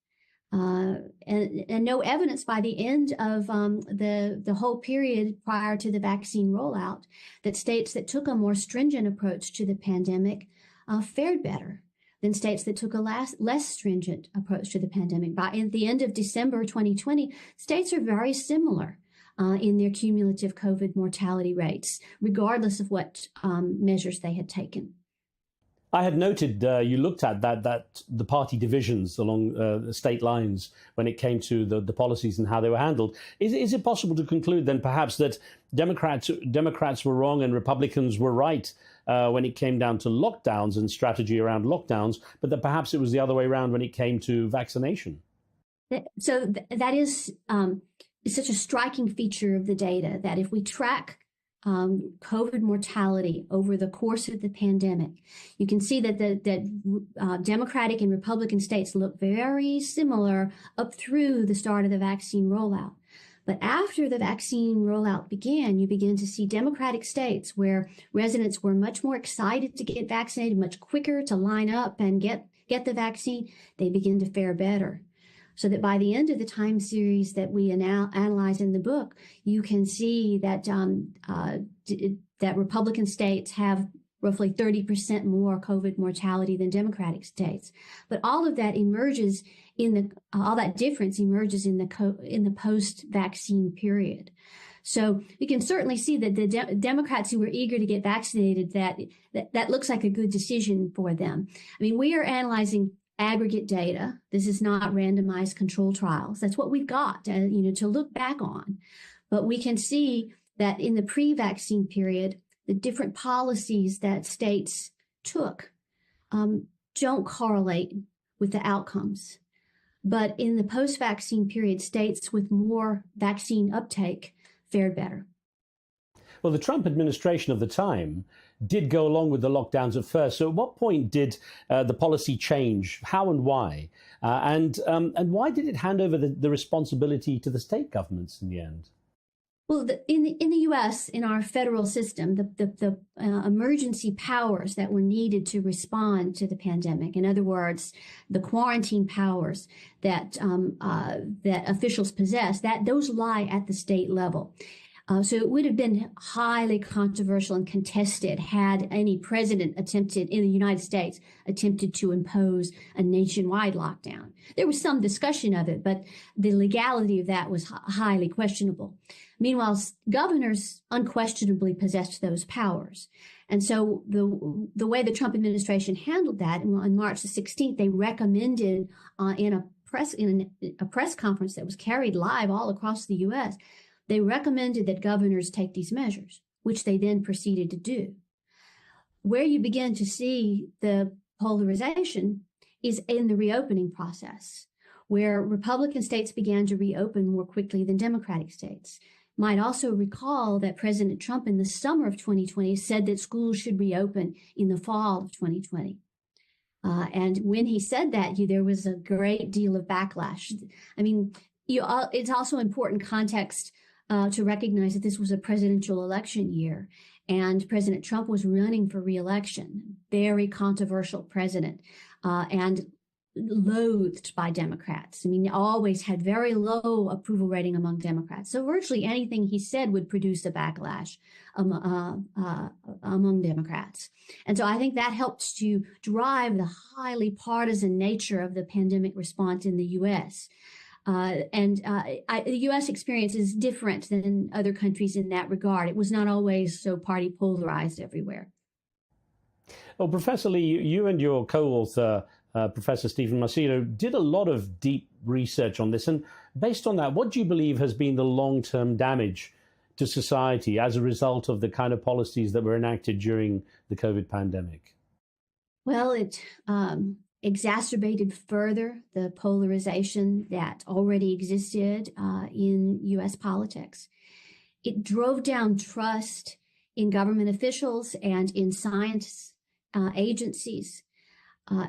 And no evidence by the end of the whole period prior to the vaccine rollout that states that took a more stringent approach to the pandemic fared better than states that took a less stringent approach to the pandemic. By the end of December 2020, states are very similar in their cumulative COVID mortality rates, regardless of what measures they had taken. I had noted you looked at that the party divisions along the state lines when it came to the policies and how they were handled. Is it possible to conclude then perhaps that Democrats were wrong and Republicans were right when it came down to lockdowns and strategy around lockdowns, but that perhaps it was the other way around when it came to vaccination? So that is such a striking feature of the data, that if we track COVID mortality over the course of the pandemic, you can see that Democratic and Republican states look very similar up through the start of the vaccine rollout. But after the vaccine rollout began, you begin to see Democratic states where residents were much more excited to get vaccinated, much quicker to line up and get the vaccine. They begin to fare better. So that by the end of the time series that we now analyze in the book, you can see that that Republican states have roughly 30% more COVID mortality than Democratic states. But all of that emerges all that difference emerges in the post-vaccine period. So you can certainly see that the Democrats who were eager to get vaccinated, that looks like a good decision for them. I mean, we are analyzing aggregate data. This is not randomized control trials. That's what we've got, to look back on. But we can see that in the pre-vaccine period, the different policies that states took don't correlate with the outcomes. But in the post-vaccine period, states with more vaccine uptake fared better. Well, the Trump administration of the time did go along with the lockdowns at first. So at what point did the policy change? How and why? And why did it hand over the responsibility to the state governments in the end? Well, in the U.S., in our federal system, the emergency powers that were needed to respond to the pandemic, in other words, the quarantine powers that that officials possess, those lie at the state level. So it would have been highly controversial and contested had any president attempted in the United States attempted to impose a nationwide lockdown. There was some discussion of it, but the legality of that was highly questionable. Meanwhile, governors unquestionably possessed those powers. And so the way the Trump administration handled that, on March the 16th, they recommended in a press conference that was carried live all across the U.S., they recommended that governors take these measures, which they then proceeded to do. Where you begin to see the polarization is in the reopening process, where Republican states began to reopen more quickly than Democratic states. Might also recall that President Trump in the summer of 2020 said that schools should reopen in the fall of 2020. And when he said that, there was a great deal of backlash. I mean, it's also important context to recognize that this was a presidential election year, and President Trump was running for re-election, very controversial president, and loathed by Democrats. I mean, always had very low approval rating among Democrats. So virtually anything he said would produce a backlash among Democrats. And so I think that helped to drive the highly partisan nature of the pandemic response in the U.S. The U.S. experience is different than other countries in that regard. It was not always so party polarized everywhere. Well, Professor Leigh, you and your co-author, Professor Stephen Macedo, did a lot of deep research on this. And based on that, what do you believe has been the long-term damage to society as a result of the kind of policies that were enacted during the COVID pandemic? Well, it exacerbated further the polarization that already existed in U.S. politics. It drove down trust in government officials and in science agencies.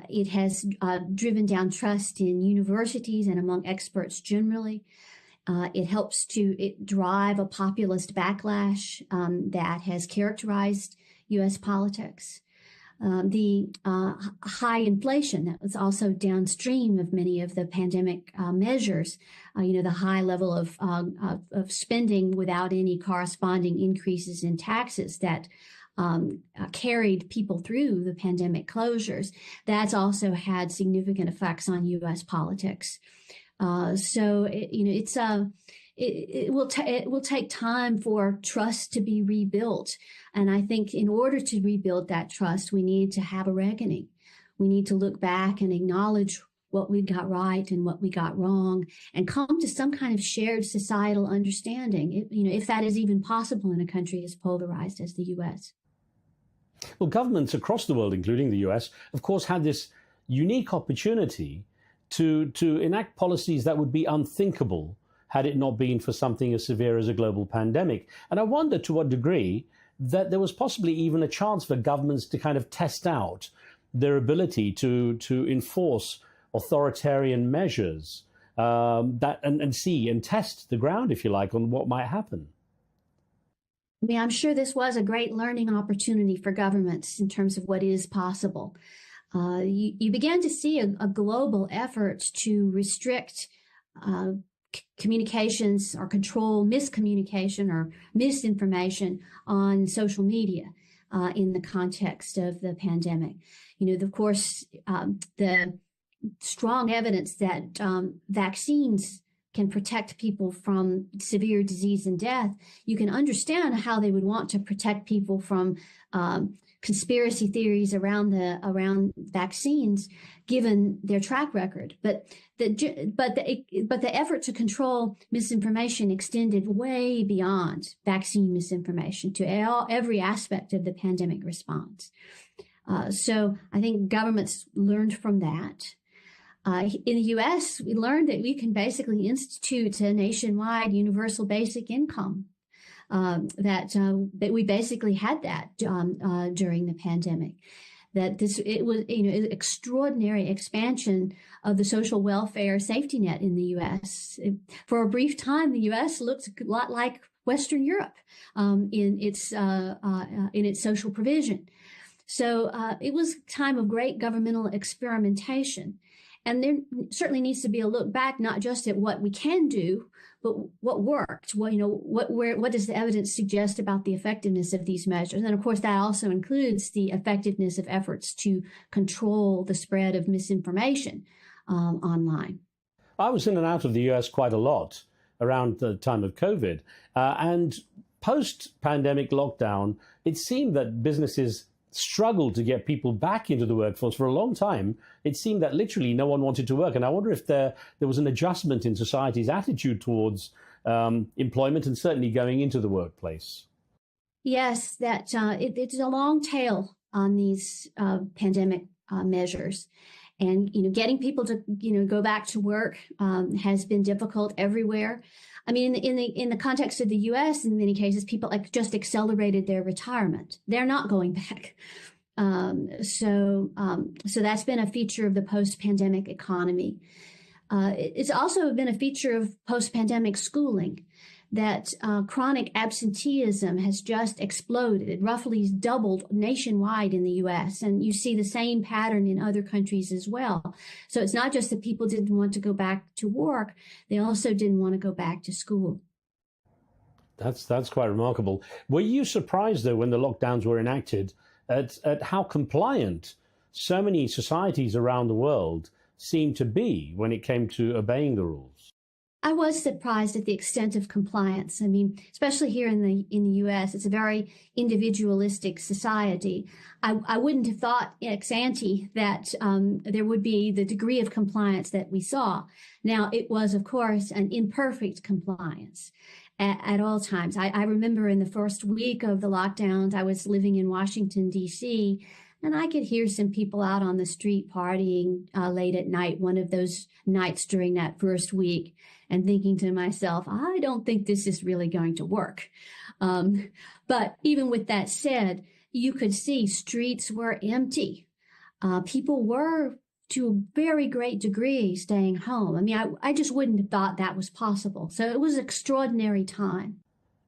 It has driven down trust in universities and among experts generally. It helps to drive a populist backlash that has characterized U.S. politics. The high inflation that was also downstream of many of the pandemic measures, the high level of spending without any corresponding increases in taxes that carried people through the pandemic closures, that's also had significant effects on U.S. politics. It will take time for trust to be rebuilt. And I think in order to rebuild that trust, we need to have a reckoning. We need to look back and acknowledge what we got right and what we got wrong, and come to some kind of shared societal understanding, if that is even possible in a country as polarized as the U.S. Well, governments across the world, including the U.S., of course, had this unique opportunity to enact policies that would be unthinkable had it not been for something as severe as a global pandemic. And I wonder to what degree that there was possibly even a chance for governments to kind of test out their ability to enforce authoritarian measures and see and test the ground, if you like, on what might happen. I mean, I'm sure this was a great learning opportunity for governments in terms of what is possible. You began to see a global effort to restrict communications or control miscommunication or misinformation on social media in the context of the pandemic. Of course, the strong evidence that vaccines can protect people from severe disease and death, you can understand how they would want to protect people from conspiracy theories around vaccines, given their track record. But the effort to control misinformation extended way beyond vaccine misinformation to every aspect of the pandemic response. So I think governments learned from that. In the U.S., we learned that we can basically institute a nationwide universal basic income. That we basically had that during the pandemic. It was an extraordinary expansion of the social welfare safety net in the U.S. For a brief time, the U.S. looked a lot like Western Europe in its social provision. So it was a time of great governmental experimentation. And there certainly needs to be a look back, not just at what we can do, but what worked. What does the evidence suggest about the effectiveness of these measures? And of course, that also includes the effectiveness of efforts to control the spread of misinformation online. I was in and out of the US quite a lot around the time of COVID. And post-pandemic lockdown, it seemed that businesses struggled to get people back into the workforce for a long time. It seemed that literally no one wanted to work. And I wonder if there was an adjustment in society's attitude towards employment and certainly going into the workplace. Yes, that it's a long tail on these pandemic measures. And, getting people to, go back to work has been difficult everywhere. I mean, in the context of the U.S., in many cases, people just accelerated their retirement. They're not going back. So that's been a feature of the post-pandemic economy. It's also been a feature of post-pandemic schooling, that chronic absenteeism has just exploded. It roughly doubled nationwide in the U.S., and you see the same pattern in other countries as well. So it's not just that people didn't want to go back to work, they also didn't want to go back to school. That's quite remarkable. Were you surprised, though, when the lockdowns were enacted at how compliant so many societies around the world seemed to be when it came to obeying the rules? I was surprised at the extent of compliance. I mean, especially here in the U.S., it's a very individualistic society. I wouldn't have thought ex ante that there would be the degree of compliance that we saw. Now, it was, of course, an imperfect compliance at all times. I remember in the first week of the lockdowns, I was living in Washington, D.C., and I could hear some people out on the street partying late at night, one of those nights during that first week, and thinking to myself, I don't think this is really going to work. But even with that said, you could see streets were empty. People were, to a very great degree, staying home. I mean, I just wouldn't have thought that was possible. So it was an extraordinary time.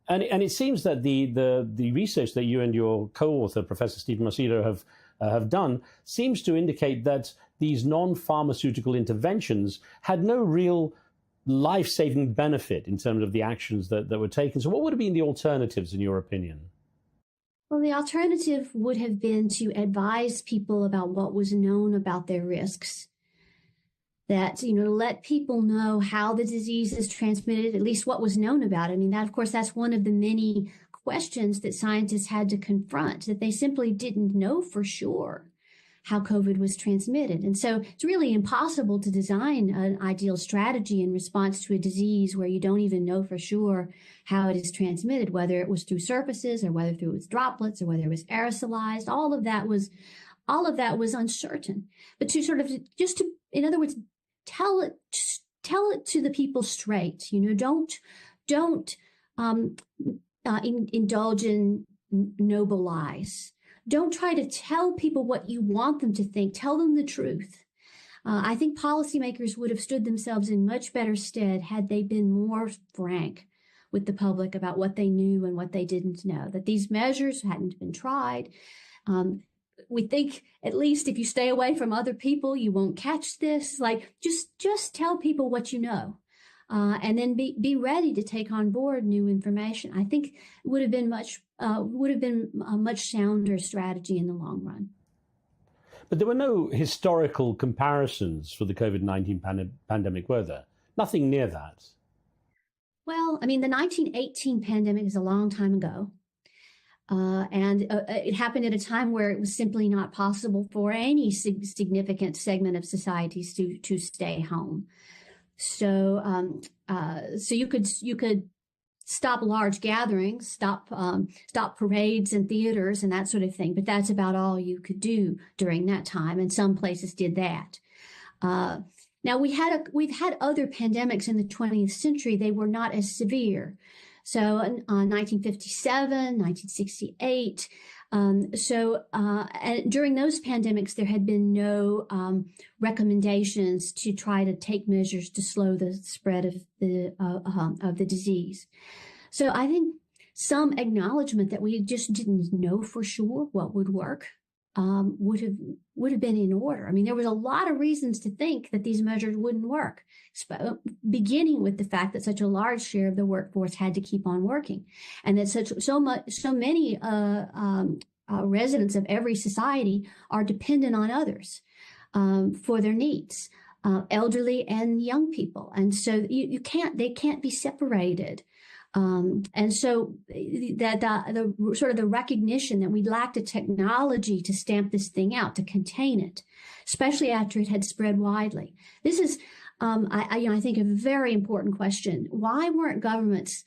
And it seems that the research that you and your co-author, Professor Stephen Macedo, have done seems to indicate that these non-pharmaceutical interventions had no real life-saving benefit in terms of the actions that were taken. So what would have been the alternatives, in your opinion? Well, the alternative would have been to advise people about what was known about their risks. That, let people know how the disease is transmitted, at least what was known about it. I mean, that, of course, that's one of the many questions that scientists had to confront, that they simply didn't know for sure how COVID was transmitted. And so it's really impossible to design an ideal strategy in response to a disease where you don't even know for sure how it is transmitted, whether it was through surfaces or whether through its droplets or whether it was aerosolized. All of that was uncertain. But to sort of in other words, tell it to the people straight. Don't indulge in noble lies. Don't try to tell people what you want them to think. Tell them the truth. I think policymakers would have stood themselves in much better stead had they been more frank with the public about what they knew and what they didn't know, that these measures hadn't been tried. We think, at least if you stay away from other people, you won't catch this. Just tell people what you know. And then be ready to take on board new information. I think it would have been a much sounder strategy in the long run. But there were no historical comparisons for the COVID-19 pandemic, were there? Nothing near that. Well, I mean, the 1918 pandemic is a long time ago. And it happened at a time where it was simply not possible for any significant segment of societies to stay home. So you could stop large gatherings, stop parades and theaters and that sort of thing, but that's about all you could do during that time, and some places did that. Now we've had other pandemics in the 20th century. They were not as severe. So 1957, 1968. And during those pandemics, there had been no recommendations to try to take measures to slow the spread of the disease. So I think some acknowledgement that we just didn't know for sure what would work would have been in order. I mean, there was a lot of reasons to think that these measures wouldn't work, beginning with the fact that such a large share of the workforce had to keep on working, and that so many residents of every society are dependent on others for their needs, elderly and young people, and so they can't be separated. And so that the sort of the recognition that we lacked a technology to stamp this thing out, to contain it, especially after it had spread widely. This is, I think, a very important question. Why weren't governments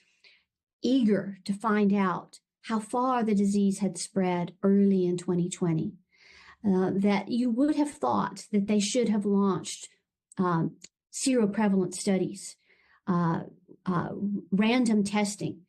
eager to find out how far the disease had spread early in 2020? That you would have thought that they should have launched seroprevalence studies, random testing,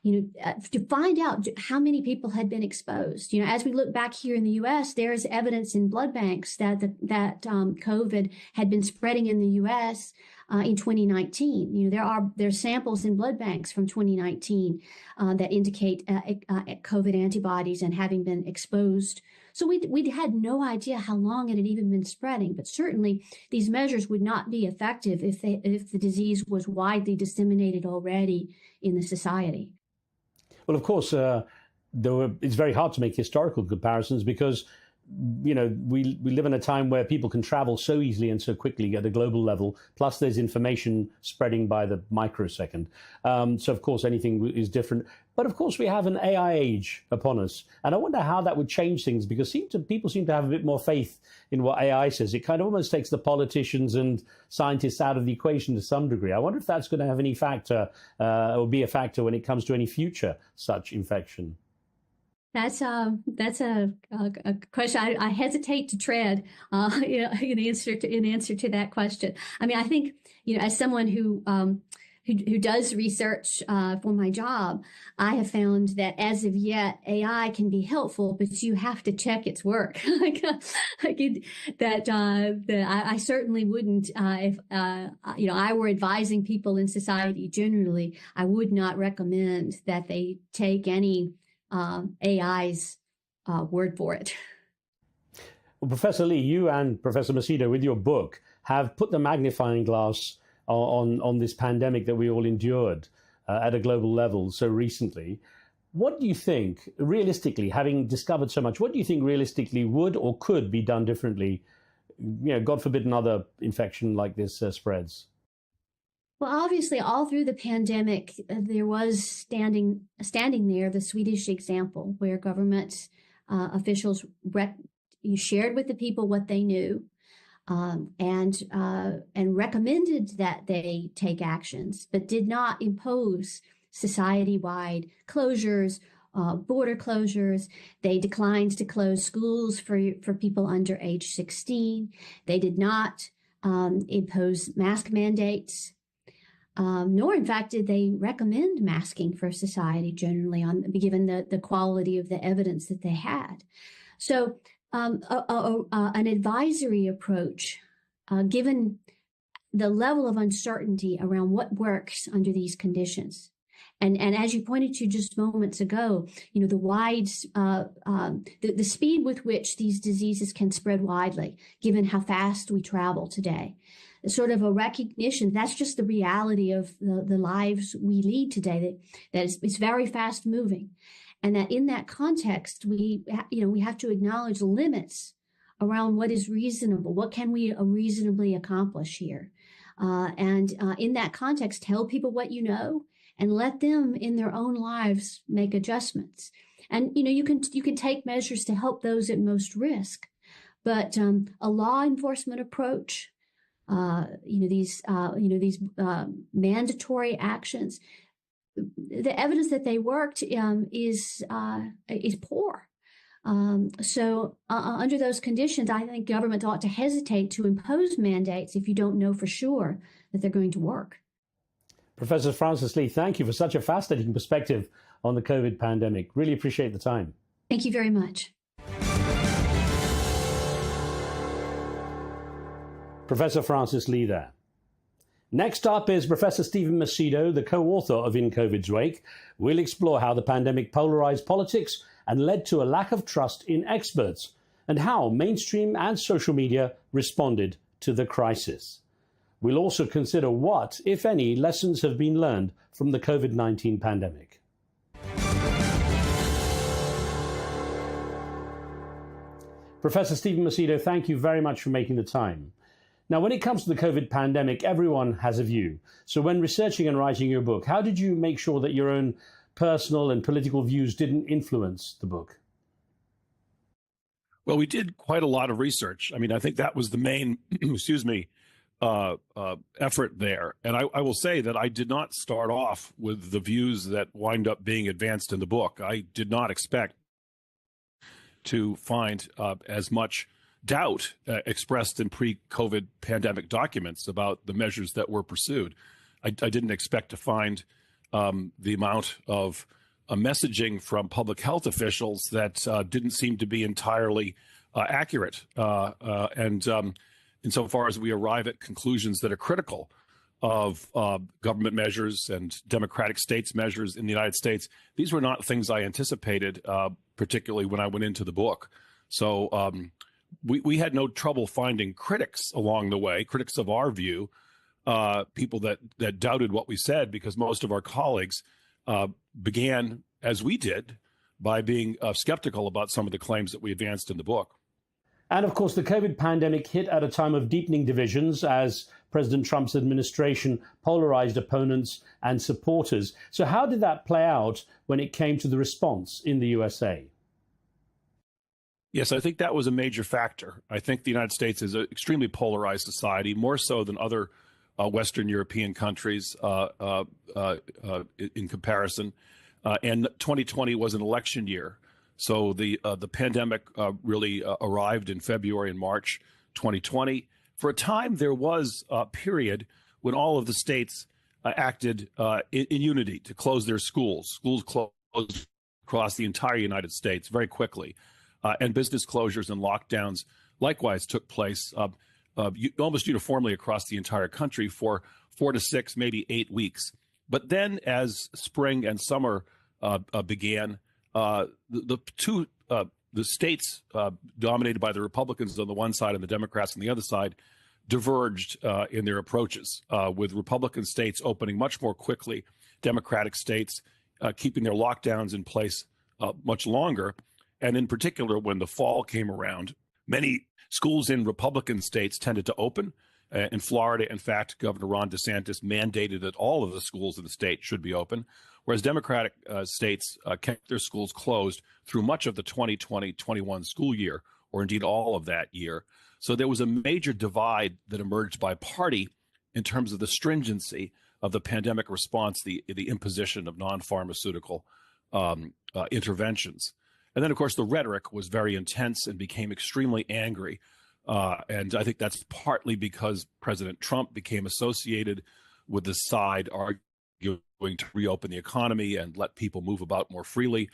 to find out how many people had been exposed. As we look back here in the U.S., there is evidence in blood banks that COVID had been spreading in the U.S. In 2019. There's samples in blood banks from 2019 that indicate COVID antibodies and having been exposed. So we'd had no idea how long it had even been spreading, but certainly these measures would not be effective if the disease was widely disseminated already in the society. Well, of course, it's very hard to make historical comparisons because, we live in a time where people can travel so easily and so quickly at a global level. Plus, there's information spreading by the microsecond. So, of course, anything is different. But, of course, we have an AI age upon us. And I wonder how that would change things, because people seem to have a bit more faith in what AI says. It kind of almost takes the politicians and scientists out of the equation to some degree. I wonder if that's going to have any factor or be a factor when it comes to any future such infection. That's a question I hesitate to tread in answer to that question. I mean, I think as someone who does research for my job, I have found that as of yet AI can be helpful, but you have to check its work. I certainly wouldn't if I were advising people in society generally. I would not recommend that they take any AI's word for it. Well, Professor Leigh, you and Professor Macedo, with your book, have put the magnifying glass on this pandemic that we all endured at a global level so recently. What do you think, realistically, having discovered so much, what do you think realistically would or could be done differently? God forbid another infection like this spreads. Well, obviously, all through the pandemic, there was standing there the Swedish example where government officials shared with the people what they knew and recommended that they take actions, but did not impose society-wide closures, border closures. They declined to close schools for people under age 16. They did not impose mask mandates. Nor, in fact, did they recommend masking for society generally, given the quality of the evidence that they had. So an advisory approach, given the level of uncertainty around what works under these conditions. And as you pointed to just moments ago, the speed with which these diseases can spread widely, given how fast we travel today. Sort of a recognition that's just the reality of the lives we lead today, that it's very fast moving, and that in that context we have to acknowledge limits around what is reasonable, what can we reasonably accomplish here, and in that context tell people what you know and let them in their own lives make adjustments. And you can take measures to help those at most risk, but a law enforcement approach, these mandatory actions, the evidence that they worked is poor. So under those conditions, I think government ought to hesitate to impose mandates if you don't know for sure that they're going to work. Professor Frances Leigh, thank you for such a fascinating perspective on the COVID pandemic. Really appreciate the time. Thank you very much. Professor Frances Leigh there. Next up is Professor Stephen Macedo, the co-author of In COVID's Wake. We'll explore how the pandemic polarized politics and led to a lack of trust in experts, and how mainstream and social media responded to the crisis. We'll also consider what, if any, lessons have been learned from the COVID-19 pandemic. Professor Stephen Macedo, thank you very much for making the time. Now, when it comes to the COVID pandemic, everyone has a view. So when researching and writing your book, how did you make sure that your own personal and political views didn't influence the book? Well, we did quite a lot of research. I mean, I think that was the main, effort there. And I will say that I did not start off with the views that wind up being advanced in the book. I did not expect to find as much doubt expressed in pre-COVID pandemic documents about the measures that were pursued. I didn't expect to find the amount of messaging from public health officials that didn't seem to be entirely accurate. And insofar as we arrive at conclusions that are critical of government measures and democratic states measures in the United States, these were not things I anticipated, particularly when I went into the book. So we had no trouble finding critics along the way, critics of our view, people that doubted what we said, because most of our colleagues began, as we did, by being skeptical about some of the claims that we advanced in the book. And of course, the COVID pandemic hit at a time of deepening divisions as President Trump's administration polarized opponents and supporters. So how did that play out when it came to the response in the USA? Yes, I think that was a major factor. I think the United States is an extremely polarized society, more so than other Western European countries in comparison. And 2020 was an election year. So the pandemic really arrived in February and March 2020. For a time, there was a period when all of the states acted in unity to close their schools. Schools closed across the entire United States very quickly. And business closures and lockdowns likewise took place almost uniformly across the entire country for 4 to 6, maybe 8 weeks. But then as spring and summer began, the states dominated by the Republicans on the one side and the Democrats on the other side diverged in their approaches, with Republican states opening much more quickly, Democratic states keeping their lockdowns in place much longer. And in particular, when the fall came around, many schools in Republican states tended to open. In Florida, in fact, Governor Ron DeSantis mandated that all of the schools in the state should be open, whereas Democratic states kept their schools closed through much of the 2020-21 school year, or indeed all of that year. So there was a major divide that emerged by party in terms of the stringency of the pandemic response, the imposition of non-pharmaceutical interventions. And then, of course, the rhetoric was very intense and became extremely angry. And I think that's partly because President Trump became associated with the side arguing to reopen the economy and let people move about more freely,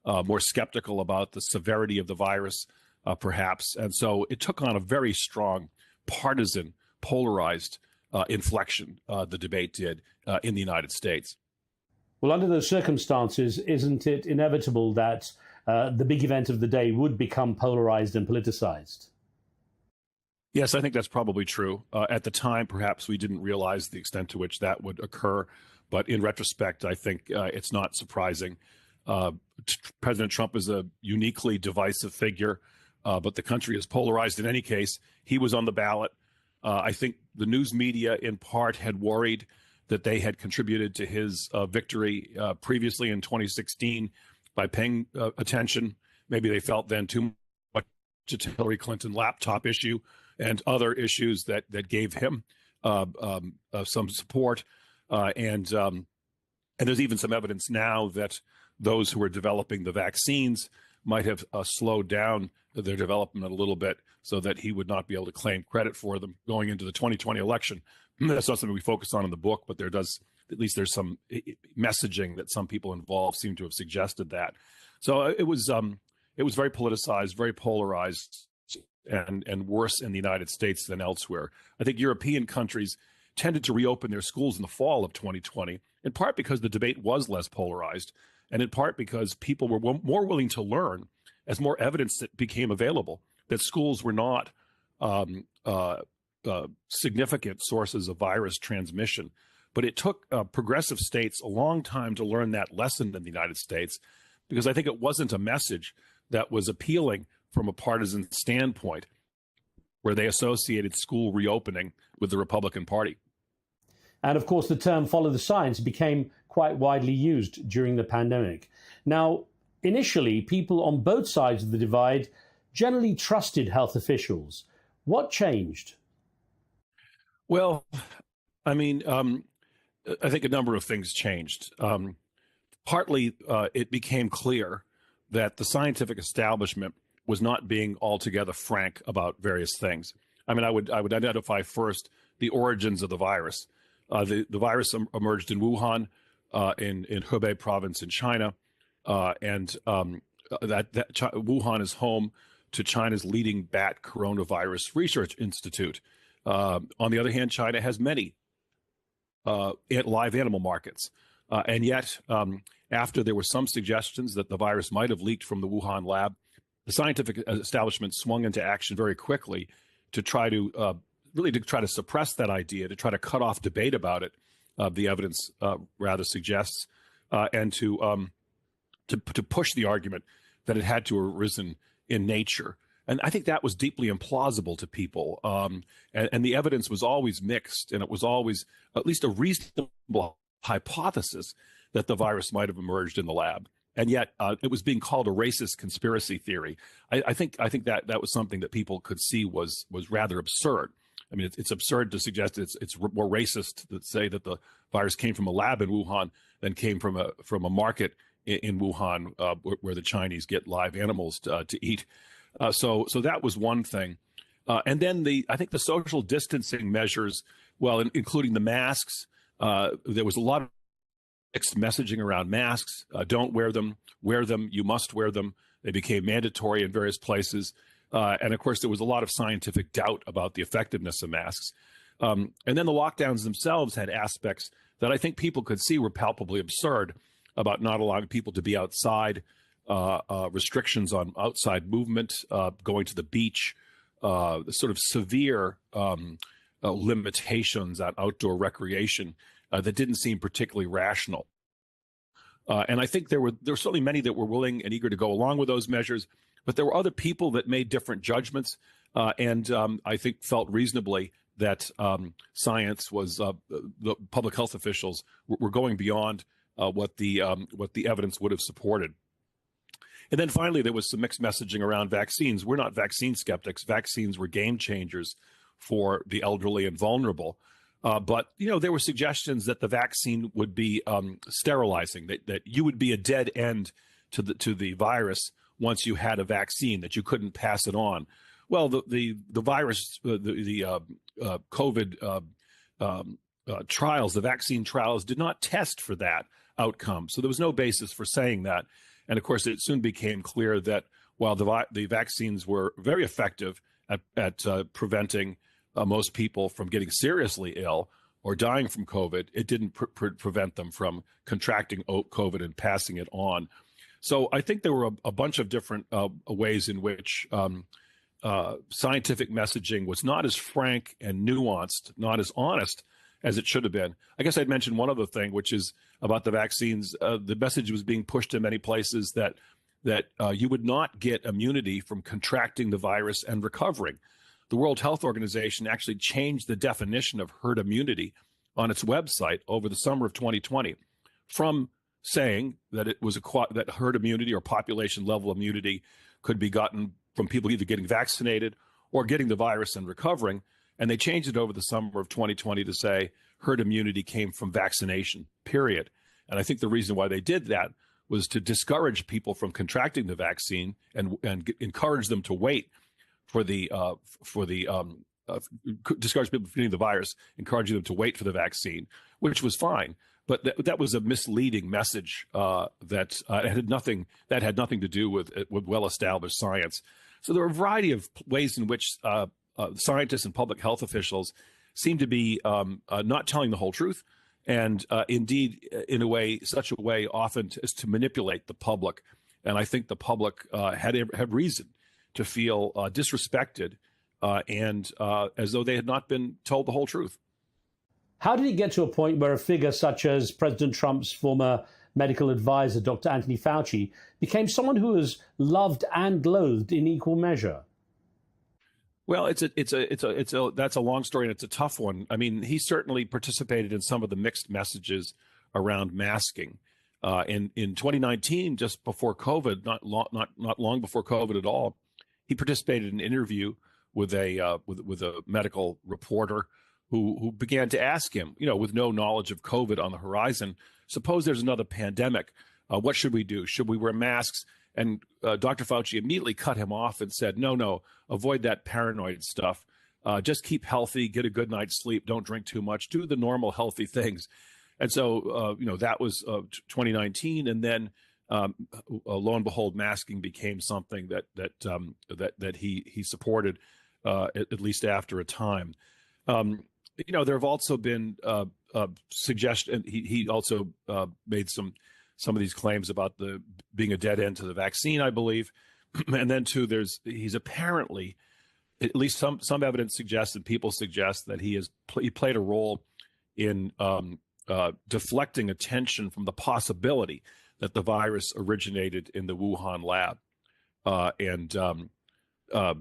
more skeptical about the severity of the virus, perhaps. And so it took on a very strong partisan, polarized inflection, the debate did in the United States. Well, under those circumstances, isn't it inevitable that the big event of the day would become polarized and politicized? Yes, I think that's probably true. At the time, perhaps we didn't realize the extent to which that would occur. But in retrospect, I think it's not surprising. President Trump is a uniquely divisive figure, but the country is polarized in any case. He was on the ballot. I think the news media, in part, had worried that they had contributed to his victory previously in 2016 by paying attention. Maybe they felt then too much to Hillary Clinton laptop issue and other issues that gave him some support. And there's even some evidence now that those who are developing the vaccines might have slowed down their development a little bit so that he would not be able to claim credit for them going into the 2020 election. That's not something we focus on in the book, but there's some messaging that some people involved seem to have suggested that. So it was very politicized, very polarized, and worse in the United States than elsewhere. I think European countries tended to reopen their schools in the fall of 2020, in part because the debate was less polarized, and in part because people were more willing to learn as more evidence that became available that schools were not significant sources of virus transmission. But it took progressive states a long time to learn that lesson in the United States, because I think it wasn't a message that was appealing from a partisan standpoint, where they associated school reopening with the Republican Party. And of course, the term follow the science became quite widely used during the pandemic. Now, initially, people on both sides of the divide generally trusted health officials. What changed? Well, I mean, I think a number of things changed. Partly, it became clear that the scientific establishment was not being altogether frank about various things. I mean, I would identify first the origins of the virus. The virus emerged in Wuhan, in Hubei province in China, and Wuhan is home to China's leading bat coronavirus research institute. On the other hand, China has many live animal markets, and yet after there were some suggestions that the virus might have leaked from the Wuhan lab, the scientific establishment swung into action very quickly to try to suppress that idea, to try to cut off debate about it. The evidence rather suggests, and to push the argument that it had to have arisen in nature. And I think that was deeply implausible to people. And the evidence was always mixed, and it was always at least a reasonable hypothesis that the virus might have emerged in the lab. And yet it was being called a racist conspiracy theory. I think that was something that people could see was rather absurd. I mean, it's absurd to suggest it's more racist to say that the virus came from a lab in Wuhan than came from a market in Wuhan where the Chinese get live animals to eat. So that was one thing. And then I think the social distancing measures, well, including the masks, there was a lot of mixed messaging around masks. Don't wear them, you must wear them. They became mandatory in various places. And of course, there was a lot of scientific doubt about the effectiveness of masks. And then the lockdowns themselves had aspects that I think people could see were palpably absurd, about not allowing people to be outside, restrictions on outside movement, going to the beach, sort of severe limitations on outdoor recreation that didn't seem particularly rational. And I think there were certainly many that were willing and eager to go along with those measures, but there were other people that made different judgments, and I think felt reasonably that science was the public health officials were going beyond what the evidence would have supported. And then finally, there was some mixed messaging around vaccines. We're not vaccine skeptics. Vaccines were game changers for the elderly and vulnerable. But, there were suggestions that the vaccine would be sterilizing, that you would be a dead end to the virus once you had a vaccine, that you couldn't pass it on. Well, the virus, the COVID trials, the vaccine trials did not test for that outcome. So there was no basis for saying that. And of course, it soon became clear that while the vaccines were very effective at preventing most people from getting seriously ill or dying from COVID, it didn't prevent them from contracting COVID and passing it on. So I think there were a bunch of different ways in which scientific messaging was not as frank and nuanced, not as honest as it should have been. I guess I'd mention one other thing, which is about the vaccines. The message was being pushed in many places that you would not get immunity from contracting the virus and recovering. The World Health Organization actually changed the definition of herd immunity on its website over the summer of 2020 from saying that it was that herd immunity or population level immunity could be gotten from people either getting vaccinated or getting the virus and recovering. And they changed it over the summer of 2020 to say herd immunity came from vaccination, period. And I think the reason why they did that was to discourage people from contracting the vaccine and encourage them to wait for the discourage people from getting the virus, encouraging them to wait for the vaccine, which was fine. But that was a misleading message that had nothing to do with well-established science. So there are a variety of ways in which scientists and public health officials seem to be not telling the whole truth, and indeed, in a way, such a way often is to manipulate the public. And I think the public had reason to feel disrespected and as though they had not been told the whole truth. How did it get to a point where a figure such as President Trump's former medical advisor, Dr. Anthony Fauci, became someone who was loved and loathed in equal measure? Well, that's a long story, and it's a tough one. I mean, he certainly participated in some of the mixed messages around masking. In 2019, just before COVID, not long before COVID at all, he participated in an interview with a medical reporter who began to ask him, with no knowledge of COVID on the horizon, suppose there's another pandemic, what should we do? Should we wear masks? And Dr. Fauci immediately cut him off and said, no, avoid that paranoid stuff. Just keep healthy, get a good night's sleep, don't drink too much, do the normal healthy things. And so, that was 2019. And then, lo and behold, masking became something that he supported, at least after a time. There have also been suggestions. He also made some of these claims about being a dead end to the vaccine, I believe. And then too, he's apparently, at least some evidence suggests and people suggest that he played a role in deflecting attention from the possibility that the virus originated in the Wuhan lab.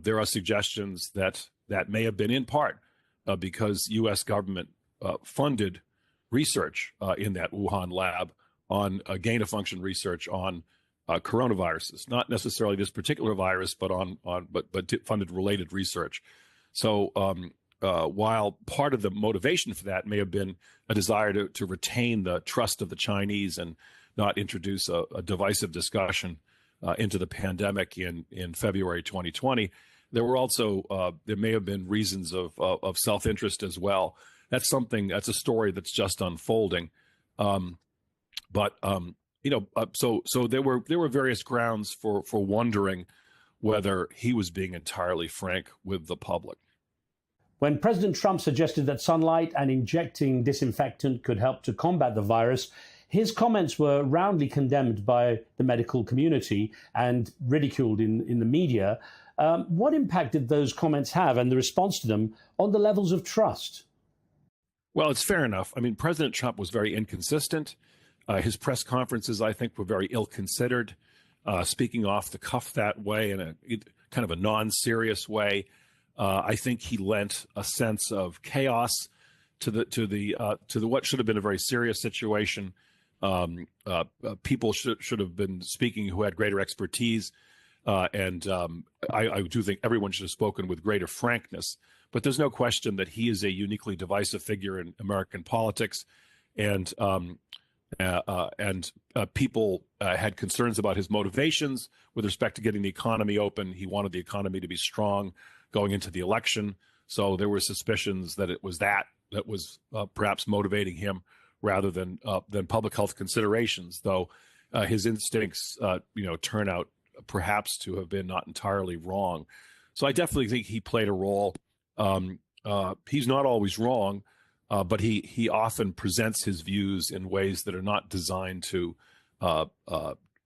There are suggestions that may have been in part because U.S. government funded research in that Wuhan lab on gain-of-function research on coronaviruses, not necessarily this particular virus, but funded related research. So while part of the motivation for that may have been a desire to retain the trust of the Chinese and not introduce a divisive discussion into the pandemic in February 2020, there were also there may have been reasons of self-interest as well. That's a story that's just unfolding. So there were various grounds for wondering whether he was being entirely frank with the public. When President Trump suggested that sunlight and injecting disinfectant could help to combat the virus, his comments were roundly condemned by the medical community and ridiculed in the media. What impact did those comments have and the response to them on the levels of trust? Well, it's fair enough. I mean, President Trump was very inconsistent. His press conferences, I think, were very ill-considered, speaking off the cuff that way in a kind of a non-serious way. I think he lent a sense of chaos to what should have been a very serious situation. People should have been speaking who had greater expertise, and I do think everyone should have spoken with greater frankness. But there's no question that he is a uniquely divisive figure in American politics, and people had concerns about his motivations with respect to getting the economy open. He wanted the economy to be strong going into the election. So there were suspicions that it was that was perhaps motivating him rather than public health considerations, though his instincts, turn out perhaps to have been not entirely wrong. So I definitely think he played a role. He's not always wrong, but he often presents his views in ways that are not designed to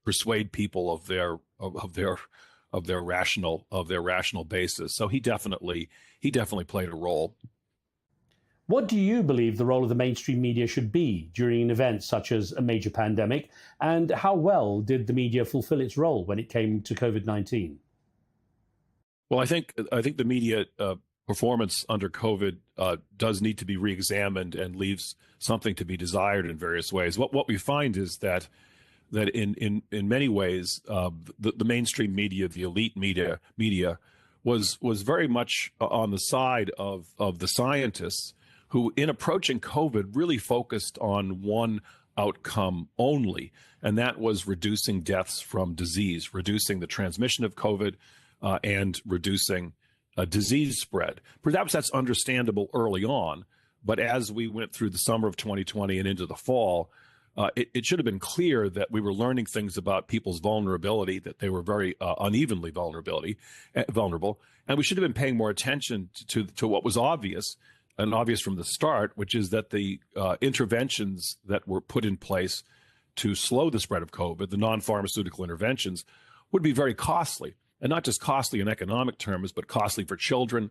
persuade people of their rational basis. So he definitely played a role. What do you believe the role of the mainstream media should be during an event such as a major pandemic, and how well did the media fulfill its role when it came to COVID-19? Well, I think the media performance under COVID does need to be reexamined and leaves something to be desired in various ways. What we find is that that in many ways the mainstream media, the elite media was very much on the side of the scientists who, in approaching COVID, really focused on one outcome only, and that was reducing deaths from disease, reducing the transmission of COVID, and reducing disease spread. Perhaps that's understandable early on, but as we went through the summer of 2020 and into the fall, it should have been clear that we were learning things about people's vulnerability, that they were very unevenly vulnerable, and we should have been paying more attention to what was obvious, and obvious from the start, which is that the interventions that were put in place to slow the spread of COVID, the non-pharmaceutical interventions, would be very costly, and not just costly in economic terms, but costly for children,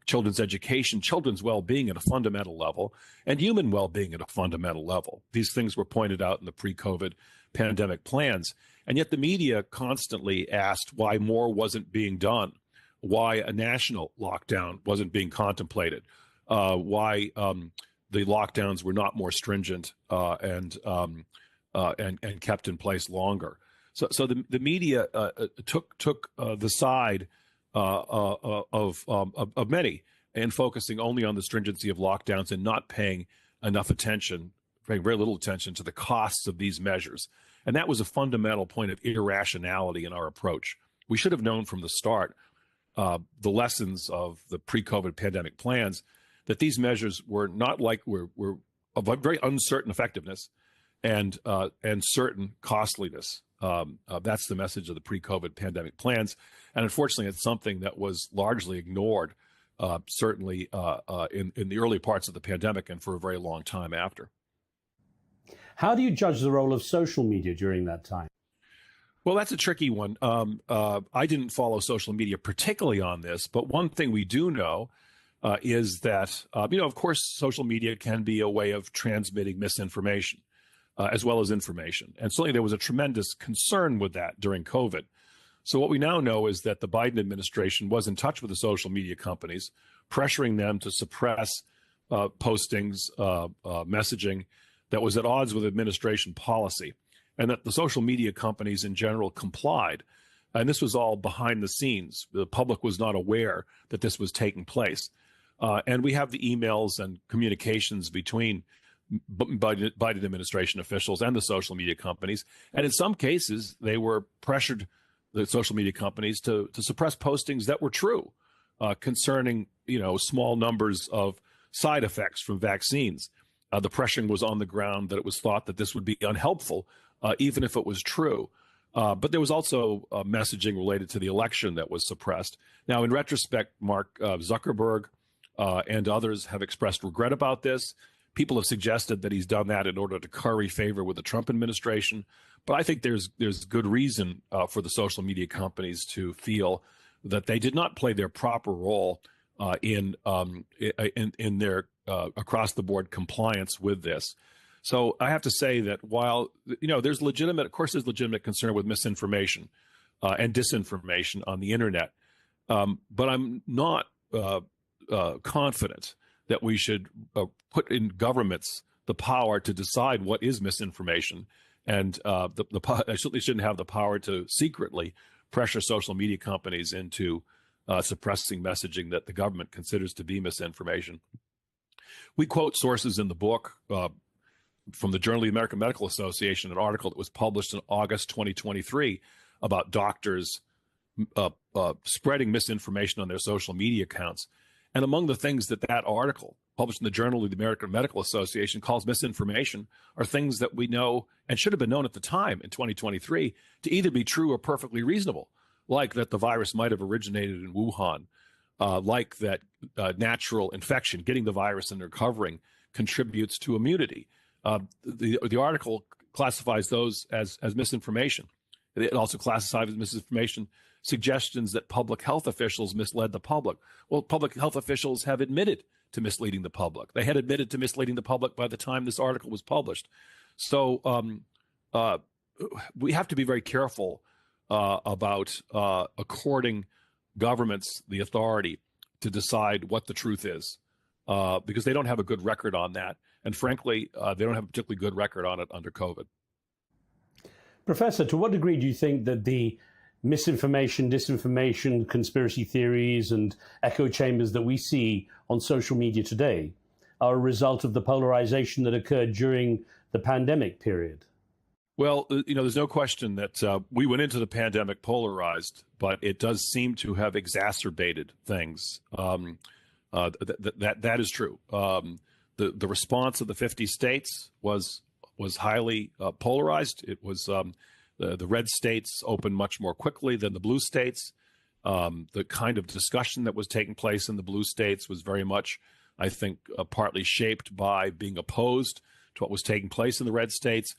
children's education, children's well-being at a fundamental level, and human well-being at a fundamental level. These things were pointed out in the pre-COVID pandemic plans, and yet the media constantly asked why more wasn't being done, why a national lockdown wasn't being contemplated, why the lockdowns were not more stringent and kept in place longer. So the media took the side of many and focusing only on the stringency of lockdowns and not paying enough attention, paying very little attention to the costs of these measures. And that was a fundamental point of irrationality in our approach. We should have known from the start the lessons of the pre-COVID pandemic plans, that these measures were not were of a very uncertain effectiveness and certain costliness. That's the message of the pre-COVID pandemic plans. And unfortunately, it's something that was largely ignored, certainly in the early parts of the pandemic and for a very long time after. How do you judge the role of social media during that time? Well, that's a tricky one. I didn't follow social media particularly on this, but one thing we do know is that, of course, social media can be a way of transmitting misinformation as well as information. And certainly there was a tremendous concern with that during COVID. So what we now know is that the Biden administration was in touch with the social media companies, pressuring them to suppress postings, messaging that was at odds with administration policy, and that the social media companies in general complied. And this was all behind the scenes. The public was not aware that this was taking place. And we have the emails and communications between Biden administration officials and the social media companies. And in some cases, they were pressured, the social media companies, to suppress postings that were true concerning, small numbers of side effects from vaccines. The pressuring was on the ground that it was thought that this would be unhelpful, even if it was true. But there was also messaging related to the election that was suppressed. Now, in retrospect, Mark Zuckerberg and others have expressed regret about this. People have suggested that he's done that in order to curry favor with the Trump administration. But I think there's good reason for the social media companies to feel that they did not play their proper role in their across the board compliance with this. So I have to say that while there's legitimate concern with misinformation and disinformation on the internet, but I'm not confident that we should put in governments the power to decide what is misinformation, and I certainly shouldn't have the power to secretly pressure social media companies into suppressing messaging that the government considers to be misinformation. We quote sources in the book from the Journal of the American Medical Association, an article that was published in August 2023 about doctors spreading misinformation on their social media accounts. And among the things that article, published in the Journal of the American Medical Association, calls misinformation are things that we know and should have been known at the time in 2023 to either be true or perfectly reasonable, like that the virus might have originated in Wuhan, like that natural infection, getting the virus and recovering, contributes to immunity. The article classifies those as misinformation. It also classifies as misinformation suggestions that public health officials misled the public. Well, public health officials have admitted to misleading the public. They had admitted to misleading the public by the time this article was published. So we have to be very careful about according governments the authority to decide what the truth is, because they don't have a good record on that. And frankly, they don't have a particularly good record on it under COVID. Professor, to what degree do you think that the misinformation, disinformation, conspiracy theories, and echo chambers that we see on social media today are a result of the polarization that occurred during the pandemic period? Well, there's no question that we went into the pandemic polarized, but it does seem to have exacerbated things. That is true. The response of the 50 states was highly polarized. It was the red states opened much more quickly than the blue states. The kind of discussion that was taking place in the blue states was very much, I think, partly shaped by being opposed to what was taking place in the red states.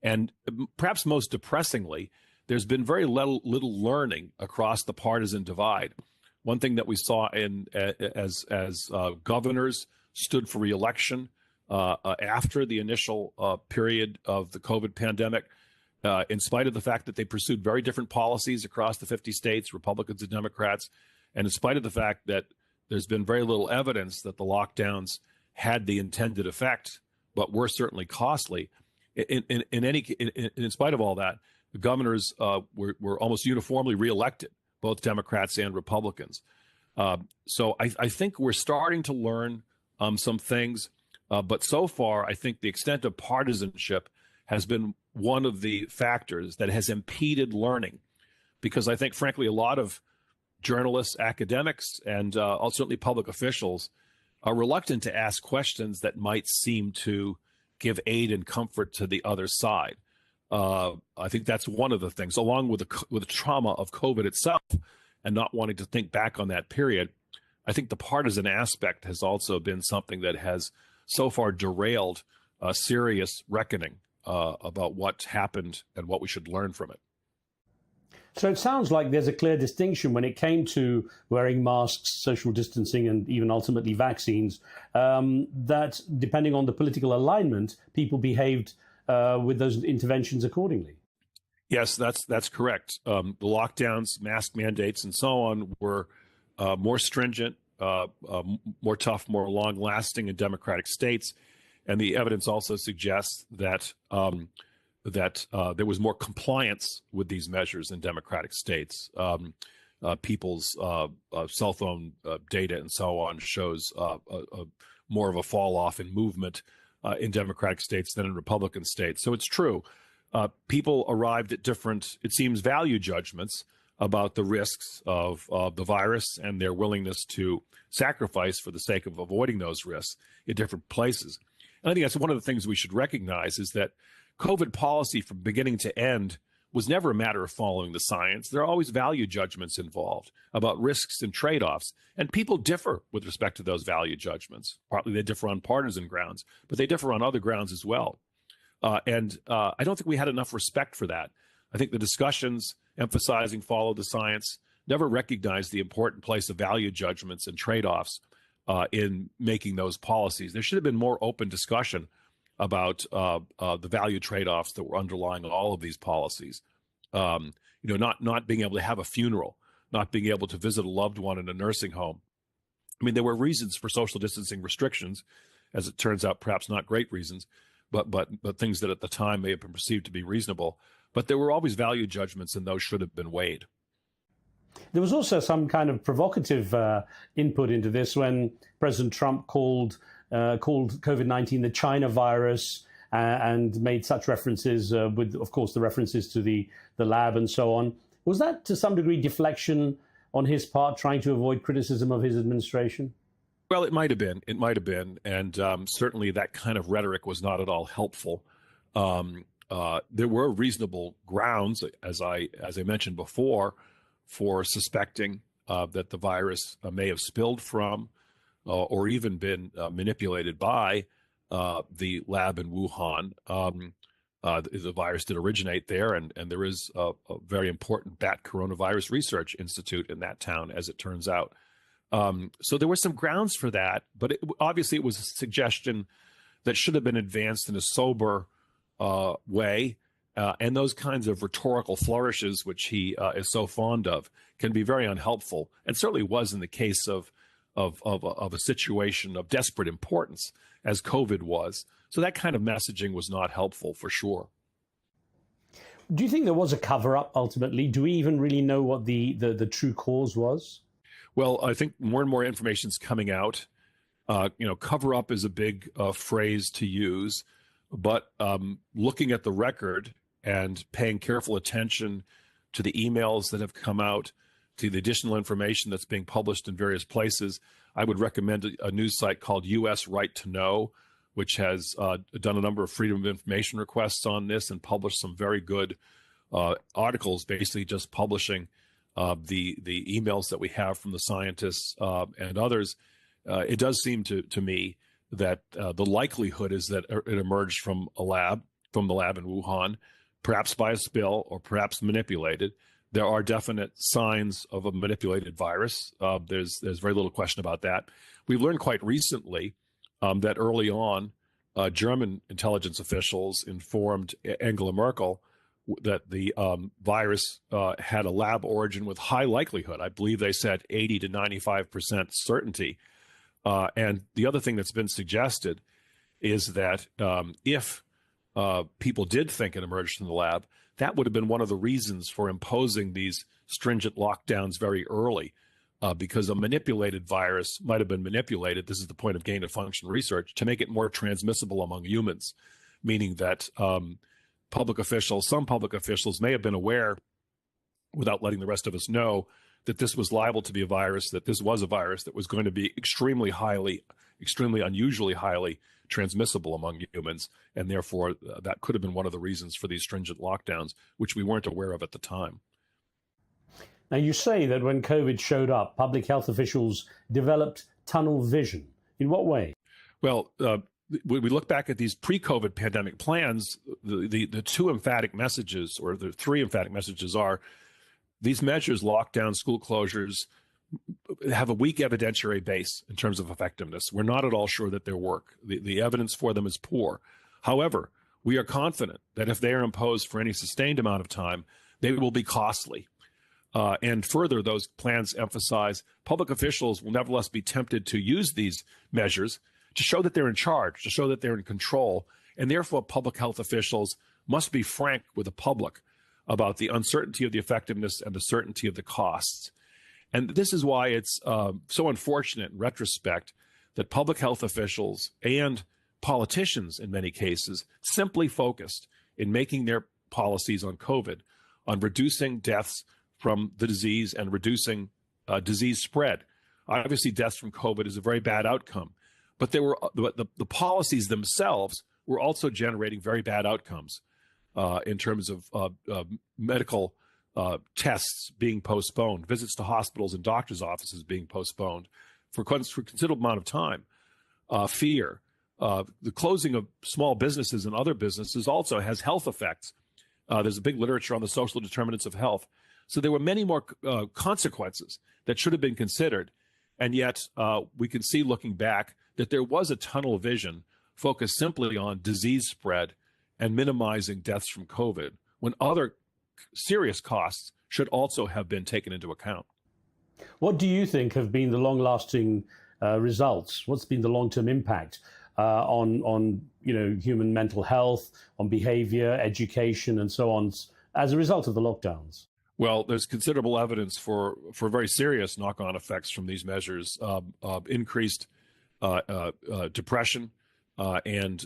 And perhaps most depressingly, there's been very little learning across the partisan divide. One thing that we saw as governors stood for re-election after the initial period of the COVID pandemic, in spite of the fact that they pursued very different policies across the 50 states, Republicans and Democrats, and in spite of the fact that there's been very little evidence that the lockdowns had the intended effect, but were certainly costly. In spite of all that, the governors were almost uniformly reelected, both Democrats and Republicans. So I think we're starting to learn some things, but so far, I think the extent of partisanship has been one of the factors that has impeded learning, because I think, frankly, a lot of journalists, academics, and certainly public officials are reluctant to ask questions that might seem to give aid and comfort to the other side. I think that's one of the things, along with the trauma of COVID itself and not wanting to think back on that period. I think the partisan aspect has also been something that has so far derailed a serious reckoning about what happened and what we should learn from it. So it sounds like there's a clear distinction when it came to wearing masks, social distancing, and even ultimately vaccines, that depending on the political alignment, people behaved with those interventions accordingly. Yes, that's correct. The lockdowns, mask mandates, and so on were more stringent, more tough, more long-lasting in democratic states. And the evidence also suggests that there was more compliance with these measures in democratic states. People's cell phone data and so on shows more of a fall off in movement in democratic states than in Republican states. So it's true. People arrived at different, it seems, value judgments about the risks of the virus and their willingness to sacrifice for the sake of avoiding those risks in different places. And I think that's one of the things we should recognize, is that COVID policy from beginning to end was never a matter of following the science. There are always value judgments involved about risks and trade-offs, and people differ with respect to those value judgments. Partly they differ on partisan grounds, but they differ on other grounds as well. And I don't think we had enough respect for that. I think the discussions emphasizing follow the science never recognized the important place of value judgments and trade-offs in making those policies. There should have been more open discussion about the value trade-offs that were underlying all of these policies. Not being able to have a funeral, not being able to visit a loved one in a nursing home. I mean, there were reasons for social distancing restrictions, as it turns out, perhaps not great reasons, but things that at the time may have been perceived to be reasonable. But there were always value judgments, and those should have been weighed. There was also some kind of provocative input into this when President Trump called COVID-19 the China virus and made such references with, of course, the references to the lab and so on. Was that to some degree deflection on his part, trying to avoid criticism of his administration? Well, it might have been. It might have been. And certainly that kind of rhetoric was not at all helpful. There were reasonable grounds, as I mentioned before, for suspecting that the virus may have spilled from or even been manipulated by the lab in Wuhan. The virus did originate there, and there is a very important bat coronavirus research institute in that town, as it turns out. So there were some grounds for that, but obviously it was a suggestion that should have been advanced in a sober way. And those kinds of rhetorical flourishes, which he is so fond of, can be very unhelpful, and certainly was in the case of a situation of desperate importance, as COVID was. So that kind of messaging was not helpful, for sure. Do you think there was a cover-up ultimately? Do we even really know what the true cause was? Well, I think more and more information is coming out. Cover-up is a big phrase to use, but looking at the record and paying careful attention to the emails that have come out, to the additional information that's being published in various places, I would recommend a news site called U.S. Right to Know, which has done a number of freedom of information requests on this and published some very good articles, basically just publishing the emails that we have from the scientists and others. It does seem to me that the likelihood is that it emerged from the lab in Wuhan, perhaps by a spill or perhaps manipulated. There are definite signs of a manipulated virus. There's very little question about that. We've learned quite recently that early on, German intelligence officials informed Angela Merkel that the virus had a lab origin with high likelihood. I believe they said 80 to 95% certainty. And the other thing that's been suggested is that if people did think it emerged from the lab, that would have been one of the reasons for imposing these stringent lockdowns very early, because a manipulated virus might have been manipulated. This is the point of gain-of-function research, to make it more transmissible among humans, meaning that some public officials may have been aware, without letting the rest of us know, that this was liable to be a virus, that this was a virus that was going to be extremely unusually highly transmissible among humans, and therefore that could have been one of the reasons for these stringent lockdowns, which we weren't aware of at the time. Now, you say that when COVID showed up, public health officials developed tunnel vision. In what way? Well, when we look back at these pre-COVID pandemic plans, the two emphatic messages, or the three emphatic messages, are these measures, lockdown, school closures, have a weak evidentiary base in terms of effectiveness. We're not at all sure that they work. The evidence for them is poor. However, we are confident that if they are imposed for any sustained amount of time, they will be costly. And further, those plans emphasize public officials will nevertheless be tempted to use these measures to show that they're in charge, to show that they're in control. And therefore, public health officials must be frank with the public about the uncertainty of the effectiveness and the certainty of the costs. And this is why it's so unfortunate in retrospect that public health officials and politicians, in many cases, simply focused in making their policies on COVID on reducing deaths from the disease and reducing disease spread. Obviously, deaths from COVID is a very bad outcome, but there were the policies themselves were also generating very bad outcomes in terms of medical tests being postponed, visits to hospitals and doctors' offices being postponed for a considerable amount of time. Fear, the closing of small businesses and other businesses also has health effects. There's a big literature on the social determinants of health. So there were many more consequences that should have been considered. And yet we can see, looking back, that there was a tunnel vision focused simply on disease spread and minimizing deaths from COVID, when other serious costs should also have been taken into account. What do you think have been the long-lasting results? What's been the long-term impact on human mental health, on behavior, education, and so on, as a result of the lockdowns? Well, there's considerable evidence for very serious knock-on effects from these measures. Increased depression and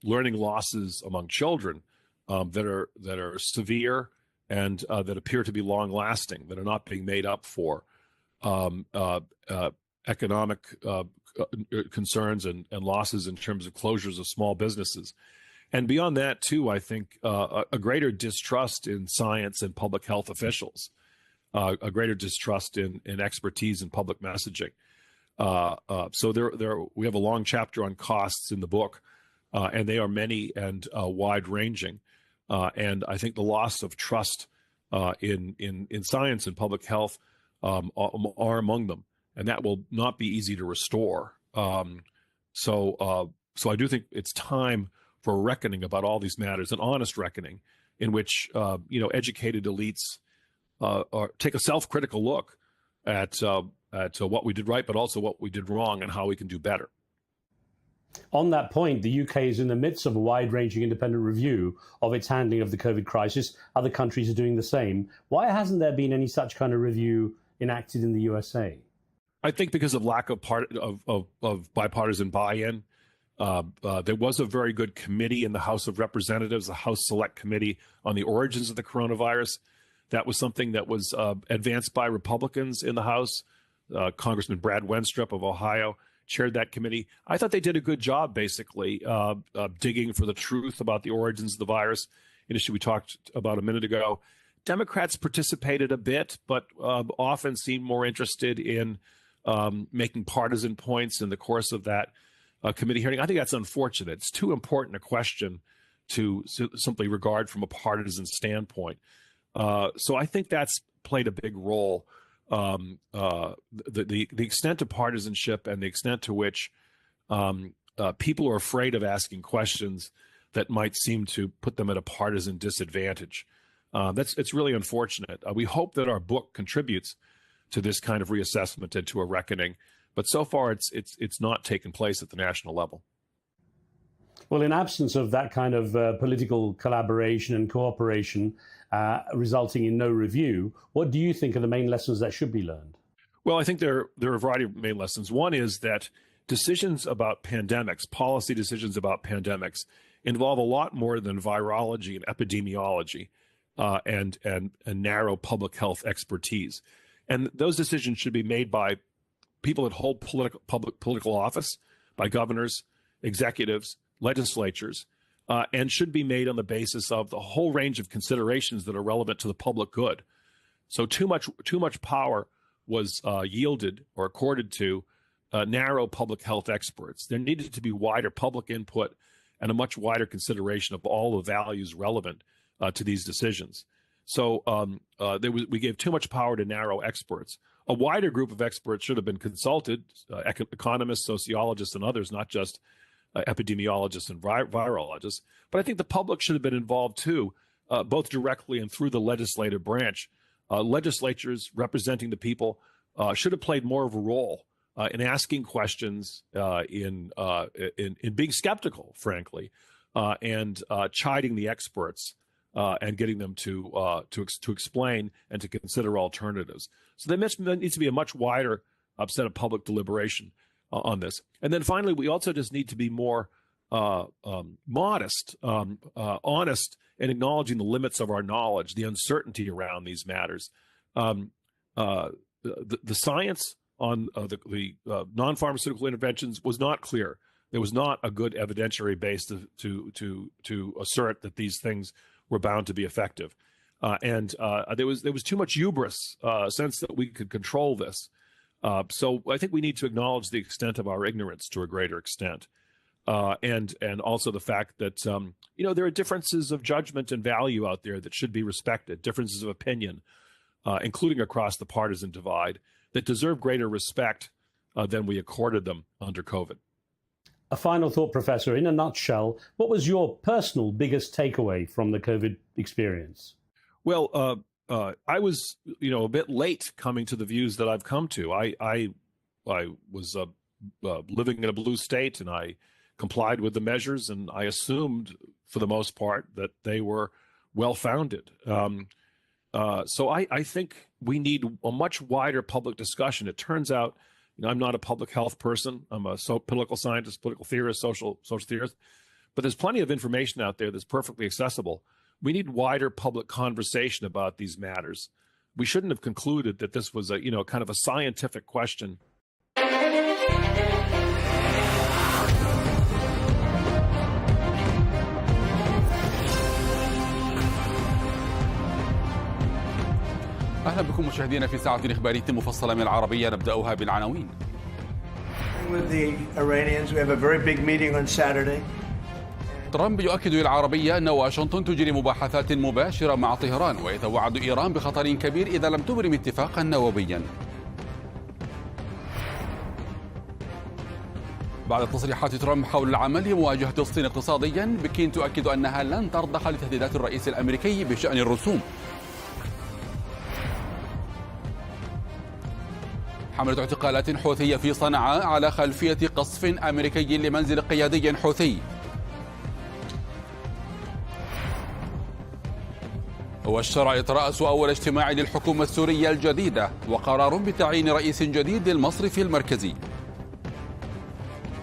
learning losses among children that are severe and that appear to be long-lasting, that are not being made up for. Economic concerns and losses in terms of closures of small businesses. And beyond that, too, I think a greater distrust in science and public health officials, a greater distrust in expertise in public messaging. So we have a long chapter on costs in the book, and they are many and wide-ranging. And I think the loss of trust in science and public health are among them, and that will not be easy to restore. So I do think it's time for a reckoning about all these matters, an honest reckoning in which educated elites take a self-critical look at what we did right, but also what we did wrong and how we can do better. On that point, the UK is in the midst of a wide-ranging independent review of its handling of the COVID crisis. Other countries are doing the same. Why hasn't there been any such kind of review enacted in the USA? I think because of lack of bipartisan buy-in. There was a very good committee in the House of Representatives, the House Select Committee on the origins of the coronavirus. That was something that was advanced by Republicans in the House. Congressman Brad Wenstrup of Ohio chaired that committee. I thought they did a good job, basically, digging for the truth about the origins of the virus, an issue we talked about a minute ago. Democrats participated a bit, but often seemed more interested in making partisan points in the course of that committee hearing. I think that's unfortunate. It's too important a question to simply regard from a partisan standpoint. So I think that's played a big role. The extent of partisanship and the extent to which people are afraid of asking questions that might seem to put them at a partisan disadvantage. It's really unfortunate. We hope that our book contributes to this kind of reassessment and to a reckoning, but so far it's not taken place at the national level. Well, in absence of that kind of political collaboration and cooperation resulting in no review, what do you think are the main lessons that should be learned? Well, I think there are a variety of main lessons. One is that decisions about pandemics, policy decisions about pandemics, involve a lot more than virology and epidemiology and narrow public health expertise. And those decisions should be made by people that hold political office, by governors, executives, legislatures, and should be made on the basis of the whole range of considerations that are relevant to the public good. So too much power was yielded or accorded to narrow public health experts. There needed to be wider public input and a much wider consideration of all the values relevant to these decisions. So we gave too much power to narrow experts. A wider group of experts should have been consulted, economists, sociologists, and others, not just epidemiologists and virologists. But I think the public should have been involved too, both directly and through the legislative branch. Legislatures representing the people should have played more of a role in asking questions, in being skeptical, frankly, and chiding the experts and getting them to explain and to consider alternatives. So there needs to be a much wider set of public deliberation on this. And then finally, we also just need to be more modest, honest, and acknowledging the limits of our knowledge, the uncertainty around these matters. The science on the non-pharmaceutical interventions was not clear. There was not a good evidentiary base to assert that these things were bound to be effective. And there was too much hubris, sense that we could control this. So I think we need to acknowledge the extent of our ignorance to a greater extent. And also the fact that, there are differences of judgment and value out there that should be respected, differences of opinion, including across the partisan divide, that deserve greater respect than we accorded them under COVID. A final thought, Professor. In a nutshell, what was your personal biggest takeaway from the COVID experience? Well, I was, a bit late coming to the views that I've come to. I was living in a blue state, and I complied with the measures, and I assumed, for the most part, that they were well-founded. So I think we need a much wider public discussion. It turns out, I'm not a public health person. I'm a political scientist, political theorist, social theorist. But there's plenty of information out there that's perfectly accessible. We need wider public conversation about these matters. We shouldn't have concluded that this was a, kind of a scientific question. أهلا بكم مشاهدينا في ساعة إخبارية مفصلة من العربية نبدأها بالعناوين. With the Iranians, we have a very big meeting on Saturday. ترامب يؤكد للعربية أن واشنطن تجري مباحثات مباشرة مع طهران ويتوعد إيران بخطر كبير إذا لم تبرم اتفاقا نوويا. بعد تصريحات ترامب حول العمل لمواجهة الصين اقتصاديا، بكين تؤكد أنها لن ترضخ لتهديدات الرئيس الأمريكي بشأن الرسوم. حملة اعتقالات حوثية في صنعاء على خلفية قصف أمريكي لمنزل قيادي حوثي. والشرائط رأس أول اجتماع للحكومة السورية الجديدة، وقرار بتعيين رئيس جديد للمصرف المركزي.